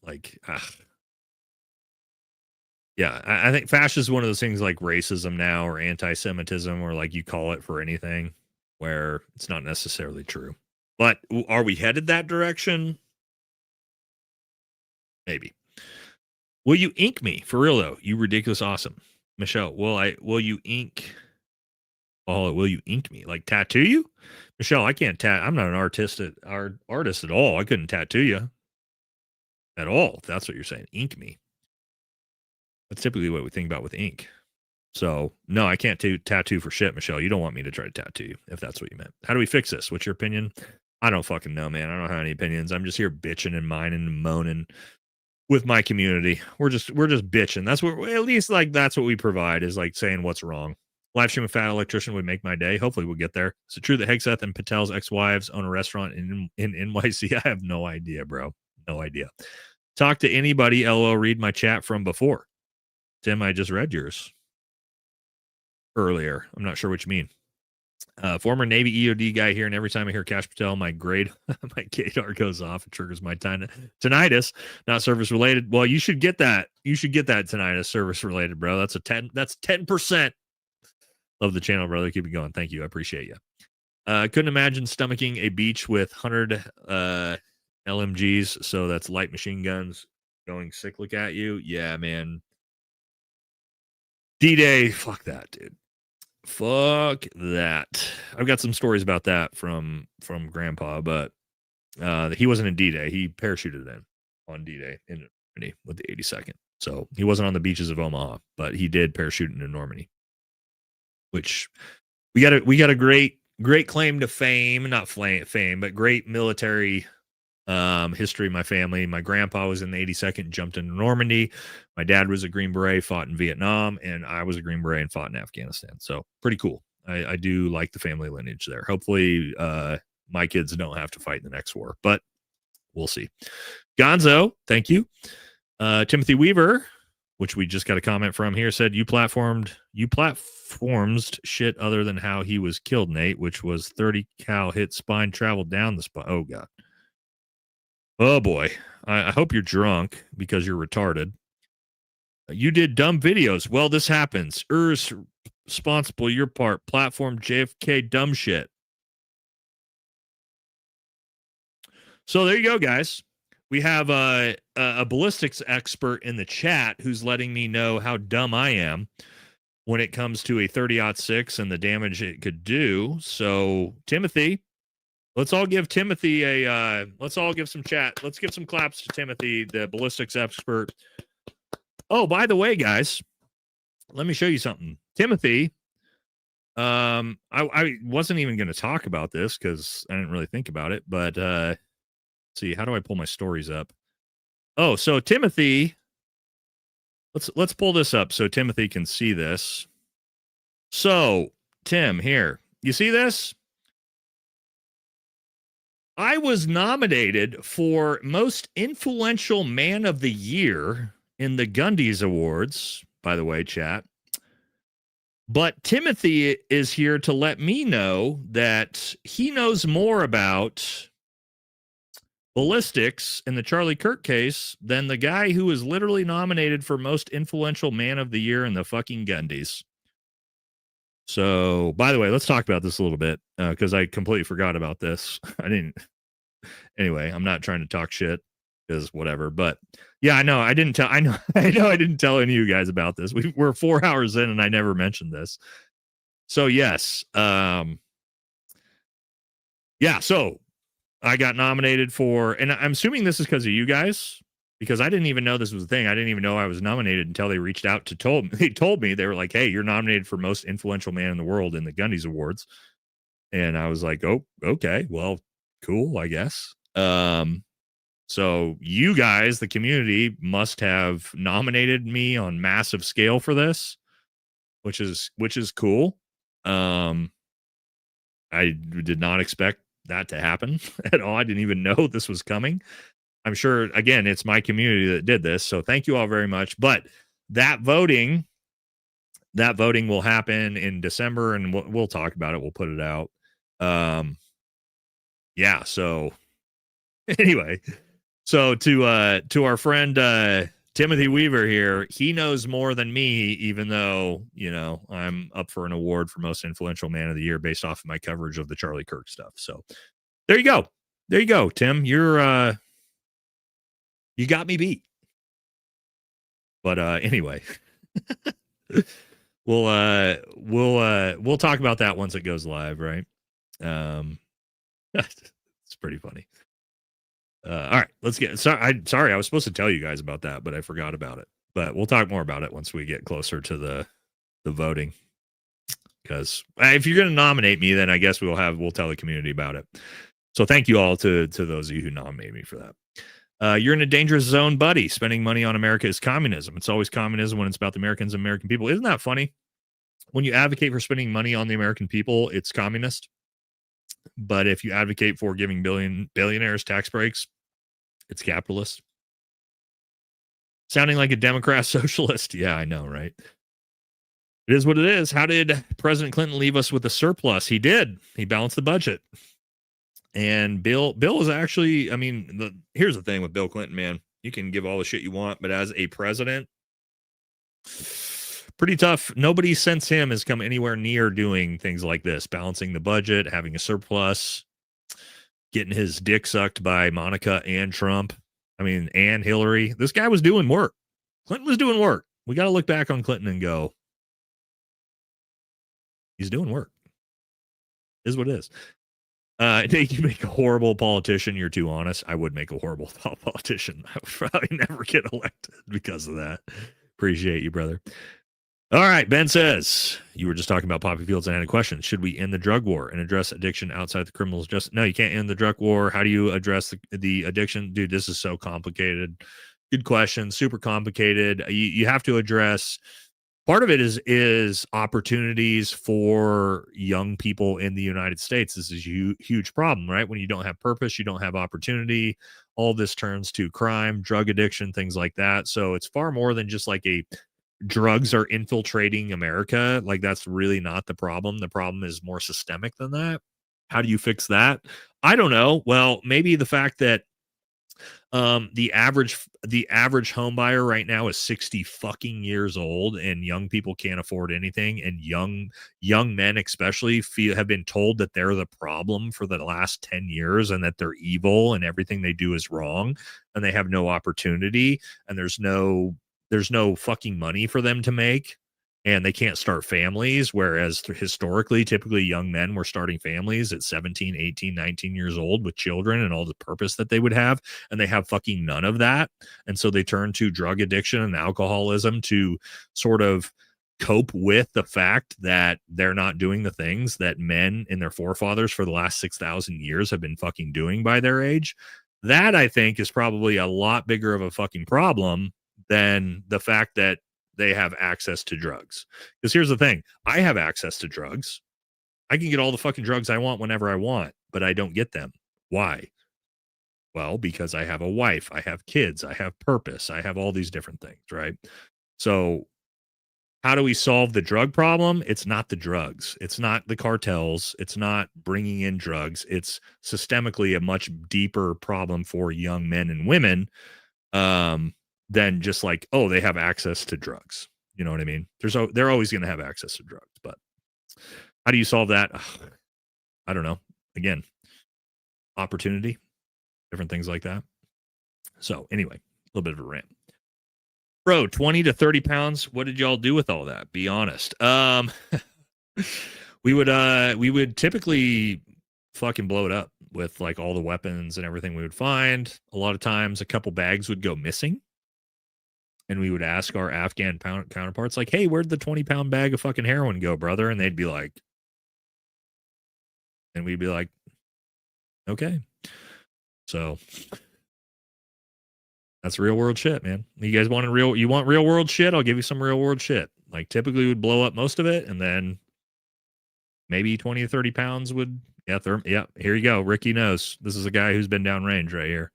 [SPEAKER 1] yeah, I think fascism is one of those things like racism now or anti-Semitism or like you call it for anything where it's not necessarily true. But are we headed that direction? Maybe. Will you ink me? For real though, you ridiculous awesome. Michelle, will you ink me? Like tattoo you? Michelle, I can't I'm not an artist at all. I couldn't tattoo you at all, if that's what you're saying. Ink me. That's typically what we think about with ink. So, no, I can't tattoo for shit, Michelle. You don't want me to try to tattoo you, if that's what you meant. How do we fix this? What's your opinion? I don't fucking know, man. I don't have any opinions. I'm just here bitching and mining and moaning with my community. We're just bitching. That's what, at least like that's what we provide, is like saying what's wrong. Live stream with Fat Electrician would make my day. Hopefully we'll get there. Is it true that Hegseth and Patel's ex-wives own a restaurant in NYC? I have no idea, bro. No idea. Talk to anybody. LOL. Read my chat from before. Tim, I just read yours earlier. I'm not sure what you mean. Former Navy EOD guy here, and every time I hear Cash Patel, my gaydar goes off. It triggers my tinnitus, not service related. Well, you should get that. You should get that tinnitus service related, bro. That's 10% of the channel, brother. Keep it going. Thank you. I appreciate you. Couldn't imagine stomaching a beach with 100 LMGs. So that's light machine guns going cyclic at you. Yeah, man. D-Day. Fuck that, dude. Fuck that. I've got some stories about that from Grandpa, but he wasn't in D-Day. He parachuted in on D-Day in Normandy with the 82nd. So he wasn't on the beaches of Omaha, but he did parachute into Normandy, which we got a great claim to fame, not fame, but great military history. My family, my grandpa was in the 82nd, jumped into Normandy. My dad was a Green Beret, fought in Vietnam, and I was a Green Beret and fought in Afghanistan. So pretty cool. I do like the family lineage there. Hopefully my kids don't have to fight in the next war, but we'll see. Gonzo, thank you. Timothy Weaver, which we just got a comment from here, said you platformed shit other than how he was killed, Nate, which was 30 cal hit spine, traveled down the spine. Oh God. Oh boy. I hope you're drunk because you're retarded. You did dumb videos. Well, this happens. Responsible your part. Platform JFK dumb shit. So there you go, guys. We have a ballistics expert in the chat who's letting me know how dumb I am when it comes to a 30-06 and the damage it could do. So, Timothy, let's all give Timothy let's all give some chat. Let's give some claps to Timothy, the ballistics expert. Oh, by the way, guys, let me show you something. Timothy, I wasn't even going to talk about this because I didn't really think about it, but let's see, how do I pull my stories up? Oh, so Timothy, let's pull this up so Timothy can see this. So, Tim, here, you see this? I was nominated for Most Influential Man of the Year in the Gundy's Awards, by the way, chat. But Timothy is here to let me know that he knows more about ballistics in the Charlie Kirk case than the guy who was literally nominated for Most Influential Man of the Year in the fucking Gundys. So, by the way, let's talk about this a little bit because I completely forgot about this. Anyway, I'm not trying to talk shit because whatever, but yeah, I know I didn't tell any of you guys about this. We're 4 hours in and I never mentioned this. So yes, yeah, so I got nominated for, and I'm assuming this is because of you guys, because I didn't even know this was a thing. I didn't even know I was nominated until they reached out they told me, they were like, hey, you're nominated for Most Influential Man in the World in the Gundy's Awards. And I was like, oh, okay, well, cool, I guess. So you guys, the community, must have nominated me on massive scale for this, which is cool. I did not expect that to happen at all. I didn't even know this was coming. I'm sure, again, it's my community that did this. So thank you all very much. But that voting will happen in December, and we'll talk about it. We'll put it out. Yeah. So anyway, so to our friend Timothy Weaver here, he knows more than me, even though, you know, I'm up for an award for Most Influential Man of the Year based off of my coverage of the Charlie Kirk stuff. So there you go. There you go, Tim. You're you got me beat. But anyway, we'll talk about that once it goes live, right? It's pretty funny. All right, let's get sorry, I was supposed to tell you guys about that, but I forgot about it. But we'll talk more about it once we get closer to the voting. Because if you're going to nominate me, then I guess we'll tell the community about it. So thank you all to those of you who nominated me for that. You're in a dangerous zone, buddy. Spending money on America is communism. It's always communism when it's about the Americans and American people. Isn't that funny? When you advocate for spending money on the American people, it's communist. But if you advocate for giving billionaires tax breaks, it's capitalist. Sounding like a Democrat socialist. Yeah, I know, right? It is what it is. How did President Clinton leave us with a surplus? He did. He balanced the budget. And Bill was actually, I mean, here's the thing with Bill Clinton, man. You can give all the shit you want, but as a president, pretty tough. Nobody since him has come anywhere near doing things like this, balancing the budget, having a surplus, getting his dick sucked by Monica and Trump. I mean, and Hillary. This guy was doing work. Clinton was doing work. We got to look back on Clinton and go, he's doing work. Is what it is. You make a horrible politician. You're too honest. I would make a horrible politician. I would probably never get elected because of that. Appreciate you, brother. All right. Ben says, you were just talking about Poppy Fields and I had a question. Should we end the drug war and address addiction outside the criminals? Just no, you can't end the drug war. How do you address the addiction? Dude, this is so complicated. Good question. Super complicated. You have to address. Part of it is opportunities for young people in the United States. This is a huge problem, right? When you don't have purpose, you don't have opportunity. All this turns to crime, drug addiction, things like that. So it's far more than just like drugs are infiltrating America. Like that's really not the problem. The problem is more systemic than that. How do you fix that? I don't know. Well, maybe the fact that the average home buyer right now is 60 fucking years old, and young people can't afford anything, and young men especially have been told that they're the problem for the last 10 years and that they're evil and everything they do is wrong, and they have no opportunity, and there's no fucking money for them to make, and they can't start families, whereas historically, typically young men were starting families at 17, 18, 19 years old with children and all the purpose that they would have, and they have fucking none of that. And so they turn to drug addiction and alcoholism to sort of cope with the fact that they're not doing the things that men and their forefathers for the last 6,000 years have been fucking doing by their age. That, I think, is probably a lot bigger of a fucking problem than the fact that they have access to drugs. Because here's the thing. I have access to drugs. I can get all the fucking drugs I want whenever I want, but I don't get them. Why? Well, because I have a wife, I have kids, I have purpose, I have all these different things, right? So how do we solve the drug problem? It's not the drugs. It's not the cartels. It's not bringing in drugs. It's systemically a much deeper problem for young men and women. Than just like, oh, they have access to drugs. You know what I mean? They're always going to have access to drugs, but how do you solve that? I don't know. Again, opportunity, different things like that. So anyway, a little bit of a rant. Bro, 20 to 30 pounds. What did y'all do with all that? Be honest. We would typically fucking blow it up with like all the weapons and everything we would find. A lot of times a couple bags would go missing. And we would ask our Afghan counterparts, like, hey, where'd the 20-pound bag of fucking heroin go, brother? And they'd be like, and we'd be like, okay. So that's real world shit, man. You guys want you want real world shit? I'll give you some real world shit. Like typically we'd blow up most of it, and then maybe 20 to 30 pounds would, yeah, here you go. Ricky knows. This is a guy who's been downrange right here.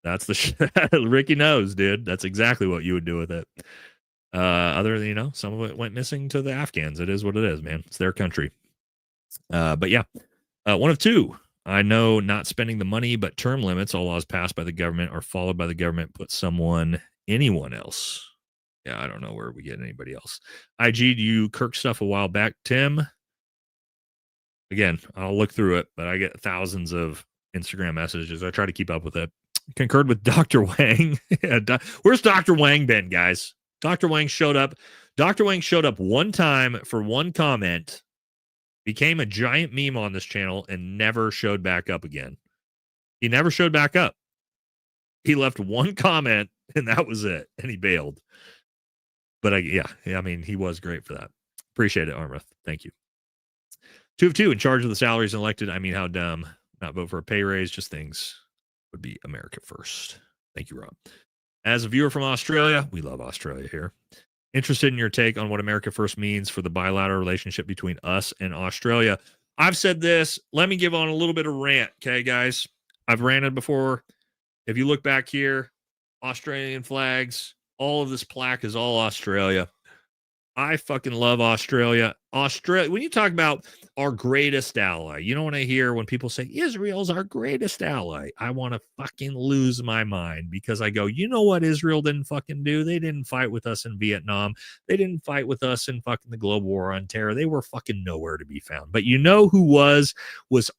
[SPEAKER 1] That's the Ricky knows, dude. That's exactly what you would do with it. Other than, some of it went missing to the Afghans. It is what it is, man. It's their country. But yeah, one of two. I know not spending the money, but term limits, all laws passed by the government or followed by the government, put anyone else. Yeah, I don't know where we get anybody else. IG'd you Kirk stuff a while back, Tim. Again, I'll look through it, but I get thousands of Instagram messages. I try to keep up with it. Concurred with Dr. Wang. Where's Dr. Wang been, guys? Dr. Wang showed up. Dr. Wang showed up one time for one comment, became a giant meme on this channel, and never showed back up again. He never showed back up. He left one comment, and that was it. And he bailed. But I mean, he was great for that. Appreciate it, Armroth. Thank you. 2 of 2 in charge of the salaries and elected. I mean, how dumb. Not vote for a pay raise, just things would be America first. Thank you, Rob. As a viewer from Australia, we love Australia here. Interested in your take on what America first means for the bilateral relationship between us and Australia. I've said this. Let me give on a little bit of rant, okay, guys? I've ranted before. If you look back here, Australian flags, all of this plaque is all Australia. I fucking love Australia. When you talk about our greatest ally, you don't want to hear when people say Israel's our greatest ally. I want to fucking lose my mind because I go, you know what Israel didn't fucking do? They didn't fight with us in Vietnam. They didn't fight with us in fucking the global war on terror. They were fucking nowhere to be found. But you know who was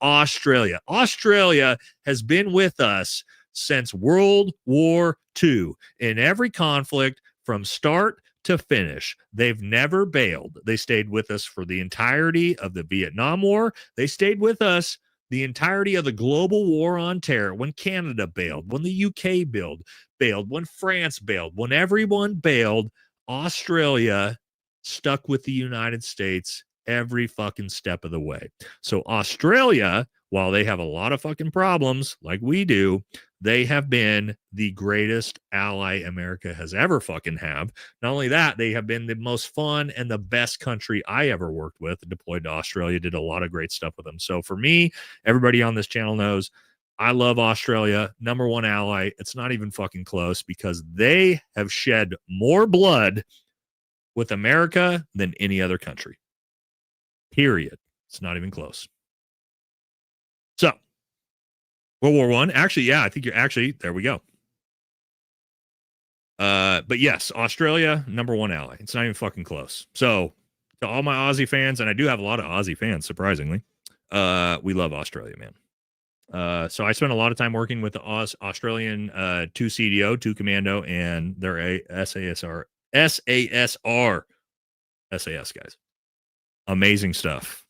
[SPEAKER 1] Australia. Australia has been with us since World War II in every conflict from start to finish. They've never bailed. They stayed with us for the entirety of the Vietnam War. They stayed with us the entirety of the global war on terror. When Canada bailed, when the UK bailed, when France bailed, when everyone bailed, Australia stuck with the United States every fucking step of the way. So Australia, while they have a lot of fucking problems like we do, they have been the greatest ally America has ever fucking have. Not only that, they have been the most fun and the best country I ever worked with. Deployed to Australia, did a lot of great stuff with them. So for me, everybody on this channel knows I love Australia. Number one ally. It's not even fucking close because they have shed more blood with America than any other country. Period. It's not even close. So World War I. Actually, yeah, I think you're actually, there we go. But yes, Australia, number one ally. It's not even fucking close. So to all my Aussie fans, and I do have a lot of Aussie fans, surprisingly, we love Australia, man. So I spent a lot of time working with the Australian 2 CDO, 2 Commando, and their SAS guys. Amazing stuff.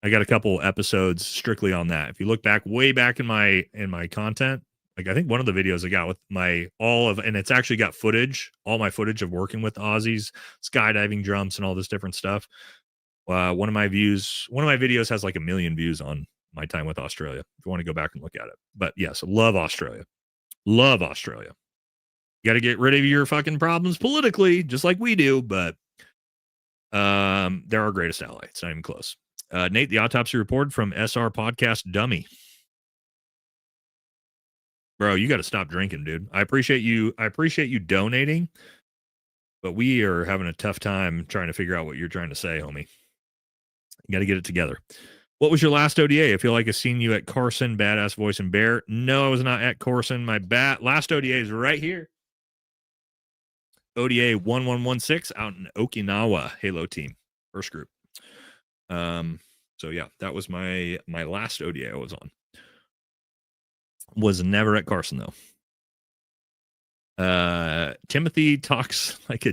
[SPEAKER 1] I got a couple episodes strictly on that. If you look back, way back in my content, like I think one of the videos I got with and it's actually got footage, all my footage of working with Aussies, skydiving jumps, and all this different stuff. One of my videos has like 1 million views on my time with Australia. If you want to go back and look at it, but yes, love Australia. Love Australia. You got to get rid of your fucking problems politically, just like we do, but they're our greatest ally. It's not even close. Nate, the autopsy report from SR Podcast Dummy. Bro, you got to stop drinking, dude. I appreciate you donating, but we are having a tough time trying to figure out what you're trying to say, homie. You got to get it together. What was your last ODA? I feel like I've seen you at Carson, Badass Voice and Bear. No, I was not at Carson. My last ODA is right here. ODA 1116 out in Okinawa, Halo team, first group. So yeah, that was my last ODA I was on. Was never at Carson though. Timothy talks like a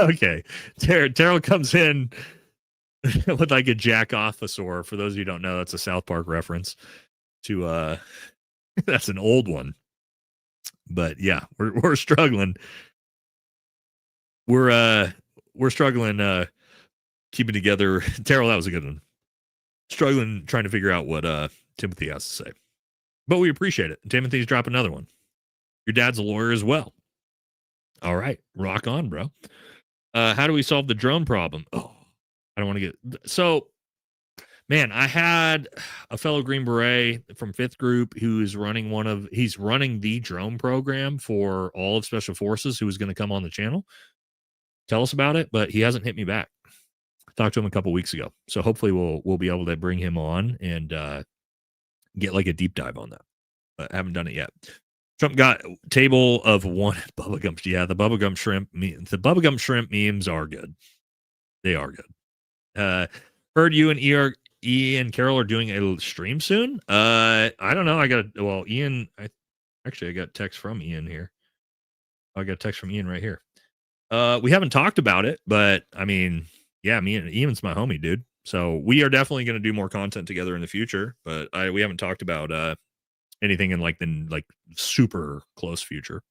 [SPEAKER 1] okay. Terrell comes in with like a jack officer. For those of you who don't know, that's a South Park reference to that's an old one. But yeah, we're struggling. We're struggling keeping together. Terrell, that was a good one. Struggling trying to figure out what Timothy has to say. But we appreciate it. Timothy's dropping another one. Your dad's a lawyer as well. All right. Rock on, bro. How do we solve the drone problem? Oh, I don't want to get... So, man, I had a fellow Green Beret from 5th Group who's running he's running the drone program for all of Special Forces, who was going to come on the channel. Tell us about it, but he hasn't hit me back. Talked to him a couple weeks ago. So hopefully we'll be able to bring him on and get like a deep dive on that. But I haven't done it yet. Trump got table of one bubblegum. Yeah, the bubblegum shrimp memes are good. They are good. Heard you and Ian and Carol are doing a stream soon. I don't know. Ian, I got text from Ian here. I got a text from Ian right here. We haven't talked about it, but I mean, yeah, me and Ian's my homie, dude. So we are definitely going to do more content together in the future, but we haven't talked about anything in like the super close future.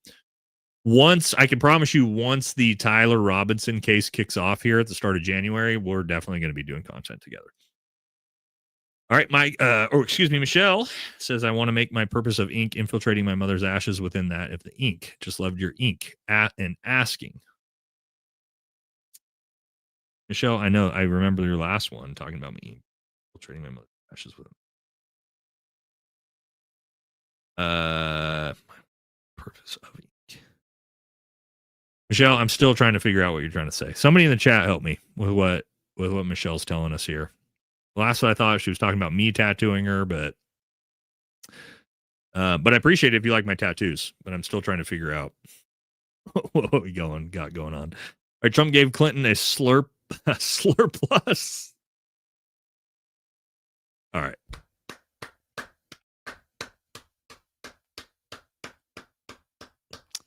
[SPEAKER 1] I can promise you, once the Tyler Robinson case kicks off here at the start of January, we're definitely going to be doing content together. All right, Michelle says, I want to make my purpose of ink infiltrating my mother's ashes within that of the ink. Just loved your ink and asking. Michelle, I know, I remember your last one talking about me infiltrating my mother's ashes with them. Purpose of ink. Michelle, I'm still trying to figure out what you're trying to say. Somebody in the chat help me with what Michelle's telling us here. Last I thought she was talking about me tattooing her, but I appreciate it if you like my tattoos, but I'm still trying to figure out what we got going on. All right, Trump gave Clinton a slur plus. All right.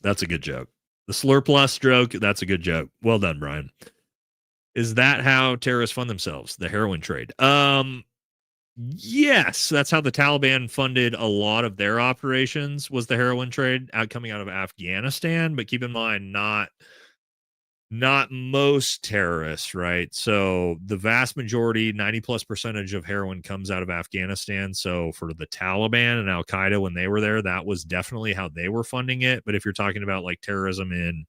[SPEAKER 1] That's a good joke. The slur plus joke, that's a good joke. Well done, Brian. Is that how terrorists fund themselves? The heroin trade? Yes, that's how the Taliban funded a lot of their operations, was the heroin trade coming out of Afghanistan. But keep in mind, not most terrorists, right? So the vast majority, 90+% of heroin comes out of Afghanistan. So for the Taliban and Al Qaeda, when they were there, that was definitely how they were funding it. But if you're talking about like terrorism in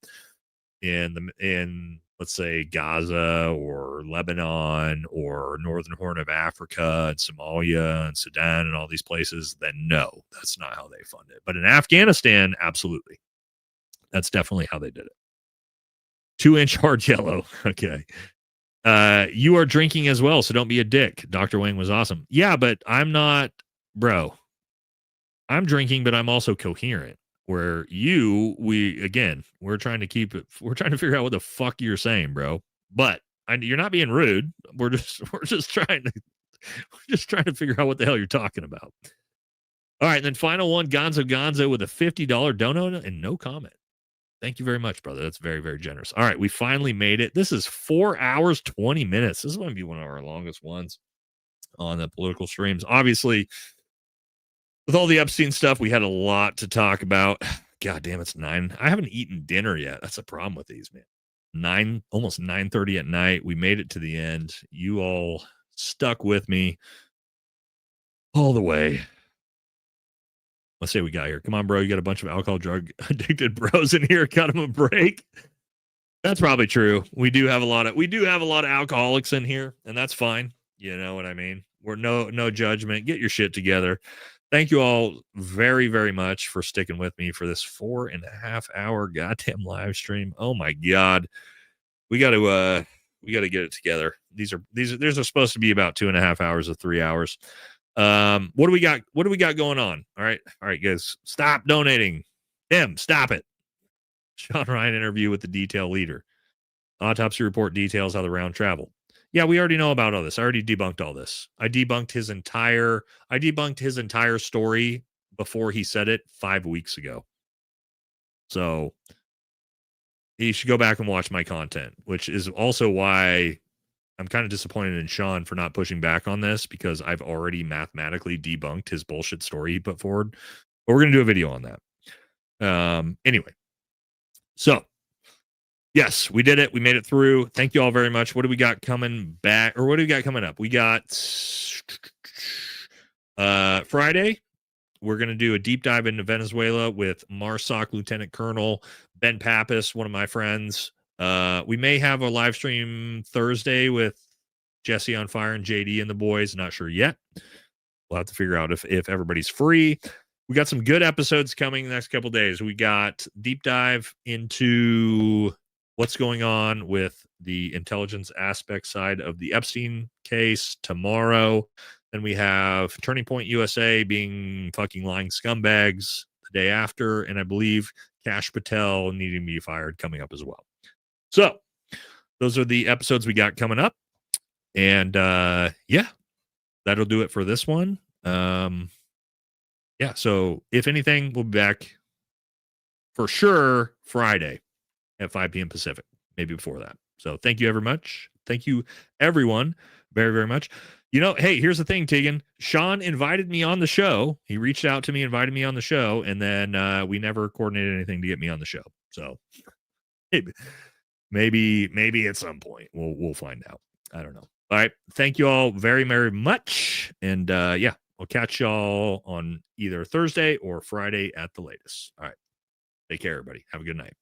[SPEAKER 1] let's say Gaza or Lebanon or Northern Horn of Africa and Somalia and Sudan and all these places, then no, that's not how they fund it. But in Afghanistan, absolutely. That's definitely how they did it. 2-inch hard yellow. Okay. You are drinking as well, so don't be a dick. Dr. Wang was awesome. Yeah, but I'm not, bro. I'm drinking, but I'm also coherent. Where we're trying to figure out what the fuck you're saying, bro. But you're not being rude. We're just trying to figure out what the hell you're talking about. All right, and then final one, Gonzo with a $50 donut and no comment. Thank you very much, brother. That's very, very generous. All right, we finally made it. This is 4 hours, 20 minutes. This is going to be one of our longest ones on the political streams. Obviously, with all the Epstein stuff, we had a lot to talk about. God damn, it's 9. I haven't eaten dinner yet. That's a problem with these, man. Almost 9:30 at night. We made it to the end. You all stuck with me all the way. Let's say we got here. Come on, bro. You got a bunch of alcohol, drug addicted bros in here. Cut them a break. That's probably true. We do have a lot of alcoholics in here, and that's fine. You know what I mean? We're no judgment. Get your shit together. Thank you all very, very much for sticking with me for this 4.5 hour goddamn live stream. Oh my God. We got to get it together. These are supposed to be about 2.5 hours or 3 hours. What do we got going on? All right, guys, stop donating. Stop it. Sean Ryan interview with the detail leader. Autopsy report details how the round traveled. Yeah, we already know about all this. I already debunked all this. I debunked his entire story before he said it 5 weeks ago. So you should go back and watch my content, which is also why I'm kind of disappointed in Sean for not pushing back on this, because I've already mathematically debunked his bullshit story he put forward. But we're going to do a video on that. Anyway, so yes, we did it. We made it through. Thank you all very much. What do we got coming back, or what do we got coming up? We got Friday. We're going to do a deep dive into Venezuela with MARSOC Lieutenant Colonel Ben Pappas, one of my friends. We may have a live stream Thursday with Jesse on Fire and JD and the boys. Not sure yet. We'll have to figure out if everybody's free. We got some good episodes coming the next couple of days. We got deep dive into what's going on with the intelligence aspect side of the Epstein case tomorrow. Then we have Turning Point USA being fucking lying scumbags the day after. And I believe Kash Patel needing to be fired coming up as well. So those are the episodes we got coming up. And yeah, that'll do it for this one. Yeah, so if anything, we'll be back for sure Friday at 5 p.m. Pacific, maybe before that. So thank you very much. Thank you, everyone, very, very much. You know, hey, here's the thing, Tegan. Sean invited me on the show. He reached out to me, invited me on the show, and then we never coordinated anything to get me on the show. So maybe at some point we'll find out. I don't know. All right. Thank you all very, very much. And yeah, I'll catch y'all on either Thursday or Friday at the latest. All right. Take care, everybody. Have a good night.